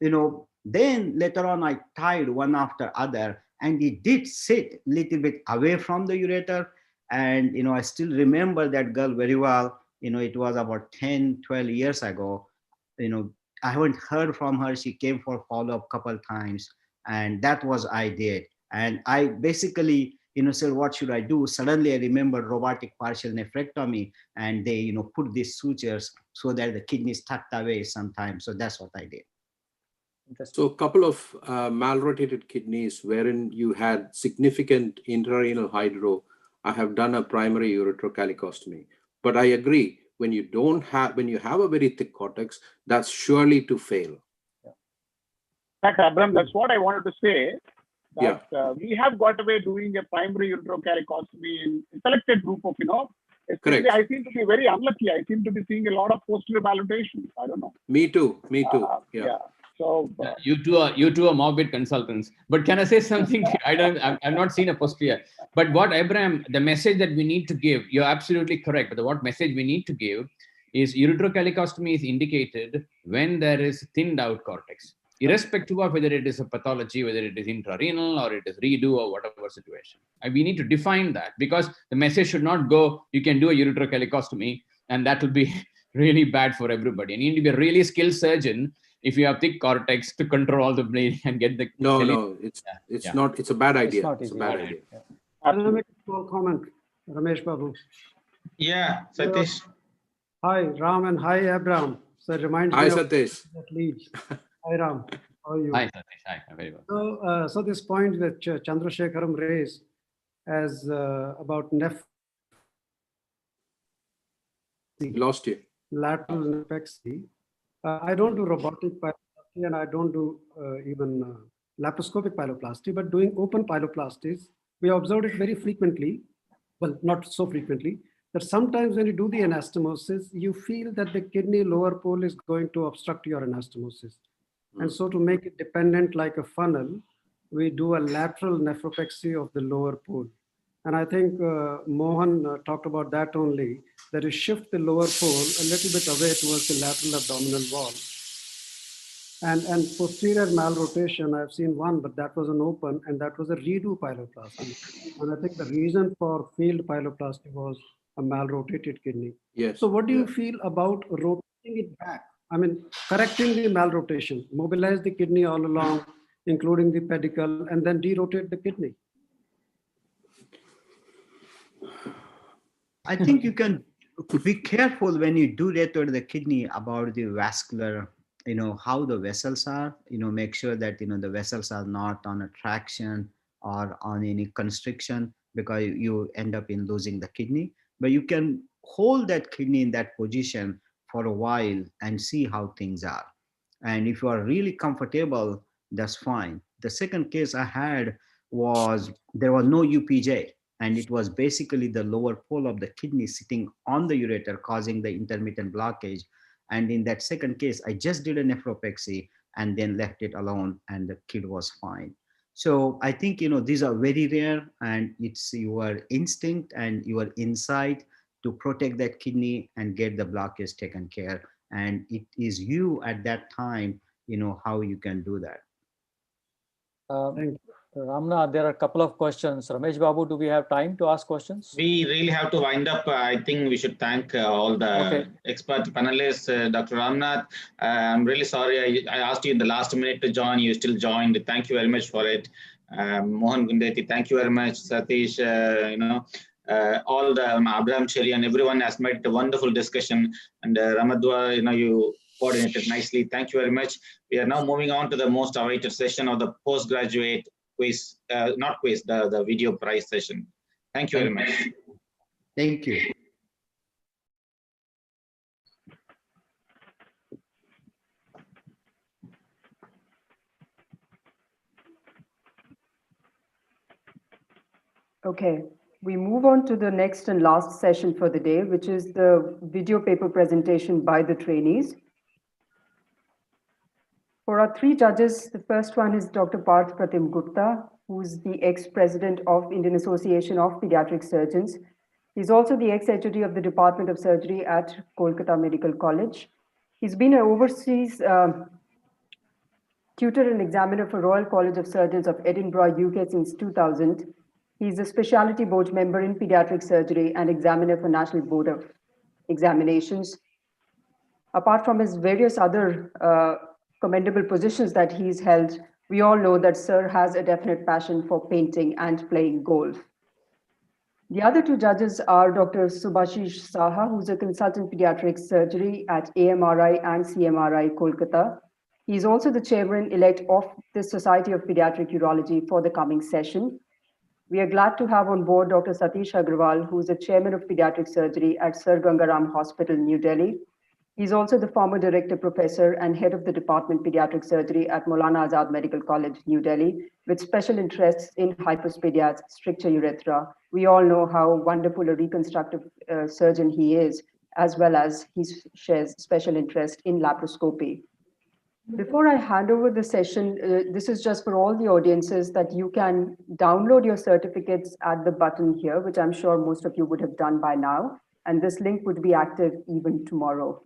S19: then later on I tied one after other and it did sit a little bit away from the ureter. And, I still remember that girl very well. It was about 10, 12 years ago. I haven't heard from her. She came for follow-up couple times and that was I did. And I basically, said, what should I do? Suddenly I remember robotic partial nephrectomy and they, put these sutures so that the kidney is tucked away sometimes. So that's what I did.
S11: So a couple of mal-rotated kidneys wherein you had significant intrarenal hydro, I have done a primary ureterocalicostomy. But I agree, when you have a very thick cortex, that's surely to fail.
S20: Thanks, Abram. That's what I wanted to say.
S11: Yeah.
S20: That we have got away doing a primary ureterocariotomy in a selected group of, especially
S11: Correct.
S20: I seem to be very unlucky. I seem to be seeing a lot of posterior malrotations. I don't know.
S11: Me too.
S20: Yeah. So
S1: you two are morbid consultants. But can I say something? I've not seen a posterior. But what Abraham, the message that we need to give, you're absolutely correct. But what message we need to give is ureterocalycostomy is indicated when there is thinned out cortex, irrespective of whether it is a pathology, whether it is intrarenal or it is redo or whatever situation. And we need to define that, because the message should not go, you can do a ureterocalycostomy, and that will be really bad for everybody. And you need to be a really skilled surgeon if you have thick cortex to control all the bleeding and get the...
S11: No, it's not, it's a bad idea. It's a bad idea.
S3: I'll make a small comment, Ramesh Babu.
S2: Yeah, Satish.
S3: Hi, Ram, and hi, Abraham. So it reminds
S11: Hi,
S3: me of
S11: Satish.
S3: that Leeds. Hi, Ram. How are you?
S1: Hi, Satish. Hi, very well.
S3: So this point that Chandrasekharam raised as about
S11: Lost you.
S3: lateral nephropexy. I don't do robotic pyeloplasty and I don't do even laparoscopic pyeloplasty, but doing open pyeloplasties, we observed it very frequently. Well, not so frequently, that sometimes when you do the anastomosis, you feel that the kidney lower pole is going to obstruct your anastomosis. And so to make it dependent like a funnel, we do a lateral nephropexy of the lower pole. And I think Mohan talked about that only, that you shift the lower pole a little bit away towards the lateral abdominal wall. And posterior malrotation, I've seen one, but that was an open, and that was a redo pyeloplasty. And I think the reason for failed pyeloplasty was a malrotated kidney.
S11: Yes.
S3: So what do you feel about rotating it back? I mean, correcting the malrotation, mobilize the kidney all along, including the pedicle, and then derotate the kidney.
S19: I think you can be careful when you do rotate the kidney about the vascular, how the vessels are, make sure that, the vessels are not on a traction or on any constriction, because you end up in losing the kidney. But you can hold that kidney in that position for a while and see how things are. And if you are really comfortable, that's fine. The second case I had was, there was no UPJ. And it was basically the lower pole of the kidney sitting on the ureter, causing the intermittent blockage. And in that second case, I just did a nephropexy and then left it alone, and the kid was fine. So I think, these are very rare, and it's your instinct and your insight to protect that kidney and get the blockage taken care. And it is you at that time, how you can do that.
S7: Ramna, there are a couple of questions. Ramesh Babu, do we have time to ask questions?
S2: We really have to wind up. I think we should thank all the expert panelists. Dr. Ramnath, I'm really sorry I asked you in the last minute to join. You still joined. Thank you very much for it. Mohan Gundeti, thank you very much. Satish, all the Abraham Cherry and everyone has made a wonderful discussion. And Ramadwa, you coordinated nicely. Thank you very much. We are now moving on to the most awaited session of the postgraduate quiz, not quiz, the video prize session. Thank you very much.
S19: Thank you.
S10: Okay, we move on to the next and last session for the day, which is the video paper presentation by the trainees. For our three judges, the first one is Dr. Parth Pratim Gupta, who is the ex-president of Indian Association of Pediatric Surgeons. He's also the ex-HOD of the Department of Surgery at Kolkata Medical College. He's been an overseas tutor and examiner for Royal College of Surgeons of Edinburgh, UK since 2000. He's a specialty board member in pediatric surgery and examiner for National Board of Examinations. Apart from his various other commendable positions that he's held, we all know that Sir has a definite passion for painting and playing golf. The other two judges are Dr. Subhashish Saha, who's a consultant pediatric surgery at AMRI and CMRI Kolkata. He's also the chairman-elect of the Society of Pediatric Urology for the coming session. We are glad to have on board Dr. Satish Agrawal, who is the chairman of pediatric surgery at Sir Gangaram Hospital, New Delhi. He's also the former director professor and head of the department pediatric surgery at Maulana Azad Medical College, New Delhi, with special interests in hypospadias, stricture urethra. We all know how wonderful a reconstructive surgeon he is, as well as he shares special interest in laparoscopy. Before I hand over the session, this is just for all the audiences that you can download your certificates at the button here, which I'm sure most of you would have done by now. And this link would be active even tomorrow.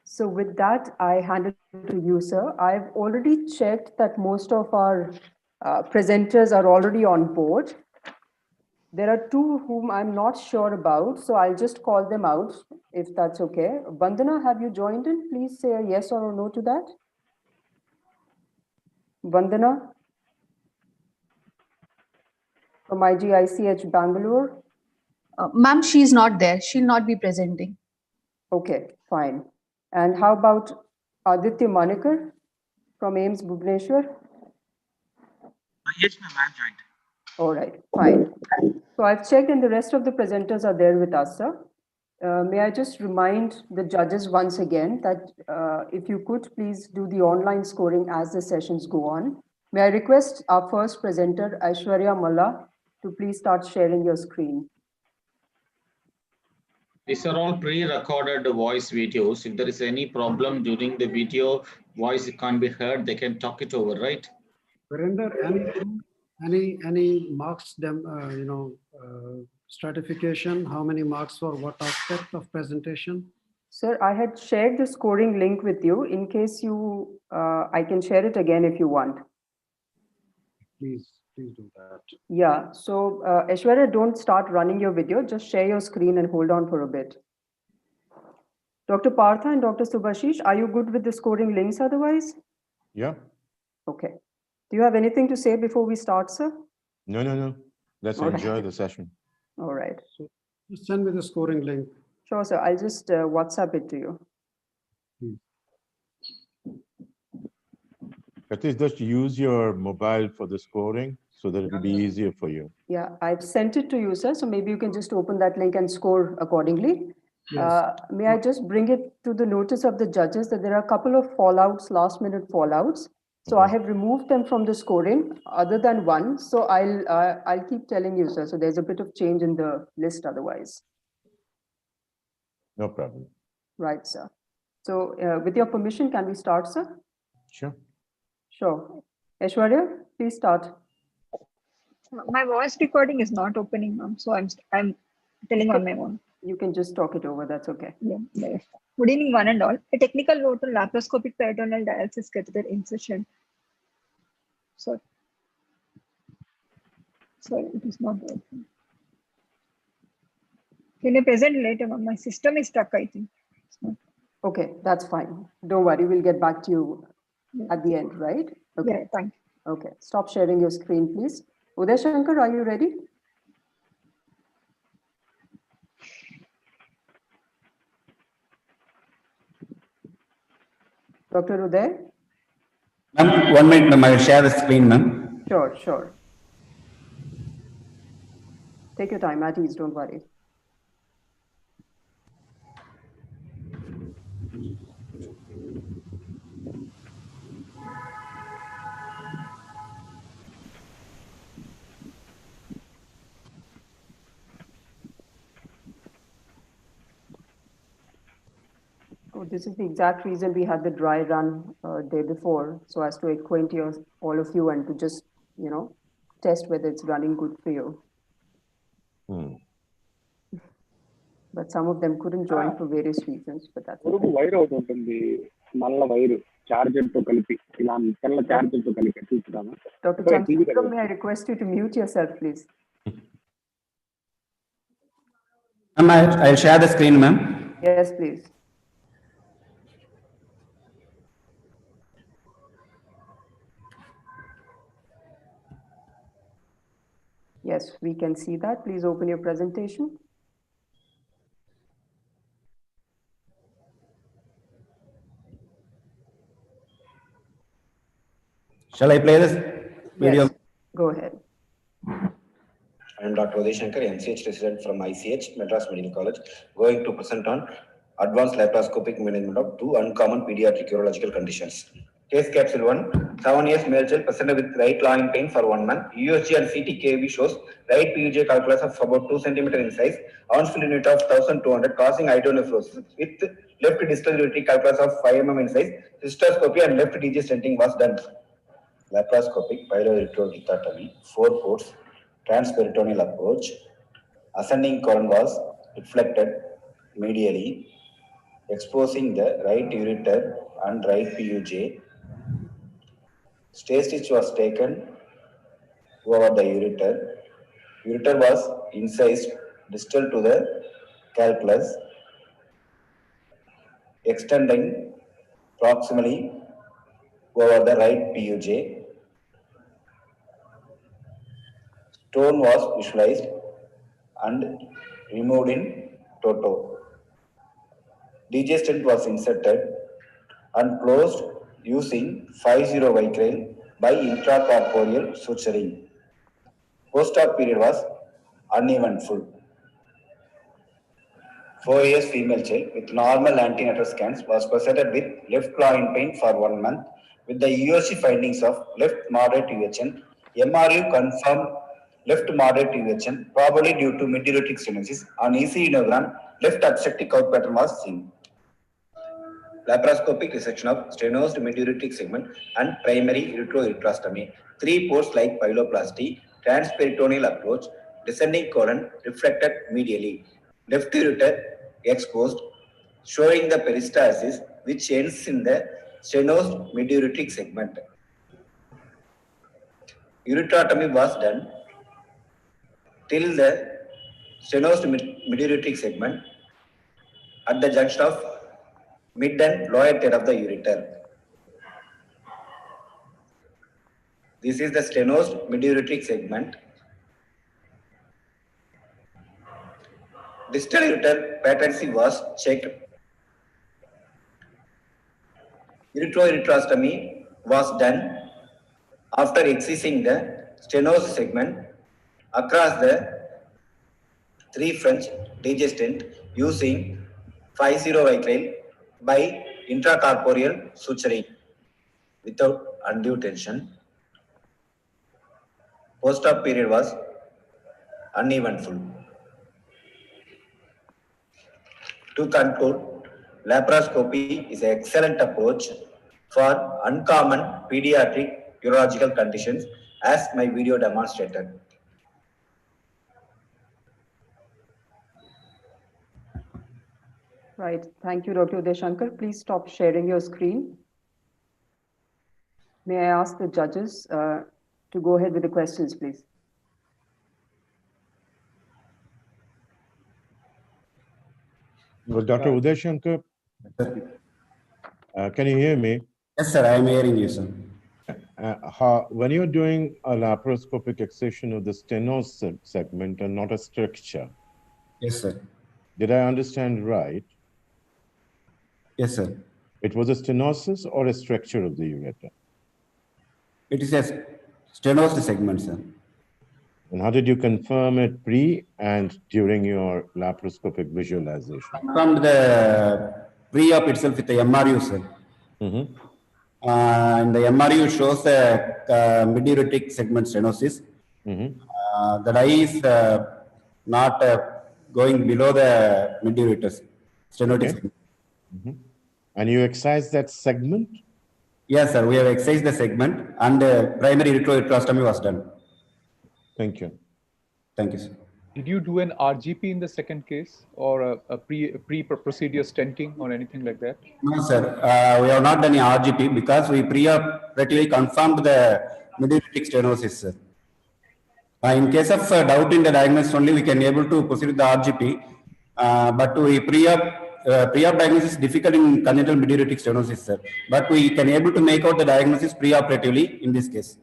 S10: So with that, I hand it to you, sir. I've already checked that most of our presenters are already on board. There are two whom I'm not sure about, so I'll just call them out if that's okay. Vandana, have you joined in? Please say a yes or a no to that. Vandana from IGICH Bangalore.
S6: Ma'am, she's not there. She'll not be presenting.
S10: Okay, fine. And how about Aditya Manikar from AIMS Bhubaneswar?
S22: Yes, ma'am, I'm joined.
S10: All right, fine. So I've checked and the rest of the presenters are there with us, sir. May I just remind the judges once again that if you could please do the online scoring as the sessions go on. May I request our first presenter, Aishwarya Malla, to please start sharing your screen.
S2: These are all pre-recorded voice videos. If there is any problem during the video, voice can't be heard, they can talk it over, right?
S3: Virender, any marks, stratification? How many marks for what aspect of presentation?
S10: Sir, I had shared the scoring link with you. In case you, I can share it again if you want.
S3: Please do that.
S10: Yeah, so Aishwarya, don't start running your video. Just share your screen and hold on for a bit. Dr. Partha and Dr. Subhashish, are you good with the scoring links otherwise?
S23: Yeah.
S10: Okay. Do you have anything to say before we start, sir?
S23: No. Let's enjoy the session.
S10: All right.
S3: So just send me the scoring link.
S10: Sure, sir. I'll just WhatsApp it to you.
S23: At least just use your mobile for the scoring so that it will be easier for you.
S10: Yeah, I've sent it to you, sir. So maybe you can just open that link and score accordingly.
S3: Yes.
S10: May I just bring it to the notice of the judges that there are a couple of fallouts, last minute fallouts. So I have removed them from the scoring other than one. So I'll keep telling you, sir. So there's a bit of change in the list otherwise.
S23: No problem.
S10: Right, sir. So with your permission, can we start, sir?
S23: Sure.
S10: Sure. Aishwarya, please start.
S6: My voice recording is not opening, ma'am. So I'm telling on my own.
S10: You can just talk it over. That's okay.
S6: Yeah. Good evening, one and all. A technical note on laparoscopic peritoneal dialysis catheter insertion. Sorry, it is not working. Can you present later, ma'am? My system is stuck, I think.
S10: Okay, that's fine. Don't worry. We'll get back to you at the end, right? Okay.
S6: Yeah, thank you.
S10: Okay. Stop sharing your screen, please. Uday Shankar, are you ready? Dr. Uday?
S24: Ma'am, 1 minute, ma'am. I will share the screen, ma'am.
S10: Sure. Take your time, at ease, don't worry. Oh, this is the exact reason we had the dry run day before, so as to acquaint all of you and to just, test whether it's running good for you. But some of them couldn't join for various reasons, but that's okay.
S20: Wire out ఉంటుంది నల్ల wire charger తో కలిపి ఇలా తెల్ల charger తో కలిపి చూస్తాము.
S10: Dr. Chandrasekhar, may I request you to mute yourself, please?
S24: Ma'am, I'll share the screen, ma'am.
S10: Yes, please. Yes, we can see that. Please open your presentation.
S24: Shall I play this video?
S10: Yes, go ahead.
S5: I am Dr. Uday Shankar, MCH resident from ICH, Madras Medical College, going to present on advanced laparoscopic management of two uncommon pediatric urological conditions. Case capsule 1, 7 years male child presented with right loin pain for 1 month. USG and CT-KV shows right PUJ calculus of about 2 cm in size, ounce fill unit of 1200, causing hydronephrosis with left distal ureteric calculus of 5 mm in size. Cystoscopy and left DG stenting was done. Laparoscopic pylourethrodectomy, 4 ports, transperitoneal approach. Ascending colon was deflected medially, exposing the right ureter and right PUJ. Stay stitch was taken over the ureter. Ureter was incised distal to the calculus, extending proximally over the right PUJ. Stone was visualized and removed in toto. DJ stent was inserted and closed using 50 vicryl by intracorporeal suturing. Post-op period was uneventful. 4 years female child with normal antenatal scans was presented with left claw in pain for 1 month with the USC findings of left moderate UHN. MRU confirmed left moderate UHN, probably due to mid-ureteric stenosis. On ECG left obstructive curve pattern was seen. Laparoscopic resection of stenosed mid-ureteric segment and primary ureteroureterostomy. 3 ports like pyeloplasty, transperitoneal approach, descending colon reflected medially. Left ureter exposed, showing the peristalsis which ends in the stenosed mid-ureteric segment. Ureterotomy was done till the stenosed mid-ureteric segment at the junction of mid and lower third of the ureter. This is the stenosed mid-ureteric segment. Distal ureter patency was checked. Ureteroureterostomy was done after excising the stenosed segment across the 3 French DJ stent using 50 vicryl by intracorporeal suturing without undue tension. Post-op period was uneventful. To conclude, laparoscopy is an excellent approach for uncommon pediatric urological conditions, as my video demonstrated.
S10: Right. Thank you, Dr. Uday Shankar. Please stop sharing your screen. May I ask the judges to go ahead with the questions, please?
S23: Well, Dr. Uday Shankar, can you hear me?
S24: Yes, sir. I am hearing you, sir.
S23: When you're doing a laparoscopic excision of the stenosed segment and not a structure.
S24: Yes, sir.
S23: Did I understand right?
S24: Yes, sir.
S23: It was a stenosis or a structure of the ureter?
S24: It is a stenosed segment, sir.
S23: And how did you confirm it pre and during your laparoscopic visualization?
S24: From the pre-op itself with the MRU, sir. And the MRU shows the mid-ureteric segment stenosis. The dye is not going below the mid-ureter stenotic segment.
S23: And you excise that segment?
S24: Yes, sir. We have excised the segment and primary ureterostomy was done.
S23: Thank you.
S24: Thank you, sir.
S8: Did you do an RGP in the second case or a pre-procedure stenting or anything like that?
S24: No, sir. We have not done any RGP because we pre-operatively confirmed the mid-ureteric stenosis, sir. In case of doubt in the diagnosis only, we can able to proceed with the RGP. But we pre-op diagnosis is difficult in congenital mid-ureteric stenosis, sir. But we can able to make out the diagnosis pre-operatively in this case.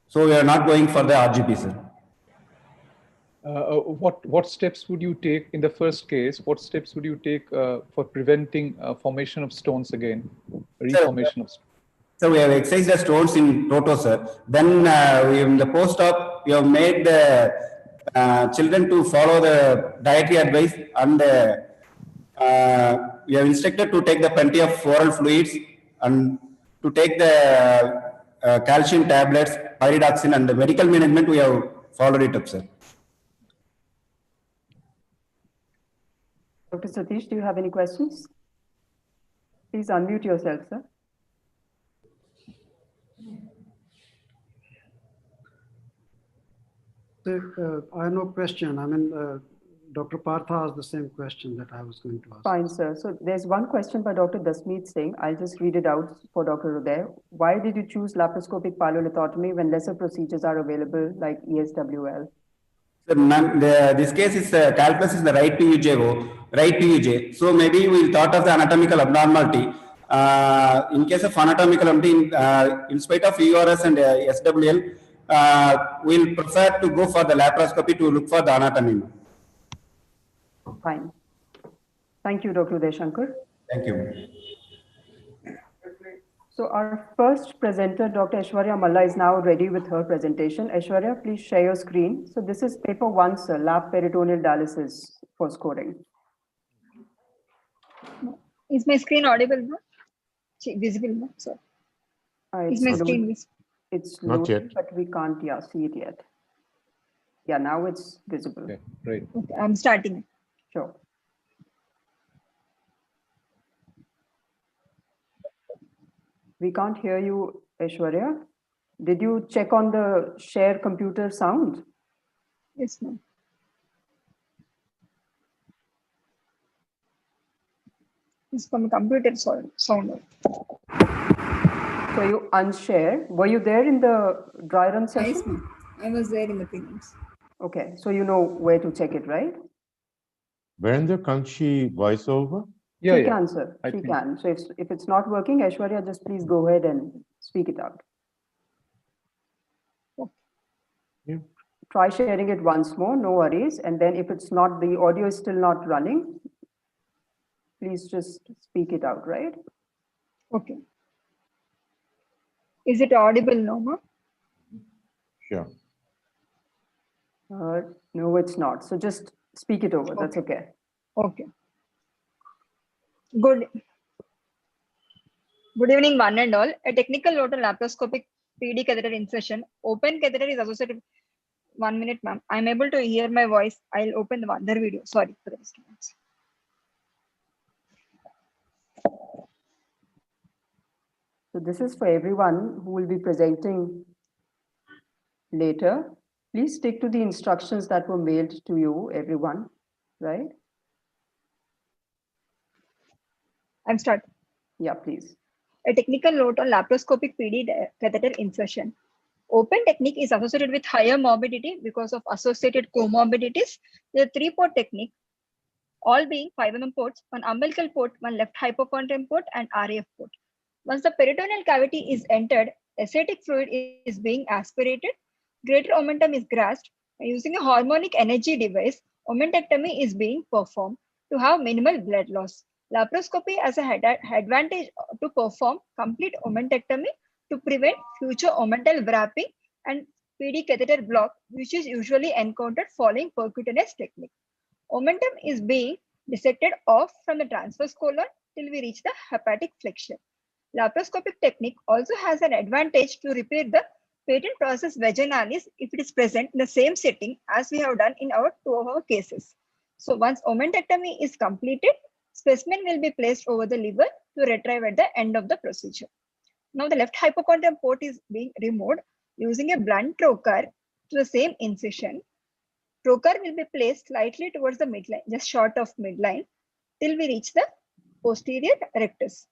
S24: So we are not going for the RGP, sir.
S8: What steps would you take in the first case? What steps would you take for preventing formation of stones again, reformation of stones?
S24: So we have excised the stones in toto, sir. Then we in the post-op, we have made the children to follow the dietary advice, and we have instructed to take the plenty of oral fluids and to take the calcium tablets, pyridoxine, and the medical management. We have followed it up, sir.
S10: Dr. Satish, do you have any questions? Please unmute yourself, sir.
S3: I have no question. I mean, Dr. Partha asked the same question that I was going to ask.
S10: Fine, sir. So there's one question by Dr. Dasmeet Singh. I'll just read it out for Dr. Uday. Why did you choose laparoscopic pyelolithotomy when lesser procedures are available like ESWL?
S24: So, this case is calculus is the right PUJ. So maybe we thought of the anatomical abnormality. In case of anatomical abnormality, in spite of ERS and SWL, we'll prefer to go for the laparoscopy to look for the anatomy.
S10: Fine. Thank you, Dr. Deshankar.
S24: Thank you.
S10: So our first presenter, Dr. Aishwarya Malla, is now ready with her presentation. Aishwarya, please share your screen. So this is paper 1, sir, lap peritoneal dialysis for scoring.
S6: Is my screen audible? Visible? Sorry. Is my screen visible?
S10: It's
S23: Not
S10: loaded,
S23: yet.
S10: but we can't see it yet. Yeah, now it's visible.
S23: Okay, right.
S6: Okay, I'm starting.
S10: Sure. We can't hear you, Aishwarya. Did you check on the share computer sound?
S6: Yes, ma'am. It's from computer sound.
S10: So you unshare. Were you there in the dry run session?
S6: Yes, ma'am. I was there in the prelims.
S10: Okay, so you know where to check it, right?
S23: Virendra, can't she voice over?
S10: She can, sir. She can. So if it's not working, Aishwarya, just please go ahead and speak it out.
S23: Yeah.
S10: Try sharing it once more, no worries. And then if it's not, the audio is still not running, please just speak it out, right?
S6: Okay. Is it audible now, ma'am?
S23: Sure.
S10: No, it's not. So just speak it over. That's okay.
S6: Okay. Good evening, one and all. A technical note on laparoscopic PD catheter insertion. Open catheter is associated with 1 minute, ma'am. I'm able to hear my voice. I'll open the other video. Sorry for the disturbance.
S10: So this is for everyone who will be presenting later. Please stick to the instructions that were mailed to you, everyone, right?
S6: I'm starting.
S10: Yeah, please.
S6: A technical note on laparoscopic PD catheter insertion. Open technique is associated with higher morbidity because of associated comorbidities. The 3-port technique, all being 5 mm ports, 1 umbilical port, 1 left hypochondrium port, and RAF port. Once the peritoneal cavity is entered, ascitic fluid is being aspirated, greater omentum is grasped, and using a harmonic energy device, omentectomy is being performed to have minimal blood loss. Laparoscopy has an advantage to perform complete omentectomy to prevent future omental wrapping and PD catheter block, which is usually encountered following percutaneous technique. Omentum is being dissected off from the transverse colon till we reach the hepatic flexion. Laparoscopic technique also has an advantage to repair the patent process vaginalis if it is present in the same setting as we have done in our 2 of our cases. So once omentectomy is completed, specimen will be placed over the liver to retrieve at the end of the procedure. Now the left hypochondrium port is being removed using a blunt trocar to the same incision. Trocar will be placed slightly towards the midline, just short of midline, till we reach the posterior rectus.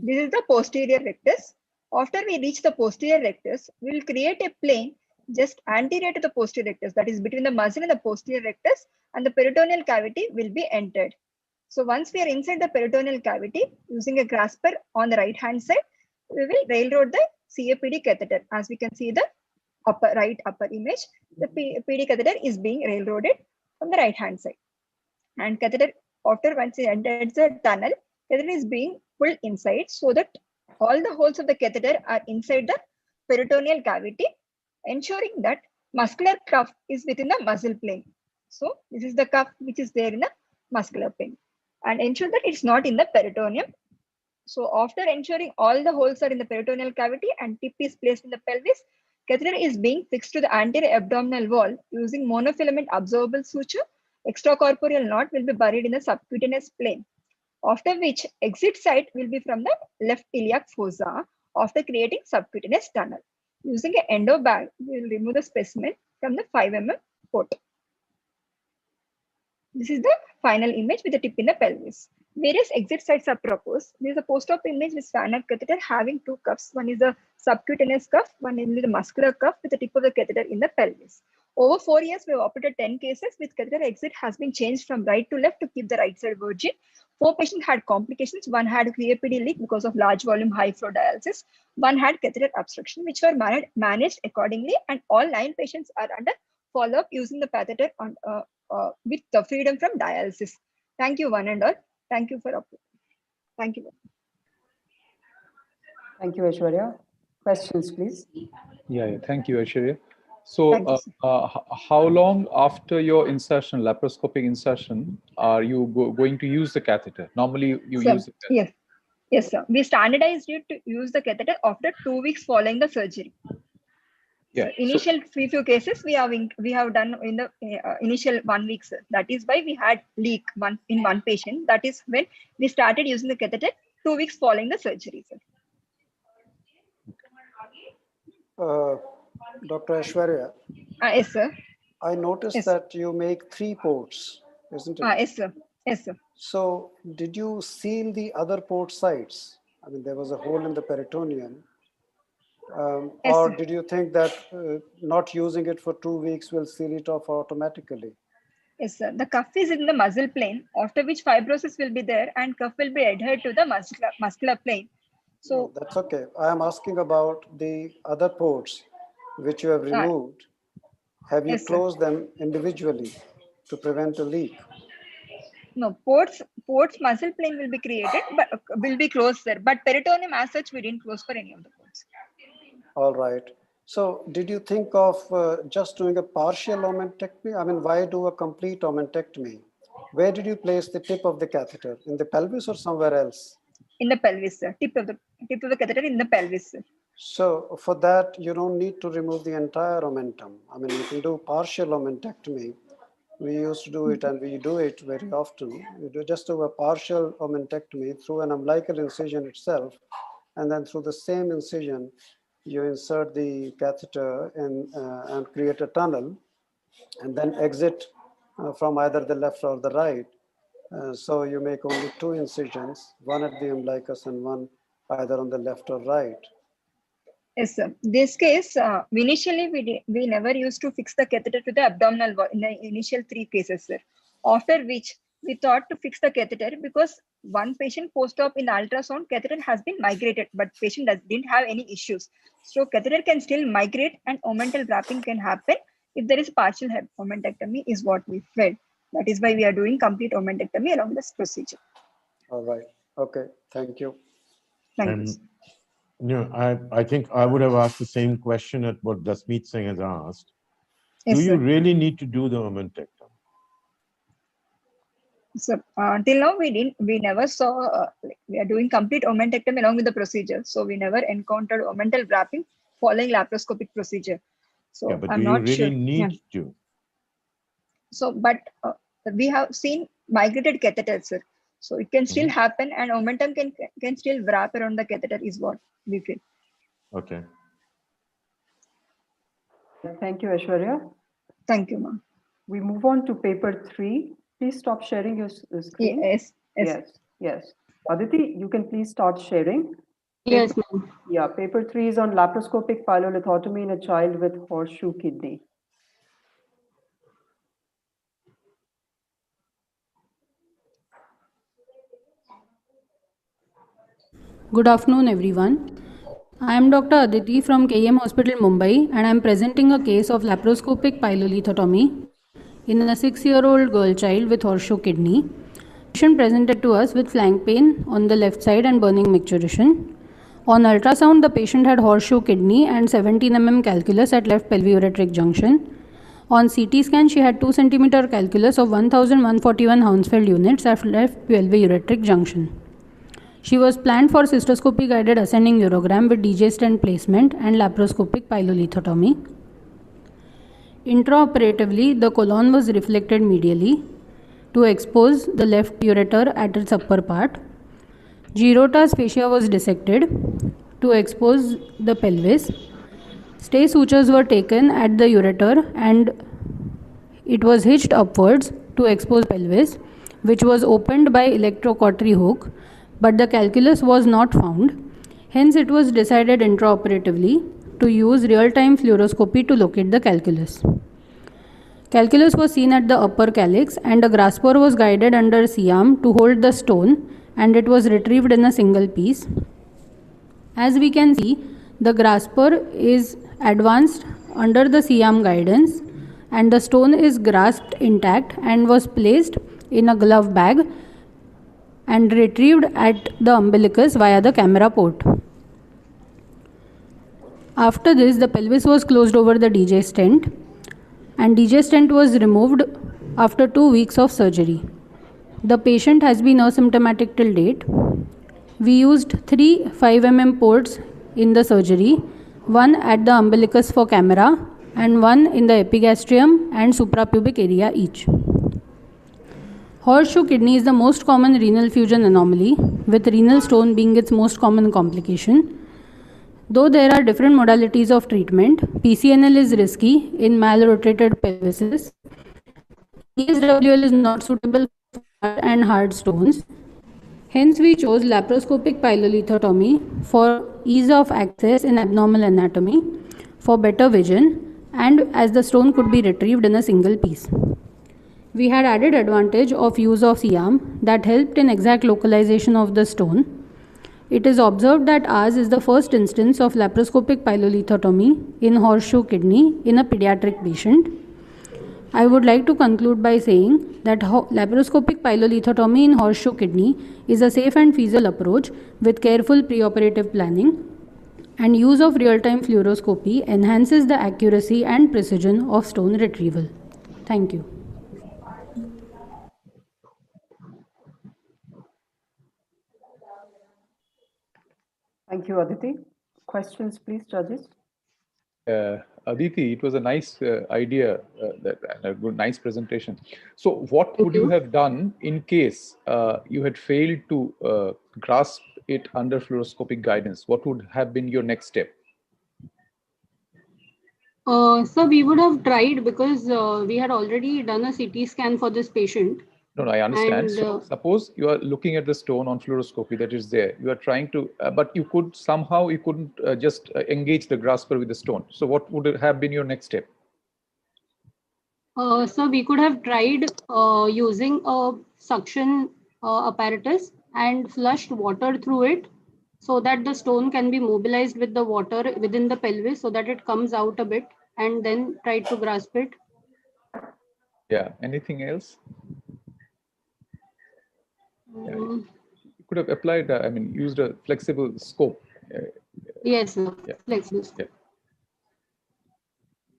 S6: This is the posterior rectus. After we reach the posterior rectus, we will create a plane just anterior to the posterior rectus, that is between the muscle and the posterior rectus, and the peritoneal cavity will be entered. So once we are inside the peritoneal cavity, using a grasper on the right hand side, we will railroad the CAPD catheter. As we can see the upper image, the PD catheter is being railroaded from the right hand side. And catheter, after once it enters the tunnel, catheter is being pulled inside so that all the holes of the catheter are inside the peritoneal cavity, ensuring that muscular cuff is within the muscle plane. So this is the cuff which is there in the muscular plane, and ensure that it's not in the peritoneum. So after ensuring all the holes are in the peritoneal cavity and tip is placed in the pelvis, catheter is being fixed to the anterior abdominal wall using monofilament absorbable suture. Extracorporeal knot will be buried in the subcutaneous plane. After which exit site will be from the left iliac fossa after creating subcutaneous tunnel. Using an endo bag, we will remove the specimen from the 5 mm port. This is the final image with the tip in the pelvis. Various exit sites are proposed. There is a post-op image with Spanner catheter having two cuffs. One is the subcutaneous cuff, one is the muscular cuff with the tip of the catheter in the pelvis. Over 4 years, we have operated 10 cases with catheter exit has been changed from right to left to keep the right side virgin. 4 patients had complications. One had CAPD leak because of large volume high flow dialysis. One had catheter obstruction, which were managed accordingly. And all 9 patients are under follow-up using the catheter on, with the freedom from dialysis. Thank you, one and all. Thank you for thank you.
S10: Thank you, Aishwarya. Questions, please.
S8: Yeah, thank you, Aishwarya. So how long after your insertion, laparoscopic insertion, are you going to use the catheter? Normally you use the catheter.
S6: Yes, sir. We standardized it to use the catheter after 2 weeks following the surgery.
S8: Yeah.
S6: So initial few cases we have done in the initial 1 week, sir. That is why we had leak in one patient. That is when we started using the catheter 2 weeks following the surgery, sir.
S3: Dr. Aishwarya.
S6: Yes, sir.
S3: I noticed that you make 3 ports, isn't it?
S6: Yes, sir. Yes, sir.
S3: So did you seal the other port sites? I mean, there was a hole in the peritoneum.
S6: Yes,
S3: or
S6: sir.
S3: did you think that not using it for 2 weeks will seal it off automatically?
S6: Yes, sir. The cuff is in the muscle plane, after which fibrosis will be there and cuff will be adhered to the muscular plane. So
S3: no, that's okay. I am asking about the other ports which you have removed. Have you closed them individually to prevent a leak?
S6: No, ports muscle plane will be created, but will be closed there. But peritoneum as such, we didn't close for any of the ports.
S3: All right. So did you think of just doing a partial omentectomy? I mean, why do a complete omentectomy? Where did you place the tip of the catheter? In the pelvis or somewhere else?
S6: In the pelvis, sir. Tip of the catheter in the pelvis, sir.
S3: So for that, you don't need to remove the entire omentum. I mean, you can do partial omentectomy. We used to do it, and we do it very often. You just do a partial omentectomy through an umbilical incision itself, and then through the same incision, you insert the catheter and create a tunnel, and then exit from either the left or the right. So you make only 2 incisions, one at the umbilicus and one either on the left or right.
S6: Yes, sir. This case, initially we never used to fix the catheter to the abdominal wall in the initial 3 cases, sir. After which we thought to fix the catheter because one patient post-op in the ultrasound catheter has been migrated, but patient didn't have any issues. So catheter can still migrate and omental wrapping can happen if there is partial omentectomy is what we felt. That is why we are doing complete omentectomy along this procedure.
S3: All right. Okay. Thank you.
S6: Thank you.
S23: No, I think I would have asked the same question at what Dasmeet Singh has asked.
S6: Yes,
S23: do you
S6: sir.
S23: really need to do the omentectomy?
S6: So till now we never saw we are doing complete omentectomy along with the procedure. So we never encountered omental wrapping following laparoscopic procedure. So
S23: Yeah, but
S6: I'm
S23: do you
S6: not
S23: really
S6: sure.
S23: need to?
S6: So, but we have seen migrated catheters, sir. So it can still happen, and omentum can still wrap around the catheter is what we feel.
S23: Okay.
S10: Thank you, Aishwarya.
S6: Thank you, ma'am.
S10: We move on to paper 3. Please stop sharing your screen. Yes. Aditi, you can please start sharing.
S9: Yes, ma'am.
S10: Yeah, paper 3 is on laparoscopic pyelolithotomy in a child with horseshoe kidney.
S9: Good afternoon, everyone. I am Dr. Aditi from KM Hospital, Mumbai, and I am presenting a case of laparoscopic pyelolithotomy in a 6-year-old girl child with horseshoe kidney. The patient presented to us with flank pain on the left side and burning micturition. On ultrasound, the patient had horseshoe kidney and 17 mm calculus at left pelviureteric junction. On CT scan, she had 2 cm calculus of 1141 Hounsfield units at left pelviureteric junction. She was planned for cystoscopy guided ascending urogram with DJ stent placement and laparoscopic pylolithotomy. Intraoperatively, the colon was reflected medially to expose the left ureter at its upper part. Girota's fascia was dissected to expose the pelvis. Stay sutures were taken at the ureter and it was hitched upwards to expose pelvis, which was opened by electrocautery hook, but the calculus was not found. Hence, it was decided intraoperatively to use real-time fluoroscopy to locate the calculus. Calculus was seen at the upper calyx and a grasper was guided under C-arm to hold the stone and it was retrieved in a single piece. As we can see, the grasper is advanced under the C-arm guidance and the stone is grasped intact and was placed in a glove bag and retrieved at the umbilicus via the camera port. After this, the pelvis was closed over the DJ stent and DJ stent was removed after 2 weeks of surgery. The patient has been asymptomatic till date. We used 3 5 mm ports in the surgery, one at the umbilicus for camera and one in the epigastrium and suprapubic area each. Horseshoe kidney is the most common renal fusion anomaly, with renal stone being its most common complication. Though there are different modalities of treatment, PCNL is risky in malrotated pelvises. ESWL is not suitable for hard and hard stones. Hence, we chose laparoscopic pylolithotomy for ease of access in abnormal anatomy, for better vision, and as the stone could be retrieved in a single piece. We had added advantage of use of C-arm that helped in exact localization of the stone. It is observed that ours is the first instance of laparoscopic pylolithotomy in horseshoe kidney in a pediatric patient. I would like to conclude by saying that laparoscopic pylolithotomy in horseshoe kidney is a safe and feasible approach with careful preoperative planning, and use of real-time fluoroscopy enhances the accuracy and precision of stone retrieval. Thank you.
S10: Thank you, Aditi. Questions, please, judges.
S8: Aditi, it was a nice idea and a good, nice presentation. So what would you have done in case you had failed to grasp it under fluoroscopic guidance? What would have been your next step?
S9: So we would have tried because we had already done a CT scan for this patient.
S8: No, I understand.
S9: And,
S8: so suppose you are looking at the stone on fluoroscopy that is there. You are trying to, but you could somehow, you couldn't just engage the grasper with the stone. So what would have been your next step?
S9: So we could have tried using a suction apparatus and flushed water through it so that the stone can be mobilized with the water within the pelvis so that it comes out a bit and then try to grasp it.
S8: Yeah, anything else? Yeah, you could have applied, used a flexible scope.
S9: Yes, sir.
S8: Yeah.
S9: Flexible.
S8: Yeah.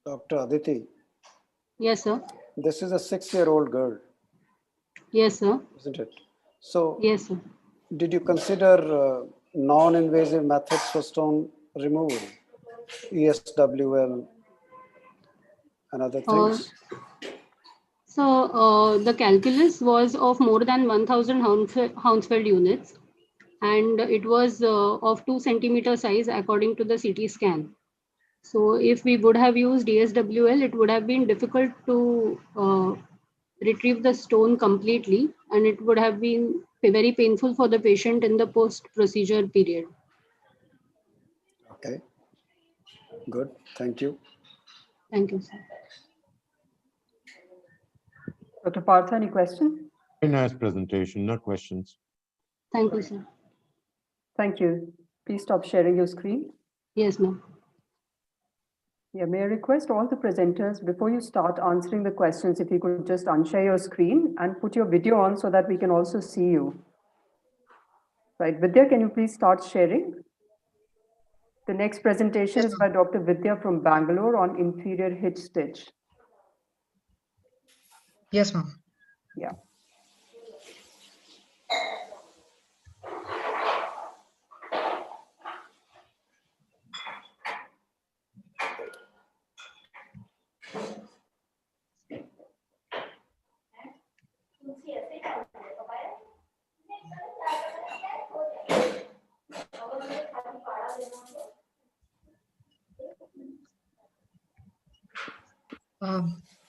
S3: Dr. Aditi.
S9: Yes, sir.
S3: This is a 6-year-old girl.
S9: Yes, sir.
S3: Isn't it? So,
S9: yes, sir.
S3: Did you consider non-invasive methods for stone removal, ESWL, and other things?
S9: So the calculus was of more than 1000 Hounsfield units, and it was of 2 centimeter size according to the CT scan. So if we would have used ESWL, it would have been difficult to retrieve the stone completely, and it would have been very painful for the patient in the post-procedure period.
S3: Okay, good. Thank you.
S9: Thank you, sir.
S10: Dr. Partha, any question?
S23: Very nice presentation, no questions.
S9: Thank you, sir.
S10: Thank you. Please stop sharing your screen.
S9: Yes, ma'am.
S10: Yeah, may I request all the presenters, before you start answering the questions, if you could just unshare your screen and put your video on so that we can also see you. Right, Vidya, can you please start sharing? The next presentation is by Dr. Vidya from Bangalore on inferior hitch stitch.
S4: Yes, ma'am.
S10: Yeah.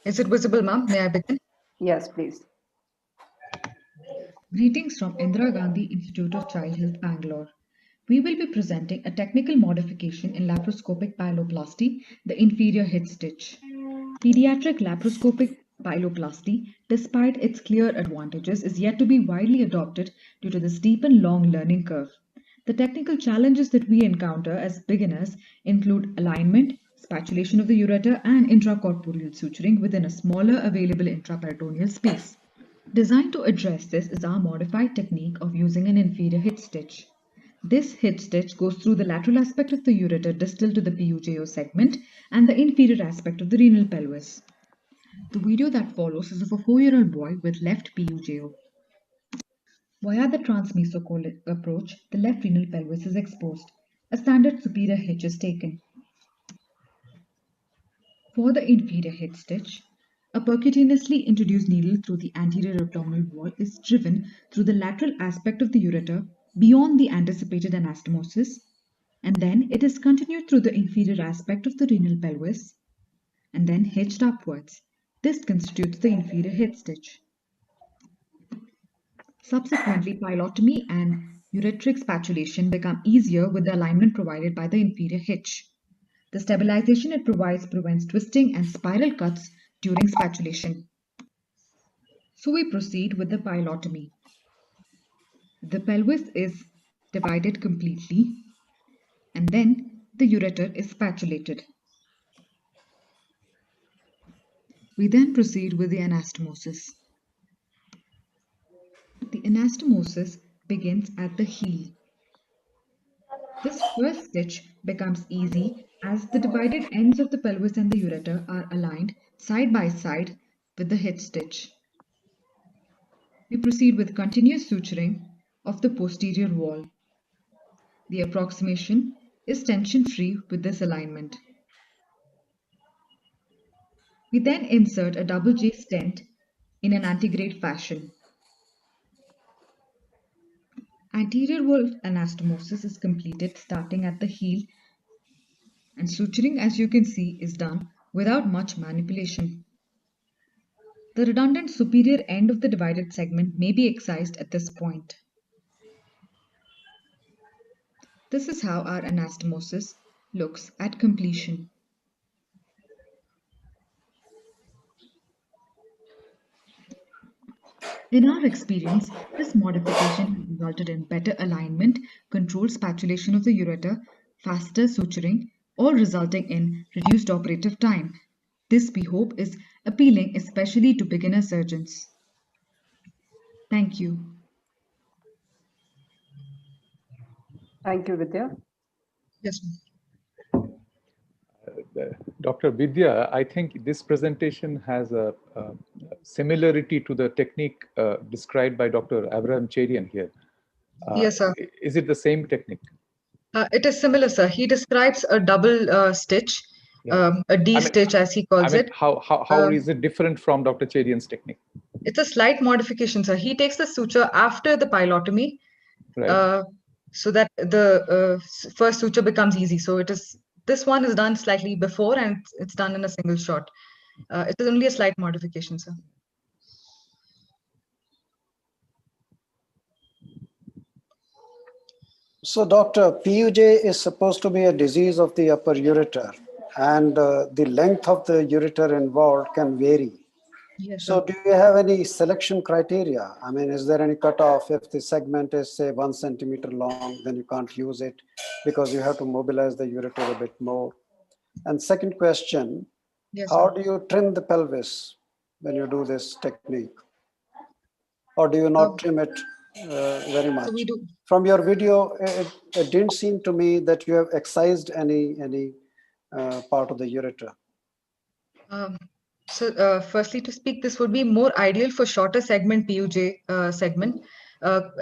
S4: Is it visible, ma'am? May I begin?
S10: Yes, please.
S4: Greetings from Indira Gandhi Institute of Child Health, Bangalore. We will be presenting a technical modification in laparoscopic pyeloplasty, the inferior hitch stitch. Pediatric laparoscopic pyeloplasty, despite its clear advantages, is yet to be widely adopted due to the steep and long learning curve. The technical challenges that we encounter as beginners include alignment, spatulation of the ureter, and intracorporeal suturing within a smaller available intraperitoneal space. Designed to address this is our modified technique of using an inferior hitch stitch. This hitch stitch goes through the lateral aspect of the ureter distal to the PUJO segment and the inferior aspect of the renal pelvis. The video that follows is of a 4-year-old boy with left PUJO. Via the transmesocolon approach, the left renal pelvis is exposed. A standard superior hitch is taken. For the inferior hitch stitch, a percutaneously introduced needle through the anterior abdominal wall is driven through the lateral aspect of the ureter beyond the anticipated anastomosis, and then it is continued through the inferior aspect of the renal pelvis, and then hitched upwards. This constitutes the inferior hitch stitch. Subsequently, pylotomy and ureteric spatulation become easier with the alignment provided by the inferior hitch. The stabilization it provides prevents twisting and spiral cuts during spatulation. So we proceed with the pylotomy. The pelvis is divided completely, and then the ureter is spatulated. We then proceed with the anastomosis. The anastomosis begins at the heel. This first stitch becomes easy as the divided ends of the pelvis and the ureter are aligned side by side with the hitch stitch. We proceed with continuous suturing of the posterior wall. The approximation is tension-free with this alignment. We then insert a double J stent in an antegrade fashion. Anterior wall anastomosis is completed starting at the heel, and suturing, as you can see, is done without much manipulation. The redundant superior end of the divided segment may be excised at this point. This is how our anastomosis looks at completion. In our experience, this modification has resulted in better alignment, controlled spatulation of the ureter, faster suturing, all resulting in reduced operative time. This, we hope, is appealing especially to beginner surgeons. Thank you.
S10: Thank you, Vidya.
S4: Yes,
S8: Dr. Vidya, I think this presentation has a similarity to the technique described by Dr. Abraham Cherian here.
S4: Yes, sir.
S8: Is it the same technique?
S4: It is similar, sir. He describes a double stitch, a D stitch as he calls it.
S8: How is it different from Dr. Cherian's technique?
S4: It's a slight modification, sir. He takes the suture after the pylotomy,
S8: right,
S4: so that the first suture becomes easy. So this one is done slightly before, and it's done in a single shot. It is only a slight modification, sir.
S3: So, doctor, PUJ is supposed to be a disease of the upper ureter, and the length of the ureter involved can vary.
S4: Yes,
S3: so, do you have any selection criteria? I mean, is there any cutoff? If the segment is, say, 1 centimeter long, then you can't use it because you have to mobilize the ureter a bit more. And second question,
S4: yes,
S3: how do you trim the pelvis when you do this technique? Or do you not trim it very much.
S4: So we do.
S3: From your video, it didn't seem to me that you have excised any part of the ureter.
S4: Firstly, to speak, this would be more ideal for shorter segment PUJ segment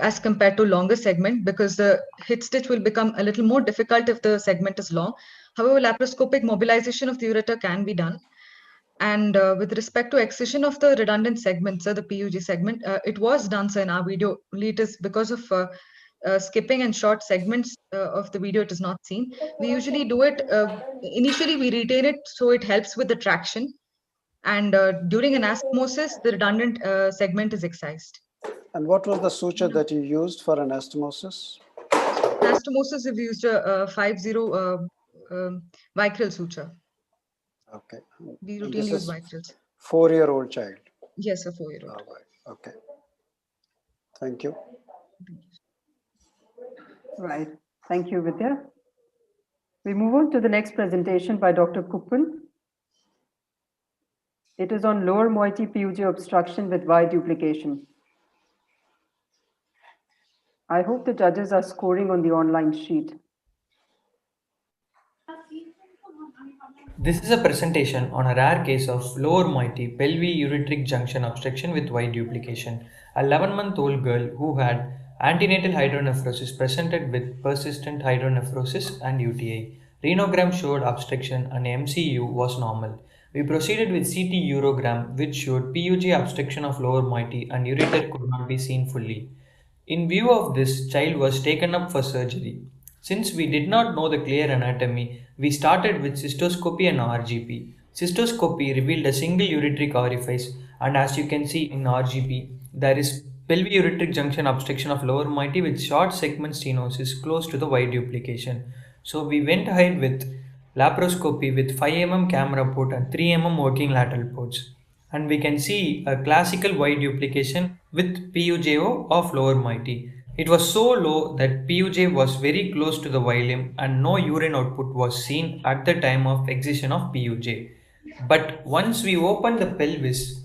S4: as compared to longer segment, because the hit stitch will become a little more difficult if the segment is long. However, laparoscopic mobilization of the ureter can be done. And with respect to excision of the redundant segment, the PUG segment, it was done, in our video. Only it is because of skipping and short segments of the video, it is not seen. We usually do it, initially we retain it so it helps with the traction. And during anastomosis, the redundant segment is excised.
S3: And what was the suture that you used for anastomosis?
S4: Anastomosis, we've used a 5-0 vicryl suture.
S3: Okay.
S4: We
S3: And
S4: routinely
S3: this
S4: use
S3: is
S4: vicryls.
S3: 4-year-old child.
S4: Yes, a 4-year-old.
S3: All right. Okay. Thank you.
S10: Right. Thank you, Vidya. We move on to the next presentation by Dr. Kuppin. It is on lower moiety PUJ obstruction with Y duplication. I hope the judges are scoring on the online sheet.
S12: This is a presentation on a rare case of lower moiety pelvic-ureteric junction obstruction with Y duplication. A 11-month-old girl who had antenatal hydronephrosis presented with persistent hydronephrosis and UTI. Renogram showed obstruction and MCU was normal. We proceeded with CT urogram, which showed PUJ obstruction of lower moiety and ureter could not be seen fully. In view of this, child was taken up for surgery. Since we did not know the clear anatomy, we started with cystoscopy and RGP. Cystoscopy revealed a single ureteric orifice, and as you can see in RGP, there is pelvic-ureteric junction obstruction of lower moiety with short segment stenosis close to the Y duplication. So we went ahead with laparoscopy with 5 mm camera port and 3 mm working lateral ports. And we can see a classical Y duplication with PUJO of lower moiety. It was so low that PUJ was very close to the Y limb and no urine output was seen at the time of excision of PUJ. But once we open the pelvis,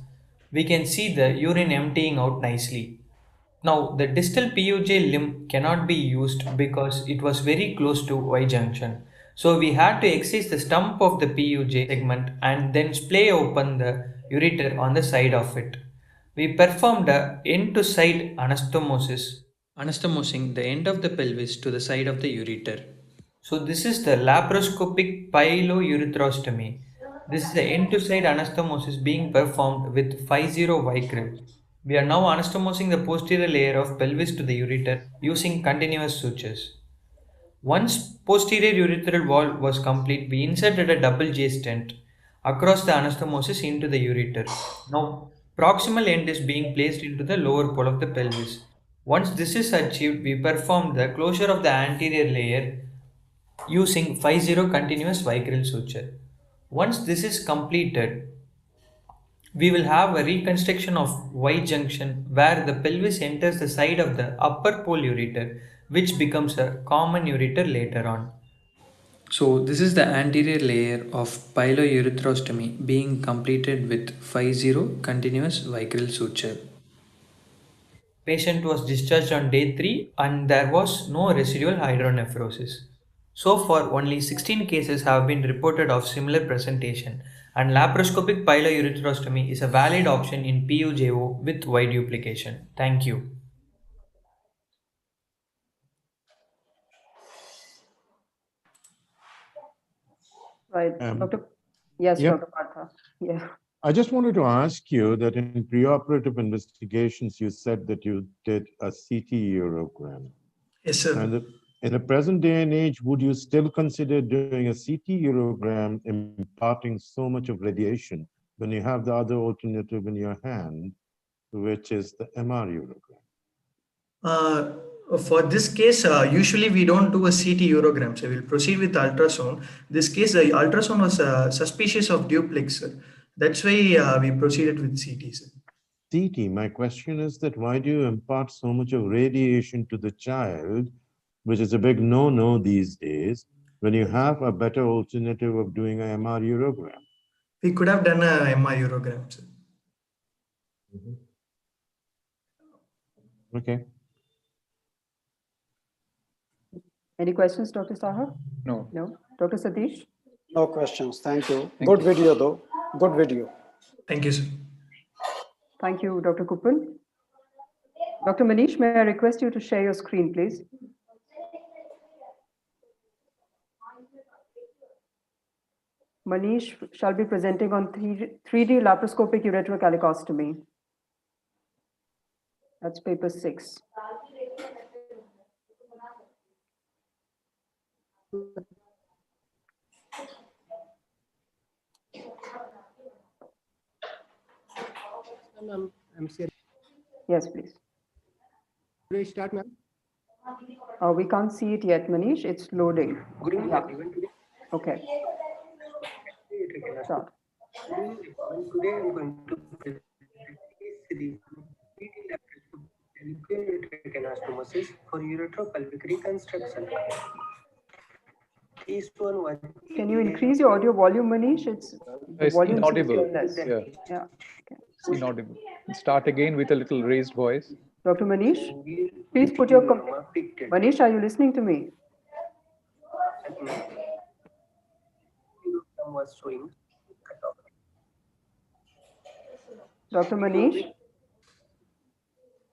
S12: we can see the urine emptying out nicely. Now, the distal PUJ limb cannot be used because it was very close to Y junction. So we had to excise the stump of the PUJ segment and then splay open the ureter on the side of it. We performed a end-to-side anastomosing the end of the pelvis to the side of the ureter. So this is the laparoscopic pyloureterostomy. This is the end-to-side anastomosis being performed with 5-0 vicryl. We are now anastomosing the posterior layer of pelvis to the ureter using continuous sutures. Once posterior urethral wall was complete, we inserted a double J stent across the anastomosis into the ureter. Now, proximal end is being placed into the lower pole of the pelvis. Once this is achieved, we perform the closure of the anterior layer using 5-0 continuous vicryl suture. Once this is completed, we will have a reconstruction of Y junction where the pelvis enters the side of the upper pole ureter, which becomes a common ureter later on. So this is the anterior layer of pyloureterostomy being completed with 5-0 continuous vicryl suture. Patient was discharged on day 3 and there was no residual hydronephrosis. So far, only 16 cases have been reported of similar presentation, and laparoscopic pyloureterostomy is a valid option in PUJO with Y duplication. Thank you.
S10: Right. Yes,
S23: yeah.
S10: Dr. Partha. Yeah.
S23: I just wanted to ask you that in preoperative investigations, you said that you did a CT urogram.
S12: Yes, sir.
S23: And in the present day and age, would you still consider doing a CT urogram imparting so much of radiation when you have the other alternative in your hand, which is the MR urogram?
S12: For this case, usually we don't do a CT urogram, so we'll proceed with ultrasound. This case, the ultrasound was suspicious of duplex. That's why we proceeded with CT. Sir.
S23: CT, my question is that why do you impart so much of radiation to the child, which is a big no-no these days, when you have a better alternative of doing an MR urogram?
S12: We could have done a MR urogram. Sir.
S23: Okay.
S10: Any questions, Dr. Saha?
S8: No.
S10: No. Dr. Satish?
S14: No questions. Thank you.
S8: Thank
S14: Good
S8: you.
S14: video, though. Good video.
S15: Thank you, sir.
S10: Thank you, Dr. Kupan. Dr. Manish, may I request you to share your screen, please? Manish shall be presenting on 3D laparoscopic ureterocalicostomy. That's paper 6. Yes, please.
S17: Should I start, ma'am?
S10: We can't see it yet, Manish. It's loading.
S17: Good evening,
S10: Yeah.
S17: everyone. Today,
S10: Okay. Start.
S17: Today I'm going to present a series of 3D laparoscopic anastomosis for uretropelvic reconstruction. This one was.
S10: Can you increase your audio volume, Manish? The
S8: It's
S10: volume seems to
S8: inaudible.
S10: be less.
S8: Yeah,
S10: Yeah.
S8: it's inaudible. Start again with a little raised voice.
S10: Dr. Manish, please put your Manish, are you listening to me?
S17: Was showing.
S10: Dr. Manish?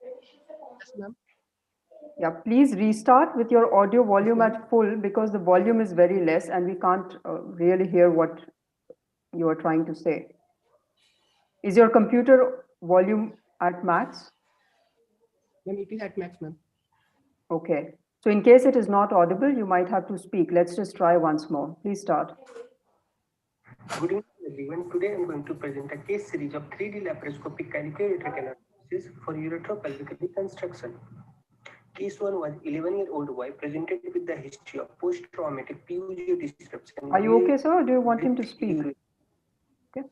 S17: Yes, ma'am.
S10: Yeah, please restart with your audio volume at full because the volume is very less and we can't really hear what you are trying to say. Is your computer volume at max?
S17: Ma'am, it is at max, ma'am.
S10: Okay. So in case it is not audible, you might have to speak. Let's just try once more. Please start.
S17: Good evening, everyone. Today I'm going to present a case series of 3D laparoscopic calicuretic analysis for uretropelvic reconstruction. Case 1 was 11-year-old boy presented with the history of post-traumatic PUJ disruption.
S10: Are you okay, sir, or do you want him to speak? Okay.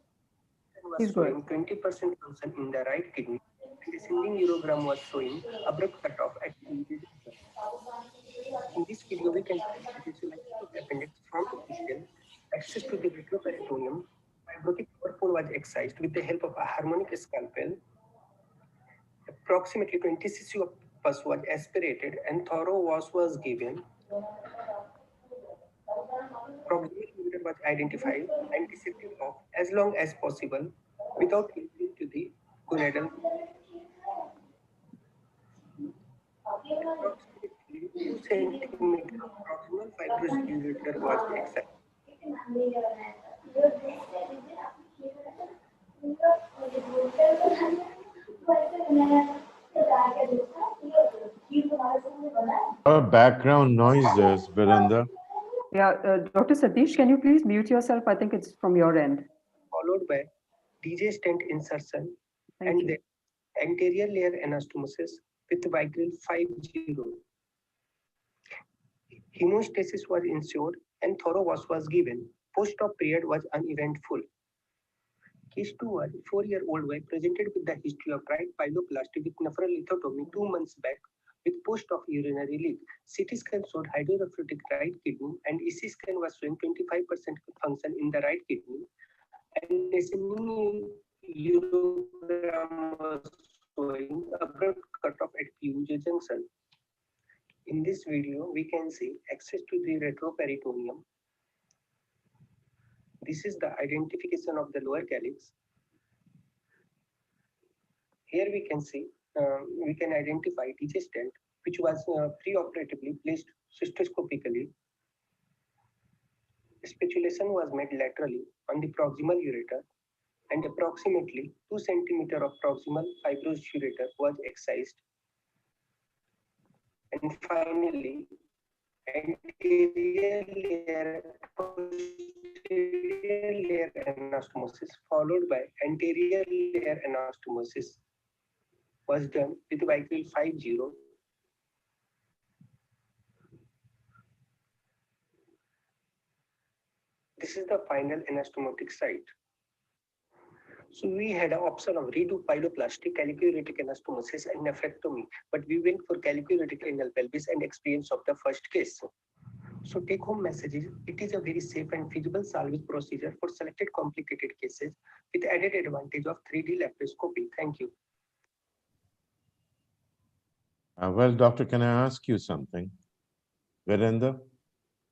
S17: Was showing 20% function in the right kidney, and descending urogram was showing abrupt cutoff at PUJ. In this video, we can see visualization of appendix from the position, access to the retroperitoneum, fibrotic pole was excised with the help of a harmonic scalpel. Approximately 20 cc of pus was aspirated and thorough wash was given. Proximal ureter was identified, antiseptic off as long as possible without injury to the gonadal. Approximately 2 centimeters of proximal fibrous ureter was excised.
S23: Background noises, Virendra.
S10: Yeah, Dr. Satish, can you please mute yourself? I think it's from your end.
S17: Followed by DJ stent insertion and then anterior layer anastomosis with Vicryl 5-0. Hemostasis was ensured and thorough wash was given. Post-op period was uneventful. Case 2 was 4-year-old boy presented with the history of right pyeloplasty with nephrolithotomy 2 months back with post-op urinary leak. CT scan showed hydronephrotic right kidney and EC scan was showing 25% function in the right kidney. And descending urogram was showing abrupt cutoff at PUJ junction. In this video, we can see access to the retroperitoneum. This is the identification of the lower calyx. Here we can see, we can identify DJ stent, which was preoperatively placed cystoscopically. Spatulation was made laterally on the proximal ureter, and approximately 2 centimeters of proximal fibrous ureter was excised. And finally, anterior layer anastomosis followed by anterior layer anastomosis was done with Vicryl 5-0. This is the final anastomotic site. So we had an option of redo pyeloplasty, calicuretic anastomosis, and nephrectomy, but we went for calicuretic anal pelvis and experience of the first case. So take-home message is, it is a very safe and feasible salvage procedure for selected complicated cases with added advantage of 3D laparoscopy. Thank you.
S23: Well, doctor, can I ask you something? Virender?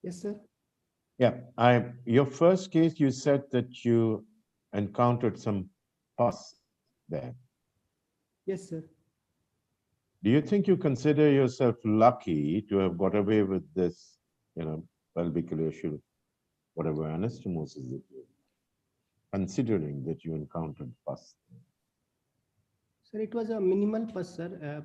S3: Yes, sir.
S23: Yeah, your first case, you said that you encountered some pus there.
S3: Yes, sir.
S23: Do you think you consider yourself lucky to have got away with this, pelvic whatever anastomosis it is, considering that you encountered pus?
S3: Sir, it was a minimal pus, sir.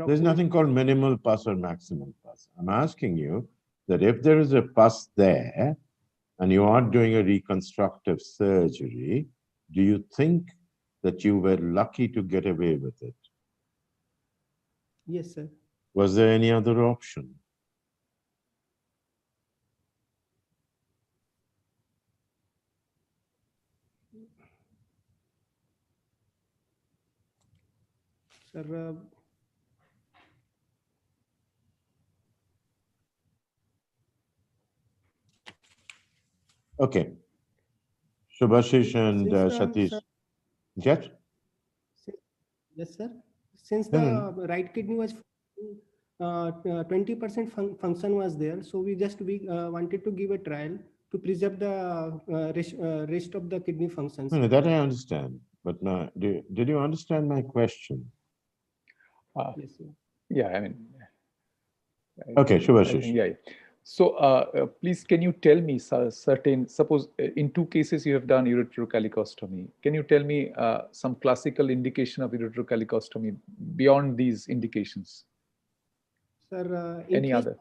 S23: There's nothing called minimal pus or maximal pus. I'm asking you that if there is a pus there and you are doing a reconstructive surgery, do you think that you were lucky to get away with it?
S3: Yes, sir.
S23: Was there any other option?
S3: Sir,
S23: Okay. Subhashish and
S3: Since
S23: Satish.
S3: sir,
S23: Yes?
S3: yes, sir. Since
S23: No,
S3: the
S23: no.
S3: right kidney was 20% function was there, so we wanted to give a trial to preserve the rest of the kidney functions.
S23: No, that I understand. But now, did you understand my question?
S3: Yes, sir.
S8: Yeah, I mean.
S23: Okay, Subhashish.
S8: Yeah. So please, can you tell me suppose in 2 cases you have done ureterocalicostomy. Can you tell me some classical indication of ureterocalicostomy beyond these indications?
S3: Sir,
S8: Any other?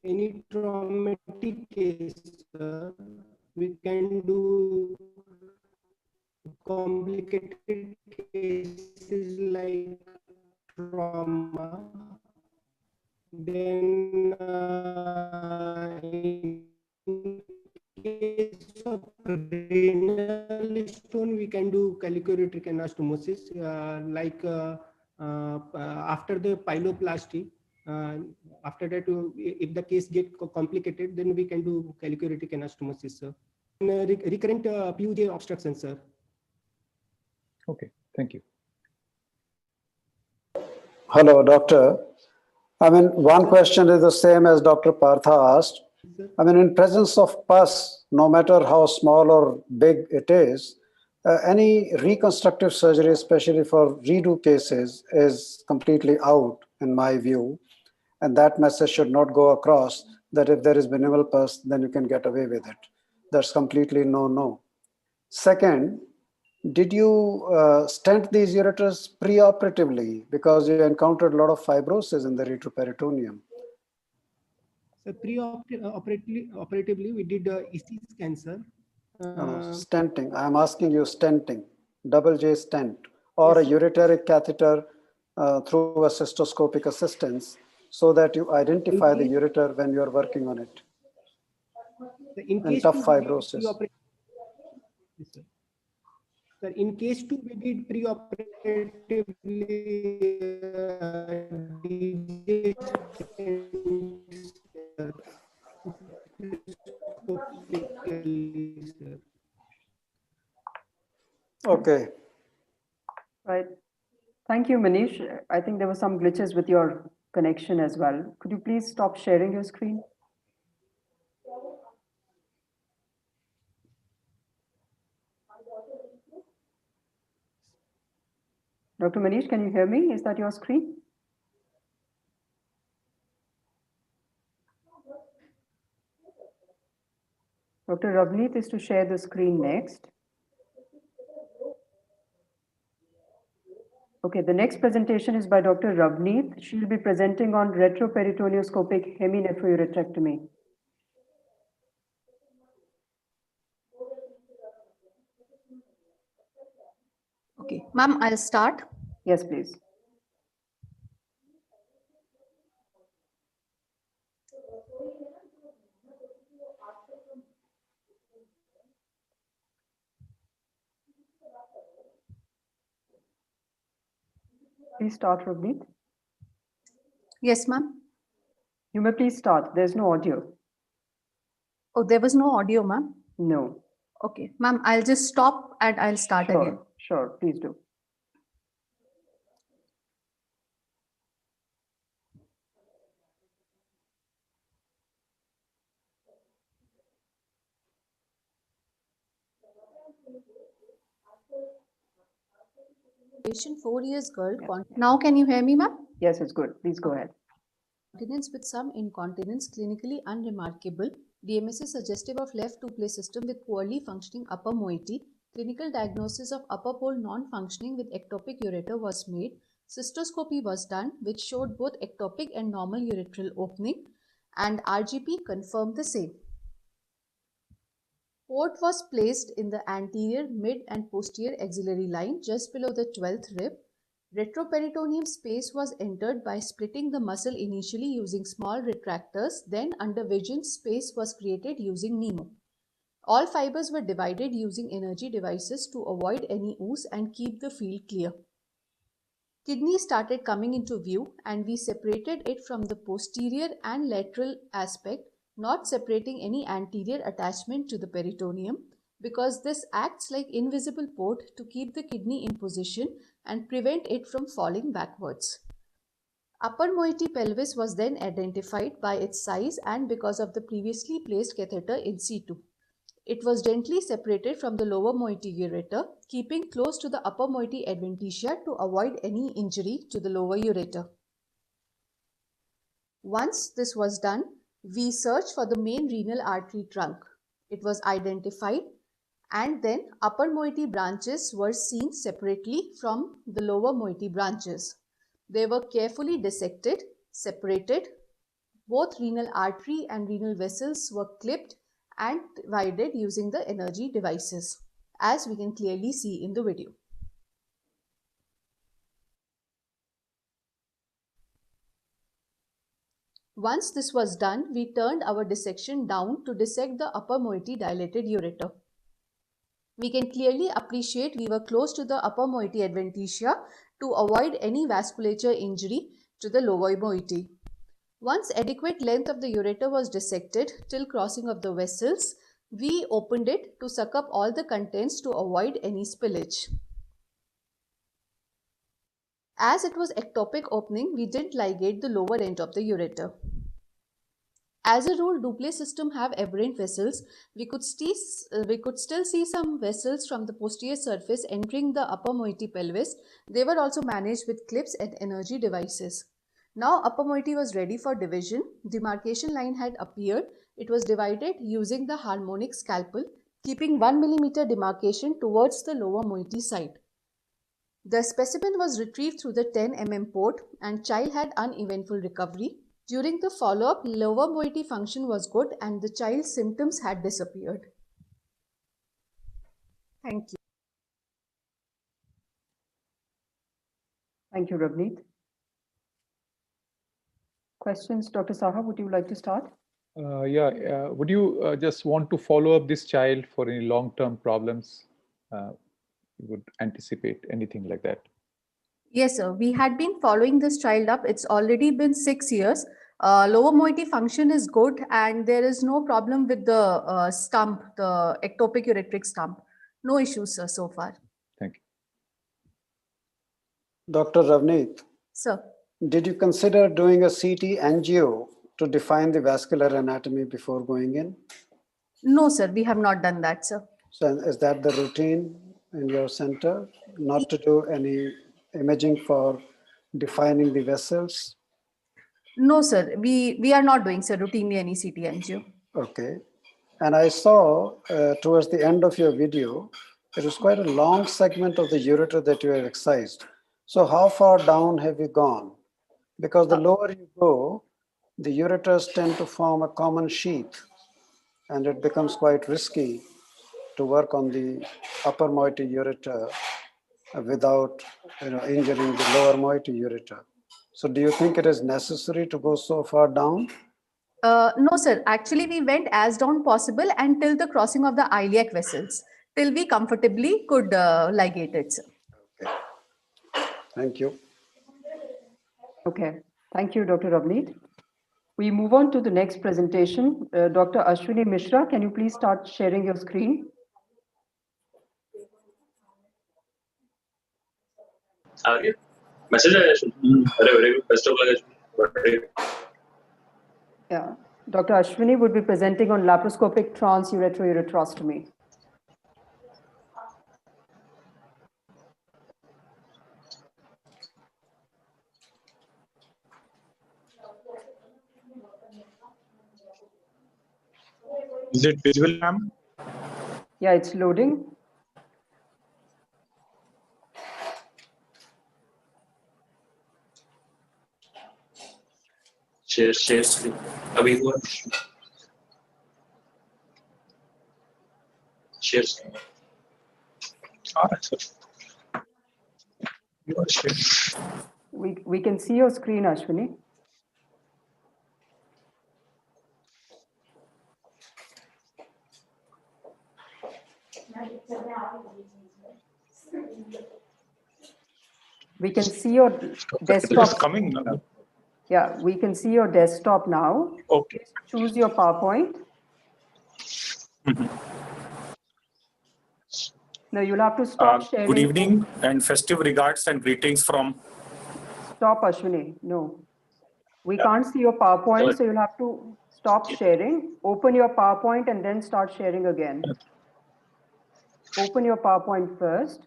S3: Any traumatic case, we can do complicated cases like trauma. Then in case of renal stone, we can do calico-ureteric anastomosis, after the pyeloplasty. After that, if the case get complicated, then we can do calico-ureteric anastomosis, sir. Recurrent PUJ obstruction, sir.
S8: Okay, thank you.
S14: Hello, doctor. I mean, one question is the same as Dr. Partha asked. I mean, in presence of pus, no matter how small or big it is, any reconstructive surgery, especially for redo cases, is completely out, in my view. And that message should not go across that if there is minimal pus, then you can get away with it. That's completely no. Second, did you stent these ureters preoperatively because you encountered a lot of fibrosis in the retroperitoneum?
S3: So operatively, we did EC scan, sir.
S14: Stenting. I'm asking you stenting, double J stent, or a ureteric catheter through a cystoscopic assistance, so that you identify the ureter when you're working on it. And tough fibrosis.
S3: Sir, in case 2, we did preoperatively
S14: Okay.
S10: Right. Thank you, Manish. I think there were some glitches with your connection as well. Could you please stop sharing your screen? Dr. Manish, can you hear me? Is that your screen? Dr. Ravneet is to share the screen next. Okay, the next presentation is by Dr. Ravneet. She'll be presenting on retroperitoneoscopic heminephrouretrectomy.
S13: Okay, ma'am, I'll start.
S10: Yes, please. Please start, Ravneet.
S13: Yes, ma'am.
S10: You may please start. There's no audio.
S13: Oh, there was no audio, ma'am?
S10: No.
S13: Okay, ma'am, I'll just stop and I'll start again.
S10: Sure, please do.
S13: Patient 4 years girl.
S10: Yeah.
S13: Now can you hear me, ma'am?
S10: Yes, it's good. Please go ahead.
S13: Continence with some incontinence, clinically unremarkable. DMS is suggestive of left two-play system with poorly functioning upper moiety. Clinical diagnosis of upper pole non-functioning with ectopic ureter was made. Cystoscopy was done, which showed both ectopic and normal urethral opening, and RGP confirmed the same. Port was placed in the anterior, mid and posterior axillary line just below the 12th rib. Retroperitoneum space was entered by splitting the muscle initially using small retractors, then under vision space was created using Nemo. All fibers were divided using energy devices to avoid any ooze and keep the field clear. Kidney started coming into view and we separated it from the posterior and lateral aspect, not separating any anterior attachment to the peritoneum, because this acts like invisible port to keep the kidney in position and prevent it from falling backwards. Upper moiety pelvis was then identified by its size and because of the previously placed catheter in situ. It was gently separated from the lower moiety ureter, keeping close to the upper moiety adventitia to avoid any injury to the lower ureter. Once this was done, we searched for the main renal artery trunk. It was identified, and then upper moiety branches were seen separately from the lower moiety branches. They were carefully dissected, separated. Both renal artery and renal vessels were clipped and divided using the energy devices, as we can clearly see in the video. Once this was done, we turned our dissection down to dissect the upper moiety dilated ureter. We can clearly appreciate we were close to the upper moiety adventitia to avoid any vasculature injury to the lower moiety. Once adequate length of the ureter was dissected till crossing of the vessels, we opened it to suck up all the contents to avoid any spillage. As it was ectopic opening, we didn't ligate the lower end of the ureter. As a rule, duplex system have aberrant vessels. We could still see some vessels from the posterior surface entering the upper moiety pelvis. They were also managed with clips and energy devices. Now upper moiety was ready for division. Demarcation line had appeared. It was divided using the harmonic scalpel, keeping 1 mm demarcation towards the lower moiety side. The specimen was retrieved through the 10 mm port and child had uneventful recovery. During the follow-up, lower moiety function was good and the child's symptoms had disappeared. Thank you.
S10: Thank you, Ravneet. Questions? Dr. Saha, would you like to start?
S8: Would you just want to follow up this child for any long-term problems? You would anticipate anything like that?
S13: Yes, sir. We had been following this child up. It's already been 6 years. Lower moiety function is good and there is no problem with the stump, the ectopic ureteric stump. No issues, sir, so far.
S8: Thank you.
S14: Dr. Ravneet.
S13: Sir.
S14: Did you consider doing a CT angio to define the vascular anatomy before going in?
S13: No, sir. We have not done that, sir.
S14: So is that the routine in your center? Not to do any imaging for defining the vessels?
S13: No, sir. We are not doing, sir, routinely any CT angio.
S14: Okay. And I saw towards the end of your video, it was quite a long segment of the ureter that you have excised. So how far down have you gone? Because the lower you go, the ureters tend to form a common sheath and it becomes quite risky to work on the upper moiety ureter without injuring the lower moiety ureter. So do you think it is necessary to go so far down?
S13: No, sir. Actually, we went as down possible until the crossing of the iliac vessels, till we comfortably could ligate it, sir.
S14: Okay. Thank you.
S10: Okay. Thank you, Dr. Ravneet. We move on to the next presentation. Dr. Ashwini Mishra, can you please start sharing your screen? Yeah. Dr. Ashwini would be presenting on laparoscopic transuretral ureterostomy.
S15: Is it visible, ma'am?
S10: Yeah, it's loading.
S15: Share screen. अभी हुआ. Share screen. Sir. You are sharing.
S10: We can see your screen, Ashwini. We can see your desktop.
S15: It's coming now.
S10: Yeah, we can see your desktop now.
S15: Okay.
S10: Choose your PowerPoint. Now you'll have to stop sharing.
S15: Good evening and festive regards and greetings from.
S10: Stop, Ashwini. No. We can't see your PowerPoint, so you'll have to stop sharing. Open your PowerPoint and then start sharing again. Open your PowerPoint first.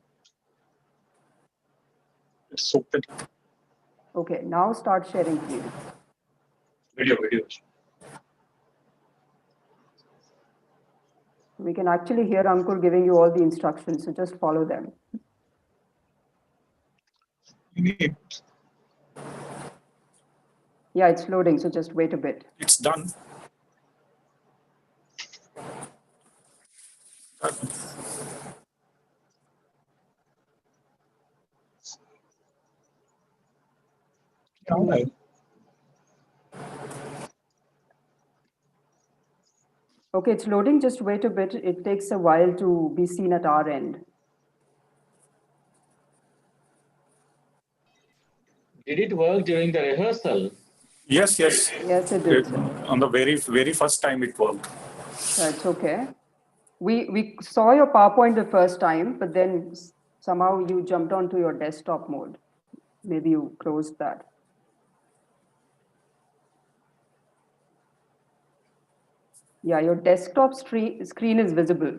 S15: It's open.
S10: Okay, now start sharing, please.
S15: Video.
S10: We can actually hear Ankur giving you all the instructions, so just follow them. Yeah, it's loading, so just wait a bit.
S15: It's done.
S10: Okay, it's loading, just wait a bit. It takes a while to be seen at our end.
S2: Did it work during the rehearsal?
S15: Yes.
S10: Yes, it did.
S15: On the very first time it worked.
S10: It's okay. We saw your PowerPoint the first time, but then somehow you jumped onto your desktop mode. Maybe you closed that. Yeah, your desktop screen is visible.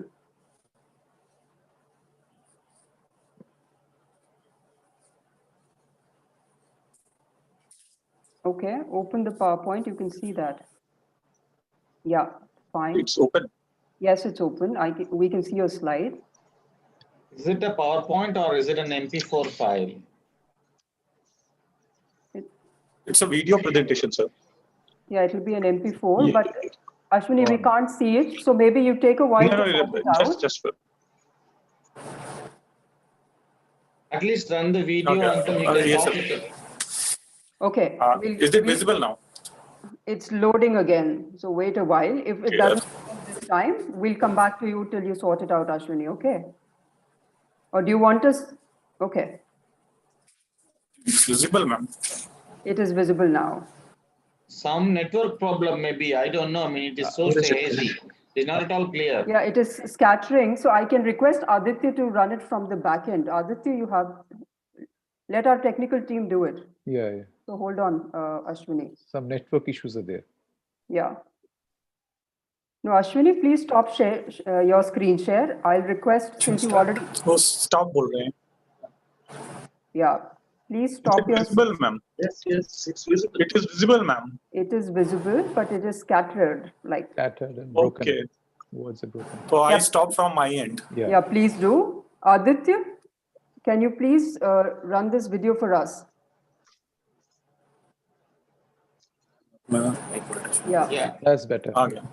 S10: Okay, open the PowerPoint, you can see that. Yeah, fine.
S15: It's open.
S10: Yes, it's open. We can see your slide.
S2: Is it a PowerPoint or is it an MP4 file?
S15: It's a video presentation, sir.
S10: Yeah, it will be an MP4, but Ashwini, we can't see it. So maybe you take a while to sort it out.
S15: Just
S2: At least run the video and then you can
S15: yes,
S2: talk it.
S10: Okay.
S15: Is it visible now?
S10: It's loading again. So wait a while. If it doesn't work this time, we'll come back to you till you sort it out, Ashwini, okay? Or do you want us? Okay.
S15: It's visible, ma'am.
S10: It is visible now.
S2: Some network problem maybe, I don't know. I mean, it is so hazy. It's not at all clear.
S10: Yeah, it is scattering. So I can request Aditya to run it from the back end. Aditya, let our technical team do it.
S8: Yeah.
S10: So hold on, Ashwini.
S8: Some network issues are there.
S10: Yeah. No, Ashwini, please stop your screen share. I'll request since you already.
S15: Oh, stop bol rahe hain.
S10: Yeah. Please stop your.
S15: Visible, ma'am. Yes, it's visible. It is visible, ma'am.
S10: It is visible, but it is scattered, like.
S8: Scattered and broken.
S15: Okay.
S8: Words are broken.
S15: So I stop from my end.
S10: Yeah, please do. Aditya, can you please run this video for us? Yeah.
S8: That's better.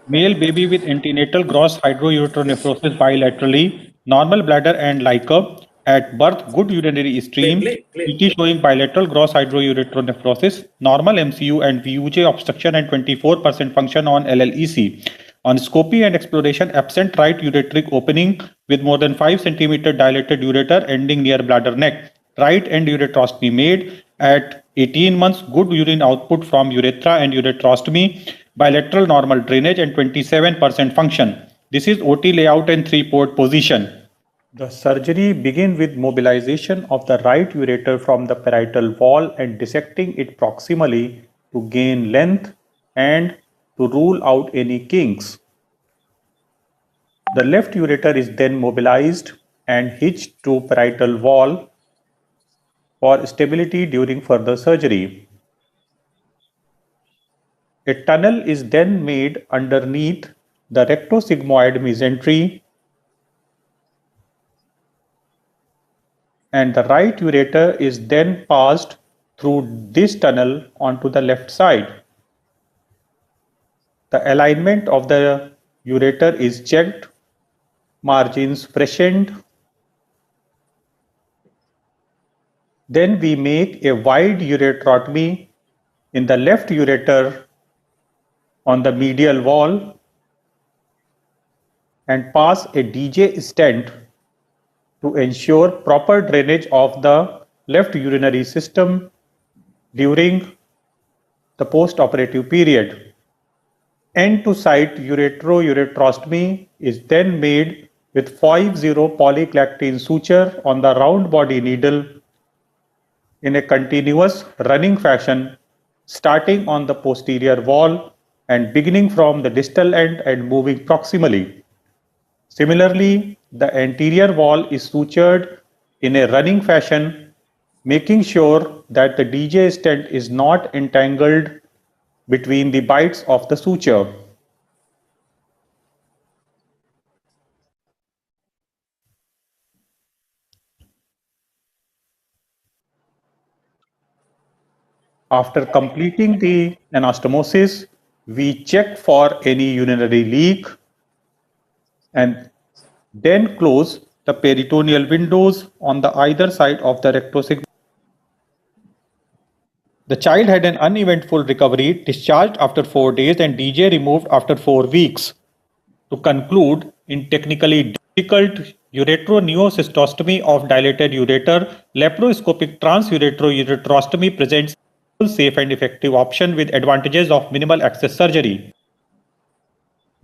S16: Male baby with antenatal gross hydroureteronephrosis bilaterally, normal bladder and liquor. At birth, good urinary stream, CT showing bilateral gross hydroureteronephrosis, normal MCU and VUJ obstruction and 24% function on LLEC. On scopy and exploration, absent right ureteric opening with more than 5 cm dilated ureter ending near bladder neck. Right end ureterostomy made. At 18 months, good urine output from urethra and ureterostomy, bilateral normal drainage and 27% function. This is OT layout and 3-port position. The surgery begins with mobilization of the right ureter from the parietal wall and dissecting it proximally to gain length and to rule out any kinks. The left ureter is then mobilized and hitched to parietal wall for stability during further surgery. A tunnel is then made underneath the rectosigmoid mesentery, and the right ureter is then passed through this tunnel onto the left side. The alignment of the ureter is checked, margins freshened. Then we make a wide ureterotomy in the left ureter on the medial wall and pass a DJ stent to ensure proper drainage of the left urinary system during the post-operative period. End-to-site ureterostomy is then made with 5-0 polygalactine suture on the round body needle in a continuous running fashion, starting on the posterior wall and beginning from the distal end and moving proximally. Similarly, the anterior wall is sutured in a running fashion, making sure that the DJ stent is not entangled between the bites of the suture. After completing the anastomosis, we check for any urinary leak and then close the peritoneal windows on the either side of the rectosigmoid. The child had an uneventful recovery, discharged after 4 days and DJ removed after 4 weeks. To conclude, in technically difficult ureteroneocystostomy of dilated ureter, laparoscopic transureterostomy presents a safe and effective option with advantages of minimal access surgery.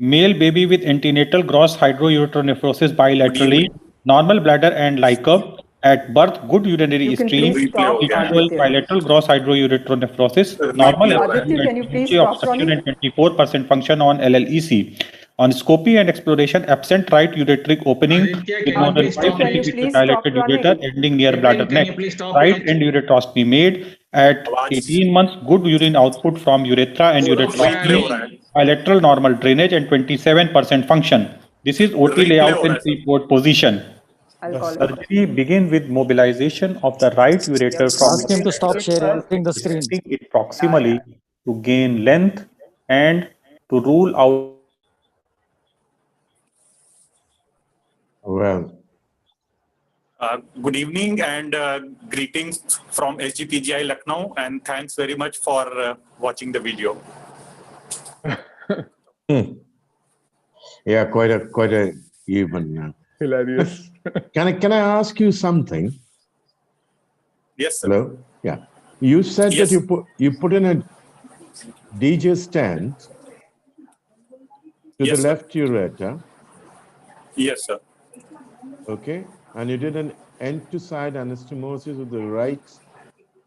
S16: Male baby with antenatal gross hydroureteronephrosis bilaterally, normal bladder and liquor. At birth, good urinary
S10: You can
S2: stream,
S10: please stop,
S2: usual
S10: Aditya.
S2: bilateral gross hydroureteronephrosis, normal
S10: Aditya, can you please stop
S2: obstruction
S10: running?
S2: and 24% function on LLEC. On scopy and exploration, absent right ureteric opening with more than 5
S10: Aditya, can you
S2: cm
S10: please stop
S2: dilated ureter
S10: running?
S2: ending near bladder Can neck. you please stop Right it? end ureteroscopy made at 18 months, good urine output from urethra and ureteroscopy, bilateral normal drainage and 27% function. This is OT layout in three-port position.
S10: I'll
S2: The
S10: call it.
S2: surgery begins with mobilization of the right ureter from
S7: Ask him to stop sharing the screen.
S2: presenting it proximally to gain length and to rule out.
S23: Well,
S15: Good evening and greetings from SGPGI Lucknow, and thanks very much for watching the video.
S23: yeah, quite a even.
S8: Hilarious.
S23: Can I ask you something?
S15: Yes, sir.
S23: Hello. Yeah. You said
S15: Yes.
S23: that you put in a DJ stand to
S15: Yes,
S23: the
S15: sir.
S23: left ureter.
S15: Yes, sir.
S23: Okay. And you did an end-to-side anastomosis of the right,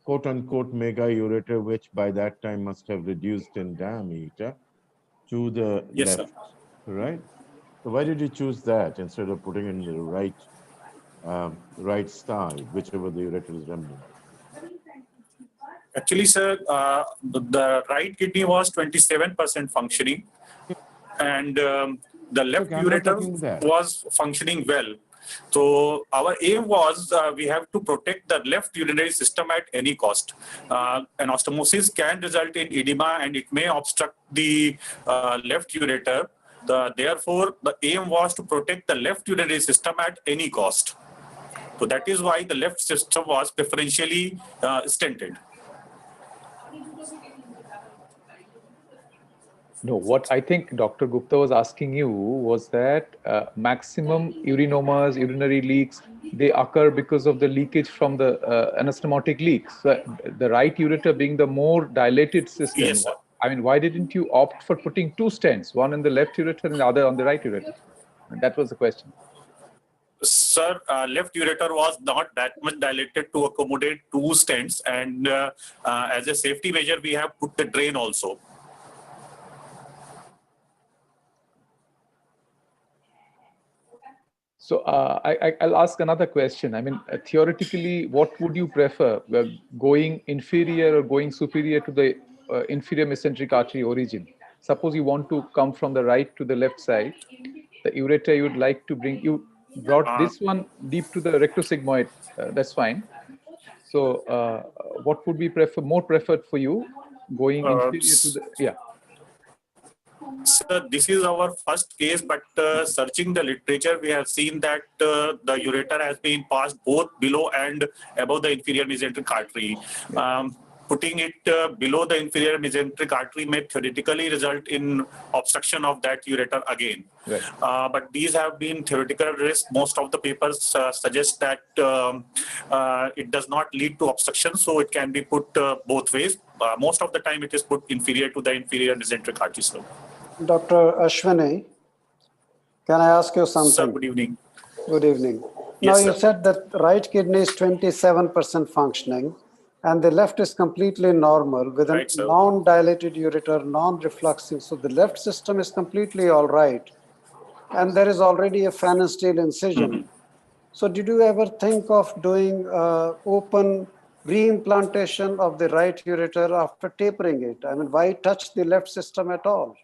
S23: quote-unquote, mega ureter, which by that time must have reduced in diameter to the
S15: Yes,
S23: left,
S15: sir.
S23: right? So why did you choose that instead of putting in the right side, whichever the ureter is remnant?
S15: Actually, sir, the right kidney was 27% functioning, and the left
S23: Okay, I'm not
S15: ureter
S23: talking that.
S15: was functioning well. So our aim was we have to protect the left urinary system at any cost. Anastomosis can result in edema and it may obstruct the left ureter. Therefore, the aim was to protect the left urinary system at any cost. So that is why the left system was preferentially stented.
S8: No, what I think Dr. Gupta was asking you was that maximum urinomas, urinary leaks, they occur because of the leakage from the anastomotic leaks. So the right ureter being the more dilated system.
S15: Yes, sir.
S8: I mean, why didn't you opt for putting 2 stents, one in the left ureter and the other on the right ureter? And that was the question.
S15: Sir, left ureter was not that much dilated to accommodate 2 stents, and as a safety measure, we have put the drain also.
S8: So I'll ask another question. I mean, theoretically, what would you prefer, going inferior or going superior to the inferior mesenteric artery origin? suppose you want to come from the right to the left side, the ureter you would like to bring, you brought this one deep to the rectosigmoid, that's fine. So what would be more preferred for you, going inferior to the, yeah.
S15: Sir, this is our first case, but searching the literature, we have seen that the ureter has been passed both below and above the inferior mesenteric artery. Putting it below the inferior mesenteric artery may theoretically result in obstruction of that ureter again.
S8: Right.
S15: But these have been theoretical risks. Most of the papers suggest that it does not lead to obstruction, so it can be put both ways. Most of the time, it is put inferior to the inferior mesenteric artery slope.
S14: Dr. Ashwini, can I ask you something?
S15: Sir, good evening.
S14: Good evening.
S15: Yes,
S14: Now, you
S15: sir.
S14: said that right kidney is 27% functioning and the left is completely normal with a non-dilated ureter, non-refluxing. So the left system is completely all right. And there is already a fan and steel incision. So did you ever think of doing open reimplantation of the right ureter after tapering it? I mean, why touch the left system at all?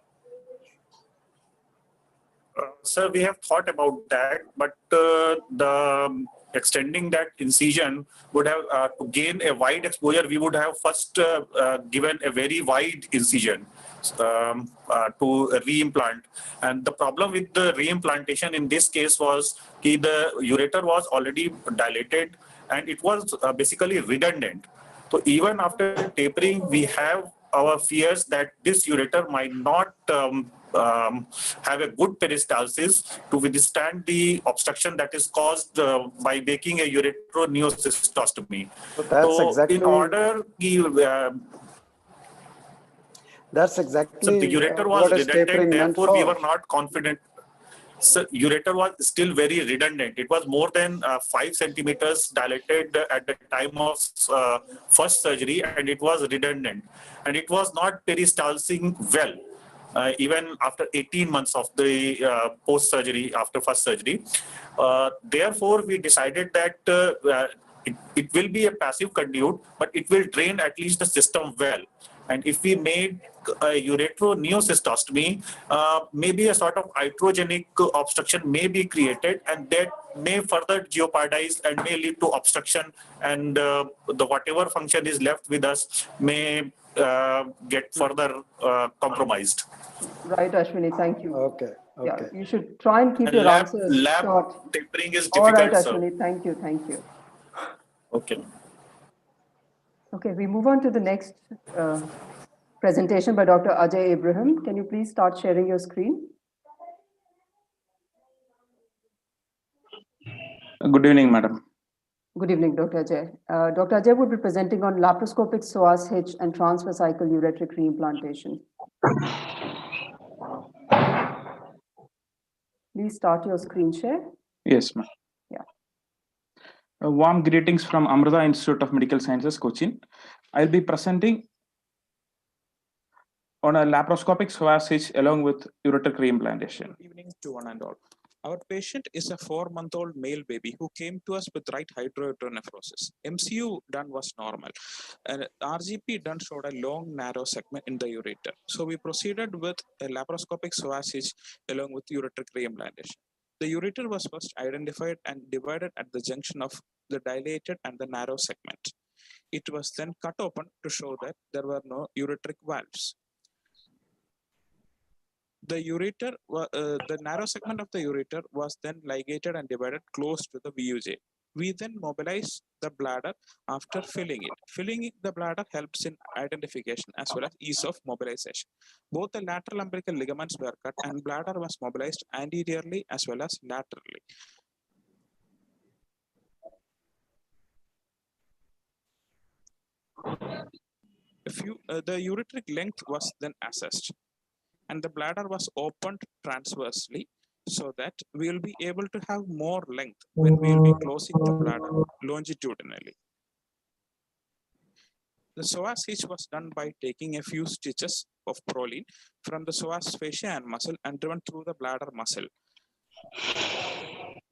S15: Sir, we have thought about that, but extending that incision would have to gain a wide exposure. We would have first given a very wide incision to reimplant. And the problem with the reimplantation in this case was the ureter was already dilated and it was basically redundant. So even after tapering, we have our fears that this ureter might not have a good peristalsis to withstand the obstruction that is caused by making a ureteroneocystostomy.
S14: That's
S15: so
S14: exactly,
S15: in order,
S14: that's exactly
S15: so the ureter was
S14: what is
S15: redundant,
S14: tapering meant
S15: therefore we
S14: for.
S15: were not confident. So ureter was still very redundant. It was more than 5 centimeters dilated at the time of first surgery, and it was redundant. And it was not peristalsing well. Even after 18 months of the post-surgery, after first surgery. Therefore, we decided that it will be a passive conduit, but it will drain at least the system well. And if we made a ureteroneocystostomy, maybe a sort of iatrogenic obstruction may be created, and that may further jeopardize and may lead to obstruction, and the whatever function is left with us may get further compromised.
S10: Right, Ashwini, thank you.
S14: Okay.
S10: Yeah, you should try and keep
S15: And
S10: your answers short.
S15: Tapering is
S10: All right,
S15: difficult,
S10: Ashwini, thank you, thank you.
S15: Okay.
S10: Okay, we move on to the next presentation by Dr. Ajay Abraham. Can you please start sharing your screen?
S1: Good evening, madam.
S10: Good evening, Dr. Ajay. Dr. Ajay will be presenting on laparoscopic psoas hitch and transvesical ureteric reimplantation. Please start your screen share.
S1: Yes, ma'am.
S10: Yeah.
S1: Warm greetings from Amrita Institute of Medical Sciences, Cochin. I'll be presenting on a laparoscopic psoas hitch along with ureteric reimplantation. Good evening to one and all. Our patient is a 4-month-old male baby who came to us with right hydroureteronephrosis. MCU done was normal, and RGP done showed a long narrow segment in the ureter. So we proceeded with a laparoscopic psoas hitch along with ureteric reimplantation. The ureter was first identified and divided at the junction of the dilated and the narrow segment. It was then cut open to show that there were no ureteric valves. The ureter, the narrow segment of the ureter was then ligated and divided close to the VUJ. We then mobilized the bladder after filling it. Filling the bladder helps in identification as well as ease of mobilization. Both the lateral umbilical ligaments were cut and bladder was mobilized anteriorly as well as laterally. The ureteric length was then assessed, and the bladder was opened transversely so that we will be able to have more length when we will be closing the bladder longitudinally. The psoas hitch was done by taking a few stitches of proline from the psoas fascia and muscle and driven through the bladder muscle.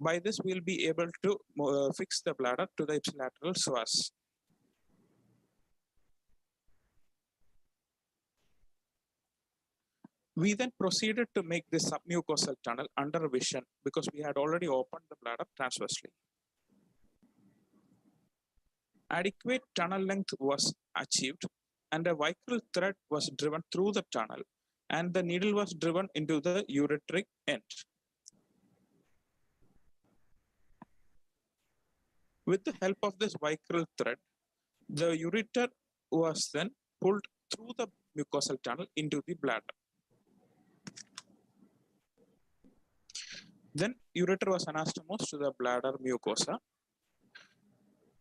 S1: By this, we will be able to fix the bladder to the ipsilateral psoas. We then proceeded to make the submucosal tunnel under vision because we had already opened the bladder transversely. Adequate tunnel length was achieved and a vicryl thread was driven through the tunnel and the needle was driven into the ureteric end. With the help of this vicryl thread, the ureter was then pulled through the mucosal tunnel into the bladder. Then ureter was anastomosed to the bladder mucosa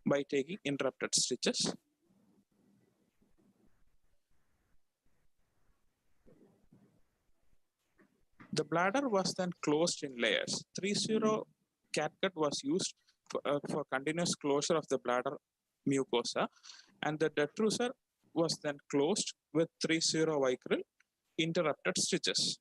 S1: by taking interrupted stitches. The bladder was then closed in layers. 3-0 catgut was used for continuous closure of the bladder mucosa, and the detrusor was then closed with 3-0 vicryl interrupted stitches.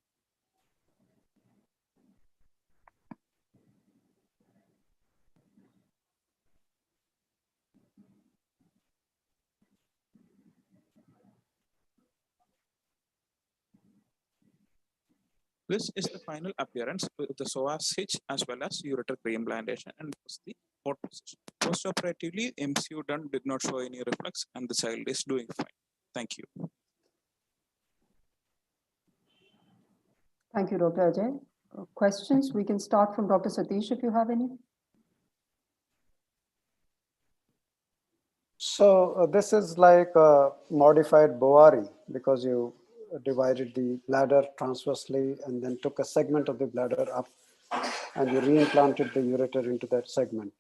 S1: This is the final appearance with the psoas hitch as well as ureter reimplantation and was the port position. Postoperatively, MCU done did not show any reflux and the child is doing fine. Thank you.
S10: Thank you, Dr. Ajay. Questions? We can start from Dr. Satish if you have any.
S14: So this is like a modified Bovary because you divided the bladder transversely and then took a segment of the bladder up and you reimplanted the ureter into that segment.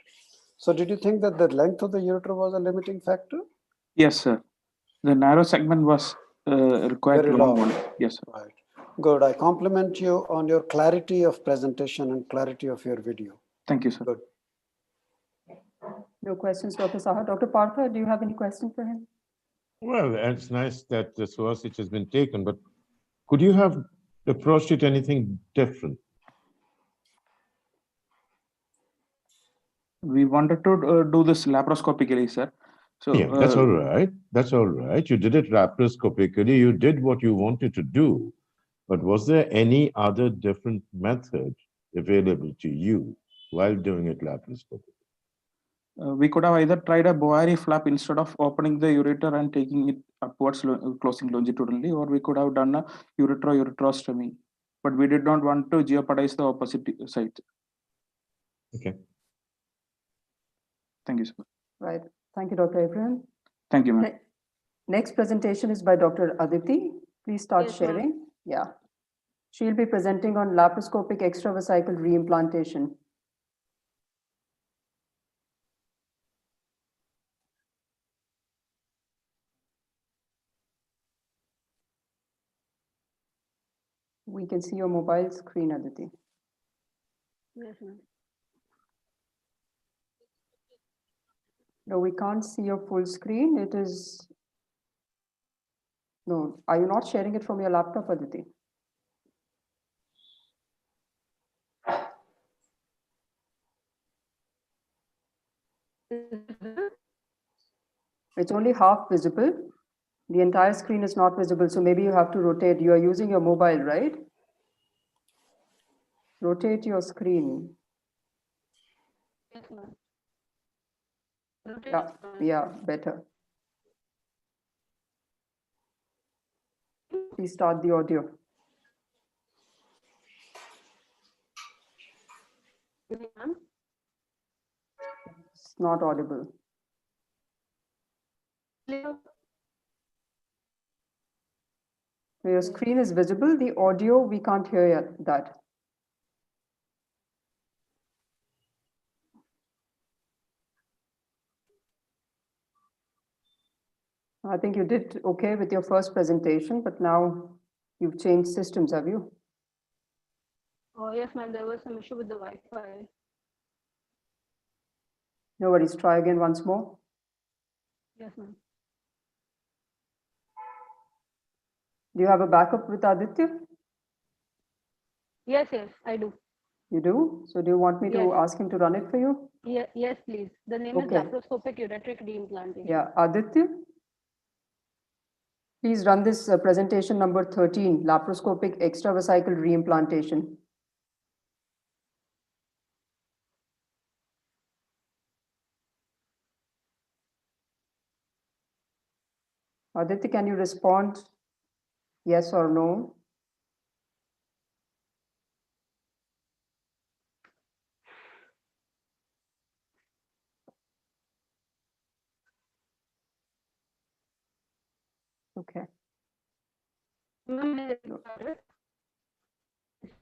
S14: So did you think that the length of the ureter was a limiting factor?
S1: Yes, sir. The narrow segment was required
S14: Very
S1: long
S14: long.
S1: one. Yes, sir.
S14: Right. Good. I compliment you on your clarity of presentation and clarity of your video.
S1: Thank you, sir.
S14: Good.
S10: No questions, Dr. Saha. Dr. Partha, do you have any question for him?
S23: Well, it's nice that the psoas hitch has been taken, but could you have approached it anything different?
S1: We wanted to do this laparoscopically, sir. So
S23: Yeah, that's all right. That's all right. You did it laparoscopically. You did what you wanted to do. But was there any other different method available to you while doing it laparoscopically?
S1: we could have either tried a Bovary flap instead of opening the ureter and taking it upwards, closing longitudinally, or we could have done a ureterostomy. But we did not want to jeopardize the opposite side.
S23: Okay.
S1: Thank you, sir.
S10: Right. Thank you, Dr. Abraham.
S1: Thank you, ma'am.
S10: Next presentation is by Dr. Aditi. Please start
S11: Yes,
S10: sharing. Yeah. She'll be presenting on laparoscopic extravesical reimplantation. We can see your mobile screen, Aditi.
S11: Yes, ma'am.
S10: No, we can't see your full screen. It is... No, are you not sharing it from your laptop, Aditi? It's only half visible. The entire screen is not visible, so maybe you have to rotate. You are using your mobile, right? Rotate your screen.
S11: Yes, ma'am.
S10: Yeah, better. Please start the audio.
S11: Ma'am.
S10: It's not audible. Your screen is visible. The audio, we can't hear that. I think you did okay with your first presentation, but now you've changed systems, have you?
S11: Oh, yes, ma'am. There was some issue with the Wi-Fi.
S10: No worries. Try again once more.
S11: Yes, ma'am.
S10: Do you have a backup with Aditya?
S11: Yes, I do.
S10: You do? So do you want me to ask him to run it for you?
S11: Yes, please. The name is
S10: Okay.
S11: laparoscopic ureteric reimplantation.
S10: Yeah, Aditya? Please run this presentation number 13, laparoscopic extravesical reimplantation. Aditi, can you respond yes or no? Okay.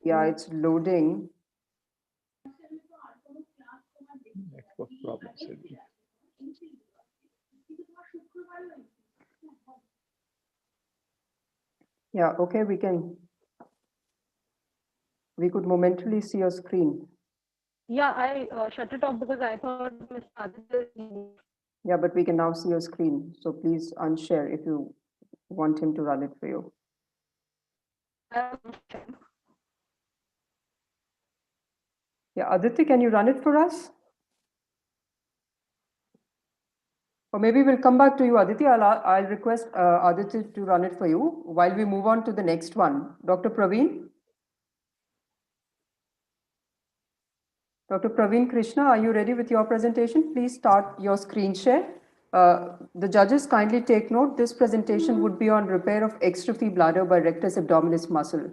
S10: Yeah, it's loading.
S8: Network problems.
S10: Yeah, okay, we could momentarily see your screen.
S11: Yeah, I shut it off because I thought Mr. Aditya.
S10: Yeah, but we can now see your screen. So please unshare if you want him to run it for you. Yeah, Aditi, can you run it for us? Or maybe we'll come back to you, Aditi. I'll request Aditi to run it for you while we move on to the next one. Dr. Praveen? Dr. Praveen Krishna, are you ready with your presentation? Please start your screen share. The judges kindly take note, this presentation would be on repair of extrophy bladder by rectus abdominis muscle.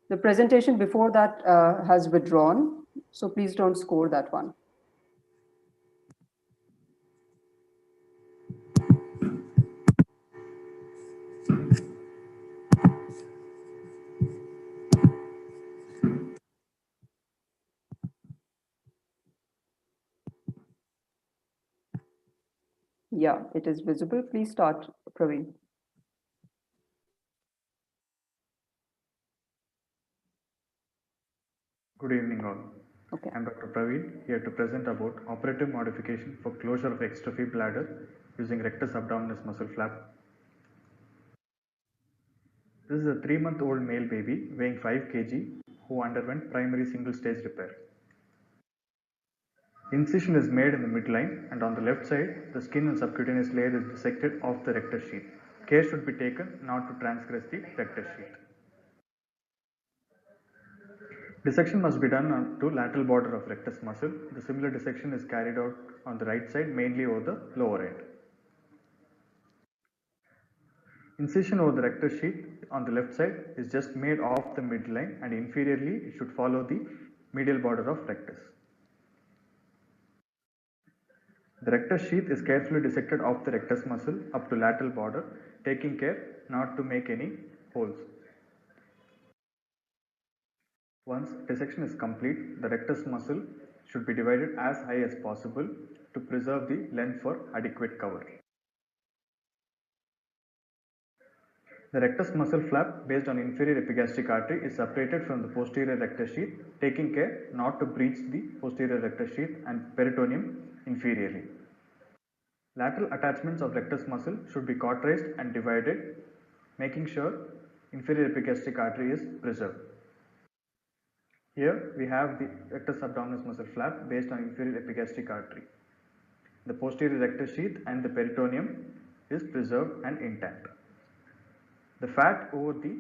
S10: The presentation before that has withdrawn, so please don't score that one. Yeah, it is visible. Please start, Praveen.
S18: Good evening all.
S10: Okay.
S18: I am Dr. Praveen, here to present about operative modification for closure of extrophy bladder using rectus abdominis muscle flap. This is a 3-month-old male baby weighing 5 kg who underwent primary single-stage repair. Incision is made in the midline, and on the left side, the skin and subcutaneous layer is dissected off the rectus sheath. Care should be taken not to transgress the rectus sheath. Dissection must be done to lateral border of rectus muscle. The similar dissection is carried out on the right side, mainly over the lower end. Incision over the rectus sheath on the left side is just made off the midline, and inferiorly it should follow the medial border of rectus. The rectus sheath is carefully dissected off the rectus muscle up to lateral border, taking care not to make any holes. Once dissection is complete, the rectus muscle should be divided as high as possible to preserve the length for adequate cover. The rectus muscle flap based on inferior epigastric artery is separated from the posterior rectus sheath, taking care not to breach the posterior rectus sheath and peritoneum inferiorly. Lateral attachments of rectus muscle should be cauterized and divided, making sure inferior epigastric artery is preserved. Here we have the rectus abdominis muscle flap based on inferior epigastric artery. The posterior rectus sheath and the peritoneum is preserved and intact. The fat over the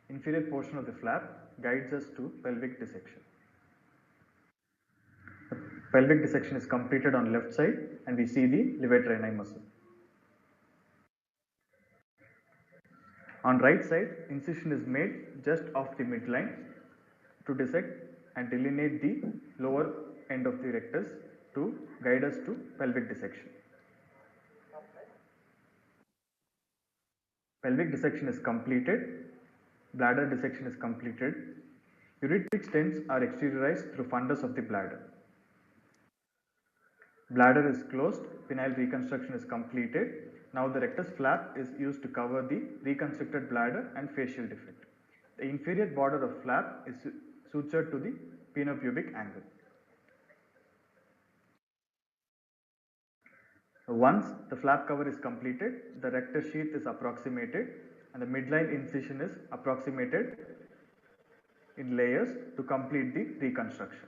S18: inferior portion of the flap guides us to pelvic dissection. The pelvic dissection is completed on left side, and we see the levator ani muscle. On right side, incision is made just off the midline to dissect and delineate the lower end of the rectus to guide us to pelvic dissection. Pelvic dissection is completed, bladder dissection is completed. Ureteric stents are exteriorized through fundus of the bladder. Bladder is closed, penile reconstruction is completed. Now the rectus flap is used to cover the reconstructed bladder and facial defect. The inferior border of flap is sutured to the penopubic angle. Once the flap cover is completed, the rectus sheath is approximated and the midline incision is approximated in layers to complete the reconstruction.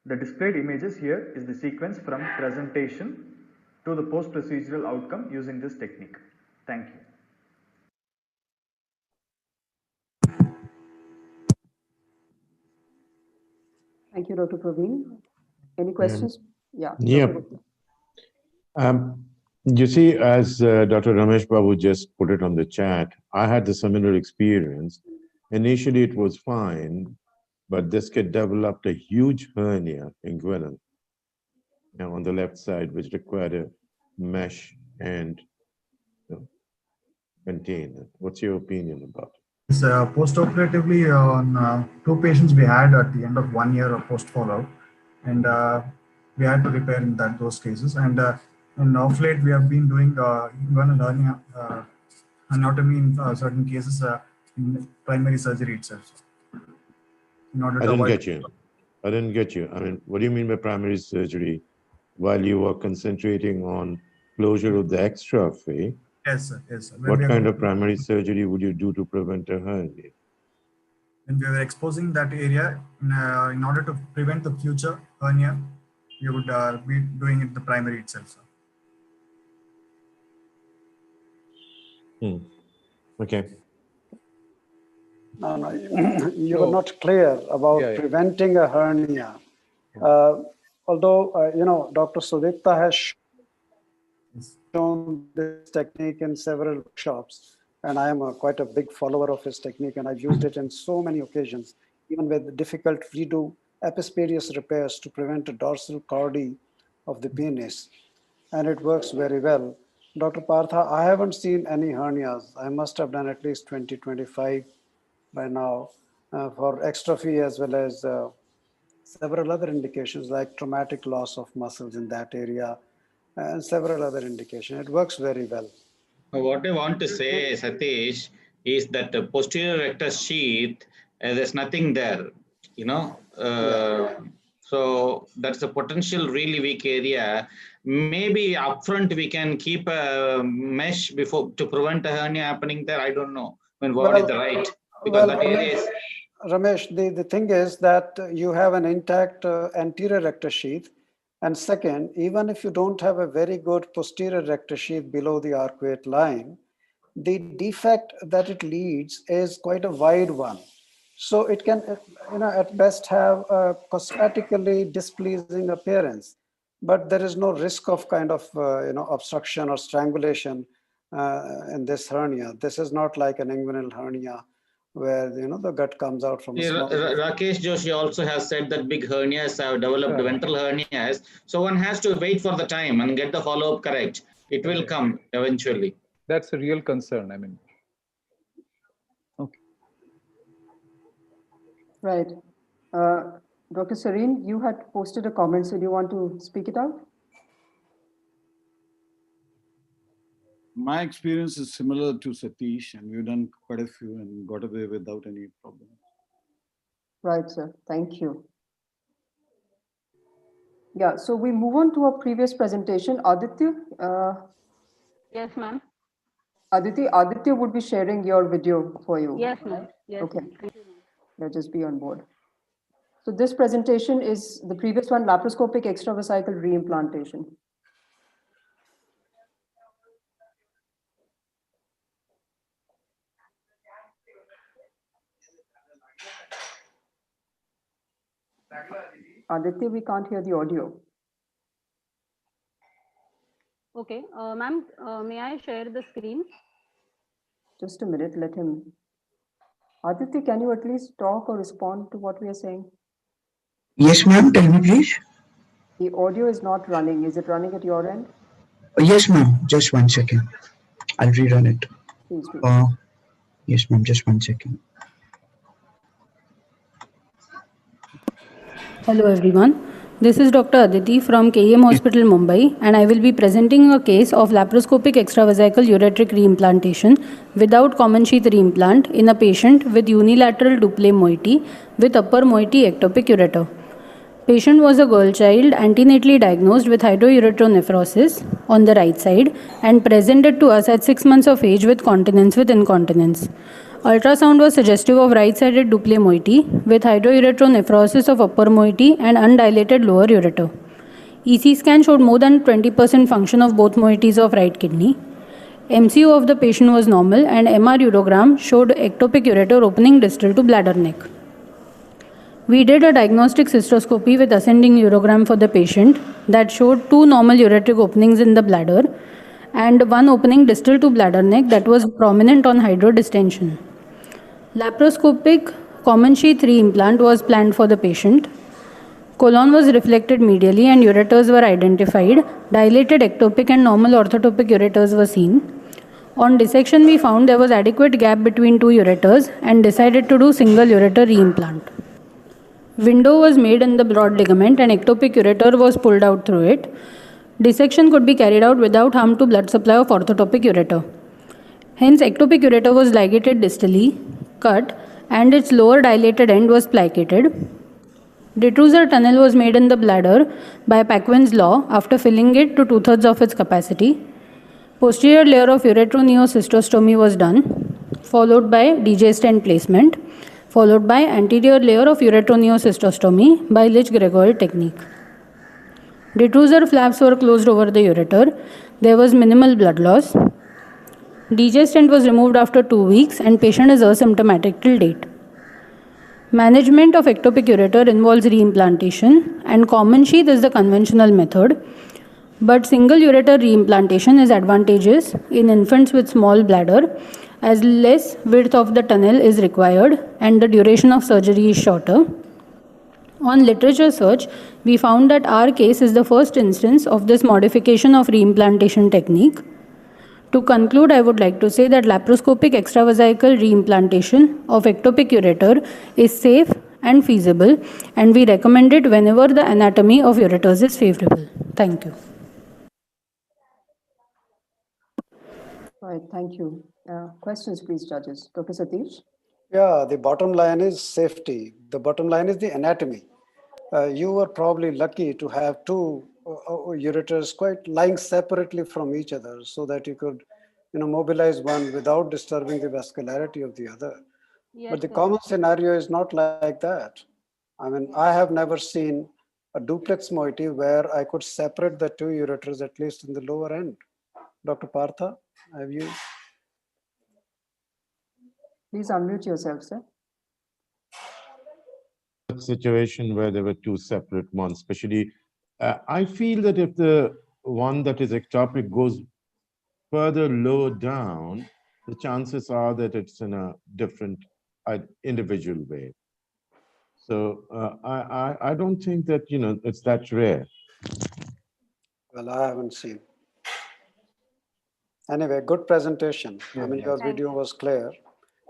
S18: The displayed images here is the sequence from presentation to the post-procedural outcome using this technique. Thank you.
S10: Thank you, Dr. Praveen. Any questions? Yeah.
S23: Yeah. You see, as Dr. Ramesh Babu just put it on the chat, I had the similar experience. Initially, it was fine, but this kid developed a huge hernia inguinal on the left side, which required a mesh and contain. What's your opinion about it?
S19: Post-operatively, on 2 patients we had at the end of 1 year of post-follow-up, and we had to repair in those cases. And of late, we have been doing inguinal hernia anatomy in certain cases in primary surgery itself. In order
S23: I
S19: to
S23: didn't
S19: avoid.
S23: get you. I didn't get you. I mean, what do you mean by primary surgery while you were concentrating on closure of the extrophy?
S19: Yes, sir. Yes, sir.
S23: What kind of primary surgery would you do to prevent a hernia?
S19: When we were exposing that area in order to prevent the future hernia, we would be doing it the primary itself, sir.
S23: Okay.
S14: No, you were not clear about preventing a hernia. Although, Dr. Sudipta has shown this technique in several workshops, and I am quite a big follower of his technique, and I've used it in so many occasions, even with difficult redo epispadias repairs to prevent a dorsal chordae of the penis, and it works very well. Dr. Partha, I haven't seen any hernias. I must have done at least 20, 25 by now for extrophy as well as several other indications like traumatic loss of muscles in that area and several other indications. It works very well.
S2: What I want to say, Satish, is that the posterior rectus sheath, there's nothing there, So that's a potential really weak area. Maybe upfront we can keep a mesh before to prevent a hernia happening there. I don't know. I mean, what is the right? Because that area is.
S14: Ramesh, the thing is that you have an intact anterior rectus sheath. And second, even if you don't have a very good posterior rectus sheath below the arcuate line, the defect that it leads is quite a wide one. So it can, at best have a cosmetically displeasing appearance, but there is no risk of kind of, obstruction or strangulation in this hernia. This is not like an inguinal hernia where, the gut comes out from a small.
S2: Rakesh Joshi also has said that big hernias have developed ventral hernias. So one has to wait for the time and get the follow-up correct. It will come eventually.
S8: That's a real concern. I mean. Okay.
S10: Right. Dr. Serene, you had posted a comment, so do you want to speak it out?
S20: My experience is similar to Satish, and we've done quite a few and got away without any problem.
S10: Right, sir. Thank you. Yeah, so we move on to our previous presentation. Aditya?
S11: Yes, ma'am.
S10: Aditya would be sharing your video for you.
S11: Yes, ma'am. Yes,
S10: okay.
S11: Thank you.
S10: Let us be on board. So this presentation is the previous one, laparoscopic extravesical reimplantation. Aditya, we can't hear the audio.
S11: Okay, ma'am, may I share the screen?
S10: Just a minute, let him. Aditya, can you at least talk or respond to what we are saying?
S21: Yes, ma'am. Tell me, please.
S10: The audio is not running. Is it running at your end?
S21: Yes, ma'am. Just 1 second. I'll rerun it.
S10: Please do.
S21: Yes, ma'am. Just 1 second.
S9: Hello everyone. This is Dr. Aditi from KEM Hospital, Mumbai, and I will be presenting a case of laparoscopic extravesical ureteric reimplantation without common sheath reimplant in a patient with unilateral duple moiety with upper moiety ectopic ureter. Patient was a girl child antenatally diagnosed with hydroureteronephrosis on the right side and presented to us at 6 months of age with continence with incontinence. Ultrasound was suggestive of right-sided duple moiety with hydroureteronephrosis of upper moiety and undilated lower ureter. EC scan showed more than 20% function of both moieties of right kidney. MCO of the patient was normal and MR urogram showed ectopic ureter opening distal to bladder neck. We did a diagnostic cystoscopy with ascending urogram for the patient that showed 2 normal ureteric openings in the bladder and 1 opening distal to bladder neck that was prominent on hydrodistension. Laparoscopic common sheath reimplant was planned for the patient. Colon was reflected medially and ureters were identified. Dilated ectopic and normal orthotopic ureters were seen. On dissection, we found there was adequate gap between 2 ureters and decided to do single ureter reimplant. Window was made in the broad ligament and ectopic ureter was pulled out through it. Dissection could be carried out without harm to blood supply of orthotopic ureter. Hence, ectopic ureter was ligated distally, cut, and its lower dilated end was plicated. Detrusor tunnel was made in the bladder by Paquin's law after filling it to 2/3 of its capacity. Posterior layer of uretroneocystostomy was done, followed by DJ stent placement, followed by anterior layer of uretroneocystostomy by Lich-Gregoire technique. Detrusor flaps were closed over the ureter. There was minimal blood loss. DJ stent was removed after 2 weeks and patient is asymptomatic till date. Management of ectopic ureter involves reimplantation and common sheath is the conventional method. But single ureter reimplantation is advantageous in infants with small bladder as less width of the tunnel is required and the duration of surgery is shorter. On literature search, we found that our case is the first instance of this modification of reimplantation technique. To conclude, I would like to say that laparoscopic extravesical reimplantation of ectopic ureter is safe and feasible, and we recommend it whenever the anatomy of ureters is favorable. Thank you.
S10: All right, thank you. Questions, please, judges. Dr. Satish?
S14: Yeah, the bottom line is safety. The bottom line is the anatomy. You were probably lucky to have 2 ureters quite lying separately from each other so that you could mobilize one without disturbing the vascularity of the other.
S11: Yes,
S14: But the
S11: sir.
S14: common scenario is not like that. I mean, I have never seen a duplex moiety where I could separate the 2 ureters, at least in the lower end. Dr. Partha, have you?
S10: Please unmute yourself, sir.
S23: Situation where there were 2 separate ones, especially I feel that if the one that is ectopic goes further low down, the chances are that it's in a different individual way. So I don't think that it's that rare.
S14: Well, I haven't seen. Anyway, good presentation.
S23: Yeah,
S14: I mean, your video was clear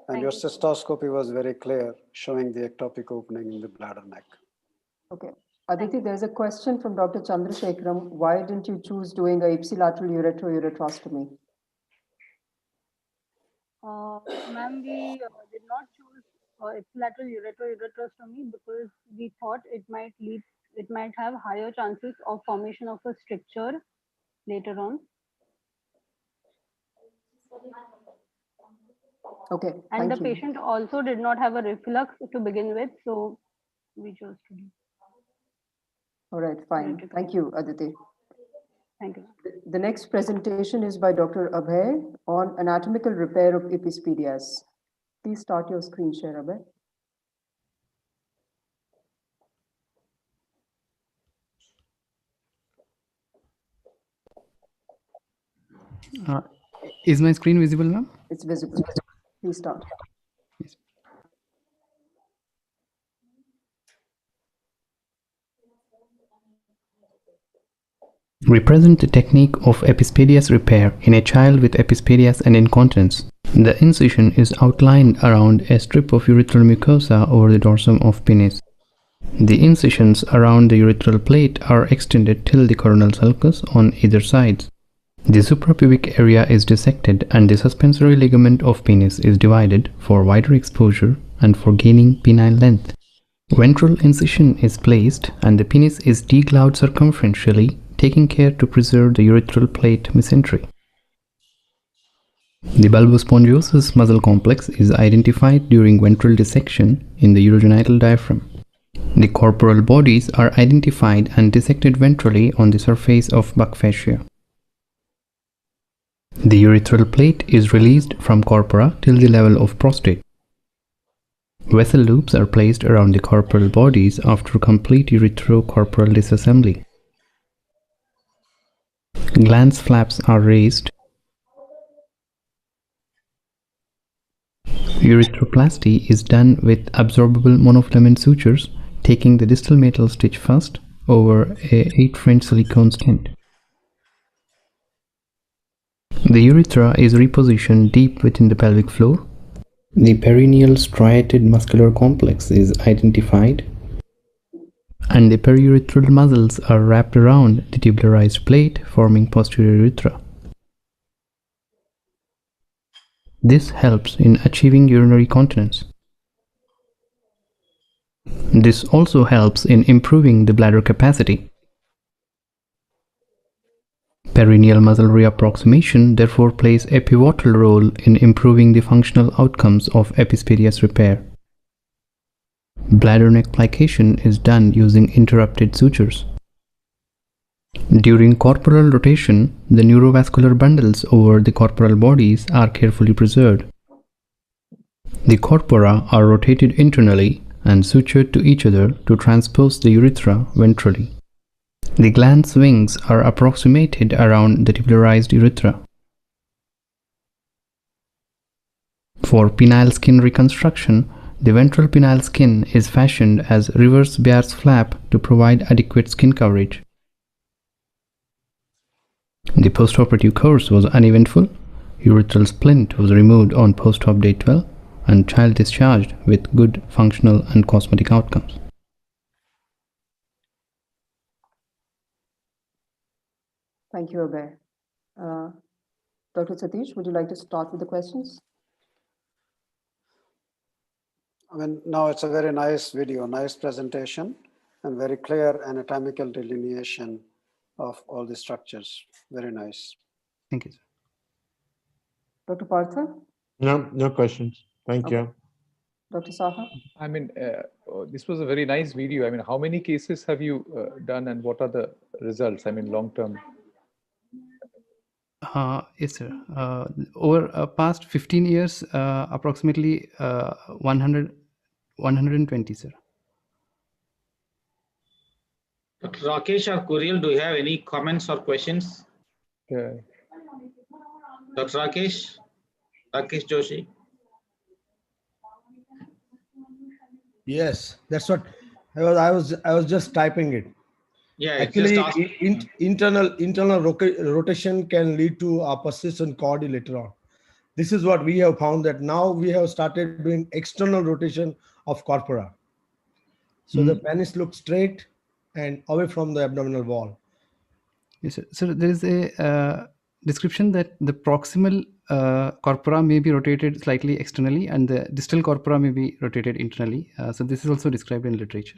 S14: and your cystoscopy was very clear, showing the ectopic opening in the bladder neck.
S10: Okay. Aditi, there's a question from Dr. Chandrasekharam. Why didn't you choose doing a ipsilateral uretrostomy?
S11: Ma'am, we did not choose ipsilateral uretrostomy because we thought it might have higher chances of formation of a stricture later on.
S10: Okay.
S11: And the
S10: thank you.
S11: patient also did not have a reflux to begin with, so we chose to do.
S10: All right, fine. Thank you, Aditi.
S11: Thank you.
S10: The next presentation is by Dr. Abhay on anatomical repair of epispedias. Please start your screen share, Abhay.
S5: Is my screen visible now?
S10: It's visible. Please start.
S5: Yes. Represent the technique of epispedias repair in a child with epispedias and incontinence. The incision is outlined around a strip of urethral mucosa over the dorsum of penis. The incisions around the urethral plate are extended till the coronal sulcus on either sides. The suprapubic area is dissected and the suspensory ligament of penis is divided for wider exposure and for gaining penile length. Ventral incision is placed and the penis is degloved circumferentially, taking care to preserve the urethral plate mesentery. The bulbospongiosus muscle complex is identified during ventral dissection in the urogenital diaphragm. The corporal bodies are identified and dissected ventrally on the surface of buccal fascia. The urethral plate is released from corpora till the level of prostate. Vessel loops are placed around the corporal bodies after complete ureterocorporal disassembly. Glans flaps are raised. Urethroplasty is done with absorbable monofilament sutures, taking the distal metal stitch first over a 8-French silicone stent. The urethra is repositioned deep within the pelvic floor. The perineal striated muscular complex is identified, and the periurethral muscles are wrapped around the tubularized plate, forming posterior urethra. This helps in achieving urinary continence. This also helps in improving the bladder capacity. Perineal muscle reapproximation therefore plays a pivotal role in improving the functional outcomes of epispadias repair. Bladder neck plication is done using interrupted sutures. During corporal rotation, the neurovascular bundles over the corporal bodies are carefully preserved. The corpora are rotated internally and sutured to each other to transpose the urethra ventrally. The glans wings are approximated around the tubularized urethra. For penile skin reconstruction, the ventral penile skin is fashioned as reverse Bayer's flap to provide adequate skin coverage. The postoperative course was uneventful. Urethral splint was removed on post-op day 12 and child discharged with good functional and cosmetic outcomes.
S10: Thank you, Abhay. Dr. Satish, would you like to start with the questions?
S14: I mean, now it's a very nice video, nice presentation, and very clear anatomical delineation of all the structures. Very nice.
S5: Thank you, sir.
S10: Dr. Partha?
S23: No questions. Thank
S10: Okay.
S23: you.
S10: Dr. Saha?
S8: I mean, this was a very nice video. I mean, how many cases have you done and what are the results? I mean, long term.
S5: Yes, sir. Over past 15 years, approximately 120, sir.
S2: Dr. Rakesh or Kuriel, do you have any comments or questions?
S8: Yeah.
S2: Dr. Rakesh Joshi.
S4: Yes, that's what I was just typing it.
S2: Yeah,
S4: Actually,
S2: just ask.
S4: internal rotation can lead to a persistent chordy later on. This is what we have found, that now we have started doing external rotation of corpora. So the penis looks straight and away from the abdominal wall.
S5: Yes, sir. So there is a description that the proximal corpora may be rotated slightly externally and the distal corpora may be rotated internally. So this is also described in literature.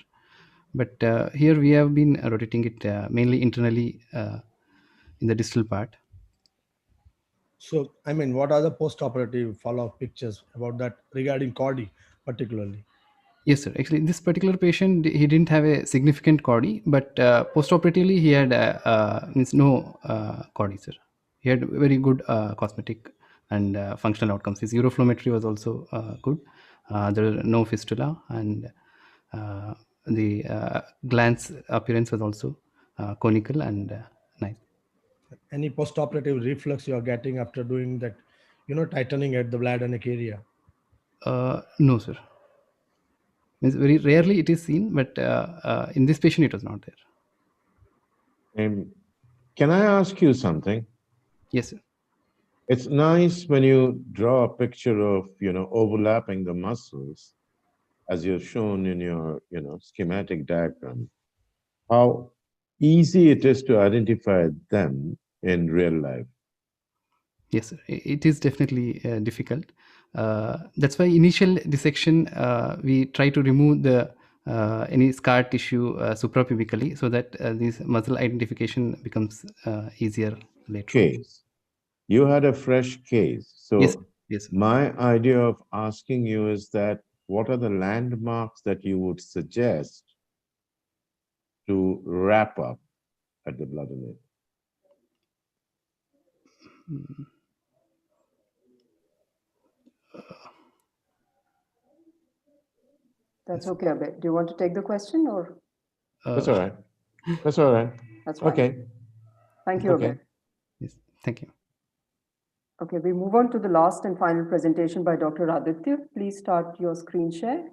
S5: But here we have been rotating it mainly internally in the distal part.
S4: So, I mean, what are the post-operative follow-up pictures about that regarding chordy particularly?
S5: Yes, sir. Actually, this particular patient, he didn't have a significant chordy, but post-operatively he had means no chordy, sir. He had very good cosmetic and functional outcomes. His uroflowmetry was also good. There was no fistula, and the glans appearance was also conical and nice.
S4: Any post-operative reflux you are getting after doing that, tightening at the bladder neck area?
S5: No, sir. Means very rarely it is seen, but in this patient it was not there.
S23: Can I ask you something?
S5: Yes, sir.
S23: It's nice when you draw a picture of, overlapping the muscles, as you've shown in your, schematic diagram, how easy it is to identify them in real life.
S5: Yes, sir. It is definitely difficult. That's why initial dissection, we try to remove the any scar tissue suprapubically, so that this muscle identification becomes easier later on.
S23: Case. You had a fresh case. So
S5: yes, yes.
S23: My idea of asking you is that what are the landmarks that you would suggest to wrap up at the blood and
S10: That's okay, Abhay. Do you want to take the question or?
S23: That's all right. That's all right.
S10: That's fine.
S23: Okay.
S10: Thank you,
S23: Okay.
S10: Abhay.
S5: Yes, thank you.
S10: Okay, we move on to the last and final presentation by Dr. Aditya. Please start your screen share.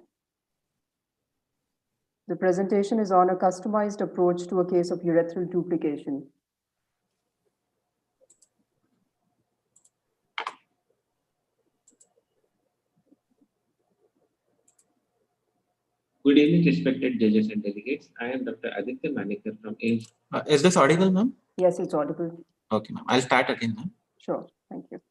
S10: The presentation is on a customized approach to a case of urethral duplication.
S6: Good evening, respected judges and delegates. I am Dr. Aditya Manikar from AIMS. Is this audible, ma'am?
S10: Yes, it's audible.
S6: Okay, ma'am. I'll start again, ma'am.
S10: Sure, thank you.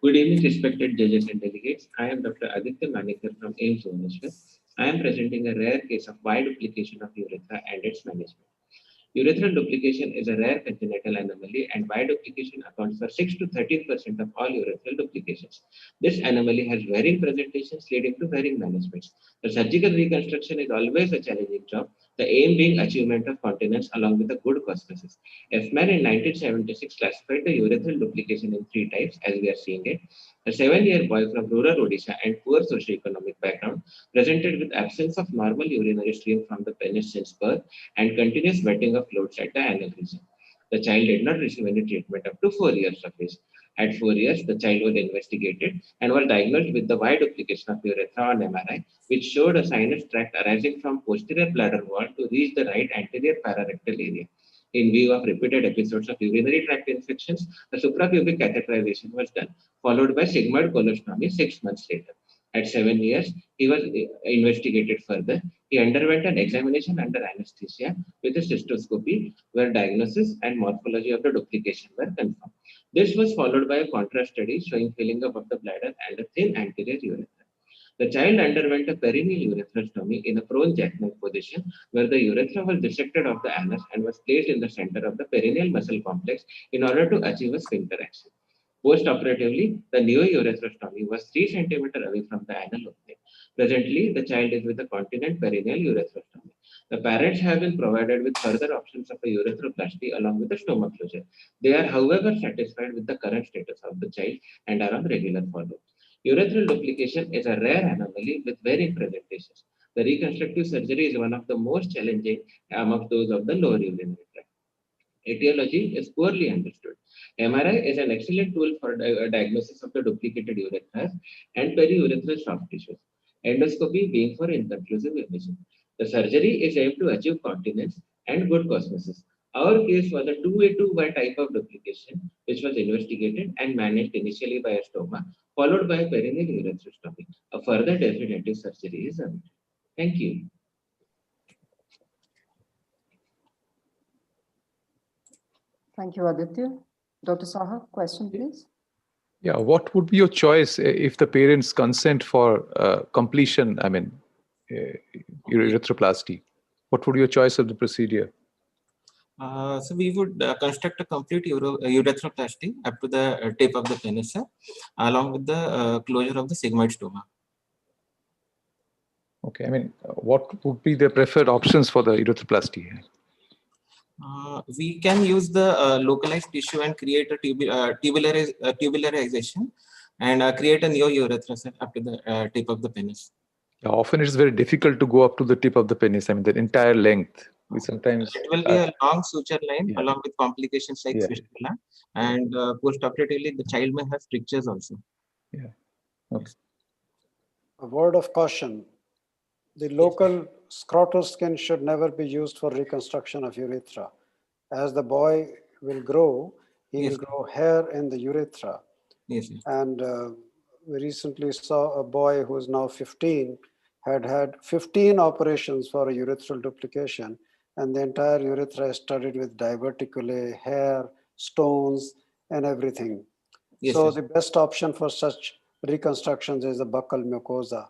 S6: Good evening, respected judges and delegates. I am Dr. Aditya Manikar from AIMS Bhubaneswar. I am presenting a rare case of wide duplication of urethra and its management. Urethral duplication is a rare congenital anomaly, and wide duplication accounts for 6 to 13% of all urethral duplications. This anomaly has varying presentations leading to varying managements. The surgical reconstruction is always a challenging job, the aim being achievement of continence along with a good cosmesis. F-Man in 1976 classified the urethral duplication in 3 types, as we are seeing it. A 7-year boy from rural Odisha and poor socioeconomic background presented with absence of normal urinary stream from the penis since birth and continuous wetting of fluids at the anal region. The child did not receive any treatment up to 4 years of age. At 4 years, the child was investigated and was diagnosed with the wide duplication of urethra on MRI, which showed a sinus tract arising from posterior bladder wall to reach the right anterior pararectal area. In view of repeated episodes of urinary tract infections, a suprapubic catheterization was done, followed by sigmoid colostomy 6 months later. At 7 years, he was investigated further. He underwent an examination under anesthesia with a cystoscopy, where diagnosis and morphology of the duplication were confirmed. This was followed by a contrast study showing filling up of the bladder and a thin anterior urethra. The child underwent a perineal urethrostomy in a prone jackknife position, where the urethra was dissected off the anus and was placed in the center of the perineal muscle complex in order to achieve a sphincter action. Post-operatively, the neourethrostomy was 3 cm away from the anal opening. Presently, the child is with a continent perineal urethrostomy. The parents have been provided with further options of a urethroplasty along with a stomach closure. They are, however, satisfied with the current status of the child and are on regular follow-up. Urethral duplication is a rare anomaly with varying presentations. The reconstructive surgery is one of the most challenging among those of the lower urinary tract. Etiology is poorly understood. MRI is an excellent tool for diagnosis of the duplicated urethras and periurethral soft tissues. Endoscopy being for inconclusive imaging. The surgery is aimed to achieve continence and good cosmesis. Our case was a 2A2Y type of duplication, which was investigated and managed initially by a stoma, followed by a perineal urethrostomy. A further definitive surgery is awaited. Thank you.
S10: Thank you, Aditya. Dr. Saha, question, please.
S8: Yeah, what would be your choice if the parents consent for completion, I mean, urethroplasty? What would be your choice of the procedure?
S6: So we would construct a complete urethroplasty up to the tip of the penis, along with the closure of the sigmoid stoma.
S8: Okay, I mean, what would be the preferred options for the urethroplasty?
S6: We can use the localized tissue and create a tubularization and create a neo-urethra up to the tip of the penis.
S8: Yeah, often it's very difficult to go up to the tip of the penis. I mean, the entire length. We sometimes
S6: it will be a long suture line along with complications like fistula, and post-operatively the child may have strictures also.
S8: Yeah. Okay.
S14: A word of caution. The local scrotal skin should never be used for reconstruction of urethra. As the boy will grow, he will grow hair in the urethra.
S6: Yes.
S14: And we recently saw a boy who is now 15, had 15 operations for a urethral duplication, and the entire urethra is studded with diverticulae, hair, stones, and everything.
S6: Yes,
S14: so the best option for such reconstructions is the buccal mucosa,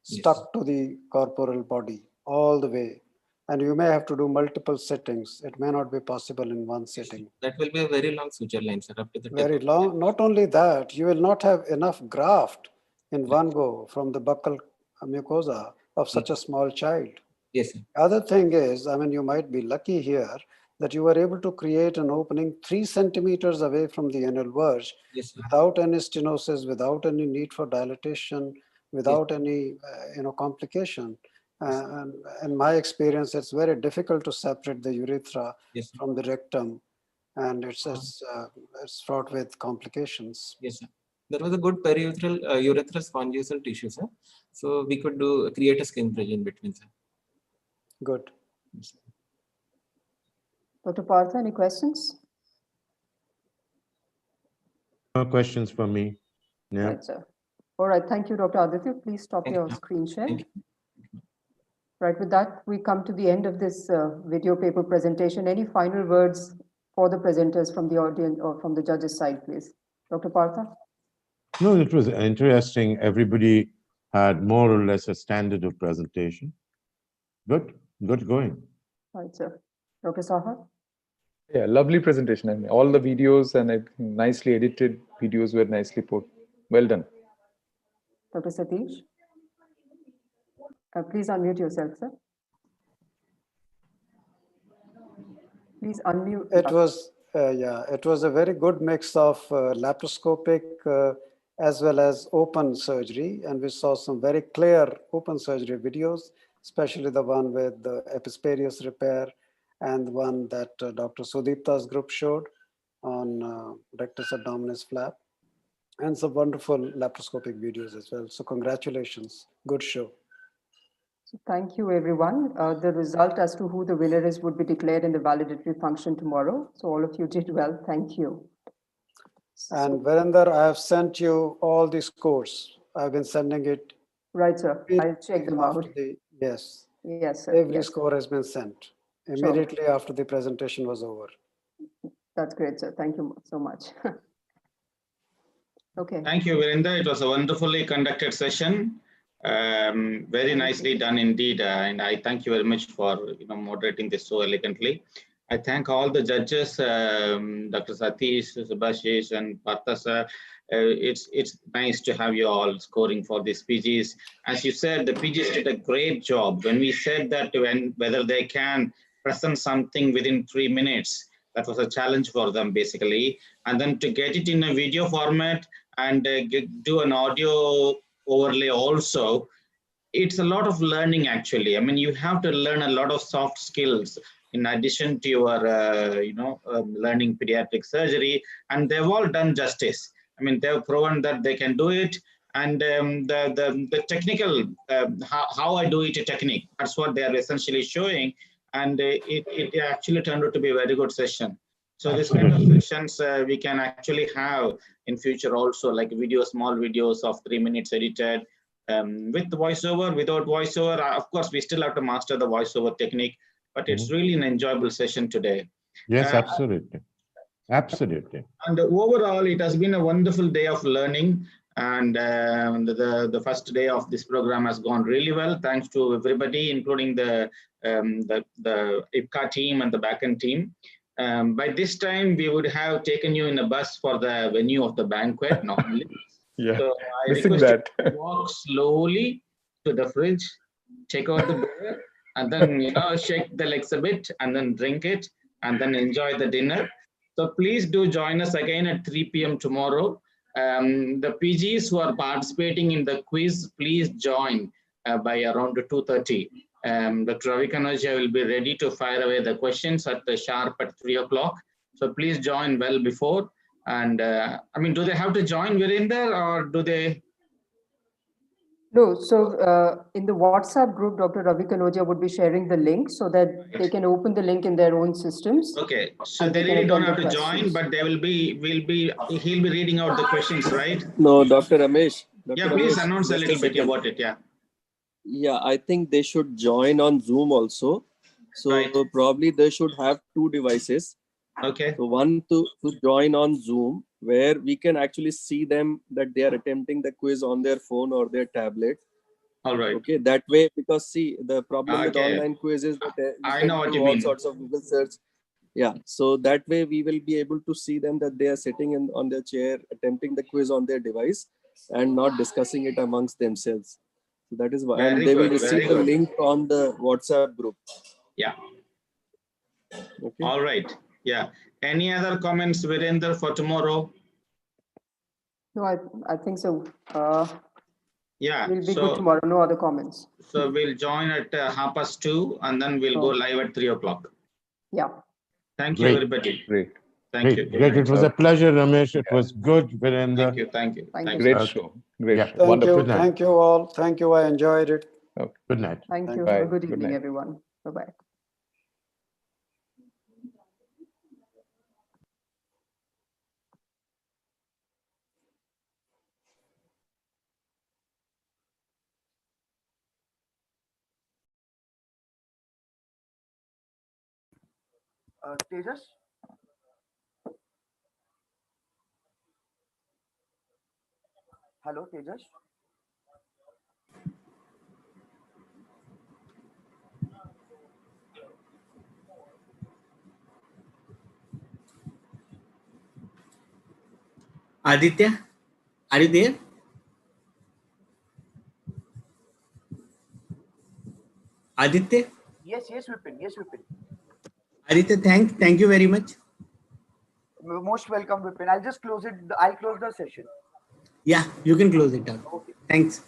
S14: stuck to the corporal body all the way. And you may have to do multiple sittings. It may not be possible in one sitting.
S6: That will be a very long suture line, sir, up to the tip.
S14: Very long. Not only that, you will not have enough graft in one go from the buccal mucosa of such a small child.
S6: Yes, sir.
S14: Other thing is, I mean, you might be lucky here that you were able to create an opening 3 centimeters away from the anal verge without any stenosis, without any need for dilatation, without any complication. And in my experience, it's very difficult to separate the urethra from the rectum, and it's fraught with complications.
S12: Yes, sir. There was a good periurethral urethral spongiosal tissue, sir. So we could create a skin bridge in between, sir.
S14: Good.
S12: Yes,
S10: Dr. Partha, any questions?
S23: No questions for me. Yeah.
S10: Right, sir. All right, thank you, Dr. Aditya. Please stop your screen share. Right, with that, we come to the end of this video paper presentation. Any final words for the presenters from the audience or from the judges' side, please? Dr. Partha?
S23: No, it was interesting. Everybody had more or less a standard of presentation. Good going.
S10: Right, sir. Dr. Saha?
S8: Yeah, lovely presentation. I mean, all the videos and nicely edited videos were nicely put. Well done.
S10: Dr. Satish? Please unmute yourself, sir. Please unmute.
S14: It was a very good mix of laparoscopic as well as open surgery, and we saw some very clear open surgery videos, especially the one with the epispadias repair and the one that Dr. Sudipta's group showed on rectus abdominis flap, and some wonderful laparoscopic videos as well. So congratulations, good show.
S10: So thank you, everyone. The result as to who the winner is would be declared in the valedictory function tomorrow. So all of you did well. Thank you.
S14: And Virender, I have sent you all the scores. I've been sending it.
S10: Right, sir. I'll check them out.
S14: Yes.
S10: Yes, sir.
S14: Every
S10: Yes.
S14: score has been sent immediately after the presentation was over.
S10: That's great, sir. Thank you so much. Okay.
S2: Thank you, Virender. It was a wonderfully conducted session. Very nicely done indeed. And I thank you very much for moderating this so elegantly. I thank all the judges, Dr. Satish, Subhashish, and Partha sir. It's nice to have you all scoring for these PGs. As you said, the PGs did a great job. When we said that whether they can present something within 3 minutes, that was a challenge for them basically. And then to get it in a video format and do an audio overlay also, it's a lot of learning actually. I mean, you have to learn a lot of soft skills in addition to your, learning pediatric surgery, and they've all done justice. I mean, they've proven that they can do it, and the technical, how I do it technique, that's what they are essentially showing, and it actually turned out to be a very good session. So this kind of sessions we can actually have in future also, like small videos of 3 minutes edited, with voiceover, without voiceover. Of course, we still have to master the voiceover technique, but it's really an enjoyable session today.
S23: Yes, absolutely. Absolutely.
S2: And overall, it has been a wonderful day of learning. And the first day of this program has gone really well. Thanks to everybody, including the IPCA team and the backend team. By this time, we would have taken you in a bus for the venue of the banquet normally.
S8: Yeah,
S2: so I request you to walk slowly to the fridge, check out the beer, and then shake the legs a bit, and then drink it, and then enjoy the dinner. So please do join us again at 3 p.m. tomorrow. The PGs who are participating in the quiz, please join by around 2:30. Dr. Ravi Kanoja will be ready to fire away the questions at the sharp at 3 o'clock. So please join well before. And I mean, do they have to join Virender, or do they?
S10: No, so in the WhatsApp group, Dr. Ravi Kanoja would be sharing the link so that they can open the link in their own systems.
S2: Okay, so they really don't have to join, but he'll be reading out the questions, right?
S17: No, Dr. Ramesh.
S2: Yeah, please announce a little bit about it. Yeah.
S17: Yeah, I think they should join on Zoom also. So probably they should have 2 devices.
S2: Okay.
S17: So one to join on Zoom, where we can actually see them that they are attempting the quiz on their phone or their tablet.
S2: All right.
S17: Okay, that way, because see, the problem with online quiz is that
S2: I know what you
S17: all
S2: mean.
S17: sorts of Google search. Yeah, so that way we will be able to see them that they are sitting on their chair, attempting the quiz on their device and not discussing it amongst themselves. So that is why, and they will receive the link on the WhatsApp group.
S2: Yeah.
S17: Okay.
S2: All right. Yeah. Any other comments, Virender, for tomorrow?
S10: No, I think so.
S2: Yeah.
S10: We'll be good tomorrow. No other comments.
S2: So we'll join at 2:30, and then we'll go live at 3 o'clock.
S10: Yeah.
S2: Thank you,
S23: Great.
S2: everybody.
S8: Great.
S2: Thank you.
S23: Great. It was a pleasure, Ramesh. It was good, Virendra.
S2: Thank you. Thank you.
S10: Thank you.
S8: Great show. Great
S23: Yeah.
S8: show.
S14: Thank
S8: Wonderful.
S14: you. Thank you all. Thank you. I enjoyed it.
S8: Okay.
S23: Good night.
S10: Thank you.
S8: Bye.
S10: Have a good
S8: Good
S10: evening,
S8: night.
S10: everyone. Bye-bye.
S3: Tejas? Hello, Tejas?
S13: Aditya, are you there? Aditya?
S3: Yes, Vipin. Yes, Vipin.
S13: Aditya, thank you very much.
S3: Most welcome, Vipin. I'll just close it. I'll close the session.
S13: Yeah, you can close it down.
S3: Okay.
S13: Thanks.